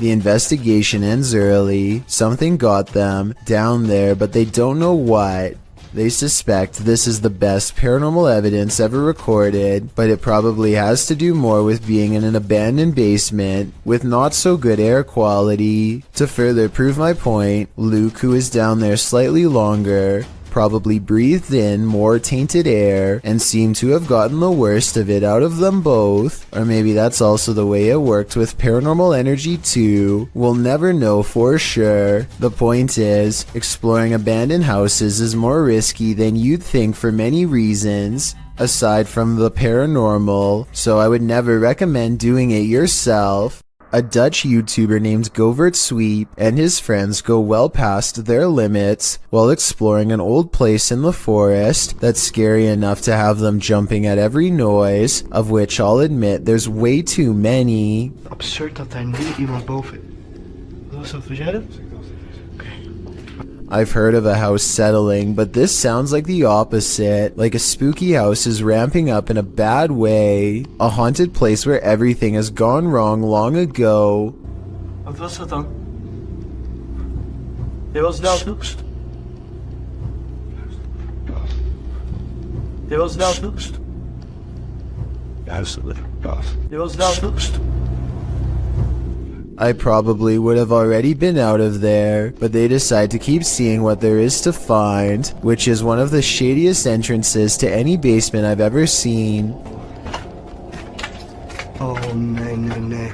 The investigation ends early. Something got them down there, but they don't know what. They suspect this is the best paranormal evidence ever recorded, but it probably has to do more with being in an abandoned basement with not so good air quality. To further prove my point, Luke, who is down there slightly longer, probably breathed in more tainted air and seemed to have gotten the worst of it out of them both. Or maybe that's also the way it worked with paranormal energy too. We'll never know for sure. The point is, exploring abandoned houses is more risky than you'd think for many reasons, aside from the paranormal, so I would never recommend doing it yourself. A Dutch YouTuber named Govert Sweep and his friends go well past their limits while exploring an old place in the forest that's scary enough to have them jumping at every noise, of which I'll admit there's way too many. Absurd dat daar nu iemand boven. Was dat jij? I've heard of a house settling, but this sounds like the opposite. Like a spooky house is ramping up in a bad way. A haunted place where everything has gone wrong long ago. Wat was dat dan? Je was nou snoeps. Je was nou snoeps. Je was nou snoeps. I probably would have already been out of there, but they decide to keep seeing what there is to find, which is one of the shadiest entrances to any basement I've ever seen. Oh, nee.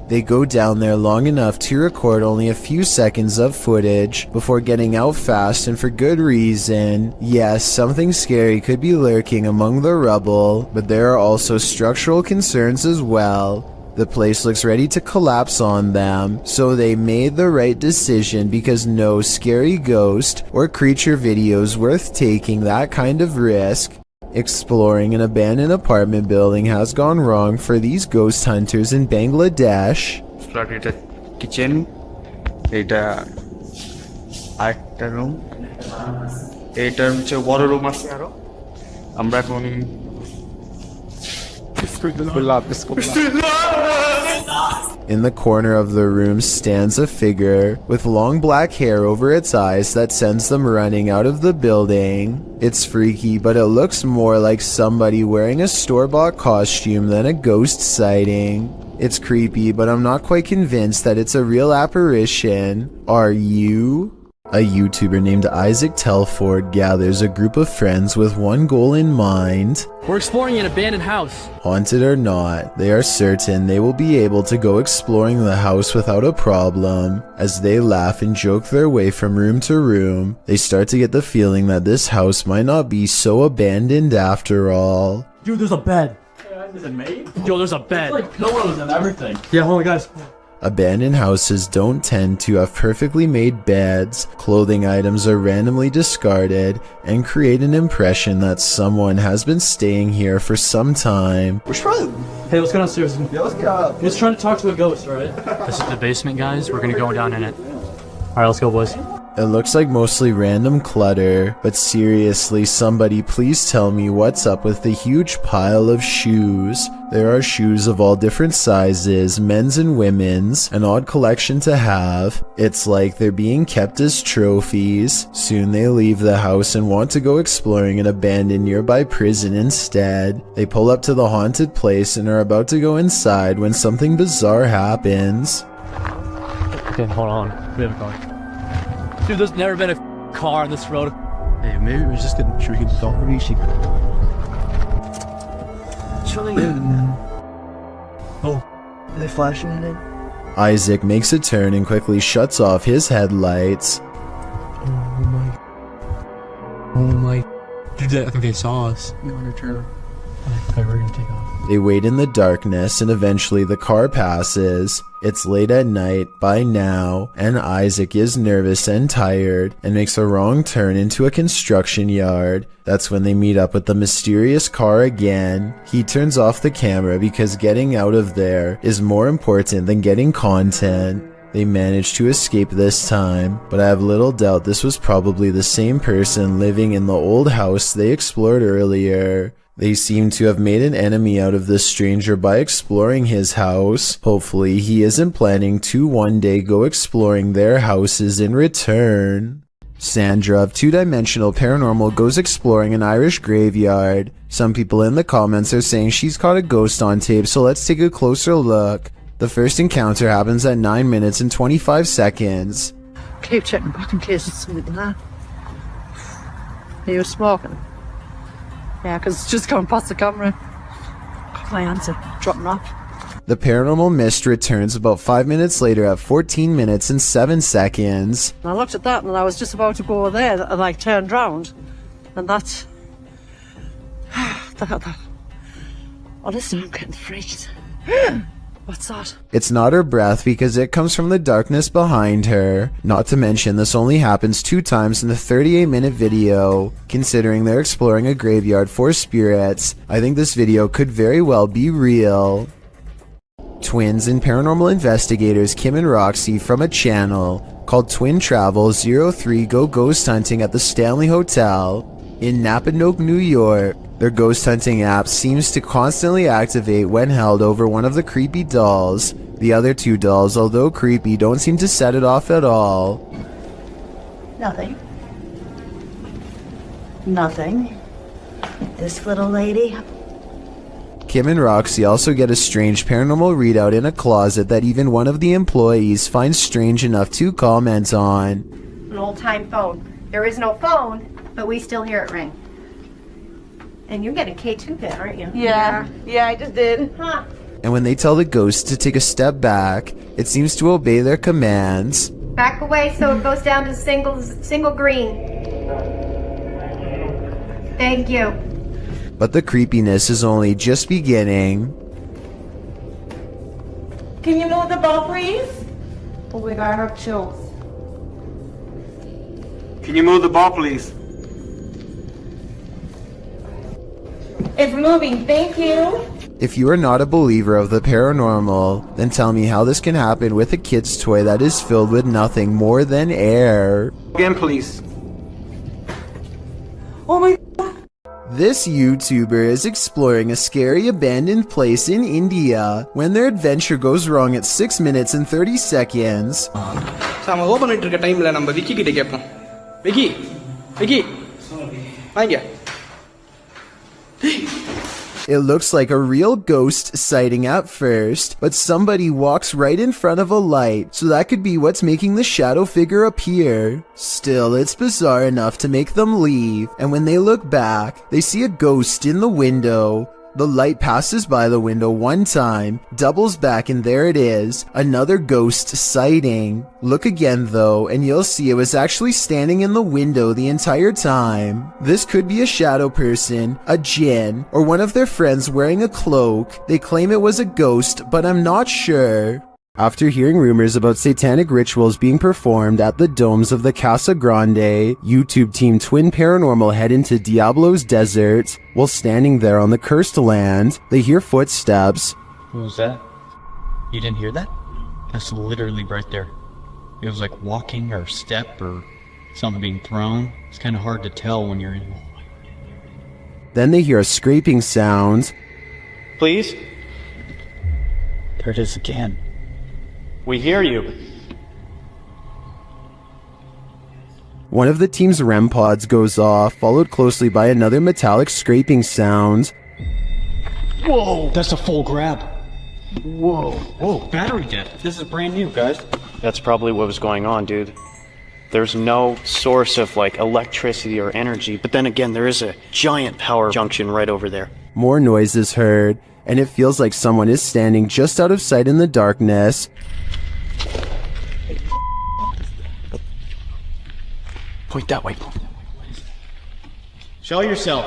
They go down there long enough to record only a few seconds of footage before getting out fast, and for good reason. Yes, something scary could be lurking among the rubble, but there are also structural concerns as well. The place looks ready to collapse on them, so they made the right decision because no scary ghost or creature videos worth taking that kind of risk. Exploring an abandoned apartment building has gone wrong for these ghost hunters in Bangladesh. It's a kitchen, it's a actor room, it's a water room. I'm back on. In the corner of the room stands a figure with long black hair over its eyes that sends them running out of the building. It's freaky, but it looks more like somebody wearing a store-bought costume than a ghost sighting. It's creepy, but I'm not quite convinced that it's a real apparition. Are you? A YouTuber named Isaac Telford gathers a group of friends with one goal in mind. We're exploring an abandoned house. Haunted or not, they are certain they will be able to go exploring the house without a problem. As they laugh and joke their way from room to room, they start to get the feeling that this house might not be so abandoned after all. Dude, there's a bed. Is it made? Yo, there's a bed. There's like pillows and everything. Yeah, hold on, guys. Abandoned houses don't tend to have perfectly made beds. Clothing items are randomly discarded and create an impression that someone has been staying here for some time. We're trying. Hey, let's go downstairs. Yeah, let's get up. We're just trying to talk to a ghost, alright? This is the basement, guys. We're gonna go down in it. Alright, let's go, boys. It looks like mostly random clutter, but seriously, somebody please tell me what's up with the huge pile of shoes. There are shoes of all different sizes, men's and women's, an odd collection to have. It's like they're being kept as trophies. Soon they leave the house and want to go exploring an abandoned nearby prison instead. They pull up to the haunted place and are about to go inside when something bizarre happens. Okay, hold on. We have a car. Dude, there's never been a car on this road. Hey, maybe we're just gonna should we get the dog reaching? Oh, are they flashing at it? Isaac makes a turn and quickly shuts off his headlights. Oh my. Dude, I think they saw us. You want to turn? Okay, we're gonna take off. They wait in the darkness and eventually the car passes. It's late at night by now, and Isaac is nervous and tired and makes a wrong turn into a construction yard. That's when they meet up with the mysterious car again. He turns off the camera because getting out of there is more important than getting content. They managed to escape this time, but I have little doubt this was probably the same person living in the old house they explored earlier. They seem to have made an enemy out of this stranger by exploring his house. Hopefully he isn't planning to one day go exploring their houses in return. Sandra of Two Dimensional Paranormal goes exploring an Irish graveyard. Some people in the comments are saying she's caught a ghost on tape, so let's take a closer look. The first encounter happens at 9 minutes and 25 seconds. Keep checking back in case it's something there. He was smoking. Yeah, because it's just going past the camera. Got my answer. Dropping off. The paranormal mist returns about 5 minutes later at 14 minutes and 7 seconds. And I looked at that and I was just about to go there and I turned round. And that... Honestly, I'm getting freaked. What's that? It's not her breath because it comes from the darkness behind her. Not to mention this only happens 2 times in the 38-minute video. Considering they're exploring a graveyard for spirits, I think this video could very well be real. Twins and paranormal investigators Kim and Roxy from a channel called Twin Travel 03 go ghost hunting at the Stanley Hotel in Napanoke, New York. Their ghost hunting app seems to constantly activate when held over one of the creepy dolls. The other 2 dolls, although creepy, don't seem to set it off at all. Nothing. Nothing. This little lady. Kim and Roxy also get a strange paranormal readout in a closet that even one of the employees finds strange enough to comment on. An old-time phone. There is no phone, but we still hear it ring. And you get a K2 pin, aren't you? Yeah, I just did. Huh. And when they tell the ghost to take a step back, it seems to obey their commands. Back away so it goes down to single green. Thank you. But the creepiness is only just beginning. Can you move the ball, please? Oh, we got her chills. Can you move the ball, please? It's moving, thank you. If you are not a believer of the paranormal, then tell me how this can happen with a kid's toy that is filled with nothing more than air. Again, please. Oh my... This YouTuber is exploring a scary abandoned place in India when their adventure goes wrong at 6 minutes and 30 seconds. நம்ம open பண்ணிட்டு இருக்க டைம்ல நம்ம விக்கி கிட்ட கேட்போம். விக்கி வாங்க. It looks like a real ghost sighting at first, but somebody walks right in front of a light, so that could be what's making the shadow figure appear. Still, it's bizarre enough to make them leave, and when they look back, they see a ghost in the window. The light passes by the window one time, doubles back, and there it is, another ghost sighting. Look again though, and you'll see it was actually standing in the window the entire time. This could be a shadow person, a djinn, or one of their friends wearing a cloak. They claim it was a ghost, but I'm not sure. After hearing rumors about satanic rituals being performed at the domes of the Casa Grande, YouTube team Twin Paranormal head into Diablo's desert. While standing there on the cursed land, they hear footsteps. What was that? You didn't hear that? That's literally right there. It was like walking or step or something being thrown. It's kind of hard to tell when you're in. Then they hear a scraping sound. Please? There it is again. We hear you. One of the team's REM pods goes off, followed closely by another metallic scraping sound. Whoa! That's a full grab. Whoa, battery dead. This is brand new, guys. That's probably what was going on, dude. There's no source of like electricity or energy, but then again, there is a giant power junction right over there. More noise is heard, and it feels like someone is standing just out of sight in the darkness. Point that way. Show yourself.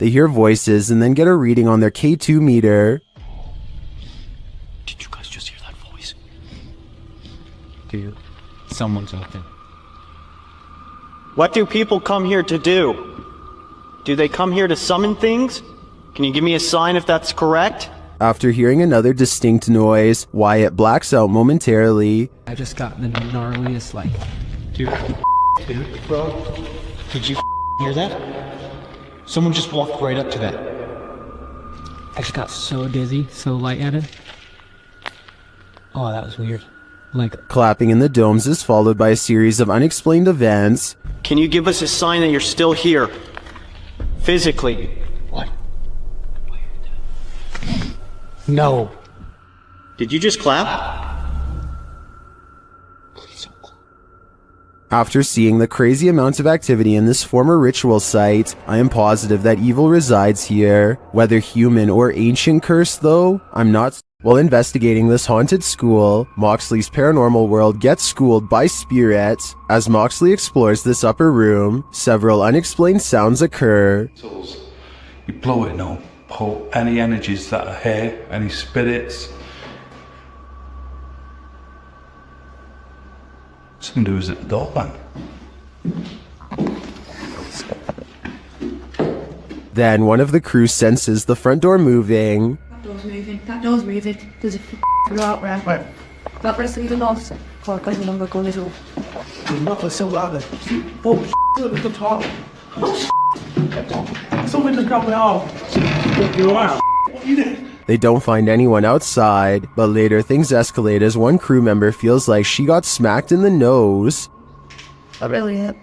They hear voices and then get a reading on their K2 meter. Did you guys just hear that voice? Dude, someone's out there. What do people come here to do? Do they come here to summon things? Can you give me a sign if that's correct? After hearing another distinct noise, Wyatt blacks out momentarily. I just got the gnarliest, like, dude, bro, did you hear that? Someone just walked right up to that. I just got so dizzy, so lightheaded. Oh, that was weird. Like, clapping in the domes is followed by a series of unexplained events. Can you give us a sign that you're still here? Physically. What? No. Did you just clap? After seeing the crazy amounts of activity in this former ritual site, I am positive that evil resides here. Whether human or ancient curse though, I'm not. While investigating this haunted school, Moxley's paranormal world gets schooled by spirits. As Moxley explores this upper room, several unexplained sounds occur. You blow it now, pull any energies that are here, any spirits. Something to do is at the door, man. Then one of the crew senses the front door moving. That door's moving. That door's moving. There's a f***er out there. Right. That rest of the north. Oh, I can't remember going as well. There's nothing still out there. Oh, at the top. Something just got me off. You're out. What you doing? They don't find anyone outside, but later things escalate as one crew member feels like she got smacked in the nose. I really hit.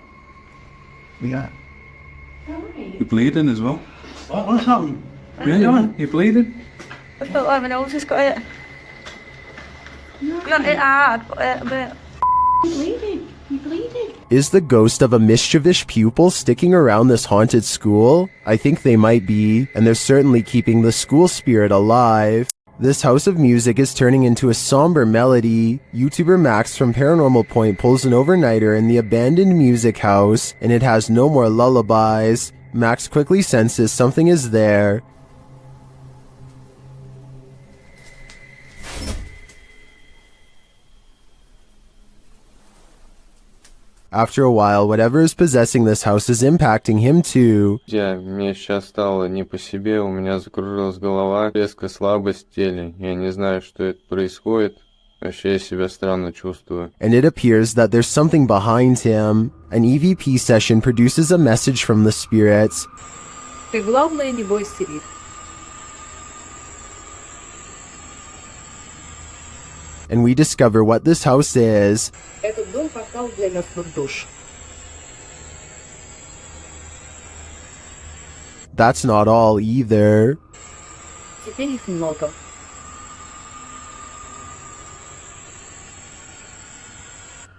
Yeah. You're bleeding as well. What's happening? Yeah, you're bleeding. I felt like my nose just got hit. Not hit hard, but hit a bit. You're bleeding. You're bleeding. Is the ghost of a mischievous pupil sticking around this haunted school? I think they might be, and they're certainly keeping the school spirit alive. This house of music is turning into a somber melody. YouTuber Max from Paranormal Point pulls an overnighter in the abandoned music house, and it has no more lullabies. Max quickly senses something is there. After a while, whatever is possessing this house is impacting him too. Мне сейчас стало не по себе, у меня закружилась голова, резкая слабость в теле. Я не знаю, что это происходит. Вообще я себя странно чувствую. And it appears that there's something behind him. An EVP session produces a message from the spirits. Ты главное не бойся их. And we discover what this house is. Этот дом портал для мертвых душ. That's not all either. Теперь их много.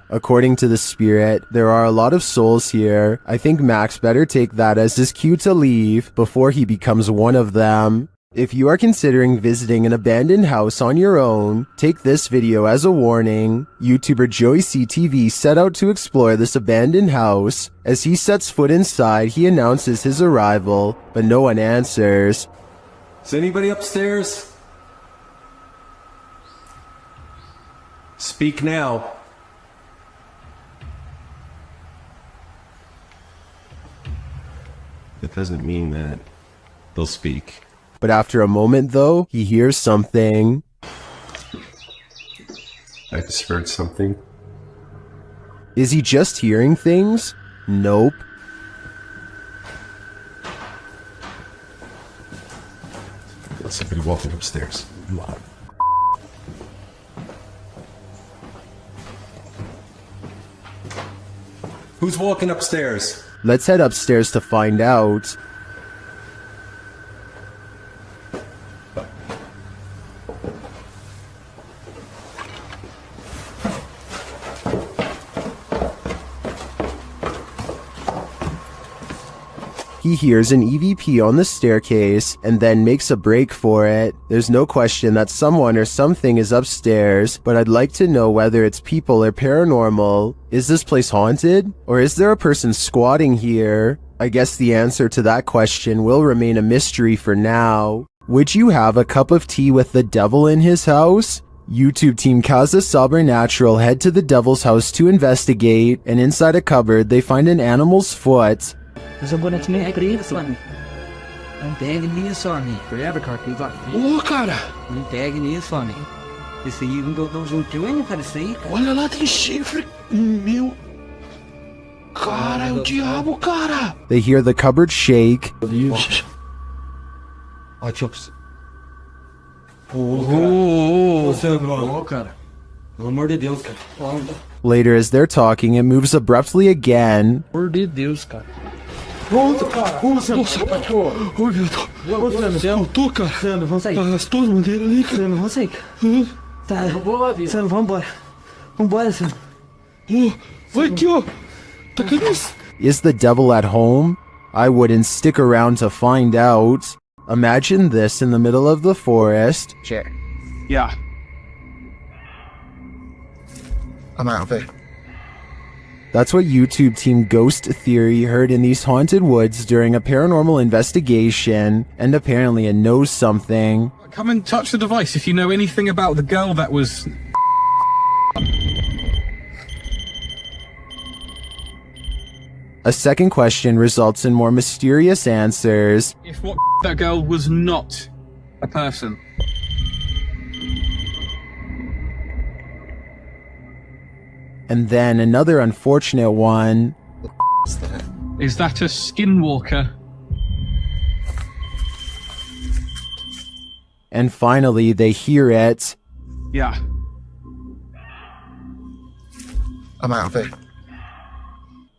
According to the spirit, there are a lot of souls here. I think Max better take that as his cue to leave before he becomes one of them. If you are considering visiting an abandoned house on your own, take this video as a warning. YouTuber Joey CTV set out to explore this abandoned house. As he sets foot inside, he announces his arrival, but no one answers. Is anybody upstairs? Speak now. It doesn't mean that they'll speak. But after a moment, though, he hears something. I just heard something. Is he just hearing things? Nope. There's somebody walking upstairs. Who's walking upstairs? Let's head upstairs to find out. He hears an EVP on the staircase and then makes a break for it. There's no question that someone or something is upstairs, but I'd like to know whether it's people or paranormal. Is this place haunted? Or is there a person squatting here? I guess the answer to that question will remain a mystery for now. Would you have a cup of tea with the devil in his house? YouTube team Kaza Sobernatural head to the devil's house to investigate, and inside a cupboard they find an animal's foot. Oh, cara! Olha lá, tem chifre! Meu... Cara, é o diabo, cara! They hear the cupboard shake. Cara. Pelo amor de Deus, cara. Later, as they're talking, it moves abruptly again. Pelo amor de Deus, cara. Nossa, cara. Nossa, cara. Oi, meu Deus. Eu tô, cara. Sandro, vamos sair. As tuas bandeiras ali, cara. Sandro, vamos sair. Tá. Sandro, vamos embora. Vambora, Sandro. Vai aqui, ó. Tá caindo. Is the devil at home? I wouldn't stick around to find out. Imagine this in the middle of the forest. Sure. Yeah. I'm out of it. That's what YouTube team Ghost Theory heard in these haunted woods during a paranormal investigation, and apparently it knows something. Come and touch the device if you know anything about the girl that was... A second question results in more mysterious answers. If what that girl was not a person. And then another unfortunate one. Is that a skinwalker? And finally, they hear it. Yeah. I'm out of it.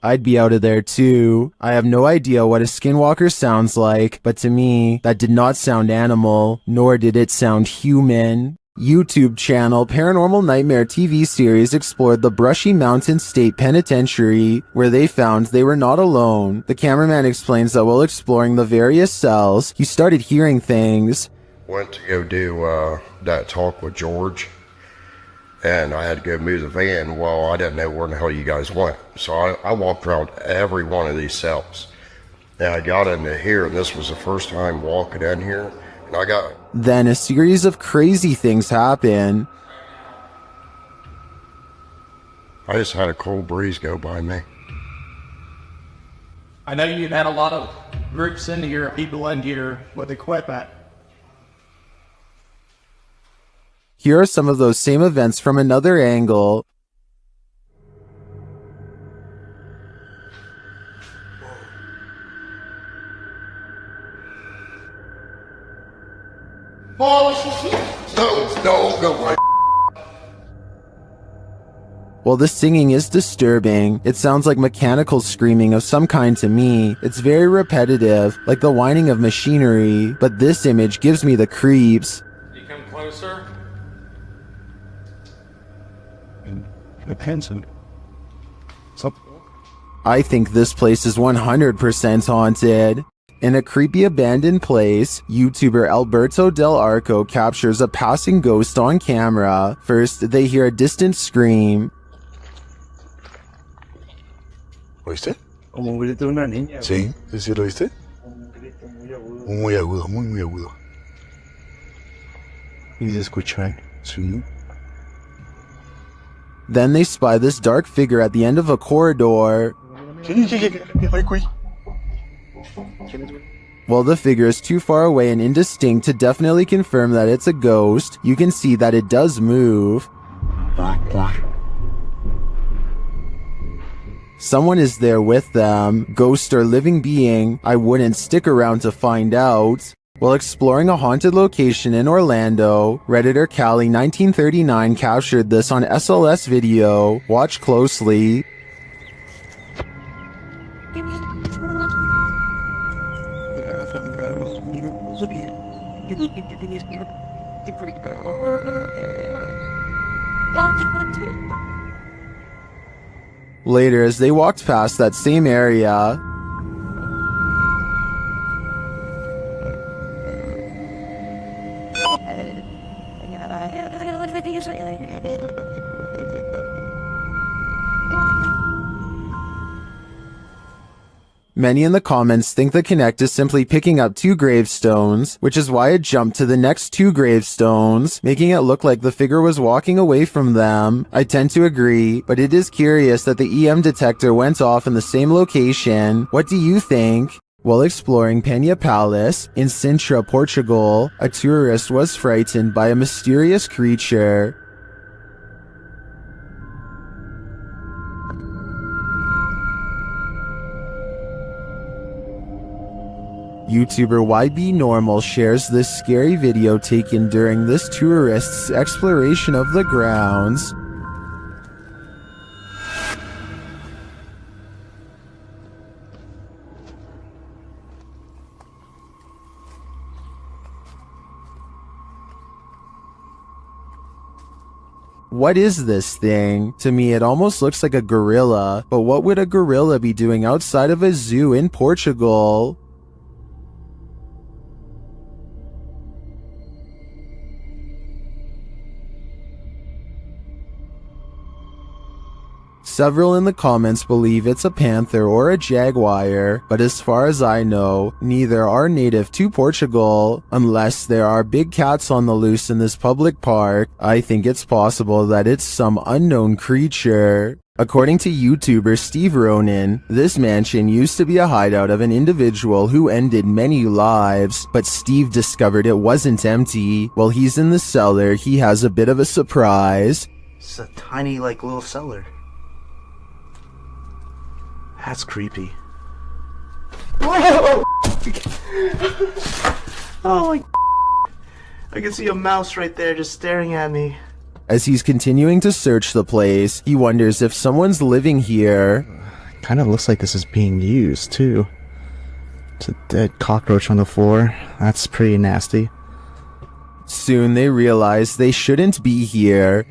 I'd be out of there too. I have no idea what a skinwalker sounds like, but to me, that did not sound animal, nor did it sound human. YouTube channel Paranormal Nightmare TV series explored the Brushy Mountain State Penitentiary, where they found they were not alone. The cameraman explains that while exploring the various cells, he started hearing things. Went to go do that talk with George, and I had to go move the van. Well, I didn't know where the hell you guys went, so I walked around every one of these cells. And I got into here, and this was the first time walking in here, and I got... Then a series of crazy things happen. I just had a cold breeze go by me. I know you've had a lot of groups into here, people into here with equipment. Here are some of those same events from another angle. No. While the singing is disturbing, it sounds like mechanical screaming of some kind to me. It's very repetitive, like the whining of machinery, but this image gives me the creeps. You come closer. Handsome. I think this place is 100% haunted. In a creepy abandoned place, YouTuber Alberto Del Arco captures a passing ghost on camera. First, they hear a distant scream. ¿Oíste? Como un grito de una niña. Sí, sí lo oíste. Muy agudo, muy agudo. Y se escucha, sí. Then they spy this dark figure at the end of a corridor. While the figure is too far away and indistinct to definitely confirm that it's a ghost, you can see that it does move. Someone is there with them, ghost or living being. I wouldn't stick around to find out. While exploring a haunted location in Orlando, Redditor Callie1939 captured this on SLS video. Watch closely. Later, as they walked past that same area, Many in the comments think the Connect is simply picking up 2 gravestones, which is why it jumped to the next 2 gravestones, making it look like the figure was walking away from them. I tend to agree, but it is curious that the EM detector went off in the same location. What do you think? While exploring Penha Palace in Sintra, Portugal, a tourist was frightened by a mysterious creature. YouTuber YB Normal shares this scary video taken during this tourist's exploration of the grounds. What is this thing? To me, it almost looks like a gorilla, but what would a gorilla be doing outside of a zoo in Portugal? Several in the comments believe it's a panther or a jaguar, but as far as I know, neither are native to Portugal. Unless there are big cats on the loose in this public park, I think it's possible that it's some unknown creature. According to YouTuber Steve Ronan, this mansion used to be a hideout of an individual who ended many lives, but Steve discovered it wasn't empty. While he's in the cellar, he has a bit of a surprise. It's a tiny, little cellar. That's creepy. Whoa! Oh, I can see a mouse right there just staring at me. As he's continuing to search the place, he wonders if someone's living here. Kind of looks like this is being used, too. It's a dead cockroach on the floor. That's pretty nasty. Soon they realize they shouldn't be here.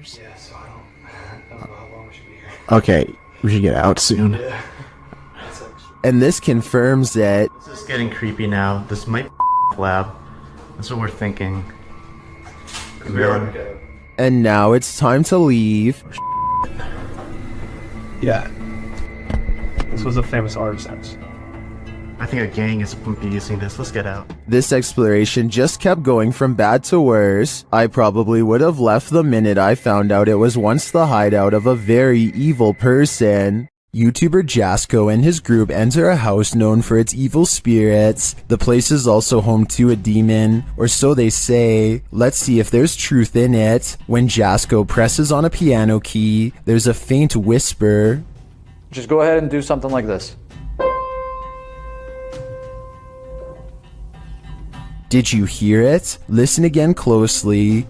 Okay, we should get out soon. And this confirms it. This is getting creepy now. This might be lab. That's what we're thinking. And now it's time to leave. Yeah. This was a famous artist's house. I think a gang is going to be using this. Let's get out. This exploration just kept going from bad to worse. I probably would have left the minute I found out it was once the hideout of a very evil person. YouTuber Jasco and his group enter a house known for its evil spirits. The place is also home to a demon, or so they say. Let's see if there's truth in it. When Jasco presses on a piano key, there's a faint whisper. Just go ahead and do something like this. Did you hear it? Listen again closely.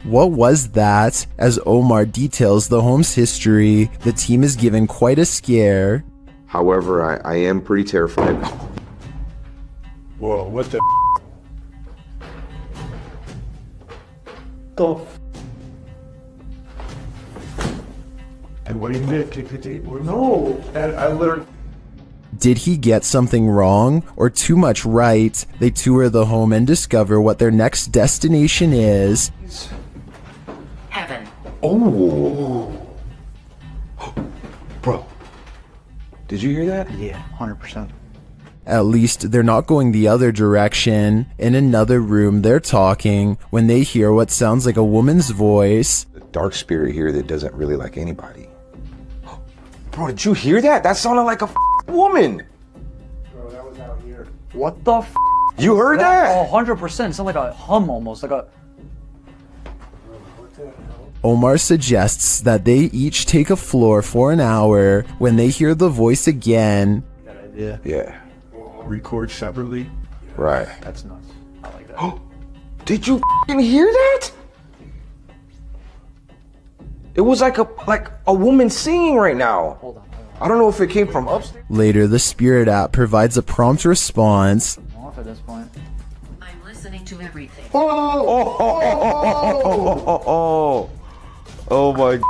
What was that? As Omar details the home's history, the team is given quite a scare. However, I am pretty terrified. Whoa, what the And what did he do? No, I literally... Did he get something wrong or too much right? They tour the home and discover what their next destination is. Heaven. Oh. Bro, did you hear that? Yeah, 100%. At least they're not going the other direction. In another room, they're talking when they hear what sounds like a woman's voice. The dark spirit here that doesn't really like anybody. Bro, did you hear that? That sounded like a woman. Bro, that was out here. What the f? You heard that? 100%. Sounds like a hum almost, like a... Omar suggests that they each take a floor for an hour. When they hear the voice again, Yeah. Record separately. Right. That's nuts. I like that. Did you f***ing hear that? It was like a woman singing right now. Hold on. I don't know if it came from upstairs. later the Spirit app provides a prompt response. I'm off at this point. I'm listening to everything. Oh my.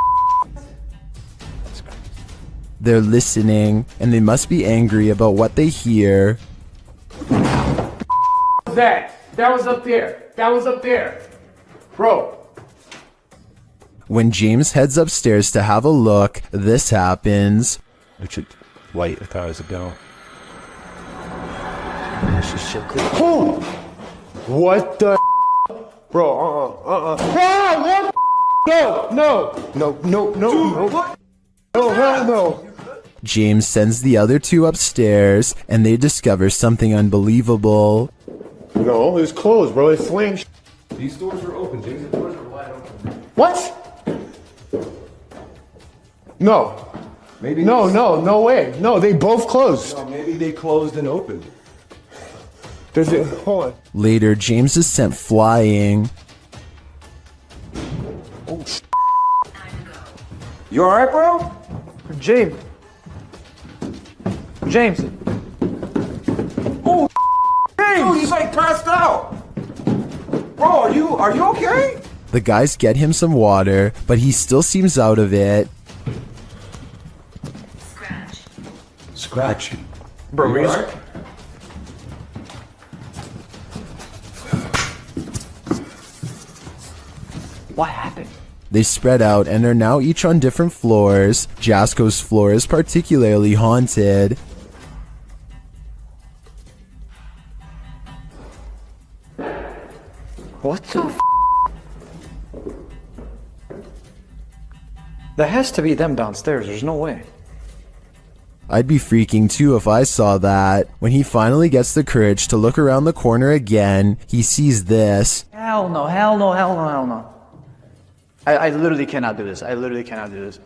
They're listening, and they must be angry about what they hear. That was up there. That was up there. Bro. When James heads upstairs to have a look, this happens. light a thousand ago. Oh! What the bro, what? No, hell no. James sends the other two upstairs, and they discover something unbelievable. No, it was closed, bro. It slammed. These doors were open, James. The doors were wide open. What? No. Maybe no way. No, they both closed. No, maybe they closed and opened. Hold on. Later, James is sent flying. Oh, You alright, bro? James. Oh, dude, he's like passed out. Bro, are you okay? The guys get him some water, but he still seems out of it. Scratch. Bro, you alright? What happened? They spread out and are now each on different floors. Jasko's floor is particularly haunted. What the f? That has to be them downstairs. There's no way. I'd be freaking too if I saw that. When he finally gets the courage to look around the corner again, he sees this. Hell no. I literally cannot do this. I literally cannot do this.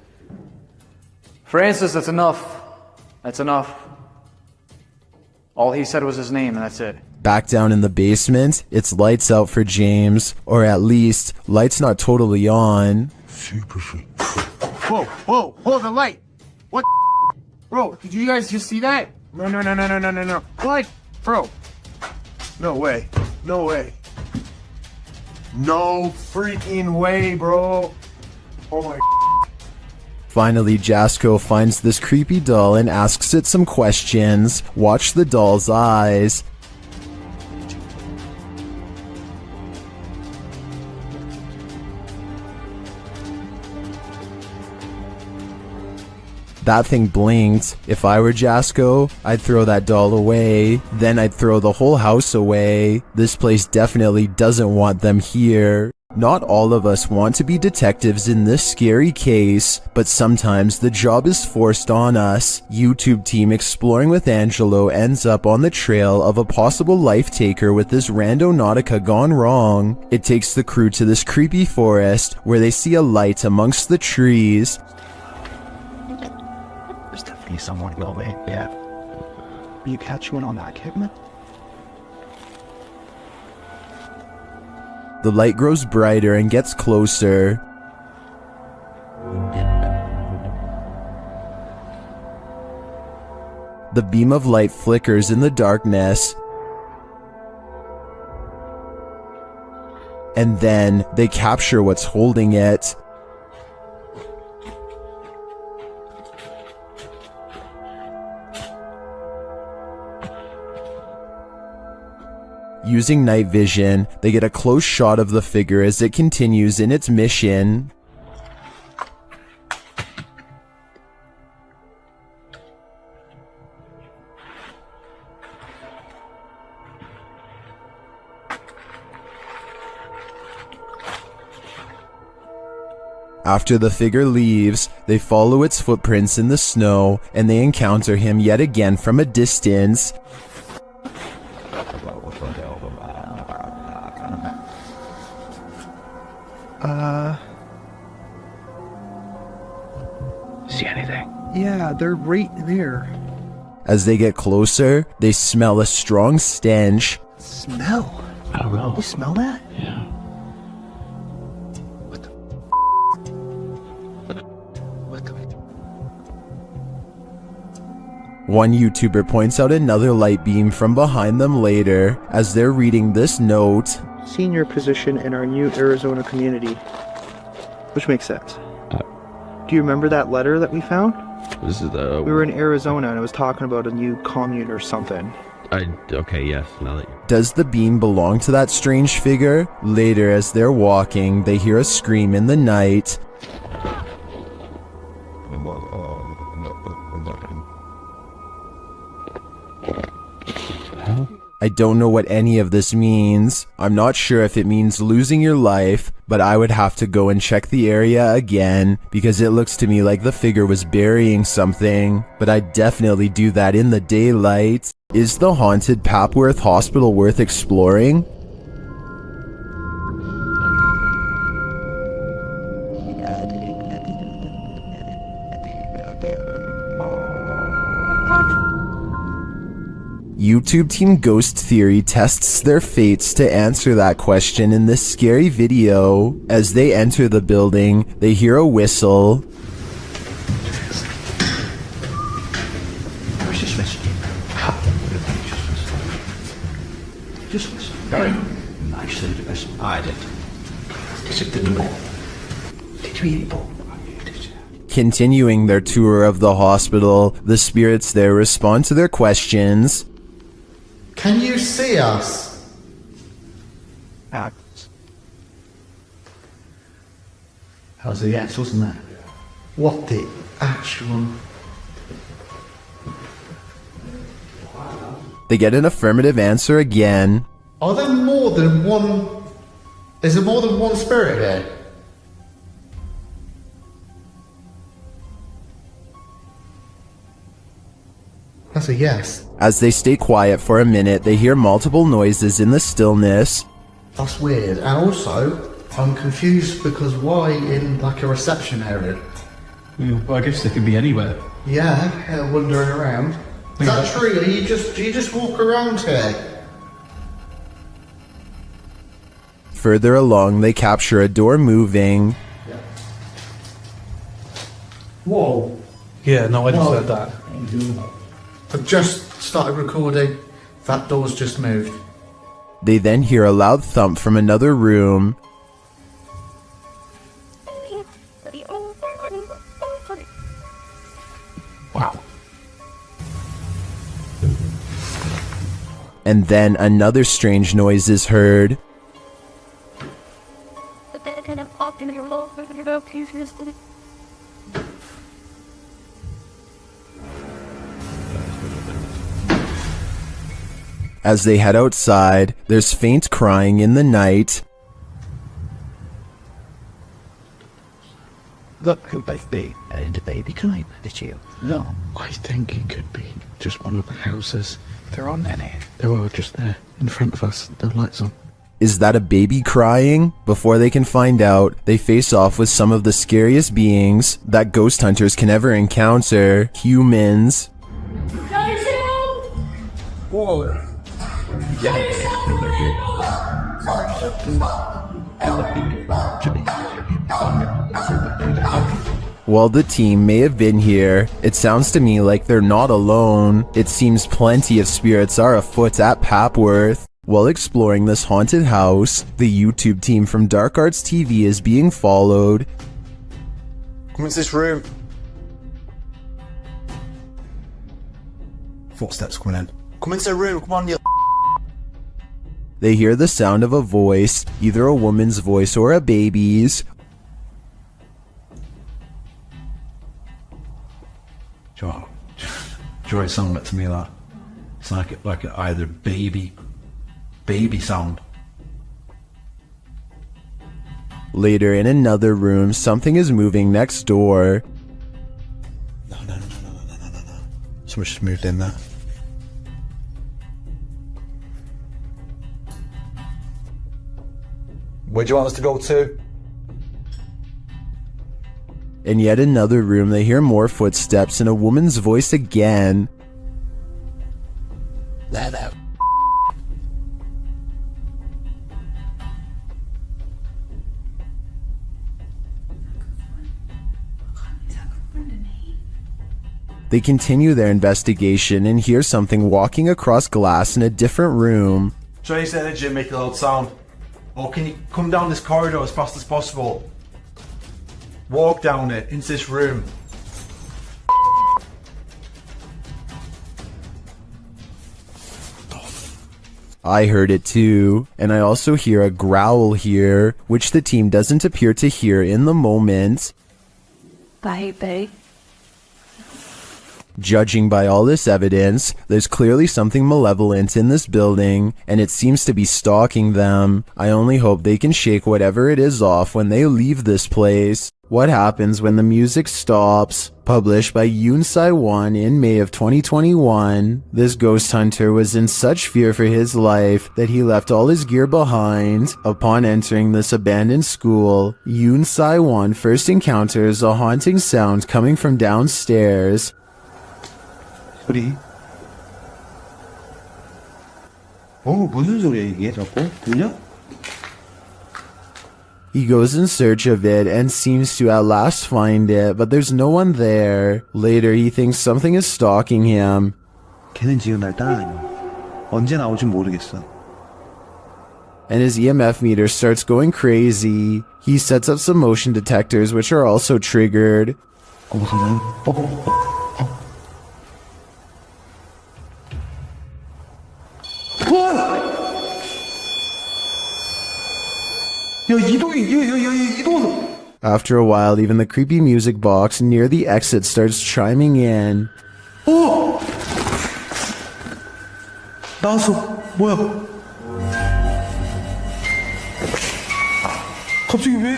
Francis, that's enough. That's enough. All he said was his name, and that's it. Back down in the basement, it's lights out for James. Or at least, lights not totally on. Whoa, the light. What? Bro, did you guys just see that? No. What? Bro. No way. No freaking way, bro. Oh my. Finally, Jasko finds this creepy doll and asks it some questions. Watch the doll's eyes. That thing blinked. If I were Jasko, I'd throw that doll away. Then I'd throw the whole house away. This place definitely doesn't want them here. Not all of us want to be detectives in this scary case, but sometimes the job is forced on us. YouTube team Exploring with Angelo ends up on the trail of a possible life taker with this Randonautica gone wrong. It takes the crew to this creepy forest where they see a light amongst the trees. There's definitely someone going, yeah. Are you catching on that, Kidman? The light grows brighter and gets closer. The beam of light flickers in the darkness. And then they capture what's holding it. Using night vision, they get a close shot of the figure as it continues in its mission. After the figure leaves, they follow its footprints in the snow and they encounter him yet again from a distance. See anything? Yeah, they're right there. As they get closer, they smell a strong stench. Smell? I don't know. You smell that? Yeah. One YouTuber points out another light beam from behind them later as they're reading this note. Senior position in our new Arizona community. Which makes sense. Do you remember that letter that we found? This is the... We were in Arizona and it was talking about a new commune or something. Okay, yes, now that you... Does the beam belong to that strange figure? Later, as they're walking, they hear a scream in the night. I don't know what any of this means. I'm not sure if it means losing your life, but I would have to go and check the area again because it looks to me like the figure was burying something, but I'd definitely do that in the daylight. Is the haunted Papworth Hospital worth exploring? YouTube Team Ghost Theory tests their fates to answer that question in this scary video. As they enter the building, they hear a whistle. Where's this message? Just listen. Actually, I did. Did you eat ball? Continuing their tour of the hospital, the spirits there respond to their questions. Can you see us? That was the yes, wasn't that? What the actual... They get an affirmative answer again. Are there more than one... Is there more than one spirit here? That's a yes. As they stay quiet for a minute, they hear multiple noises in the stillness. That's weird. And also, I'm confused because why in like a reception area? Well, I guess they could be anywhere. Yeah, wandering around. Is that true? Do you just walk around here? Further along, they capture a door moving. Whoa. Yeah, no, I just heard that. I've just started recording. That door's just moved. They then hear a loud thump from another room. Wow. And then another strange noise is heard. As they head outside, there's faint crying in the night. That could be the baby crying, did you? No. I think it could be just one of the houses. There aren't any. They're all just there, in front of us, the lights on. Is that a baby crying? Before they can find out, they face off with some of the scariest beings that ghost hunters can ever encounter, humans. Whoa. While the team may have been here, it sounds to me like they're not alone. It seems plenty of spirits are afoot at Papworth. While exploring this haunted house, the YouTube team from Dark Arts TV is being followed. Come into this room. Footsteps coming in. Come into the room, come on, you. They hear the sound of a voice, either a woman's voice or a baby's. Joy sound that to me that. It's like either baby sound. Later in another room, something is moving next door. No. Someone's just moved in there. Where do you want us to go to? In yet another room, they hear more footsteps and a woman's voice again. There. They continue their investigation and hear something walking across glass in a different room. Try to use the energy and make a loud sound. Or can you come down this corridor as fast as possible? Walk down it, into this room. I heard it too, and I also hear a growl here, which the team doesn't appear to hear in the moment. Baby. Judging by all this evidence, there's clearly something malevolent in this building, and it seems to be stalking them. I only hope they can shake whatever it is off when they leave this place. What happens when the music stops? Published by Unsai1 in May of 2021, this ghost hunter was in such fear for his life that he left all his gear behind. Upon entering this abandoned school, Unsai1 first encounters a haunting sound coming from downstairs. 소리? 무슨 소리야 이게 자꾸? 들려? He goes in search of it and seems to at last find it, but there's no one there. Later, he thinks something is stalking him. 걔는 지금 날 따라다녀. 언제 나올지 모르겠어. And his EMF meter starts going crazy. He sets up some motion detectors, which are also triggered. After a while, even the creepy music box near the exit starts chiming in. 나왔어. 뭐야? 갑자기 왜?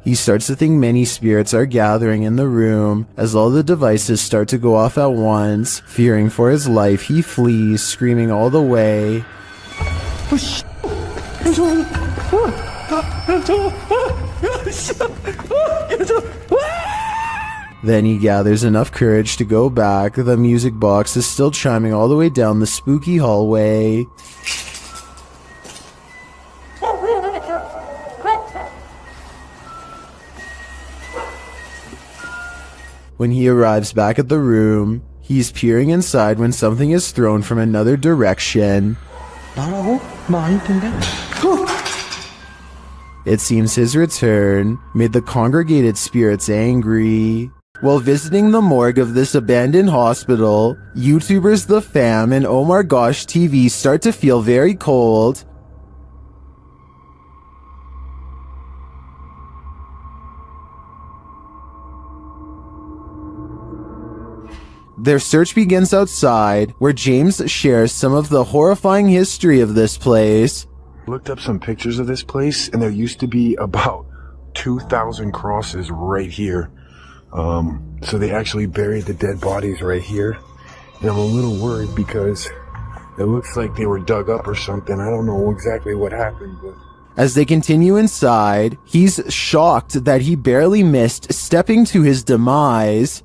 He starts to think many spirits are gathering in the room. As all the devices start to go off at once, fearing for his life, he flees, screaming all the way. Then he gathers enough courage to go back. The music box is still chiming all the way down the spooky hallway. When he arrives back at the room, he's peering inside when something is thrown from another direction. 나라고? 나 아닐 텐데? It seems his return made the congregated spirits angry. While visiting the morgue of this abandoned hospital, YouTubers The Fam and Omar Gosh TV start to feel very cold. Their search begins outside, where James shares some of the horrifying history of this place. Looked up some pictures of this place, and there used to be about 2,000 crosses right here. So they actually buried the dead bodies right here. And I'm a little worried because it looks like they were dug up or something. I don't know exactly what happened, but... As they continue inside, he's shocked that he barely missed stepping to his demise.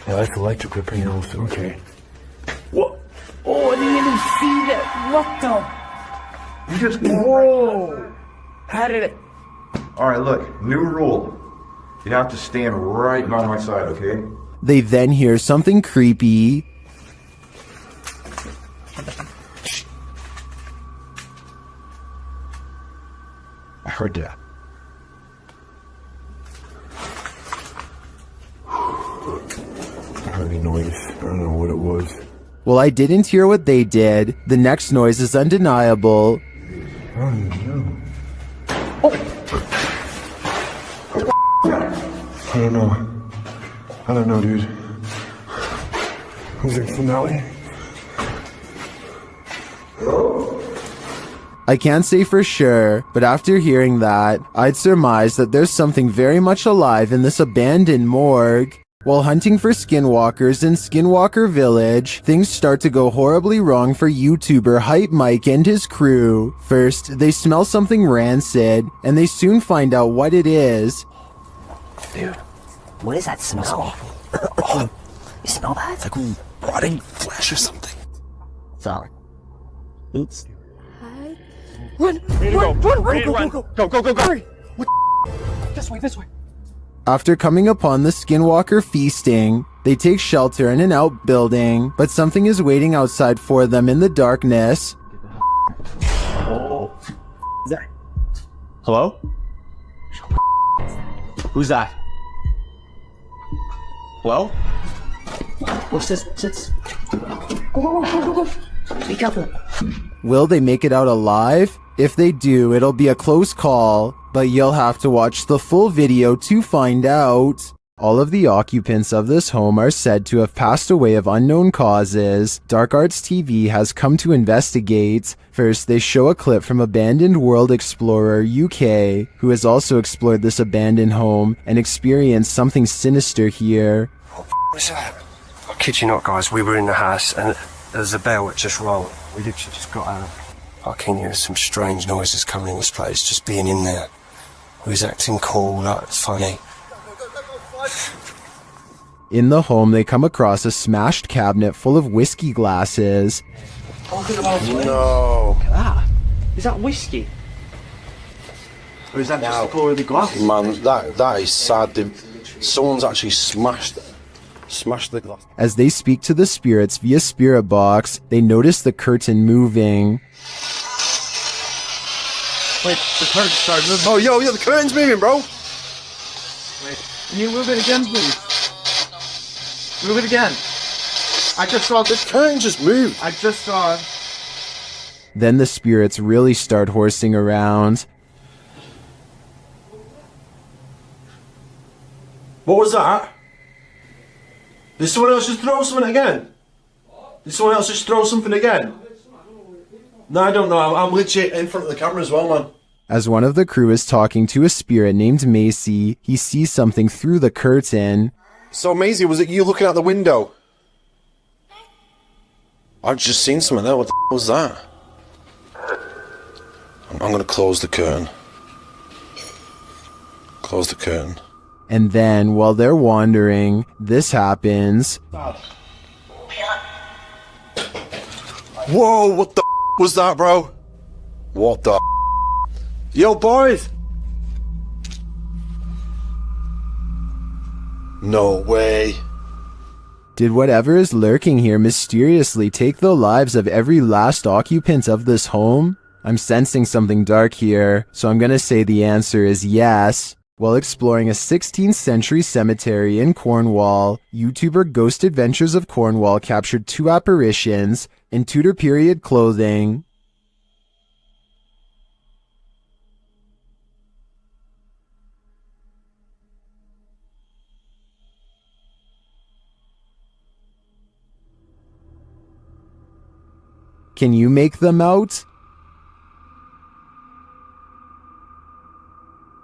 Yeah, that's electrical panels. Okay. What? Oh, I didn't even see that. What the? You just... Whoa! How did it... Alright, look. New rule. You have to stand right by my side, okay? They then hear something creepy. I heard that. I heard a noise. I don't know what it was. Well, I didn't hear what they did. The next noise is undeniable. I don't know. I don't know, dude. Was it finale? I can't say for sure, but after hearing that, I'd surmise that there's something very much alive in this abandoned morgue. While hunting for skinwalkers in Skinwalker Village, things start to go horribly wrong for YouTuber Hype Mike and his crew. First, they smell something rancid, and they soon find out what it is. Dude, what is that smell? You smell that? It's like rotting flesh or something. Sorry. Oops. Run! Run! Go! Hurry! What? This way! After coming upon the Skinwalker feasting, they take shelter in an outbuilding, but something is waiting outside for them in the darkness. Oh. Is that? Hello? Who's that? Hello? What's this? Go. Be careful. Will they make it out alive? If they do, it'll be a close call, but you'll have to watch the full video to find out. All of the occupants of this home are said to have passed away of unknown causes. Dark Arts TV has come to investigate. First, they show a clip from Abandoned World Explorer UK, who has also explored this abandoned home and experienced something sinister here. What was that? I kid you not, guys, we were in the house and there's a bell that just rang. We literally just got out. I can hear some strange noises coming in this place, just being in there. We was acting cool, like it's funny. In the home, they come across a smashed cabinet full of whiskey glasses. No. Ah, is that whiskey? Or is that just a pour of the glass? Man, that is sad. Someone's actually smashed the glass. As they speak to the spirits via spirit box, they notice the curtain moving. Wait, the curtain started moving. Oh, yo, the curtain's moving, bro. Wait, can you move it again, please? Move it again. I just saw this curtain just moved. I just saw it. Then the spirits really start horsing around. What was that? Did someone else just throw something again? Did someone else just throw something again? No, I don't know. I'm legit in front of the camera as well, man. As one of the crew is talking to a spirit named Macy, he sees something through the curtain. So, Maisie, was it you looking out the window? I've just seen something there. What the was that? I'm going to close the curtain. Close the curtain. And then, while they're wandering, this happens. Whoa, what the was that, bro? What the Yo, boys! No way. Did whatever is lurking here mysteriously take the lives of every last occupant of this home? I'm sensing something dark here, so I'm gonna say the answer is yes. While exploring a 16th century cemetery in Cornwall, YouTuber Ghost Adventures of Cornwall captured 2 apparitions in Tudor period clothing. Can you make them out?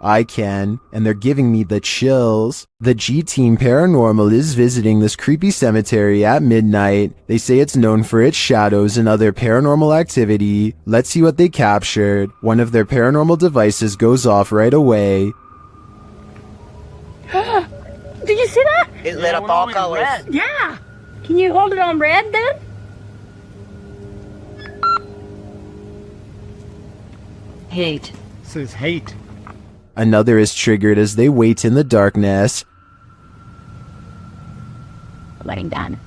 I can, and they're giving me the chills. The G-Team Paranormal is visiting this creepy cemetery at midnight. They say it's known for its shadows and other paranormal activity. Let's see what they captured. One of their paranormal devices goes off right away. Did you see that? It lit up all colors. Red. Yeah. Can you hold it on red then? Hate. It says hate. Another is triggered as they wait in the darkness. Letting down.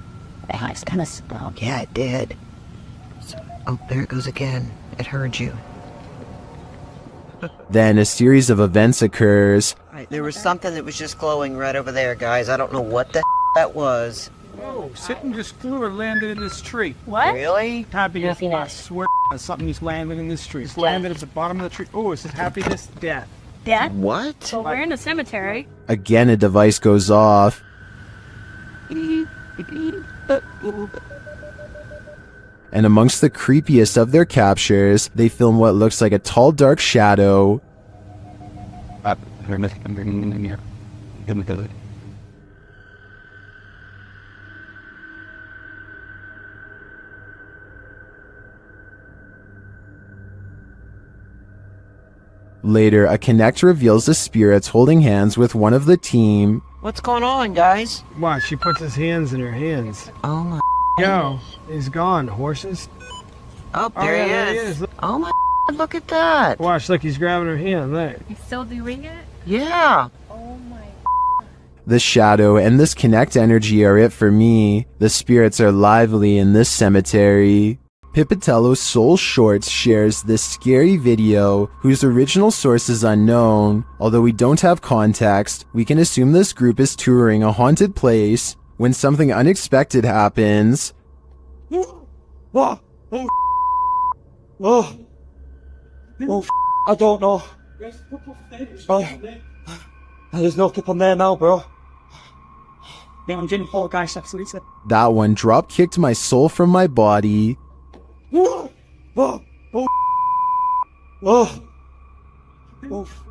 The house kind of spoke. Yeah, it did. Oh, there it goes again. It heard you. Then a series of events occurs. There was something that was just glowing right over there, guys. I don't know what the that was. Oh, something just flew or landed in this tree. What? Really? Happiness. I swear something just landed in this tree. Just landed at the bottom of the tree. Oh, it says happiness, death. Death? What? Well, we're in a cemetery. Again, a device goes off. And amongst the creepiest of their captures, they film what looks like a tall, dark shadow. Later, a Connect reveals the spirits holding hands with one of the team. What's going on, guys? Watch, she puts his hands in her hands. Oh my. Yo, he's gone. Horses. Oh, there he is. Oh my. Look at that. Watch, look, he's grabbing her hand. There. He's still doing it? Yeah. Oh my. The shadow and this Connect energy are it for me. The spirits are lively in this cemetery. Pipitello Soul Shorts shares this scary video, whose original source is unknown. Although we don't have context, we can assume this group is touring a haunted place when something unexpected happens. I don't know. There's nothing on there now, bro. That one drop kicked my soul from my body.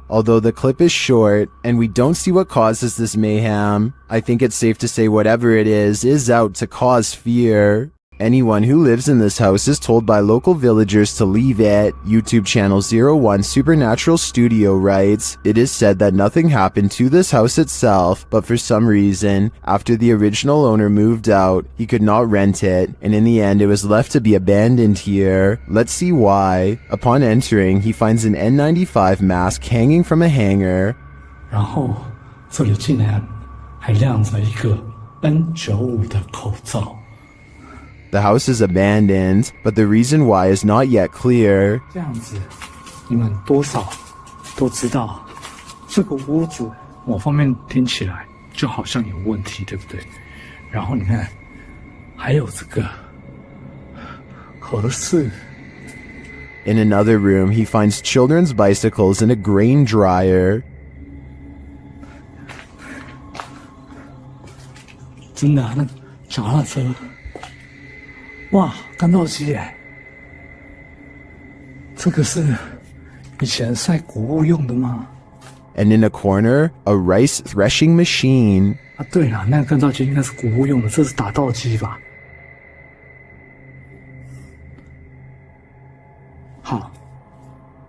Although the clip is short and we don't see what causes this mayhem, I think it's safe to say whatever it is out to cause fear. Anyone who lives in this house is told by local villagers to leave it. YouTube channel 01 Supernatural Studio writes, "It is said that nothing happened to this house itself, but for some reason, after the original owner moved out, he could not rent it, and in the end it was left to be abandoned here. Let's see why." Upon entering, he finds an N95 mask hanging from a hanger. 然后这里竟然还亮着一个 N95 的口罩。 The house is abandoned, but the reason why is not yet clear. 这样子，你们多少都知道，这个屋子某方面听起来就好像有问题，对不对？然后你看，还有这个合适。 In another room, he finds children's bicycles and a grain dryer. 真的，那脚踏车。 哇，干豆机耶！这个是以前晒谷物用的吗？ And in a corner, a rice threshing machine. 啊，对了，那个干燥机应该是谷物用的，这是打稻机吧？好。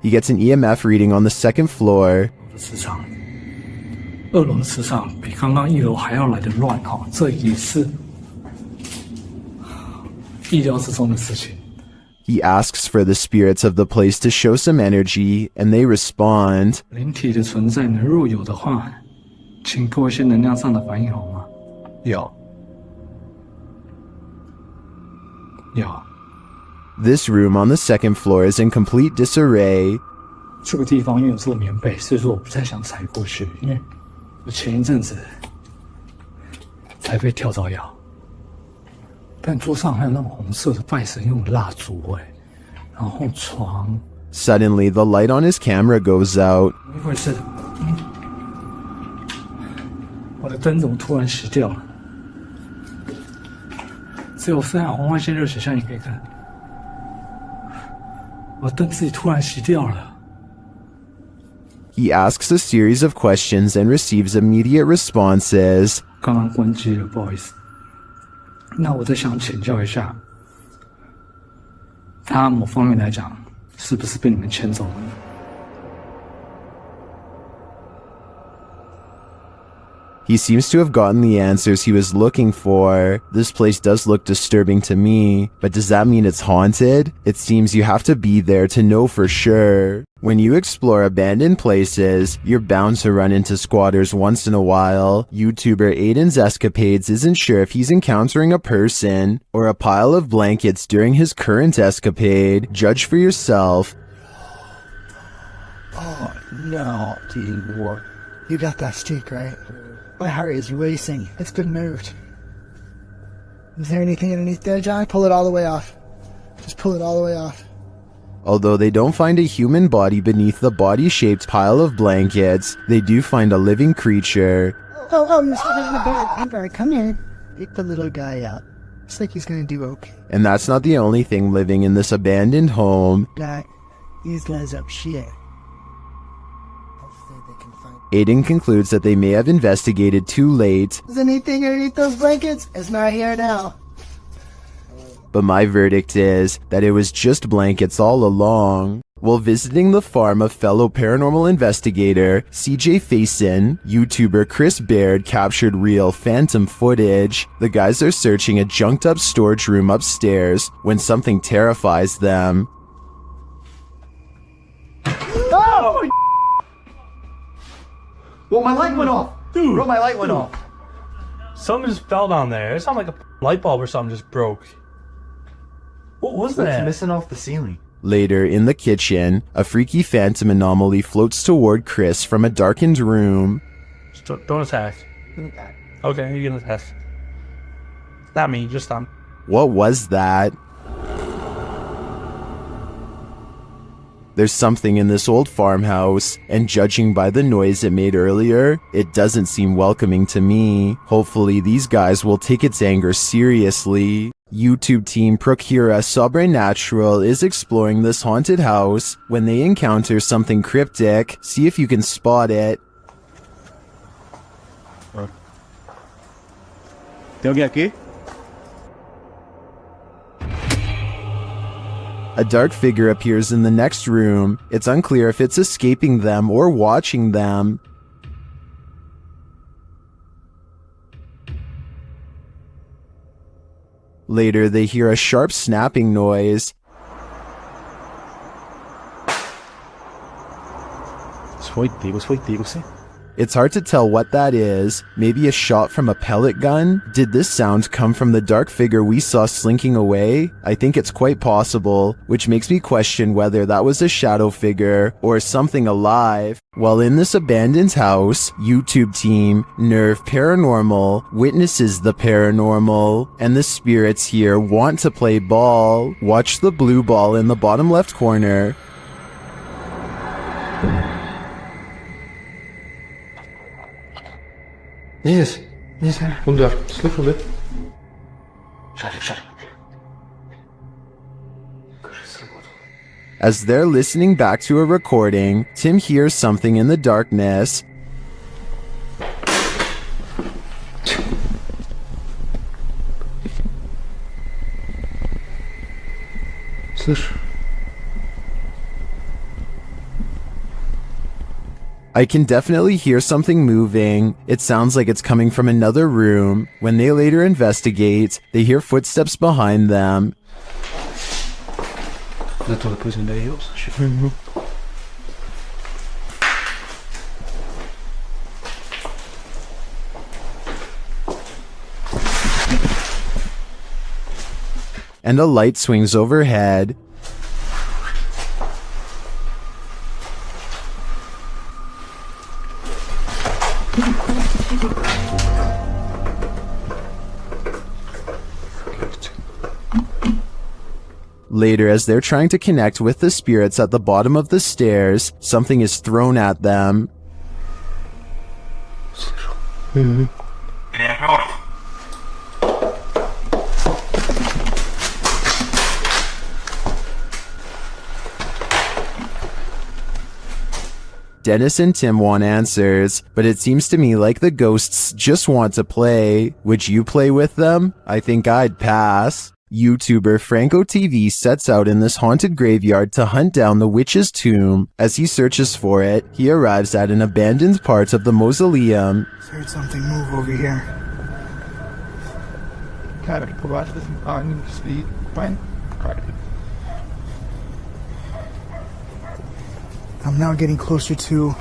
He gets an EMF reading on the second floor. 磁场，2楼的磁场比刚刚1楼还要来得乱哈，这也是。 意料之中的事情。 He asks for the spirits of the place to show some energy, and they respond. 灵体的存在呢，若有的话，请给我一些能量上的反应好吗？有。 This room on the second floor is in complete disarray. 这个地方因为有这个棉被，所以说我不太想踩过去，因为我前一阵子才被跳蚤咬。 但桌上还有那种红色的拜神用的蜡烛然后床。Suddenly, the light on his camera goes out. 怎么回事？我的灯怎么突然熄掉了？只有三海红外线热水像你可以看，我灯自己突然熄掉了。 He asks a series of questions and receives immediate responses. 刚刚关机了，不好意思。 那我再想请教一下，他某方面来讲，是不是被你们牵走了呢？ He seems to have gotten the answers he was looking for. This place does look disturbing to me, but does that mean it's haunted? It seems you have to be there to know for sure. When you explore abandoned places, you're bound to run into squatters once in a while. YouTuber Aiden's escapades isn't sure if he's encountering a person or a pile of blankets during his current escapade. Judge for yourself. Oh, no, dude. You got that stick, right? My heart is racing. It's been moved. Is there anything underneath there, John? Pull it all the way off. Just pull it all the way off. Although they don't find a human body beneath the body-shaped pile of blankets, they do find a living creature. Oh, you're sitting in the bed. Amber, come here. Take the little guy out. Looks like he's gonna do okay. And that's not the only thing living in this abandoned home. Guy, these guys up shit. Aiden concludes that they may have investigated too late, Is anything underneath those blankets? It's not here now. but my verdict is that it was just blankets all along. While visiting the farm of fellow paranormal investigator CJ Faison, YouTuber Chris Baird captured real phantom footage. The guys are searching a junked up storage room upstairs when something terrifies them. Oh! Well, my light went off. Dude. Bro, my light went off. Something just fell down there. It sounded like a light bulb or something just broke. What was that? It's missing off the ceiling. Later, in the kitchen, a freaky phantom anomaly floats toward Chris from a darkened room. Just don't attack. Okay, you can attack. Not me, just them. What was that? There's something in this old farmhouse, and judging by the noise it made earlier, it doesn't seem welcoming to me. Hopefully these guys will take its anger seriously. YouTube team Procura Sobrenatural is exploring this haunted house. When they encounter something cryptic, see if you can spot it. Tem alguém aqui? A dark figure appears in the next room. It's unclear if it's escaping them or watching them. Later, they hear a sharp snapping noise. It's hard to tell what that is. Maybe a shot from a pellet gun? Did this sound come from the dark figure we saw slinking away? I think it's quite possible, which makes me question whether that was a shadow figure or something alive. While in this abandoned house, YouTube team Nerve Paranormal witnesses the paranormal, and the spirits here want to play ball. Watch the blue ball in the bottom left corner. Yes. Kom daar. Slip a bit. Shut it. As they're listening back to a recording, Tim hears something in the darkness. Слышь. I can definitely hear something moving. It sounds like it's coming from another room. When they later investigate, they hear footsteps behind them. And a light swings overhead. Later, as they're trying to connect with the spirits at the bottom of the stairs, something is thrown at them. Dennis and Tim want answers, but it seems to me like the ghosts just want to play. Would you play with them? I think I'd pass. YouTuber Franco TV sets out in this haunted graveyard to hunt down the witch's tomb. As he searches for it, he arrives at an abandoned part of the mausoleum. I heard something move over here. I'm now getting closer to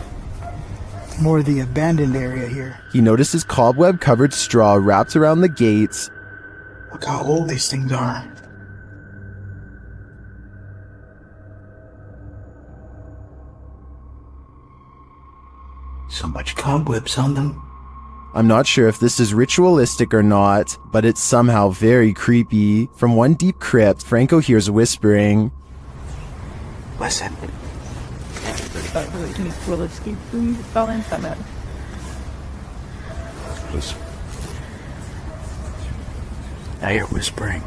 more of the abandoned area here. He notices cobweb-covered straw wrapped around the gates. Look how old these things are. So much cobwebs on them. I'm not sure if this is ritualistic or not, but it's somehow very creepy. From one deep crypt, Franco hears whispering. Listen. I hear whispering.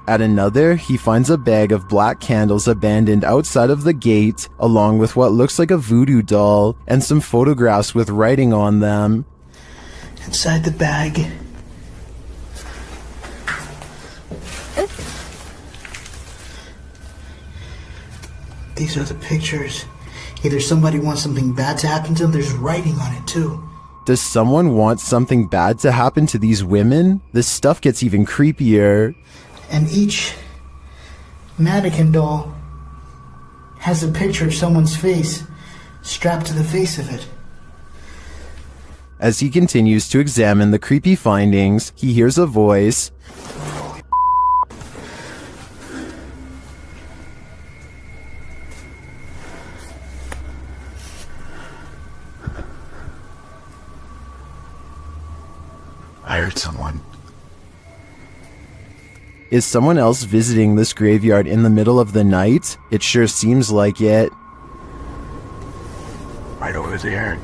At another, he finds a bag of black candles abandoned outside of the gate, along with what looks like a voodoo doll, and some photographs with writing on them. Inside the bag. These are the pictures. Either somebody wants something bad to happen to them, there's writing on it too. Does someone want something bad to happen to these women? This stuff gets even creepier. And each mannequin doll has a picture of someone's face strapped to the face of it. As he continues to examine the creepy findings, he hears a voice. I heard someone. Is someone else visiting this graveyard in the middle of the night? It sure seems like it. Right over there.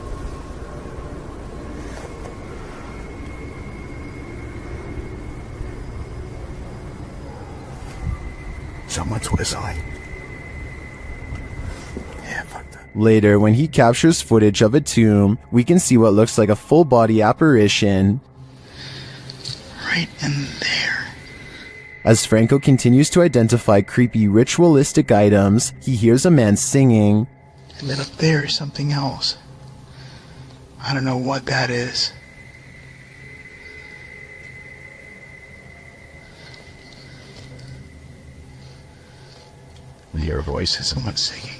Someone's whistling. Yeah, fuck that. Later, when he captures footage of a tomb, we can see what looks like a full-body apparition. Right in there. As Franco continues to identify creepy ritualistic items, he hears a man singing. And then up there is something else. I don't know what that is. We hear voices. Someone's singing.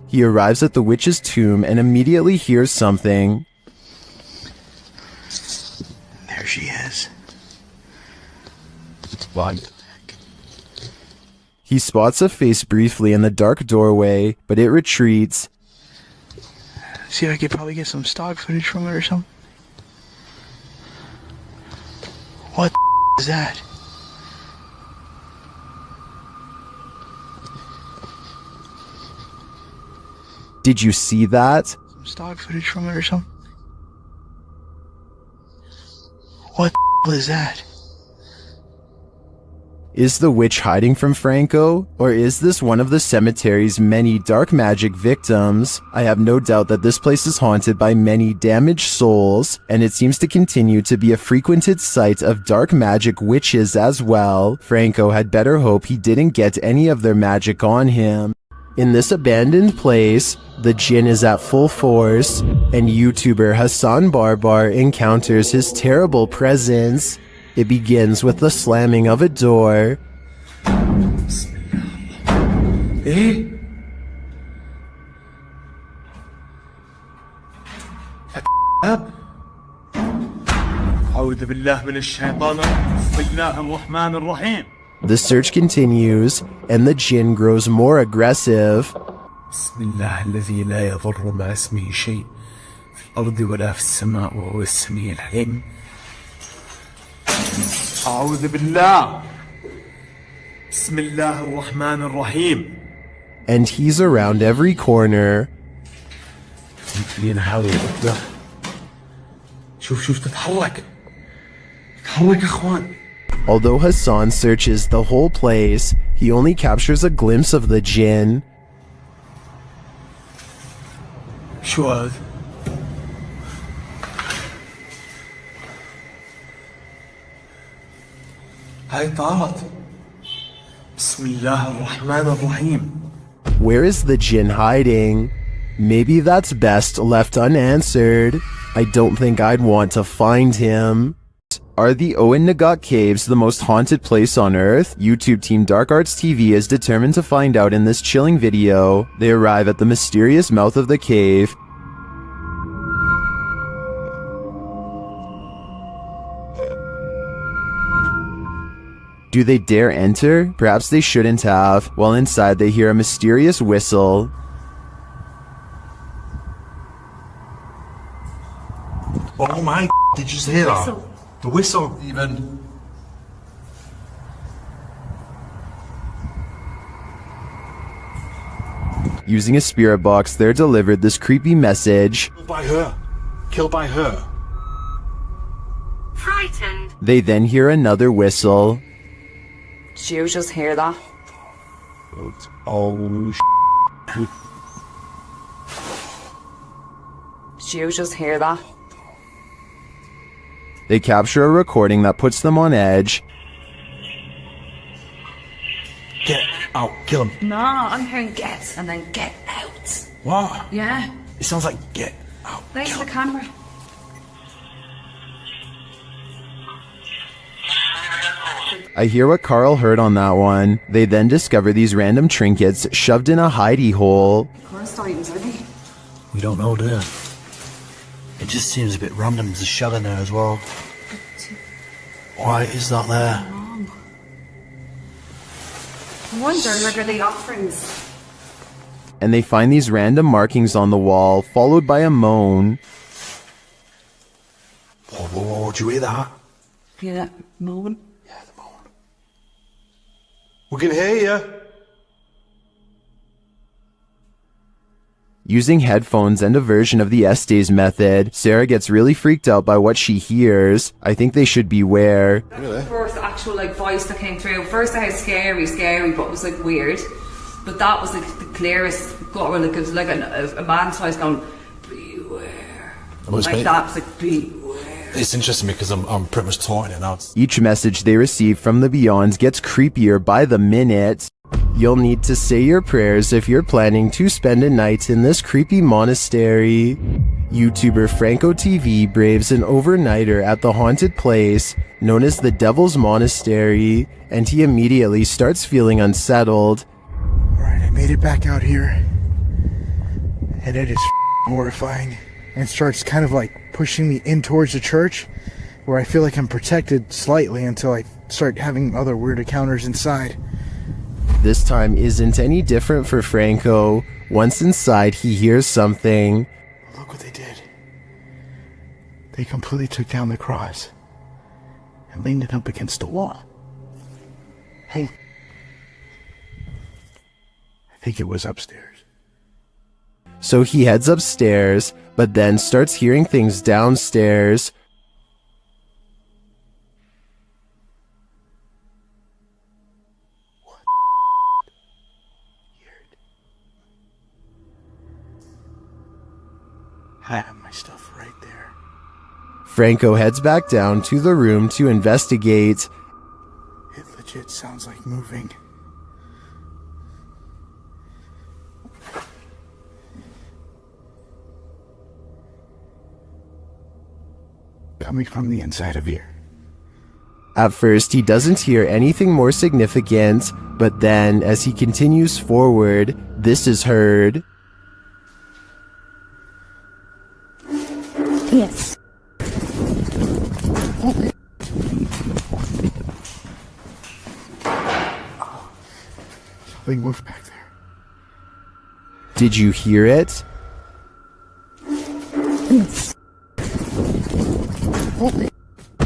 He arrives at the witch's tomb and immediately hears something. There she is. What? He spots a face briefly in the dark doorway, but it retreats. See if I could probably get some stock footage from it or something. What the is that? Did you see that? Some stock footage from it or something. What the is that? Is the witch hiding from Franco? Or is this one of the cemetery's many dark magic victims? I have no doubt that this place is haunted by many damaged souls, and it seems to continue to be a frequented site of dark magic witches as well. Franco had better hope he didn't get any of their magic on him. In this abandoned place, the jinn is at full force, and YouTuber Hassan Barbar encounters his terrible presence. It begins with the slamming of a door. ايه؟ أب أعوذ بالله من الشيطان بسم الله الرحمن الرحيم. The search continues, and the jinn grows more aggressive. بسم الله الذي لا يضر مع اسمه شيء في الأرض ولا في السماء وهو السميع العليم. أعوذ بالله بسم الله الرحمن الرحيم. And he's around every corner. خلينا نحاول نقدر. شوف تتحرك يا اخوان. Although Hassan searches the whole place, he only captures a glimpse of the jinn. شو هذا؟ هاي طارت. بسم الله الرحمن الرحيم. Where is the jinn hiding? Maybe that's best left unanswered. I don't think I'd want to find him. Are the Owen Nagat Caves the most haunted place on Earth? YouTube team Dark Arts TV is determined to find out in this chilling video. They arrive at the mysterious mouth of the cave. Do they dare enter? Perhaps they shouldn't have. While inside, they hear a mysterious whistle. Oh my, did you just hear that? The whistle, even. Using a spirit box, they're delivered this creepy message. Killed by her. Killed by her. Frightened. They then hear another whistle. Did you just hear that? Oh, Did you just hear that? They capture a recording that puts them on edge. Get out, kill him. No, I'm hearing get and then get out. What? Yeah. It sounds like get out. There's the camera. I hear what Carl heard on that one. They then discover these random trinkets shoved in a hidey hole. Cursed items, are they? We don't know, do we? It just seems a bit random. There's a shell in there as well. Why is that there? I wonder, like, are they offerings? And they find these random markings on the wall, followed by a moan. Whoa, do you hear that? Yeah, moan. We can hear you. Using headphones and a version of the Estes method, Sarah gets really freaked out by what she hears. I think they should beware. The first actual voice that came through. First I had scary, but it was weird. But that was the clearest guttural. It was like a man's voice going, beware. That was beware. It's interesting because I'm pretty much taught it now. Each message they receive from the beyond gets creepier by the minute. You'll need to say your prayers if you're planning to spend a night in this creepy monastery. YouTuber Franco TV braves an overnighter at the haunted place known as the Devil's Monastery, and he immediately starts feeling unsettled. Alright, I made it back out here, and it is horrifying, and starts kind of pushing me in towards the church, where I feel like I'm protected slightly until I start having other weird encounters inside. This time isn't any different for Franco. Once inside, he hears something. Look what they did. They completely took down the cross and leaned it up against the wall. Hey. I think it was upstairs. So he heads upstairs, but then starts hearing things downstairs. I have my stuff right there. Franco heads back down to the room to investigate. It legit sounds like moving. Coming from the inside of here. At first, he doesn't hear anything more significant, but then, as he continues forward, this is heard. Yes. Something moved back there. Did you hear it? Yes.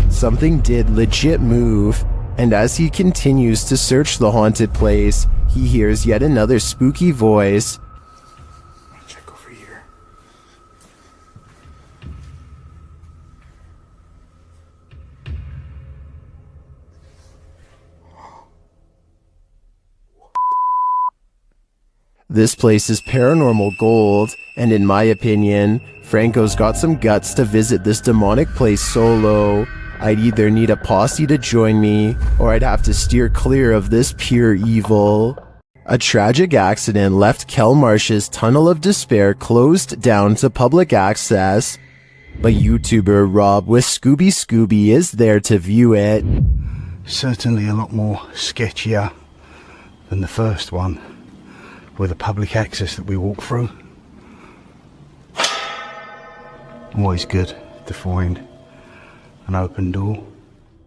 Something did legit move, and as he continues to search the haunted place, he hears yet another spooky voice. Check over here. This place is paranormal gold, and in my opinion, Franco's got some guts to visit this demonic place solo. I'd either need a posse to join me, or I'd have to steer clear of this pure evil. A tragic accident left Kelmarsh's Tunnel of Despair closed down to public access, but YouTuber Rob with Scooby is there to view it. Certainly a lot more sketchier than the first one, with the public access that we walk through. Always good to find an open door.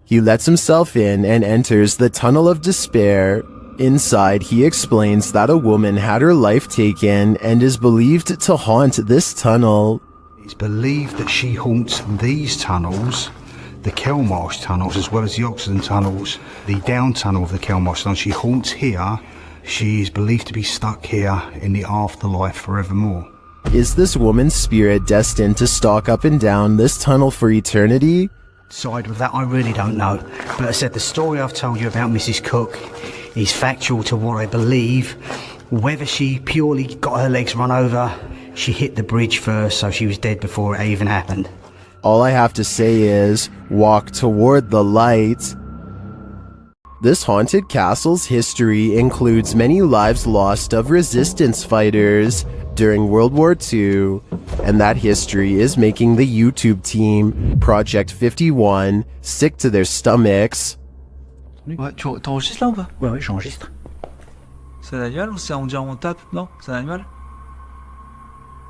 He lets himself in and enters the Tunnel of Despair. Inside, he explains that a woman had her life taken and is believed to haunt this tunnel. It's believed that she haunts these tunnels, the Kelmarsh tunnels, as well as the Oxenden tunnels, the down tunnel of the Kelmarsh tunnel. She haunts here. She is believed to be stuck here in the afterlife forevermore. Is this woman's spirit destined to stalk up and down this tunnel for eternity? Side with that, I really don't know. But I said the story I've told you about Mrs. Cook is factual to what I believe. Whether she purely got her legs run over, she hit the bridge first, so she was dead before it even happened. All I have to say is, walk toward the light. This haunted castle's history includes many lives lost of resistance fighters during World War II, and that history is making the YouTube team, Project 51, sick to their stomachs. Ouais, t'enregistres là ou pas? Ouais, j'enregistre. C'est un animal ou c'est on dit on tape? Non, c'est un animal?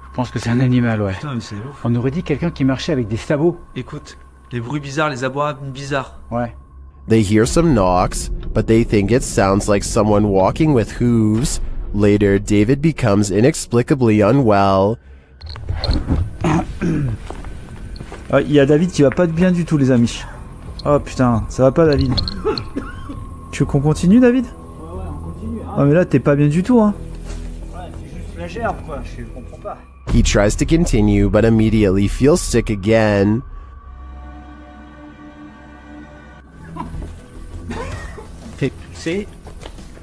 Je pense que c'est un animal, ouais. Putain, mais c'est ouf. On aurait dit quelqu'un qui marchait avec des sabots. Écoute, les bruits bizarres, les abois bizarres. Ouais. They hear some knocks, but they think it sounds like someone walking with hooves. Later, David becomes inexplicably unwell. Il y a David qui va pas bien du tout, les amis. Oh putain, ça va pas, David. Tu veux qu'on continue, David? Ah mais là t'es pas bien du tout hein. La gerbe, quoi, je comprends pas. He tries to continue, but immediately feels sick again. Fait pousser,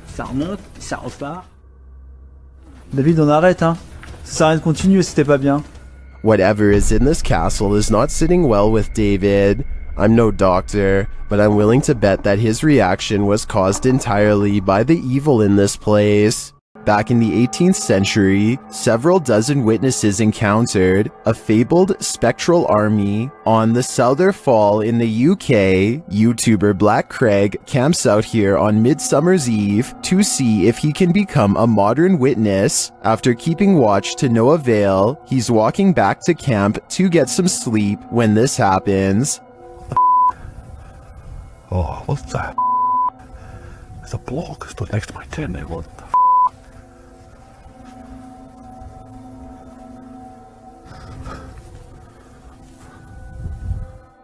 ça remonte, ça repart. David, on arrête hein. Ça sert à rien de continuer si t'es pas bien. Whatever is in this castle is not sitting well with David. I'm no doctor, but I'm willing to bet that his reaction was caused entirely by the evil in this place. Back in the 18th century, several dozen witnesses encountered a fabled spectral army on the Souther Fall in the UK. YouTuber Black Craig camps out here on Midsummer's Eve to see if he can become a modern witness. After keeping watch to no avail, he's walking back to camp to get some sleep when this happens. Oh, what's that? There's a block stood next to my tent there. What the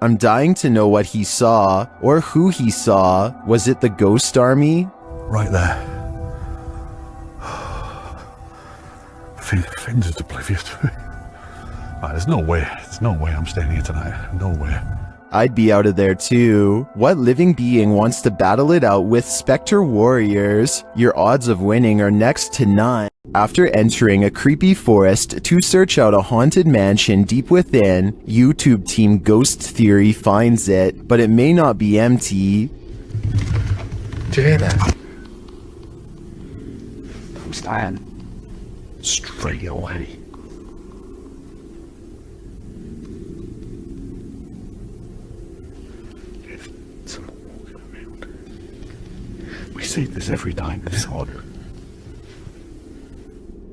I'm dying to know what he saw, or who he saw. Was it the ghost army? Right there. Finn's is oblivious to it. There's no way I'm staying here tonight. No way. I'd be out of there too. What living being wants to battle it out with Spectre warriors? Your odds of winning are next to none. After entering a creepy forest to search out a haunted mansion deep within, YouTube team Ghost Theory finds it, but it may not be empty. Do you hear that? I'm staying. Straight away. We see this every time. It's odd.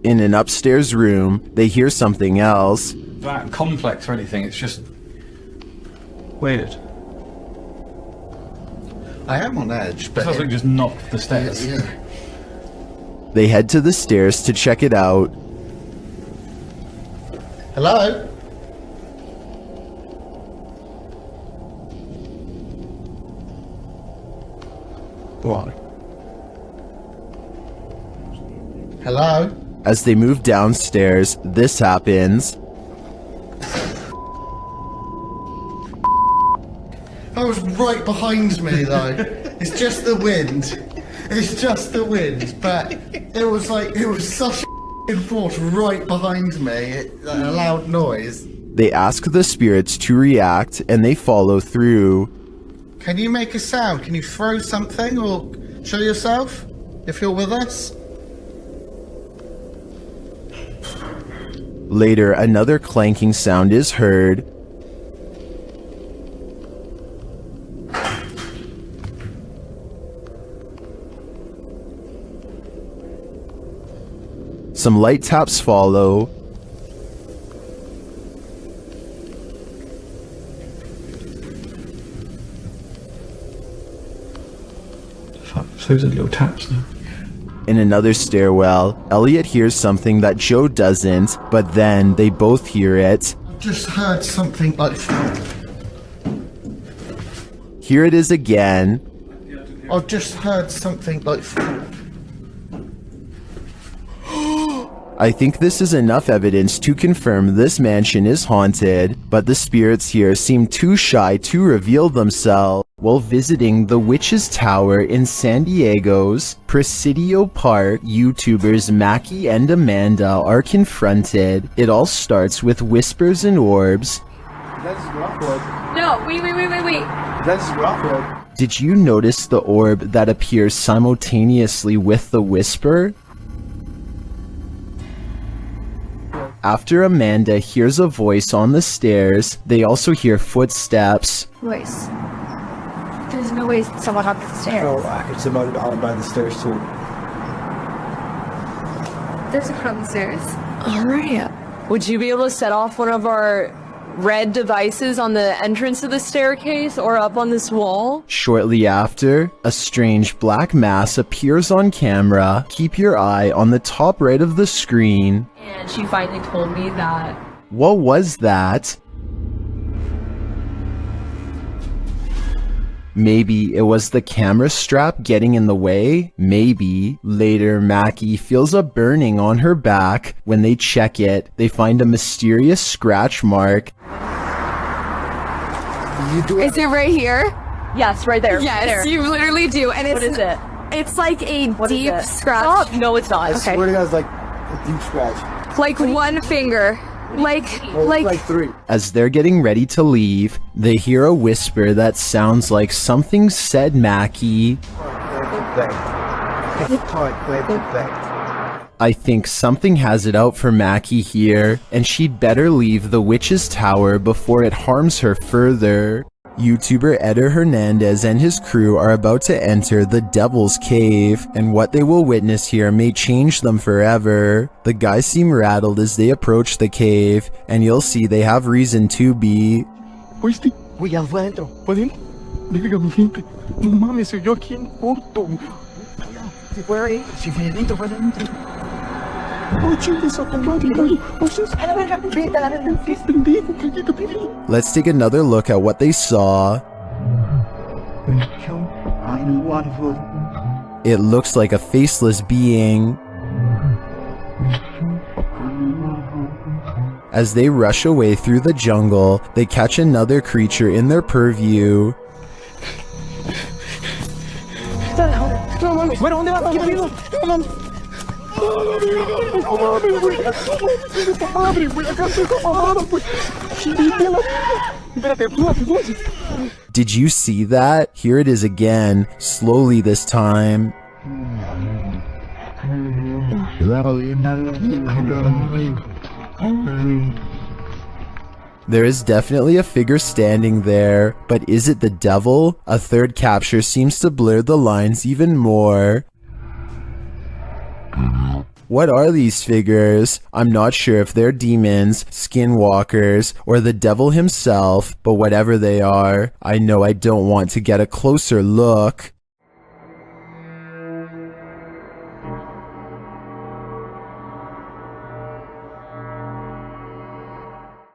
In an upstairs room, they hear something else. That complex or anything, it's just weird. I am on edge, but... It sounds like just knocked the stairs. Yeah. They head to the stairs to check it out. Hello? What? Hello? As they move downstairs, this happens. That was right behind me, though. It's just the wind. It's just the wind, but it was such a force right behind me, a loud noise. They ask the spirits to react, and they follow through. Can you make a sound? Can you throw something or show yourself if you're with us? Later, another clanking sound is heard. Some light taps follow. So those are little taps now. In another stairwell, Elliot hears something that Joe doesn't, but then they both hear it. Just heard something like... Here it is again. I've just heard something like... I think this is enough evidence to confirm this mansion is haunted, but the spirits here seem too shy to reveal themselves. While visiting the Witch's Tower in San Diego's Presidio Park, YouTubers Mackie and Amanda are confronted. It all starts with whispers and orbs. That's Rockwood. No, wait. That's Rockwood. Did you notice the orb that appears simultaneously with the whisper? After Amanda hears a voice on the stairs, they also hear footsteps. Voice. There's no way someone up the stairs. Oh, it's about by the stairs too. There's someone on the stairs. Alright. Would you be able to set off one of our red devices on the entrance of the staircase or up on this wall? Shortly after, a strange black mass appears on camera. Keep your eye on the top right of the screen. And she finally told me that. What was that? Maybe it was the camera strap getting in the way? Maybe. Later, Mackie feels a burning on her back. When they check it, they find a mysterious scratch mark. Is it right here? Yes, right there. Yes, there. you literally do. And What is it? It's like a deep scratch. Stop. No, it's not. Okay. Swear to God, it's like a deep scratch. Like one finger. Like 3. As they're getting ready to leave, they hear a whisper that sounds like something said Mackie. I think something has it out for Mackie here, and she'd better leave the witch's tower before it harms her further. YouTuber Eder Hernandez and his crew are about to enter the Devil's Cave, and what they will witness here may change them forever. The guys seem rattled as they approach the cave, and you'll see they have reason to be. ¿Oíste? Voy adentro. ¿Podemos? Verga, mi gente. No mames, soy yo aquí en corto. Si fuera ahí, si fuera adentro, fuera adentro. Oh, chingues a tu madre, güey. A la verga, vete a la verga. Pendejo, cállate, pendejo. Let's take another look at what they saw. It looks like a faceless being. As they rush away through the jungle, they catch another creature in their purview. No mames. Bueno, ¿dónde vas? ¿Qué pedo? No mames. No mames, güey. Esta madre, güey. Acá estoy mamada, güey. Vete a la verga. Espérate, tú. Did you see that? Here it is again, slowly this time. There is definitely a figure standing there, but is it the devil? A third capture seems to blur the lines even more. What are these figures? I'm not sure if they're demons, skinwalkers, or the devil himself, but whatever they are, I know I don't want to get a closer look.